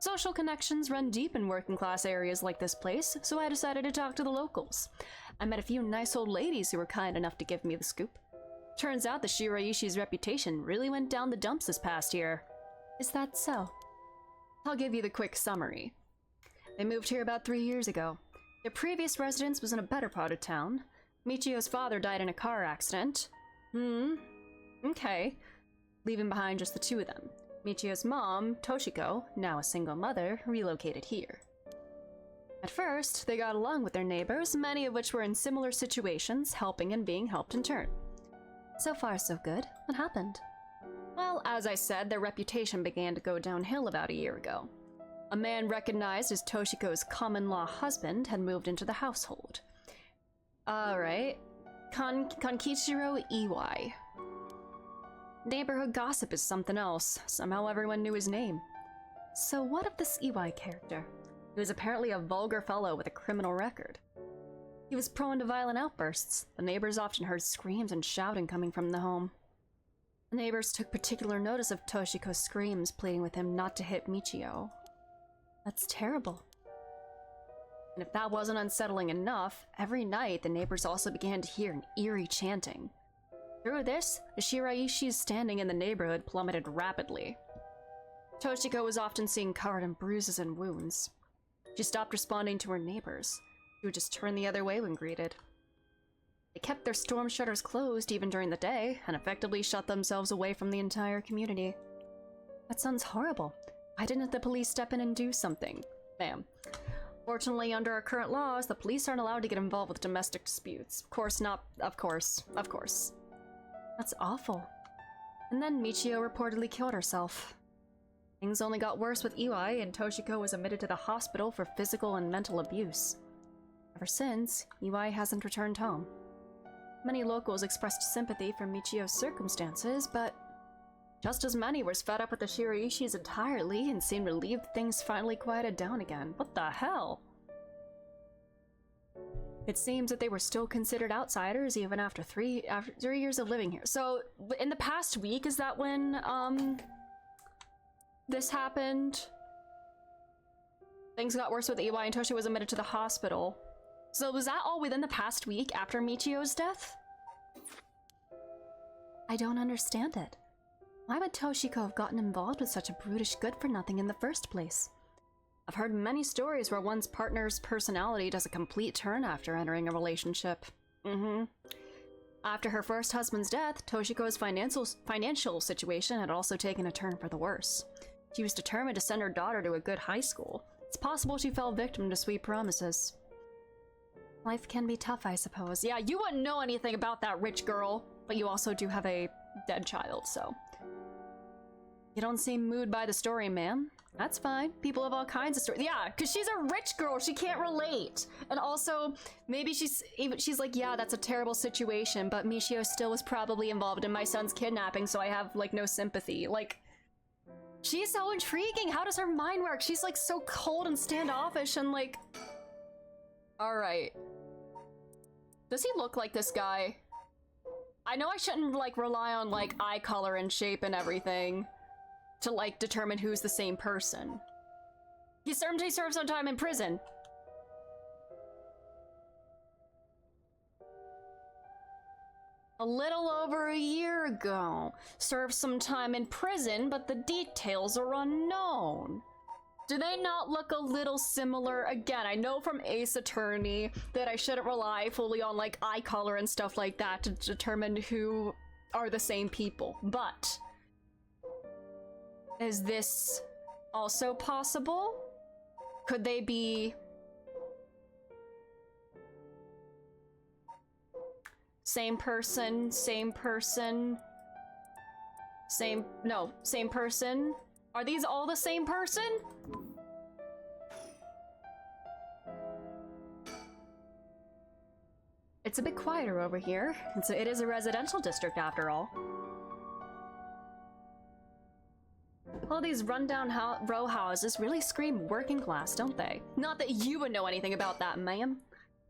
Social connections run deep in working class areas like this place, so I decided to talk to the locals. I met a few nice old ladies who were kind enough to give me the scoop. Turns out the Shiraishi's reputation really went down the dumps this past year. Is that so? I'll give you the quick summary. They moved here about 3 years ago. Their previous residence was in a better part of town. Michio's father died in a car accident. Okay. Leaving behind just the two of them. Michio's mom, Toshiko, now a single mother, relocated here. At first, they got along with their neighbors, many of which were in similar situations, helping and being helped in turn. So far, so good. What happened? Well, as I said, their reputation began to go downhill about a year ago. A man recognized as Toshiko's common-law husband had moved into the household. Alright. Kankichiro Iwai. Neighborhood gossip is something else. Somehow everyone knew his name. So what of this Iwai character? He was apparently a vulgar fellow with a criminal record. He was prone to violent outbursts. The neighbors often heard screams and shouting coming from the home. The neighbors took particular notice of Toshiko's screams, pleading with him not to hit Michio. That's terrible. And if that wasn't unsettling enough, every night the neighbors also began to hear an eerie chanting. Through this, the Shiraishi's standing in the neighborhood plummeted rapidly. Toshiko was often seen covered in bruises and wounds. She stopped responding to her neighbors, who would just turn the other way when greeted. They kept their storm shutters closed even during the day, and effectively shut themselves away from the entire community. That sounds horrible. Why didn't the police step in and do something? Ma'am. Fortunately, under our current laws, the police aren't allowed to get involved with domestic disputes. Of course not. Of course. Of course. That's awful. And then Michio reportedly killed herself. Things only got worse with Iwai, and Toshiko was admitted to the hospital for physical and mental abuse. Ever since, Iwai hasn't returned home. Many locals expressed sympathy for Michio's circumstances, but just as many were fed up with the Shiraishis entirely and seemed relieved things finally quieted down again. What the hell? It seems that they were still considered outsiders even after three years of living here. So, in the past week, is that when, this happened? Things got worse with Iwai and Toshi was admitted to the hospital. So was that all within the past week after Michio's death? I don't understand it. Why would Toshiko have gotten involved with such a brutish good-for-nothing in the first place? I've heard many stories where one's partner's personality does a complete turn after entering a relationship. After her first husband's death, Toshiko's financial situation had also taken a turn for the worse. She was determined to send her daughter to a good high school. It's possible she fell victim to sweet promises. Life can be tough, I suppose. Yeah, you wouldn't know anything about that rich girl, but you also do have a dead child, so. You don't seem moved by the story, ma'am. That's fine. People have all kinds of stories. Yeah, because she's a rich girl. She can't relate. And also, maybe she's like, yeah, that's a terrible situation, but Michio still was probably involved in my son's kidnapping, so I have, like, no sympathy. Like, she's so intriguing. How does her mind work? She's, like, so cold and standoffish and, like... Alright. Does he look like this guy? I know I shouldn't, like, rely on, like, eye color and shape and everything to, like, determine who's the same person. He served some time in prison. A little over a year ago. Served some time in prison, but the details are unknown. Do they not look a little similar? Again, I know from Ace Attorney that I shouldn't rely fully on, like, eye color and stuff like that to determine who are the same people, but... is this also possible? Could they be... same person, same person... same person? Are these all the same person? It's a bit quieter over here. It is a residential district after all. All these rundown row houses really scream working class, don't they? Not that you would know anything about that, ma'am.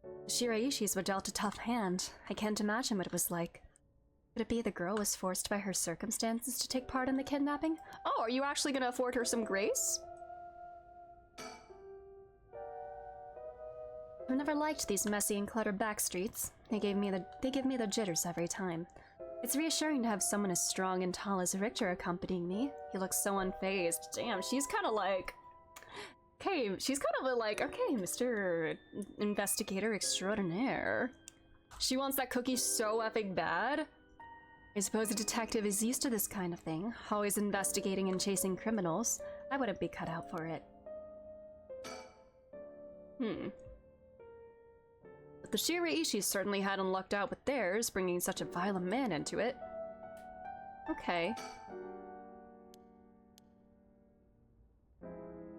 The Shiraishis were dealt a tough hand. I can't imagine what it was like. Could it be the girl was forced by her circumstances to take part in the kidnapping? Oh, are you actually gonna afford her some grace? I've never liked these messy and cluttered back streets. They give me the jitters every time. It's reassuring to have someone as strong and tall as Richter accompanying me. He looks so unfazed. Damn, she's kind of like... okay, she's kind of like, okay, Mr. Investigator Extraordinaire. She wants that cookie so effing bad. I suppose a detective is used to this kind of thing, always investigating and chasing criminals. I wouldn't be cut out for it. But the Shiraishis certainly hadn't lucked out with theirs, bringing such a violent man into it. Okay.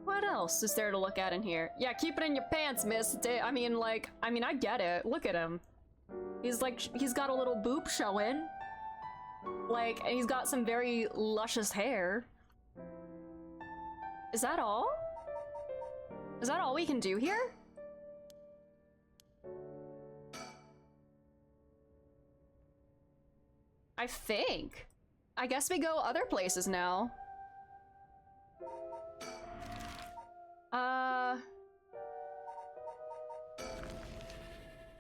What else is there to look at in here? Yeah, keep it in your pants, miss. I mean, I get it. Look at him. He's got a little boob showing. Like, and he's got some very luscious hair. Is that all? Is that all we can do here? I think. I guess we go other places now.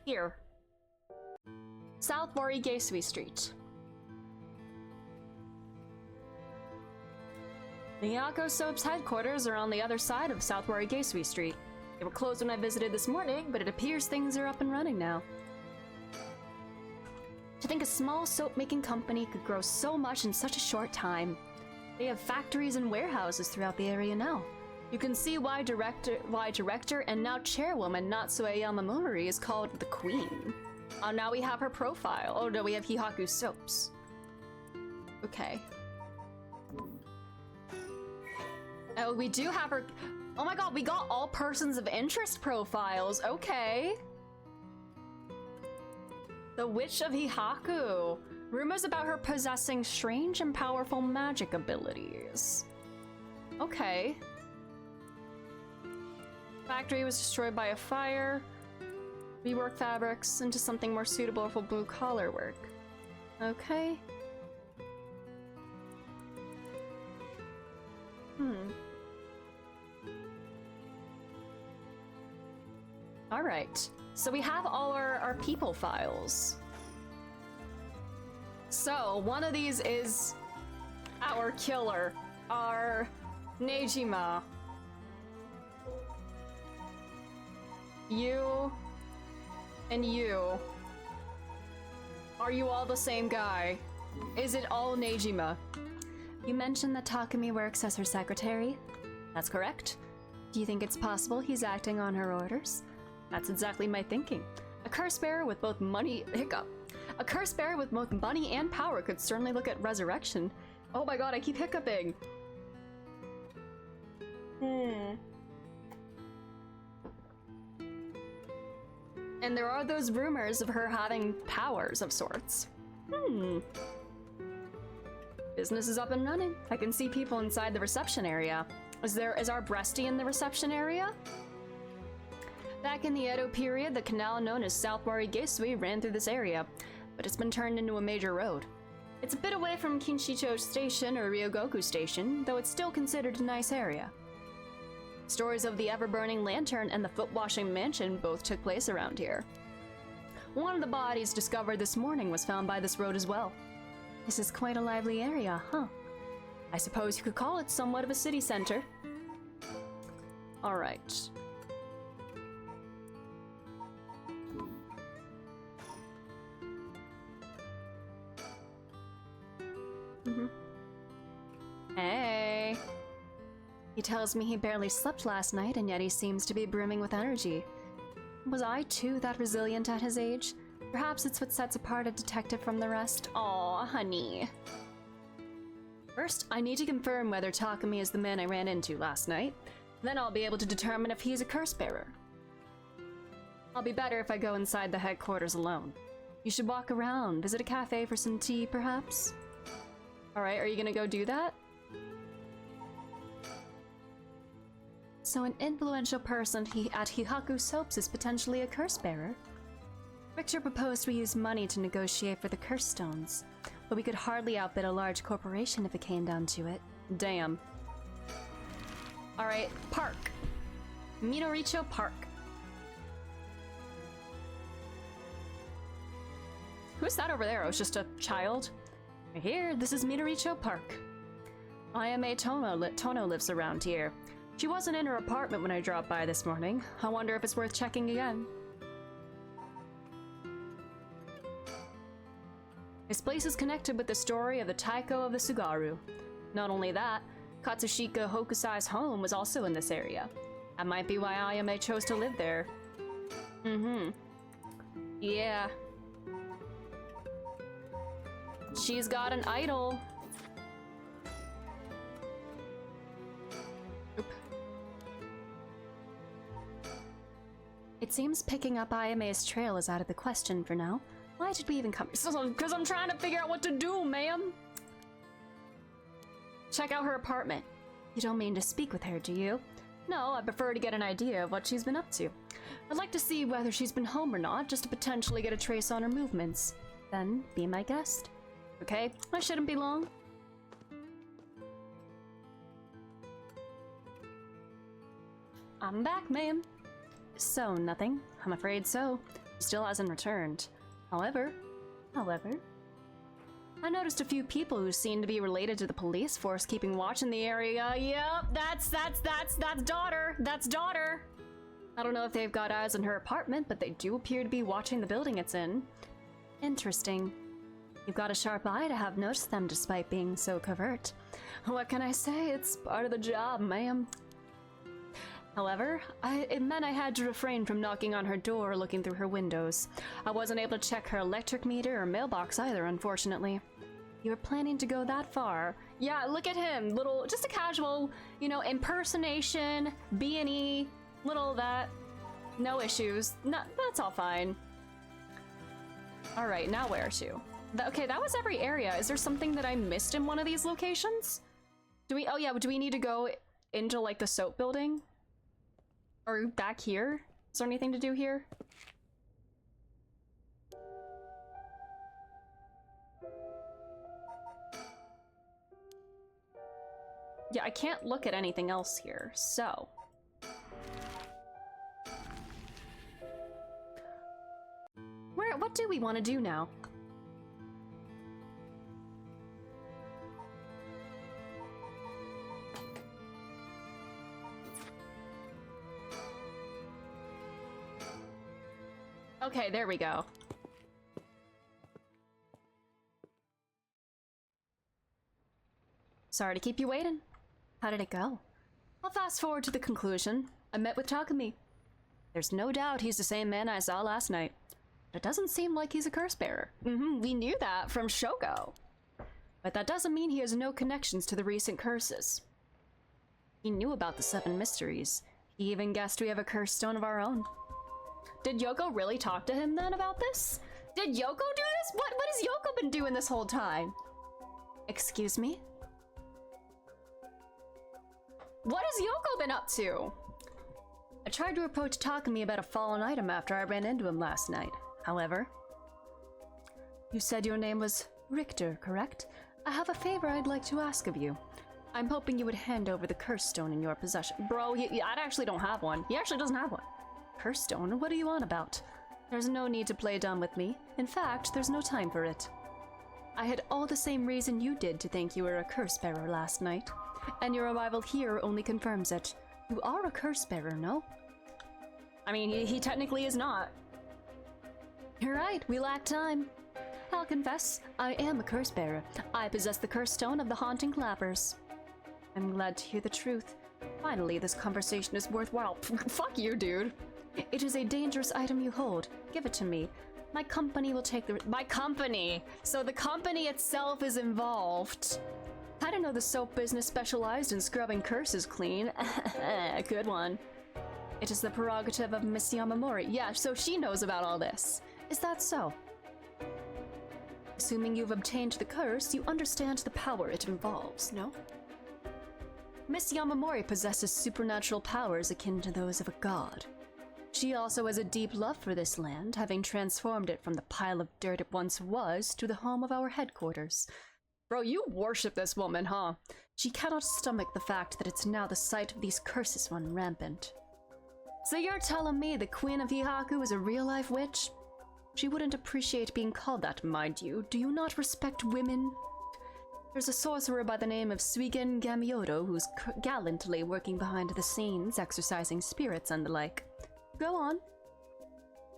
Here. South Warigesui Street. The Yako Soap's headquarters are on the other side of South Warigesui Street. They were closed when I visited this morning, but it appears things are up and running now. To think a small soap-making company could grow so much in such a short time. They have factories and warehouses throughout the area now. You can see why director and now chairwoman Natsue Yamamori is called the Queen. Now we have her profile. Oh no, we have Hihaku Soaps. Okay. Oh, we do have her. Oh my god, we got all persons of interest profiles. Okay. The Witch of Hihaku. Rumors about her possessing strange and powerful magic abilities. Okay. Factory was destroyed by a fire. Rework fabrics into something more suitable for blue-collar work. Okay. Alright. So we have all our people files. So, one of these is our killer, our Nejima. You and you. Are you all the same guy? Is it all Nejima? You mentioned that Takumi works as her secretary? That's correct. Do you think it's possible he's acting on her orders? That's exactly my thinking. A curse bearer with both money— hiccup. A curse bearer with both money and power could certainly look at resurrection. Oh my god, I keep hiccuping. And there are those rumors of her having powers of sorts. Business is up and running. I can see people inside the reception area. Is our breastie in the reception area? Back in the Edo period, the canal known as South Warigesui ran through this area, but it's been turned into a major road. It's a bit away from Kinshicho Station or Ryogoku Station, though it's still considered a nice area. Stories of the ever-burning lantern and the foot-washing mansion both took place around here. One of the bodies discovered this morning was found by this road as well. This is quite a lively area, huh? I suppose you could call it somewhat of a city center. Alright. Hey. He tells me he barely slept last night, and yet he seems to be brimming with energy. Was I too that resilient at his age? Perhaps it's what sets apart a detective from the rest. Aw, honey. First, I need to confirm whether Takumi is the man I ran into last night. Then I'll be able to determine if he's a curse bearer. I'll be better if I go inside the headquarters alone. You should walk around, visit a cafe for some tea, perhaps? Alright, are you gonna go do that? So an influential person at Hihaku Soaps is potentially a curse bearer? Richter proposed we use money to negotiate for the curse stones, but we could hardly outbid a large corporation if it came down to it. Damn. Alright, park. Minoricho Park. Who's that over there? Oh, it's just a child? Here, this is Minoricho Park. Ayame Tono lives around here. She wasn't in her apartment when I dropped by this morning. I wonder if it's worth checking again. This place is connected with the story of the Taiko of the Sugaru. Not only that, Katsushika Hokusai's home was also in this area. That might be why Ayame chose to live there. Yeah. She's got an idol. Oop. It seems picking up Ayame's trail is out of the question for now. Why did we even come? Because I'm trying to figure out what to do, ma'am. Check out her apartment. You don't mean to speak with her, do you? No, I prefer to get an idea of what she's been up to. I'd like to see whether she's been home or not, just to potentially get a trace on her movements. Then be my guest. Okay, I shouldn't be long. I'm back, ma'am. So, nothing? I'm afraid so. He still hasn't returned. However, I noticed a few people who seem to be related to the police force keeping watch in the area. Yep, that's daughter. That's daughter. I don't know if they've got eyes on her apartment, but they do appear to be watching the building it's in. Interesting. You've got a sharp eye to have noticed them despite being so covert. What can I say? It's part of the job, ma'am. However, it meant I had to refrain from knocking on her door or looking through her windows. I wasn't able to check her electric meter or mailbox either, unfortunately. You were planning to go that far? Yeah, look at him. Just a casual, impersonation, B&E, little of that. No issues. No, that's all fine. All right, now where to? Okay, that was every area. Is there something that I missed in one of these locations? Do we need to go into, like, the soap building? Or back here? Is there anything to do here? Yeah, I can't look at anything else here, so... What do we want to do now? Okay, there we go. Sorry to keep you waiting. How did it go? I'll fast forward to the conclusion. I met with Takumi. There's no doubt he's the same man I saw last night. But it doesn't seem like he's a curse bearer. We knew that from Shoko. But that doesn't mean he has no connections to the recent curses. He knew about the 7 mysteries. He even guessed we have a curse stone of our own. Did Yoko really talk to him then about this? Did Yoko do this? What has Yoko been doing this whole time? Excuse me? What has Yoko been up to? I tried to approach Takumi about a fallen item after I ran into him last night. However, you said your name was Richter, correct? I have a favor I'd like to ask of you. I'm hoping you would hand over the curse stone in your possession. Bro, I actually don't have one. He actually doesn't have one. Curse stone? What are you on about? There's no need to play dumb with me. In fact, there's no time for it. I had all the same reason you did to think you were a curse bearer last night, and your arrival here only confirms it. You are a curse bearer, no? I mean, he technically is not. You're right, we lack time. I'll confess, I am a curse bearer. I possess the curse stone of the haunting clappers. I'm glad to hear the truth. Finally, this conversation is worthwhile. Fuck you, dude. It is a dangerous item you hold. Give it to me. My company will take the— My company! So the company itself is involved. I didn't know the soap business specialized in scrubbing curses clean. Good one. It is the prerogative of Miss Yamamori. Yeah, so she knows about all this. Is that so? Assuming you've obtained the curse, you understand the power it involves, no? Miss Yamamori possesses supernatural powers akin to those of a god. She also has a deep love for this land, having transformed it from the pile of dirt it once was to the home of our headquarters. Bro, you worship this woman, huh? She cannot stomach the fact that it's now the site of these curses run rampant. So you're telling me the Queen of Hihaku is a real-life witch? She wouldn't appreciate being called that, mind you. Do you not respect women? There's a sorcerer by the name of Suigen Gamioto who's gallantly working behind the scenes, exorcising spirits and the like. Go on.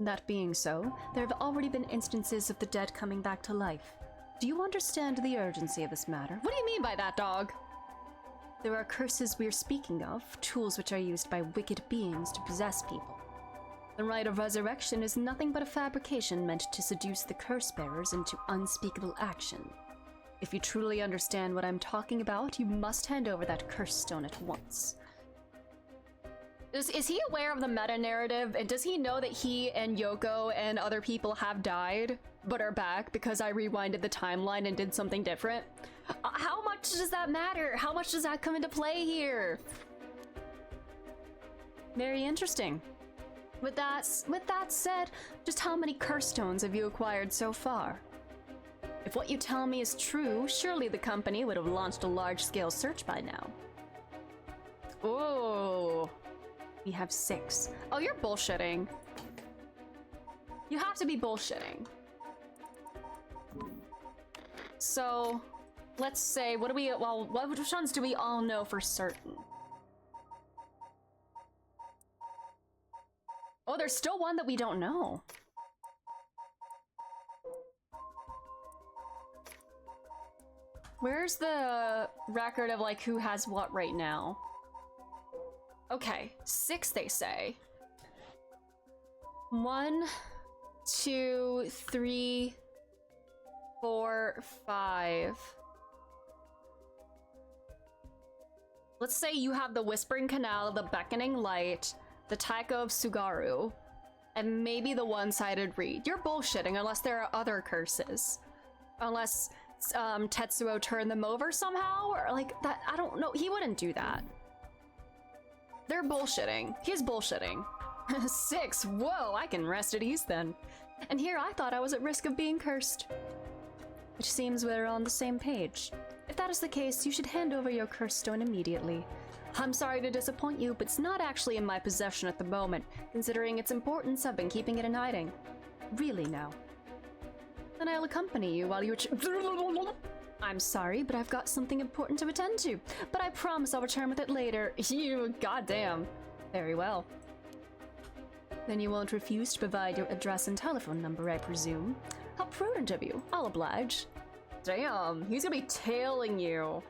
That being so, there have already been instances of the dead coming back to life. Do you understand the urgency of this matter? What do you mean by that, dog? There are curses we're speaking of, tools which are used by wicked beings to possess people. The rite of resurrection is nothing but a fabrication meant to seduce the curse bearers into unspeakable action. If you truly understand what I'm talking about, you must hand over that curse stone at once. Is he aware of the meta-narrative, and does he know that he and Yoko and other people have died, but are back because I rewinded the timeline and did something different? How much does that matter? How much does that come into play here? Very interesting. With that said, just how many curse stones have you acquired so far? If what you tell me is true, surely the company would have launched a large-scale search by now. Oh, we have 6. Oh, you're bullshitting. You have to be bullshitting. So, let's say, which ones do we all know for certain? Oh, there's still one that we don't know. Where's the record of, like, who has what right now? Okay, 6, they say. 1, 2, 3, 4, 5. Let's say you have the Whispering Canal, the Beckoning Light, the Taiko of Sugaru, and maybe the One-Sided Reed. You're bullshitting unless there are other curses. Unless Tetsuo turned them over somehow, or like that. I don't know. He wouldn't do that. They're bullshitting. He's bullshitting. 6. Whoa, I can rest at ease then. And here I thought I was at risk of being cursed. Which seems we're on the same page. If that is the case, you should hand over your curse stone immediately. I'm sorry to disappoint you, but it's not actually in my possession at the moment. Considering its importance, I've been keeping it in hiding. Really now. Then I'll accompany you while you I'm sorry, but I've got something important to attend to. But I promise I'll return with it later. You goddamn. Very well. Then you won't refuse to provide your address and telephone number, I presume. How prudent of you. I'll oblige. Damn, he's gonna be tailing you.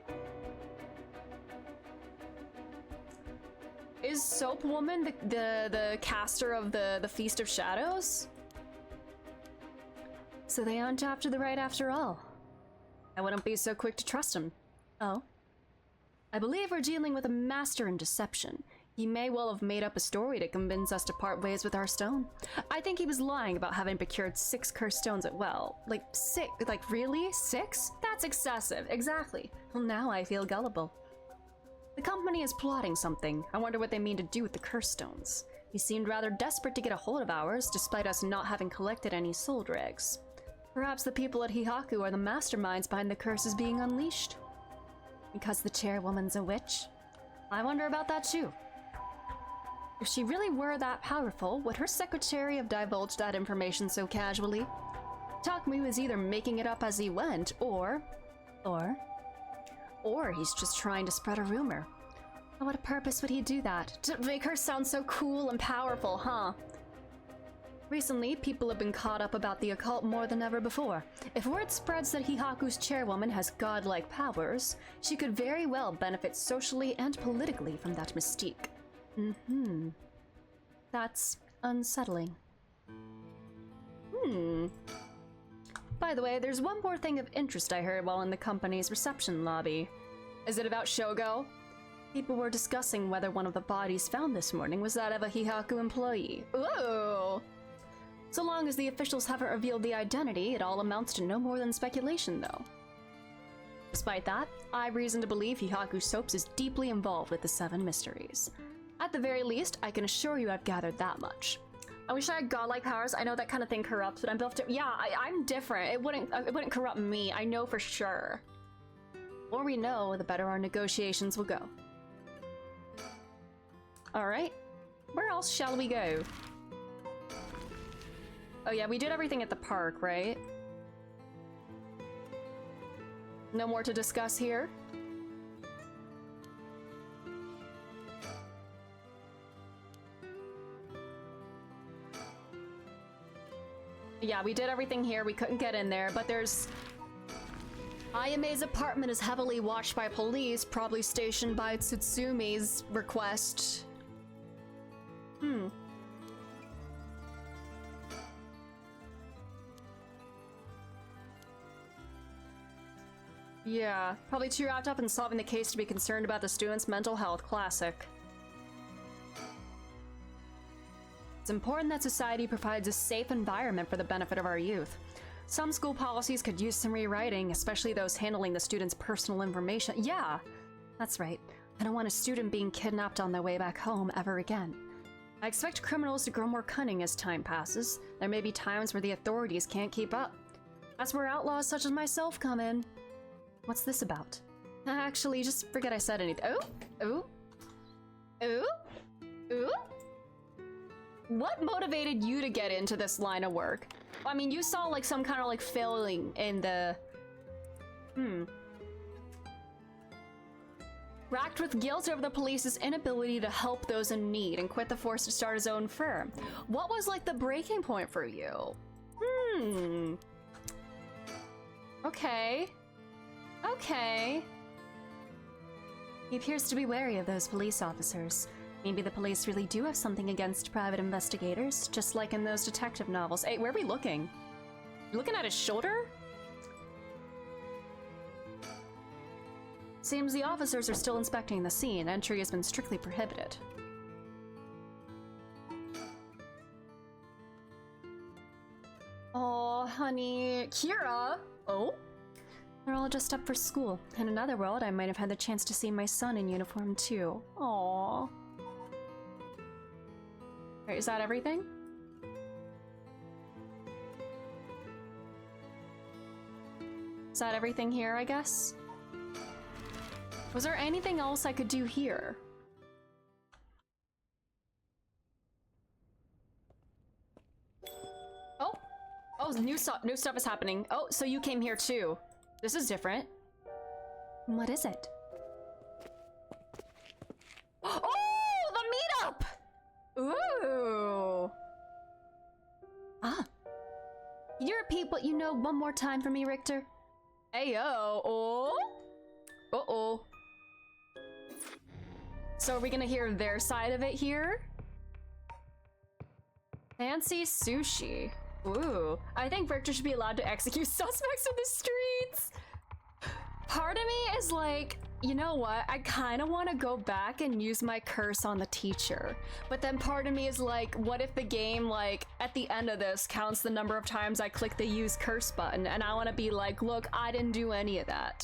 Is Soap Woman the caster of the Feast of Shadows? So they aren't after the right after all. I wouldn't be so quick to trust him. Oh? I believe we're dealing with a master in deception. He may well have made up a story to convince us to part ways with our stone. I think he was lying about having procured 6 cursed stones like 6, like really? 6? That's excessive, exactly. Well, now I feel gullible. The company is plotting something. I wonder what they mean to do with the cursed stones. He seemed rather desperate to get a hold of ours, despite us not having collected any soul dregs. Perhaps the people at Hihaku are the masterminds behind the curses being unleashed. Because the chairwoman's a witch? I wonder about that too. If she really were that powerful, would her secretary have divulged that information so casually? Takumi was either making it up as he went, or he's just trying to spread a rumor. And what purpose would he do that? To make her sound so cool and powerful, huh? Recently, people have been caught up about the occult more than ever before. If word spreads that Hihaku's chairwoman has godlike powers, she could very well benefit socially and politically from that mystique. That's unsettling. By the way, there's one more thing of interest I heard while in the company's reception lobby. Is it about Shogo? People were discussing whether one of the bodies found this morning was that of a Hihaku employee. Ooh! So long as the officials haven't revealed the identity, it all amounts to no more than speculation, though. Despite that, I have reason to believe Hihaku Soaps is deeply involved with the 7 mysteries. At the very least, I can assure you I've gathered that much. I wish I had godlike powers. I know that kind of thing corrupts, but I'm built to— yeah, I'm different. It wouldn't corrupt me. I know for sure. The more we know, the better our negotiations will go. Alright. Where else shall we go? Oh yeah, we did everything at the park, right? No more to discuss here? Yeah, we did everything here. We couldn't get in there, but there's— Ayame's apartment is heavily watched by police, probably stationed by Tsutsumi's request. Yeah, probably too wrapped up in solving the case to be concerned about the student's mental health. Classic. It's important that society provides a safe environment for the benefit of our youth. Some school policies could use some rewriting, especially those handling the student's personal information. Yeah, that's right. I don't want a student being kidnapped on their way back home ever again. I expect criminals to grow more cunning as time passes. There may be times where the authorities can't keep up. That's where outlaws such as myself come in. What's this about? Actually, just forget I said anything. Ooh? What motivated you to get into this line of work? I mean, you saw like some kind of like failing in the Racked with guilt over the police's inability to help those in need and quit the force to start his own firm. What was like the breaking point for you? Okay. Okay. He appears to be wary of those police officers. Maybe the police really do have something against private investigators, just like in those detective novels. Hey, where are we looking? You looking at his shoulder? Seems the officers are still inspecting the scene. Entry has been strictly prohibited. Oh, honey. Kira! Oh? They're all just up for school. In another world, I might have had the chance to see my son in uniform too. Aww. Alright, is that everything? Is that everything here, I guess? Was there anything else I could do here? Oh, new stuff is happening. Oh, so you came here too. This is different. What is it? Oh, the meetup! Ooh. Ah. Can you repeat what you know one more time for me, Richter? Ayo. Oh. Uh-oh. So are we gonna hear their side of it here? Fancy sushi. Ooh. I think Richter should be allowed to execute suspects in the streets. Part of me is like, you know what? I kind of want to go back and use my curse on the teacher. But then part of me is like, what if the game, like, at the end of this counts the number of times I click the use curse button, and I want to be like, look, I didn't do any of that.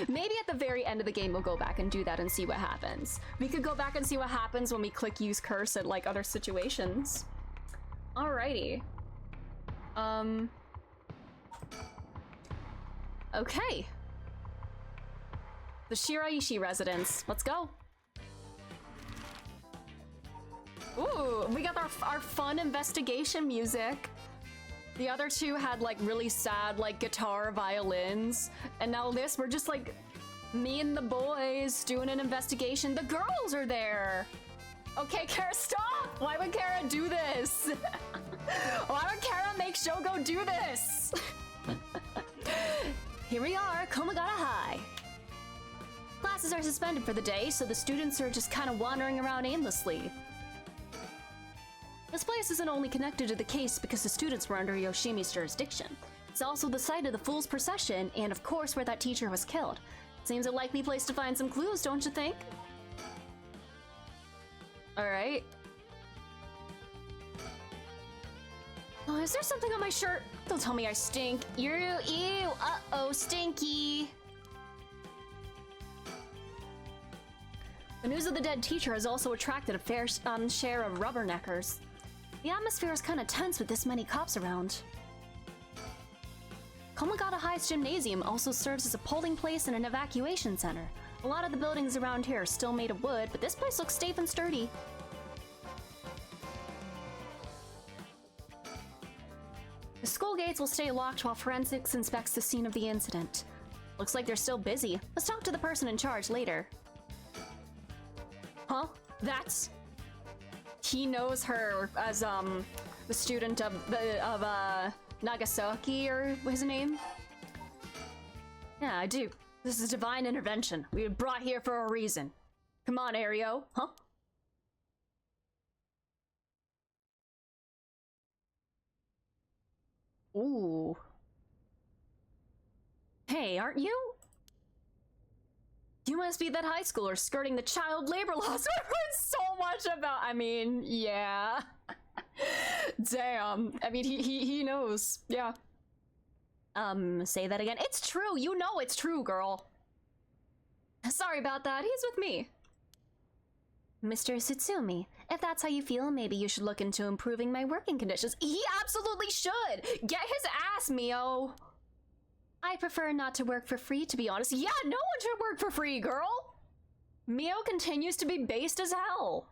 Maybe at the very end of the game we'll go back and do that and see what happens. We could go back and see what happens when we click use curse at, like, other situations. Alrighty. Okay. The Shiraishi residence. Let's go. Ooh, we got our fun investigation music. The other two had like really sad like guitar violins. And now this, we're just like me and the boys doing an investigation. The girls are there. Okay, Kara, stop! Why would Kara do this? Why would Kara make Shogo do this? Here we are, Komagata High. Classes are suspended for the day, so the students are just kind of wandering around aimlessly. This place isn't only connected to the case because the students were under Yoshimi's jurisdiction. It's also the site of the Fool's Procession, and of course where that teacher was killed. Seems a likely place to find some clues, don't you think? Alright. Oh, is there something on my shirt? Don't tell me I stink. Ew, uh-oh, stinky. The news of the dead teacher has also attracted a fair share of rubberneckers. The atmosphere is kind of tense with this many cops around. Komagata High's gymnasium also serves as a polling place and an evacuation center. A lot of the buildings around here are still made of wood, but this place looks safe and sturdy. The school gates will stay locked while forensics inspects the scene of the incident. Looks like they're still busy. Let's talk to the person in charge later. Huh? That's... He knows her as, the student of Nagasaki, or his name? Yeah, I do. This is divine intervention. We were brought here for a reason. Come on, Ario. Huh? Ooh. Hey, aren't you? You must be that high schooler skirting the child labor laws. I've heard so much about. I mean, yeah. Damn. I mean, he knows. Yeah. Say that again. It's true. You know it's true, girl. Sorry about that. He's with me. Mr. Tsutsumi, if that's how you feel, maybe you should look into improving my working conditions. He absolutely should. Get his ass, Mio. I prefer not to work for free, to be honest. Yeah, no one should work for free, girl. Mio continues to be based as hell.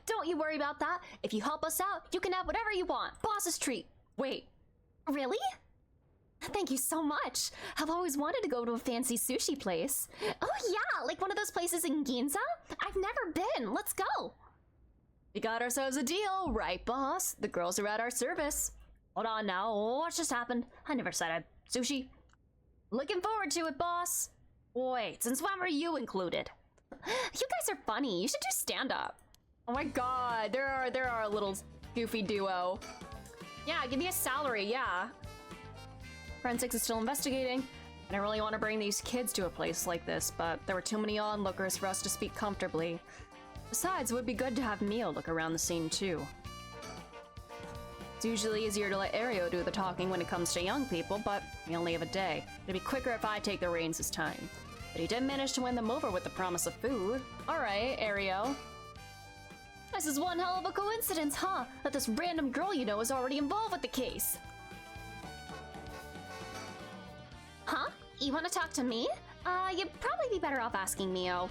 Don't you worry about that. If you help us out, you can have whatever you want. Boss's treat. Wait. Really? Thank you so much. I've always wanted to go to a fancy sushi place. Oh yeah, like one of those places in Ginza? I've never been. Let's go. We got ourselves a deal, right, boss? The girls are at our service. Hold on now, what just happened? I never said I'd sushi. Looking forward to it, boss. Wait, since when were you included? You guys are funny. You should do stand-up. Oh my god, there are a little goofy duo. Yeah, give me a salary, yeah. Forensics is still investigating. I don't really want to bring these kids to a place like this, but there were too many onlookers for us to speak comfortably. Besides, it would be good to have Mio look around the scene too. It's usually easier to let Ario do the talking when it comes to young people, but we only have a day. It'd be quicker if I take the reins this time. But he did manage to win them over with the promise of food. Alright, Ario. This is one hell of a coincidence, huh? That this random girl you know is already involved with the case. Huh? You want to talk to me? You'd probably be better off asking Mio.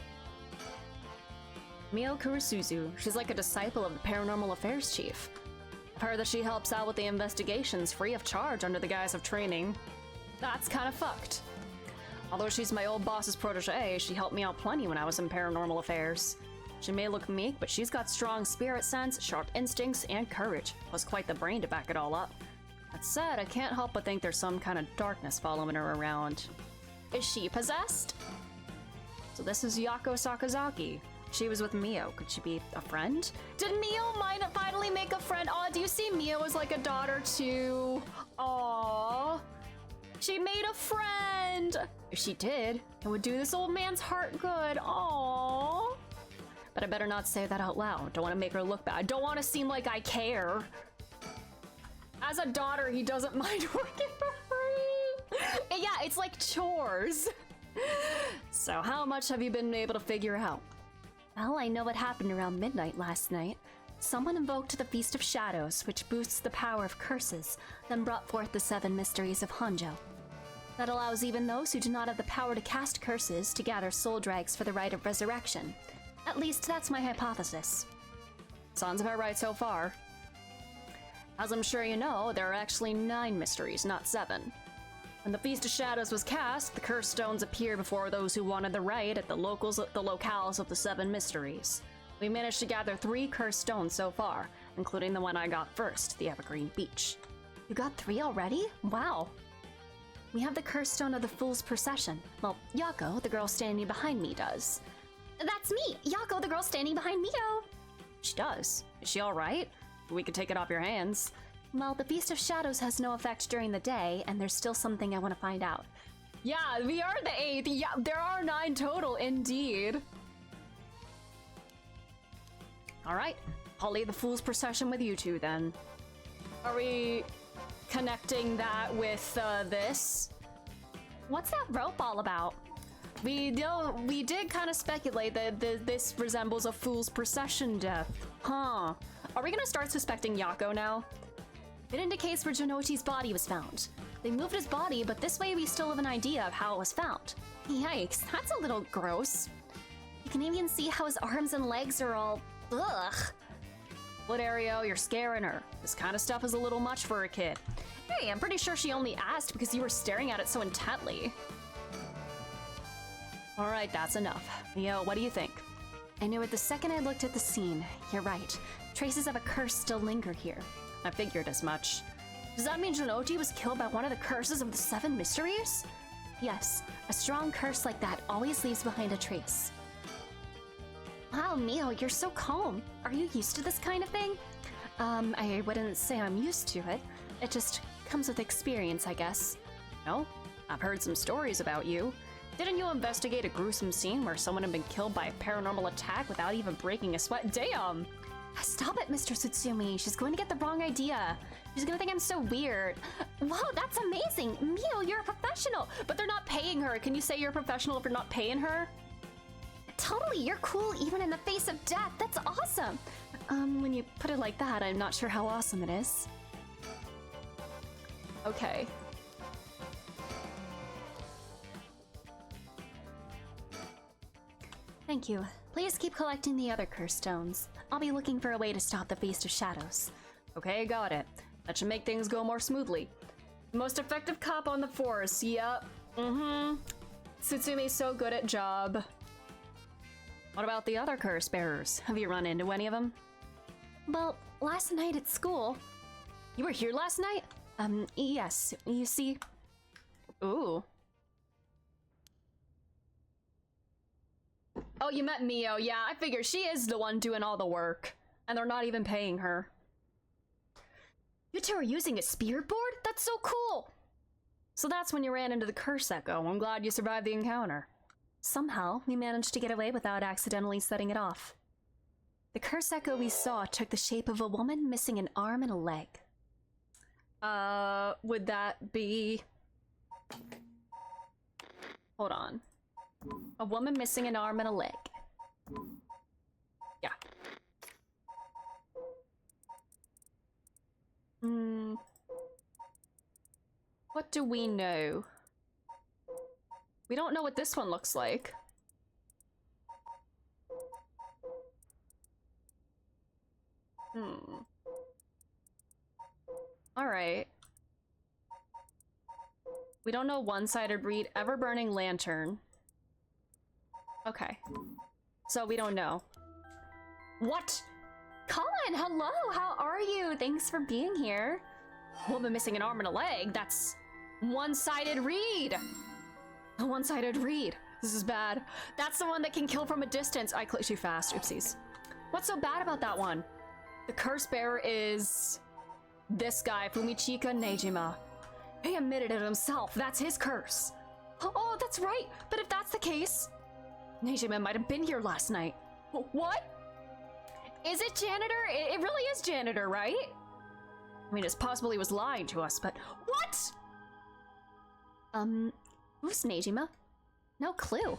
Mio Kurisuzu. She's like a disciple of the Paranormal Affairs Chief. I've heard that she helps out with the investigations free of charge under the guise of training. That's kind of fucked. Although she's my old boss's protege, she helped me out plenty when I was in Paranormal Affairs. She may look meek, but she's got strong spirit sense, sharp instincts, and courage, plus quite the brain to back it all up. That said, I can't help but think there's some kind of darkness following her around. Is she possessed? So this is Yako Sakazaki. She was with Mio. Could she be a friend? Did Mio finally make a friend? Aw, do you see Mio as like a daughter too? Aww. She made a friend! If she did, it would do this old man's heart good. Aww. But I better not say that out loud. Don't want to make her look bad. I don't want to seem like I care. As a daughter, he doesn't mind working for free. Yeah, it's like chores. So how much have you been able to figure out? Well, I know what happened around midnight last night. Someone invoked the Feast of Shadows, which boosts the power of curses, then brought forth the 7 mysteries of Honjo. That allows even those who do not have the power to cast curses to gather soul drags for the rite of resurrection. At least that's my hypothesis. Sounds about right so far. As I'm sure you know, there are actually 9 mysteries, not 7. When the Feast of Shadows was cast, the curse stones appeared before those who wanted the rite at the locales of the 7 mysteries. We managed to gather 3 cursed stones so far, including the one I got first, the Evergreen Beach. You got 3 already? Wow. We have the cursed stone of the Fool's Procession. Well, Yako, the girl standing behind me, does. That's me! Yako, the girl standing behind Mio! She does. Is she alright? We could take it off your hands. Well, the Feast of Shadows has no effect during the day, and there's still something I want to find out. Yeah, we are the 8th. Yeah, there are 9 total, indeed. Alright, I'll leave the Fool's Procession with you two then. Are we connecting that with this? What's that rope all about? We did kind of speculate that this resembles a Fool's Procession death. Huh. Are we gonna start suspecting Yako now? It indicates where Janochi's body was found. They moved his body, but this way we still have an idea of how it was found. Yikes, that's a little gross. You can even see how his arms and legs are all... ugh. What, Ario? You're scaring her. This kind of stuff is a little much for a kid. Hey, I'm pretty sure she only asked because you were staring at it so intently. Alright, that's enough. Yo, what do you think? I knew it the second I looked at the scene. You're right. Traces of a curse still linger here. I figured as much. Does that mean Janochi was killed by one of the curses of the 7 mysteries? Yes, a strong curse like that always leaves behind a trace. Wow, Mio, you're so calm. Are you used to this kind of thing? I wouldn't say I'm used to it. It just comes with experience, I guess. No? I've heard some stories about you. Didn't you investigate a gruesome scene where someone had been killed by a paranormal attack without even breaking a sweat? Damn! Stop it, Mr. Tsutsumi. She's going to get the wrong idea. She's gonna think I'm so weird. Wow, that's amazing. Mio, you're a professional. But they're not paying her. Can you say you're a professional if you're not paying her? Totally, you're cool even in the face of death. That's awesome. When you put it like that, I'm not sure how awesome it is. Okay. Thank you. Please keep collecting the other curse stones. I'll be looking for a way to stop the Feast of Shadows. Okay, got it. That should make things go more smoothly. Most effective cop on the force, yep. Mm-hmm. Tsutsume's so good at job. What about the other curse bearers? Have you run into any of them? Well, last night at school... You were here last night? Yes. You see... Ooh. Oh, you met Mio. Yeah, I figure she is the one doing all the work. And they're not even paying her. You two are using a spear board? That's so cool! So that's when you ran into the curse echo. I'm glad you survived the encounter. Somehow, we managed to get away without accidentally setting it off. The curse echo we saw took the shape of a woman missing an arm and a leg. Would that be... Hold on. A woman missing an arm and a leg. Yeah. What do we know? We don't know what this one looks like. Alright. We don't know one-sided read, ever-burning lantern. Okay. So we don't know. What? Colin, hello! How are you? Thanks for being here. Woman missing an arm and a leg? That's one-sided read! A one-sided read. This is bad. That's the one that can kill from a distance. I clicked too fast. Oopsies. What's so bad about that one? The curse bearer is... this guy, Fumichika Nejima. He admitted it himself. That's his curse. Oh, that's right. But if that's the case... Nejima might have been here last night. What? Is it janitor? It really is janitor, right? I mean, it's possible he was lying to us, but... What? Who's Nejima? No clue.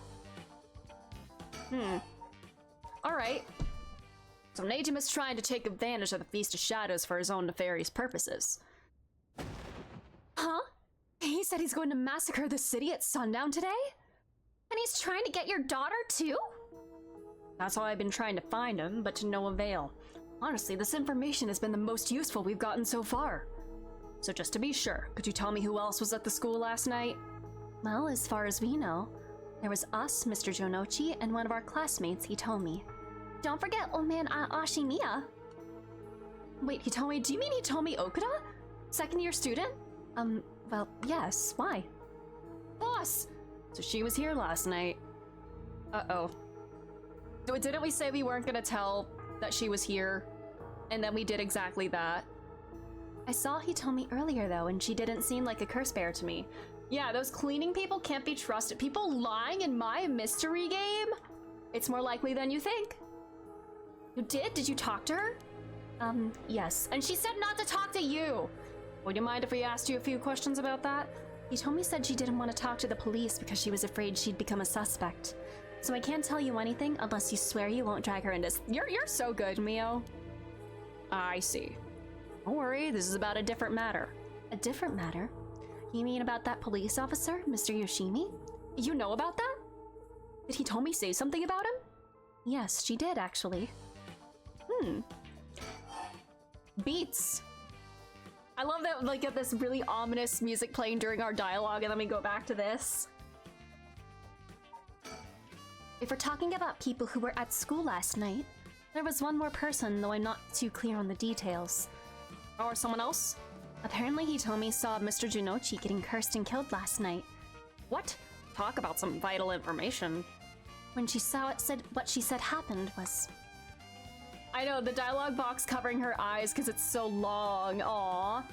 Alright. So Nejima's trying to take advantage of the Feast of Shadows for his own nefarious purposes. Huh? He said he's going to massacre the city at sundown today? And he's trying to get your daughter too? That's how I've been trying to find him, but to no avail. Honestly, this information has been the most useful we've gotten so far. So just to be sure, could you tell me who else was at the school last night? Well, as far as we know, there was us, Mr. Jonochi, and one of our classmates, Hitomi. Don't forget old man Ashimiya. Wait, Hitomi? Do you mean Hitomi Okuda? Second-year student? Well, yes. Why? Boss! So she was here last night. Uh-oh. Didn't we say we weren't gonna tell that she was here? And then we did exactly that. I saw Hitomi earlier, though, and she didn't seem like a curse bearer to me. Yeah, those cleaning people can't be trusted. People lying in my mystery game? It's more likely than you think. You did? Did you talk to her? Yes. And she said not to talk to you! Would you mind if we asked you a few questions about that? Hitomi said she didn't want to talk to the police because she was afraid she'd become a suspect. So I can't tell you anything unless you swear you won't drag her into... You're so good, Mio. I see. Don't worry, this is about a different matter. A different matter? You mean about that police officer, Mr. Yoshimi? You know about that? Did Hitomi say something about him? Yes, she did, actually. Beats. I love that, like, get this really ominous music playing during our dialogue, and then we go back to this. If we're talking about people who were at school last night, there was one more person, though I'm not too clear on the details. Or someone else? Apparently Hitomi saw Mr. Junochi getting cursed and killed last night. What? Talk about some vital information. When she saw it, what she said happened was... I know, the dialogue box covering her eyes because it's so long. Aww.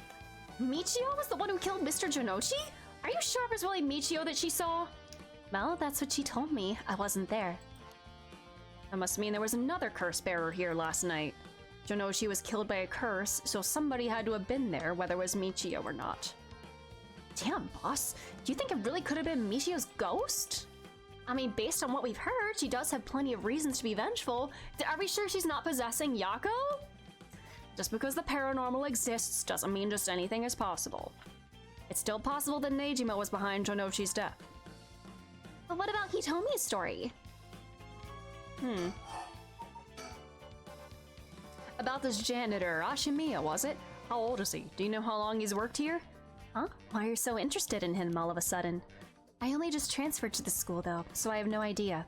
Michio was the one who killed Mr. Jonochi? Are you sure it was really Michio that she saw? Well, that's what she told me. I wasn't there. That must mean there was another curse bearer here last night. Jonochi was killed by a curse, so somebody had to have been there, whether it was Michio or not. Damn, boss. Do you think it really could have been Michio's ghost? I mean, based on what we've heard, she does have plenty of reasons to be vengeful. Are we sure she's not possessing Yako? Just because the paranormal exists doesn't mean just anything is possible. It's still possible that Nejima was behind Jonochi's death. But what about Hitomi's story? About this janitor, Ashimiya, was it? How old is he? Do you know how long he's worked here? Huh? Why are you so interested in him all of a sudden? I only just transferred to the school though, so I have no idea.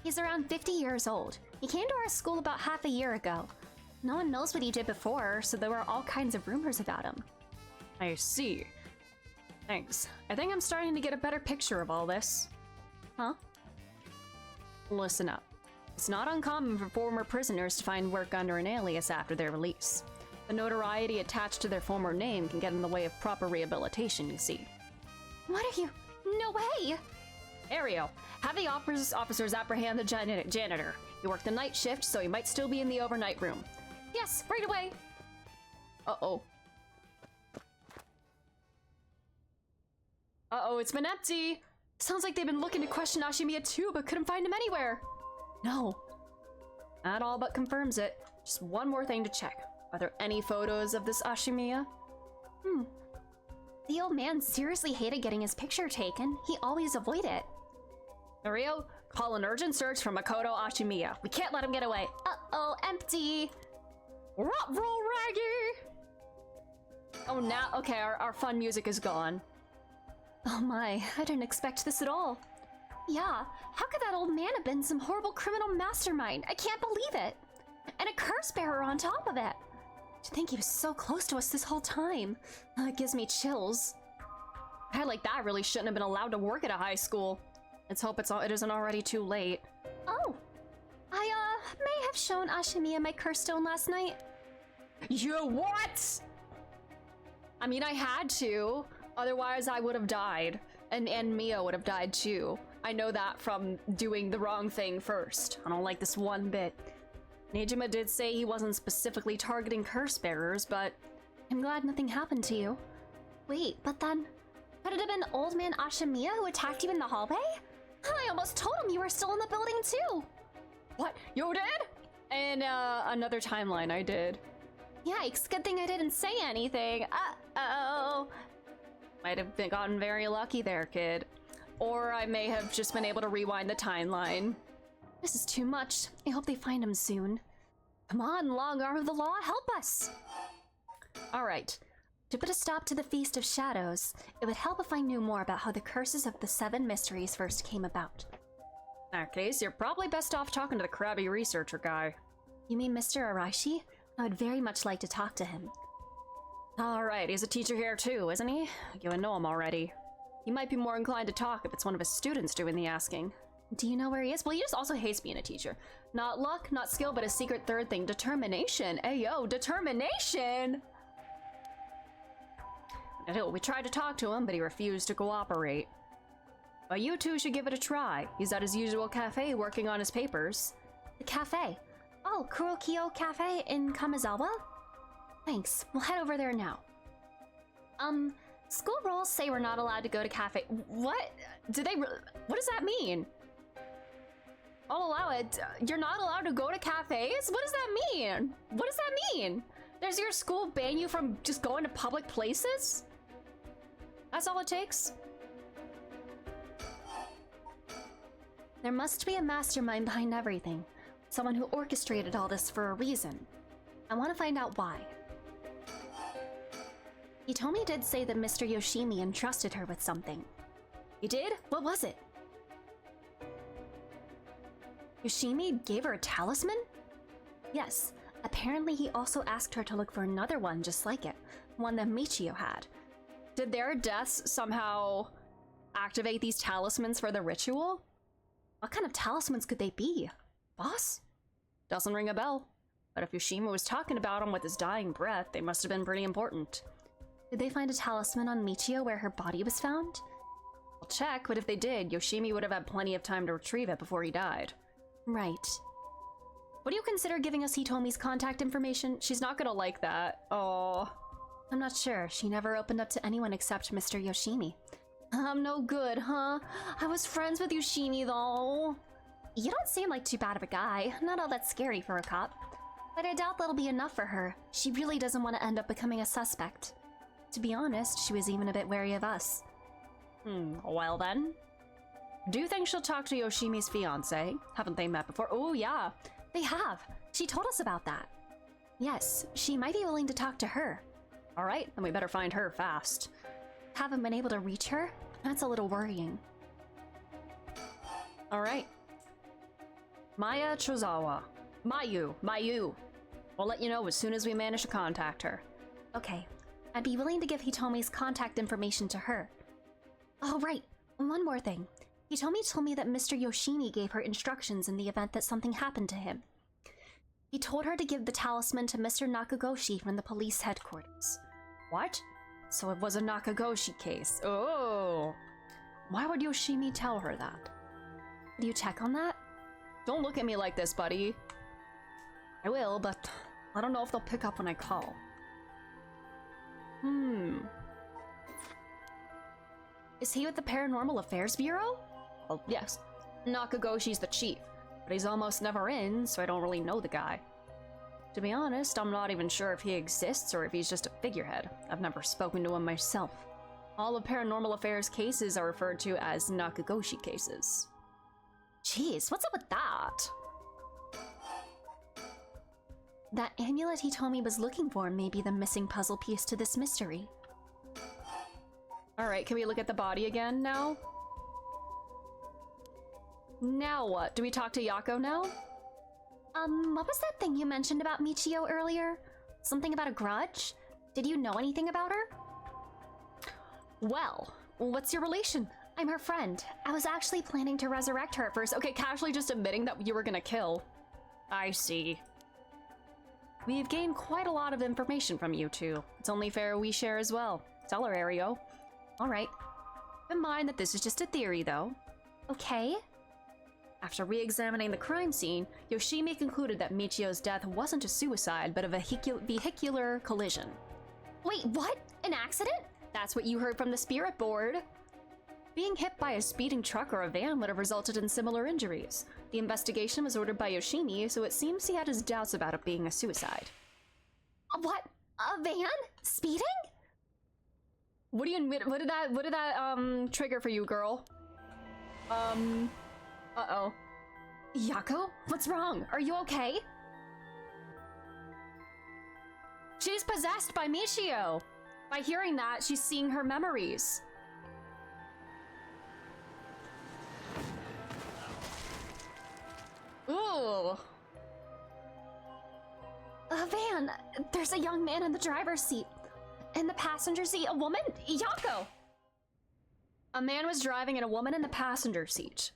He's around 50 years old. He came to our school about half a year ago. No one knows what he did before, so there were all kinds of rumors about him. I see. Thanks. I think I'm starting to get a better picture of all this. Huh? Listen up. It's not uncommon for former prisoners to find work under an alias after their release. The notoriety attached to their former name can get in the way of proper rehabilitation, you see. What are you? No way! Ariel, have the officers apprehend the janitor. He worked the night shift, so he might still be in the overnight room. Yes, right away! Uh-oh. Uh-oh, it's been empty! Sounds like they've been looking to question Ashimiya too, but couldn't find him anywhere. No. That all but confirms it. Just one more thing to check. Are there any photos of this Ashimiya? The old man seriously hated getting his picture taken. He always avoided it. Rio, call an urgent search for Makoto Ashimiya. We can't let him get away. Uh-oh, empty! Roll Raggy! Oh, now, okay, our fun music is gone. Oh my, I didn't expect this at all. Yeah, how could that old man have been some horrible criminal mastermind? I can't believe it! And a curse bearer on top of it! To think he was so close to us this whole time. It gives me chills. A guy like that really shouldn't have been allowed to work at a high school. Let's hope it isn't already too late. Oh, I may have shown Ashimiya my curse stone last night. You what? I mean, I had to. Otherwise, I would have died. And Mia would have died too. I know that from doing the wrong thing first. I don't like this one bit. Nejima did say he wasn't specifically targeting curse bearers, but I'm glad nothing happened to you. Wait, but then, could it have been old man Ashimiya who attacked you in the hallway? I almost told him you were still in the building too. What? You did? In another timeline, I did. Yikes, good thing I didn't say anything. Uh-oh. Might have gotten very lucky there, kid. Or I may have just been able to rewind the timeline. This is too much. I hope they find him soon. Come on, long arm of the law, help us! Alright. To put a stop to the Feast of Shadows, it would help if I knew more about how the curses of the 7 mysteries first came about. In that case, you're probably best off talking to the crabby researcher guy. You mean Mr. Araishi? I would very much like to talk to him. Alright, he's a teacher here too, isn't he? You would know him already. He might be more inclined to talk if it's one of his students doing the asking. Do you know where he is? Well, he just also hates being a teacher. Not luck, not skill, but a secret third thing. Determination. Ayo, determination! We tried to talk to him, but he refused to cooperate. But you two should give it a try. He's at his usual cafe working on his papers. The cafe? Oh, Kurokyo Cafe in Kamizawa? Thanks, we'll head over there now. School rules say we're not allowed to go to cafe. What? What does that mean? I'll allow it. You're not allowed to go to cafes? What does that mean? What does that mean? Does your school ban you from just going to public places? That's all it takes? There must be a mastermind behind everything. Someone who orchestrated all this for a reason. I want to find out why. Hitomi did say that Mr. Yoshimi entrusted her with something. He did? What was it? Yoshimi gave her a talisman? Yes. Apparently he also asked her to look for another one just like it. One that Michio had. Did their deaths somehow activate these talismans for the ritual? What kind of talismans could they be? Boss? Doesn't ring a bell. But if Yoshimi was talking about them with his dying breath, they must have been pretty important. Did they find a talisman on Michio where her body was found? I'll check, but if they did, Yoshimi would have had plenty of time to retrieve it before he died. Right. Would you consider giving us Hitomi's contact information? She's not gonna like that. Oh. I'm not sure. She never opened up to anyone except Mr. Yoshimi. I'm no good, huh? I was friends with Yoshimi, though. You don't seem like too bad of a guy. Not all that scary for a cop. But I doubt that'll be enough for her. She really doesn't want to end up becoming a suspect. To be honest, she was even a bit wary of us. Well then. Do you think she'll talk to Yoshimi's fiancé? Haven't they met before? Oh, yeah. They have. She told us about that. Yes, she might be willing to talk to her. Alright, then we better find her fast. Haven't been able to reach her? That's a little worrying. Alright. Maya Chozawa. Mayu. We'll let you know as soon as we manage to contact her. Okay. I'd be willing to give Hitomi's contact information to her. Oh, right. One more thing. Hitomi told me that Mr. Yoshimi gave her instructions in the event that something happened to him. He told her to give the talisman to Mr. Nakagoshi from the police headquarters. What? So it was a Nakagoshi case. Oh. Why would Yoshimi tell her that? Do you check on that? Don't look at me like this, buddy. I will, but I don't know if they'll pick up when I call. Is he with the Paranormal Affairs Bureau? Well, yes. Nakagoshi's the chief, but he's almost never in, so I don't really know the guy. To be honest, I'm not even sure if he exists or if he's just a figurehead. I've never spoken to him myself. All of Paranormal Affairs cases are referred to as Nakagoshi cases. Jeez, what's up with that? That amulet Hitomi was looking for may be the missing puzzle piece to this mystery. Alright, can we look at the body again now? Now what? Do we talk to Yako now? What was that thing you mentioned about Michio earlier? Something about a grudge? Did you know anything about her? Well, what's your relation? I'm her friend. I was actually planning to resurrect her at first. Okay, casually just admitting that you were gonna kill. I see. We've gained quite a lot of information from you two. It's only fair we share as well. Tell her, Ario. Alright. Keep in mind that this is just a theory, though. Okay. After re-examining the crime scene, Yoshimi concluded that Michio's death wasn't a suicide, but a vehicular collision. Wait, what? An accident? That's what you heard from the spirit board. Being hit by a speeding truck or a van would have resulted in similar injuries. The investigation was ordered by Yoshimi, so it seems he had his doubts about it being a suicide. What? A van? Speeding? What do you admit? What did that trigger for you, girl? Uh-oh. Yako? What's wrong? Are you okay? She's possessed by Michio! By hearing that, she's seeing her memories. Ooh. A van. There's a young man in the driver's seat. In the passenger seat, a woman? Yako! A man was driving and a woman in the passenger seat.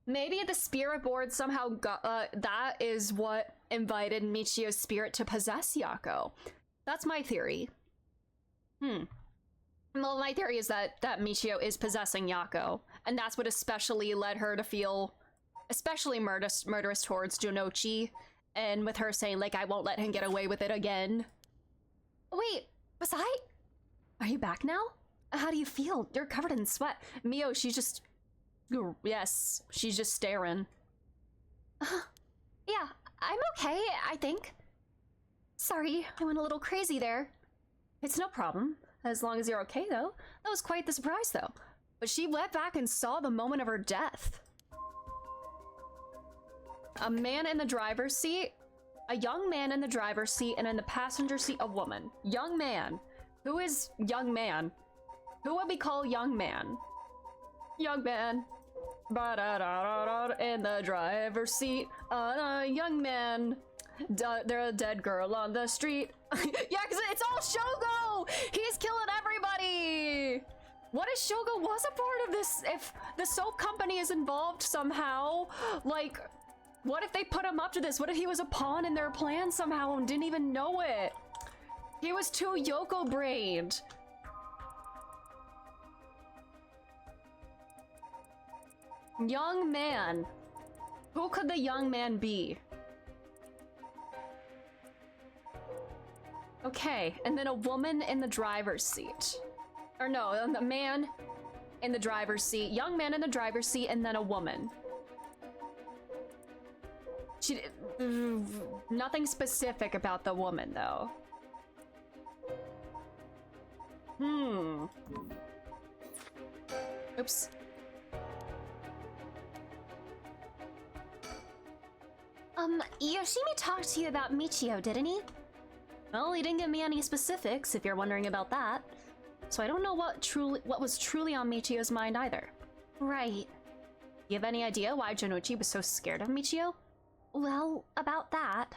Maybe the spirit board somehow got, that is what invited Michio's spirit to possess Yako. That's my theory. Well, my theory is that Michio is possessing Yako, and that's what especially led her to feel especially murderous towards Jonochi, and with her saying, like, I won't let him get away with it again. Wait, was I? Are you back now? How do you feel? You're covered in sweat. Mio, she's just... Yes, she's just staring. Yeah, I'm okay, I think. Sorry, I went a little crazy there. It's no problem. As long as you're okay, though. That was quite the surprise, though. But she went back and saw the moment of her death. A man in the driver's seat, a young man in the driver's seat, and in the passenger seat, a woman. Young man. Who is young man? Who would we call young man? Young man. Ba-da-da-da-da, in the driver's seat, young man. There's a dead girl on the street. Yeah, because it's all Shogo! He's killing everybody! What if Shogo was a part of this? If the soap company is involved somehow? Like, what if they put him up to this? What if he was a pawn in their plan somehow and didn't even know it? He was too Yoko-brained. Young man. Who could the young man be? Okay, and then a woman in the driver's seat. Or no, the man in the driver's seat, young man in the driver's seat, and then a woman. She nothing specific about the woman, though. Oops. Yoshimi talked to you about Michio, didn't he? Well, he didn't give me any specifics, if you're wondering about that. So I don't know what was truly on Michio's mind either. Right. You have any idea why Janochi was so scared of Michio? Well, about that.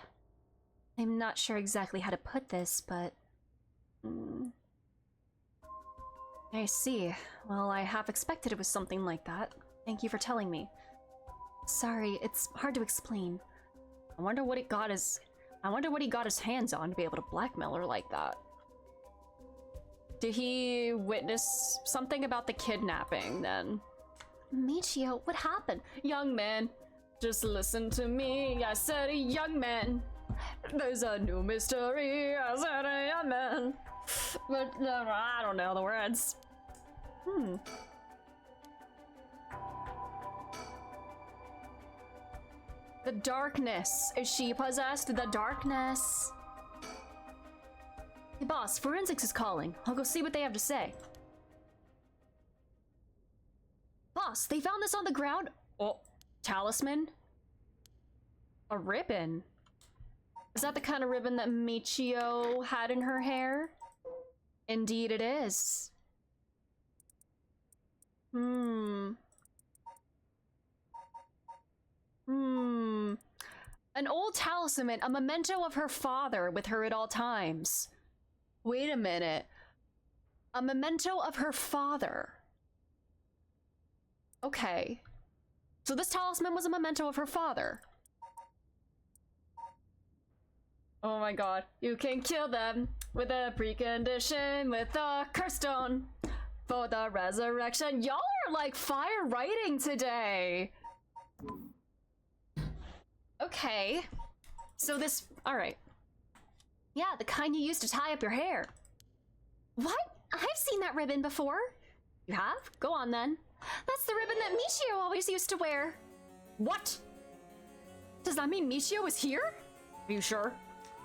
I'm not sure exactly how to put this, but... I see. Well, I half expected it was something like that. Thank you for telling me. Sorry, it's hard to explain. I wonder what he got his hands on to be able to blackmail her like that. Did he witness something about the kidnapping, then? Michio, what happened? Young man, just listen to me. I said a young man. There's a new mystery. I said a young man. But I don't know the words. The darkness. Is she possessed? The darkness. Hey boss, forensics is calling. I'll go see what they have to say. Boss, they found this on the ground. Oh, talisman? A ribbon? Is that the kind of ribbon that Michio had in her hair? Indeed it is. An old talisman, a memento of her father with her at all times. Wait a minute. A memento of her father. Okay. So this talisman was a memento of her father. Oh my god. You can kill them with a precondition, with a curse stone for the resurrection. Y'all are like fire writing today. Okay. So this, all right. Yeah, the kind you use to tie up your hair. What? I've seen that ribbon before. You have? Go on then. That's the ribbon that Michio always used to wear. What? Does that mean Michio is here? Are you sure?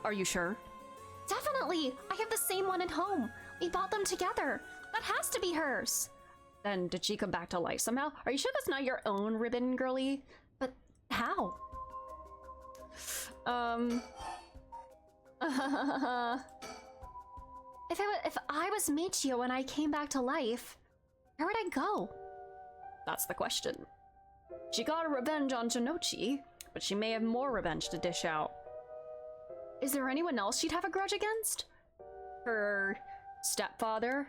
Are you sure? Definitely. I have the same one at home. We bought them together. That has to be hers. Then did she come back to life somehow? Are you sure that's not your own ribbon, girly? But how? If I was Michio and I came back to life, where would I go? That's the question. She got her revenge on Janochi, but she may have more revenge to dish out. Is there anyone else she'd have a grudge against? Her stepfather?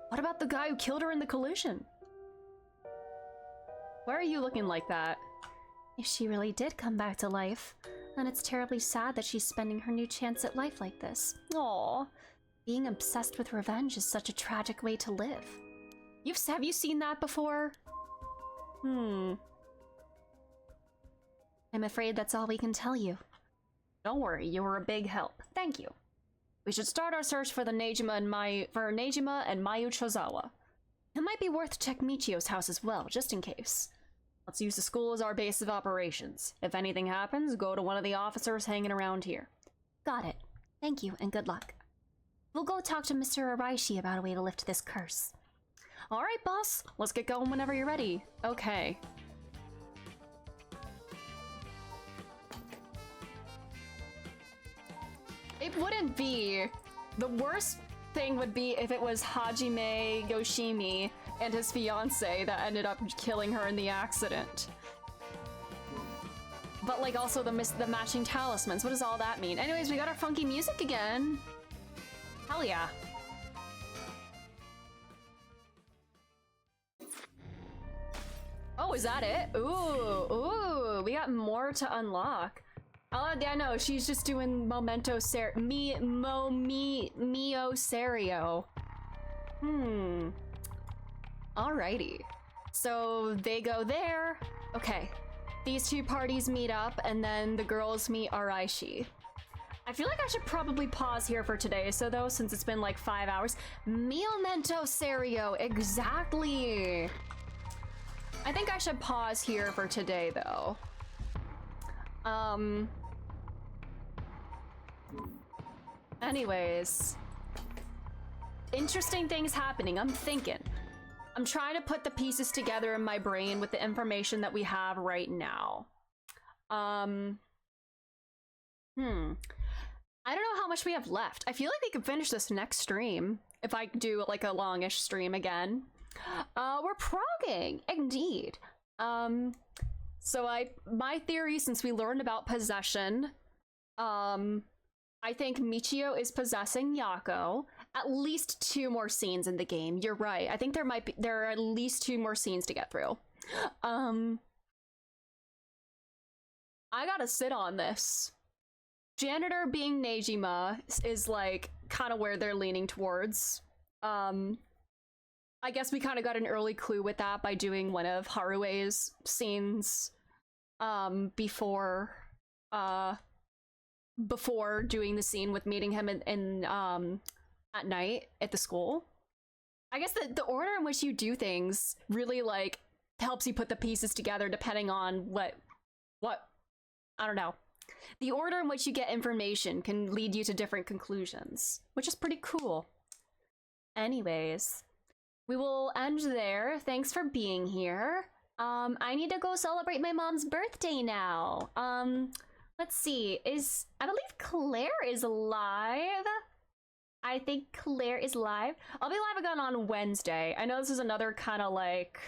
What about the guy who killed her in the collision? Why are you looking like that? If she really did come back to life, then it's terribly sad that she's spending her new chance at life like this. Aww. Being obsessed with revenge is such a tragic way to live. Have you seen that before? I'm afraid that's all we can tell you. Don't worry, you were a big help. Thank you. We should start our search for Nejima and Mayu Chozawa. It might be worth to check Michio's house as well, just in case. Let's use the school as our base of operations. If anything happens, go to one of the officers hanging around here. Got it. Thank you, and good luck. We'll go talk to Mr. Araishi about a way to lift this curse. Alright, boss. Let's get going whenever you're ready. Okay. It wouldn't be. The worst thing would be if it was Hajime Yoshimi and his fiance that ended up killing her in the accident. But like also the matching talismans. What does all that mean? Anyways, we got our funky music again. Hell yeah. Oh, is that it? Ooh, we got more to unlock. Oh, yeah, no, she's just doing Mio Serio. Alrighty. So they go there. Okay. These two parties meet up, and then the girls meet Araishi. I feel like I should probably pause here for today, so though, since it's been like 5 hours. Mio Serio, exactly. I think I should pause here for today, though. Anyways. Interesting things happening, I'm thinking. I'm trying to put the pieces together in my brain with the information that we have right now. Hmm. I don't know how much we have left. I feel like we could finish this next stream if I do like a longish stream again. We're progging, indeed. So my theory, since we learned about possession, I think Michio is possessing Yako. At least 2 more scenes in the game. You're right. I think there are at least 2 more scenes to get through. I gotta sit on this. Janitor being Nejima is like kind of where they're leaning towards. I guess we kind of got an early clue with that by doing one of Harue's scenes before doing the scene with meeting him in at night at the school. I guess the order in which you do things really like helps you put the pieces together depending on what I don't know. The order in which you get information can lead you to different conclusions, which is pretty cool. Anyways, we will end there. Thanks for being here. I need to go celebrate my mom's birthday now. Let's see. I believe Claire is live. I think Claire is live. I'll be live again on Wednesday. I know this is another kind of like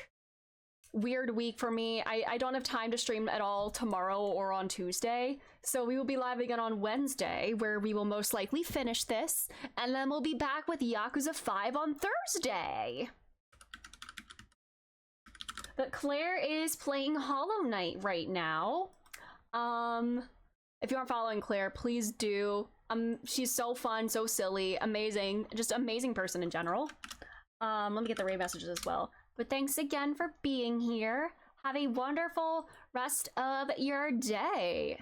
weird week for me. I don't have time to stream at all tomorrow or on Tuesday. So we will be live again on Wednesday, where we will most likely finish this. And then we'll be back with Yakuza 5 on Thursday. But Claire is playing Hollow Knight right now. If you aren't following Claire, please do. She's so fun, so silly, amazing, just amazing person in general. Let me get the raid messages as well. But thanks again for being here. Have a wonderful rest of your day.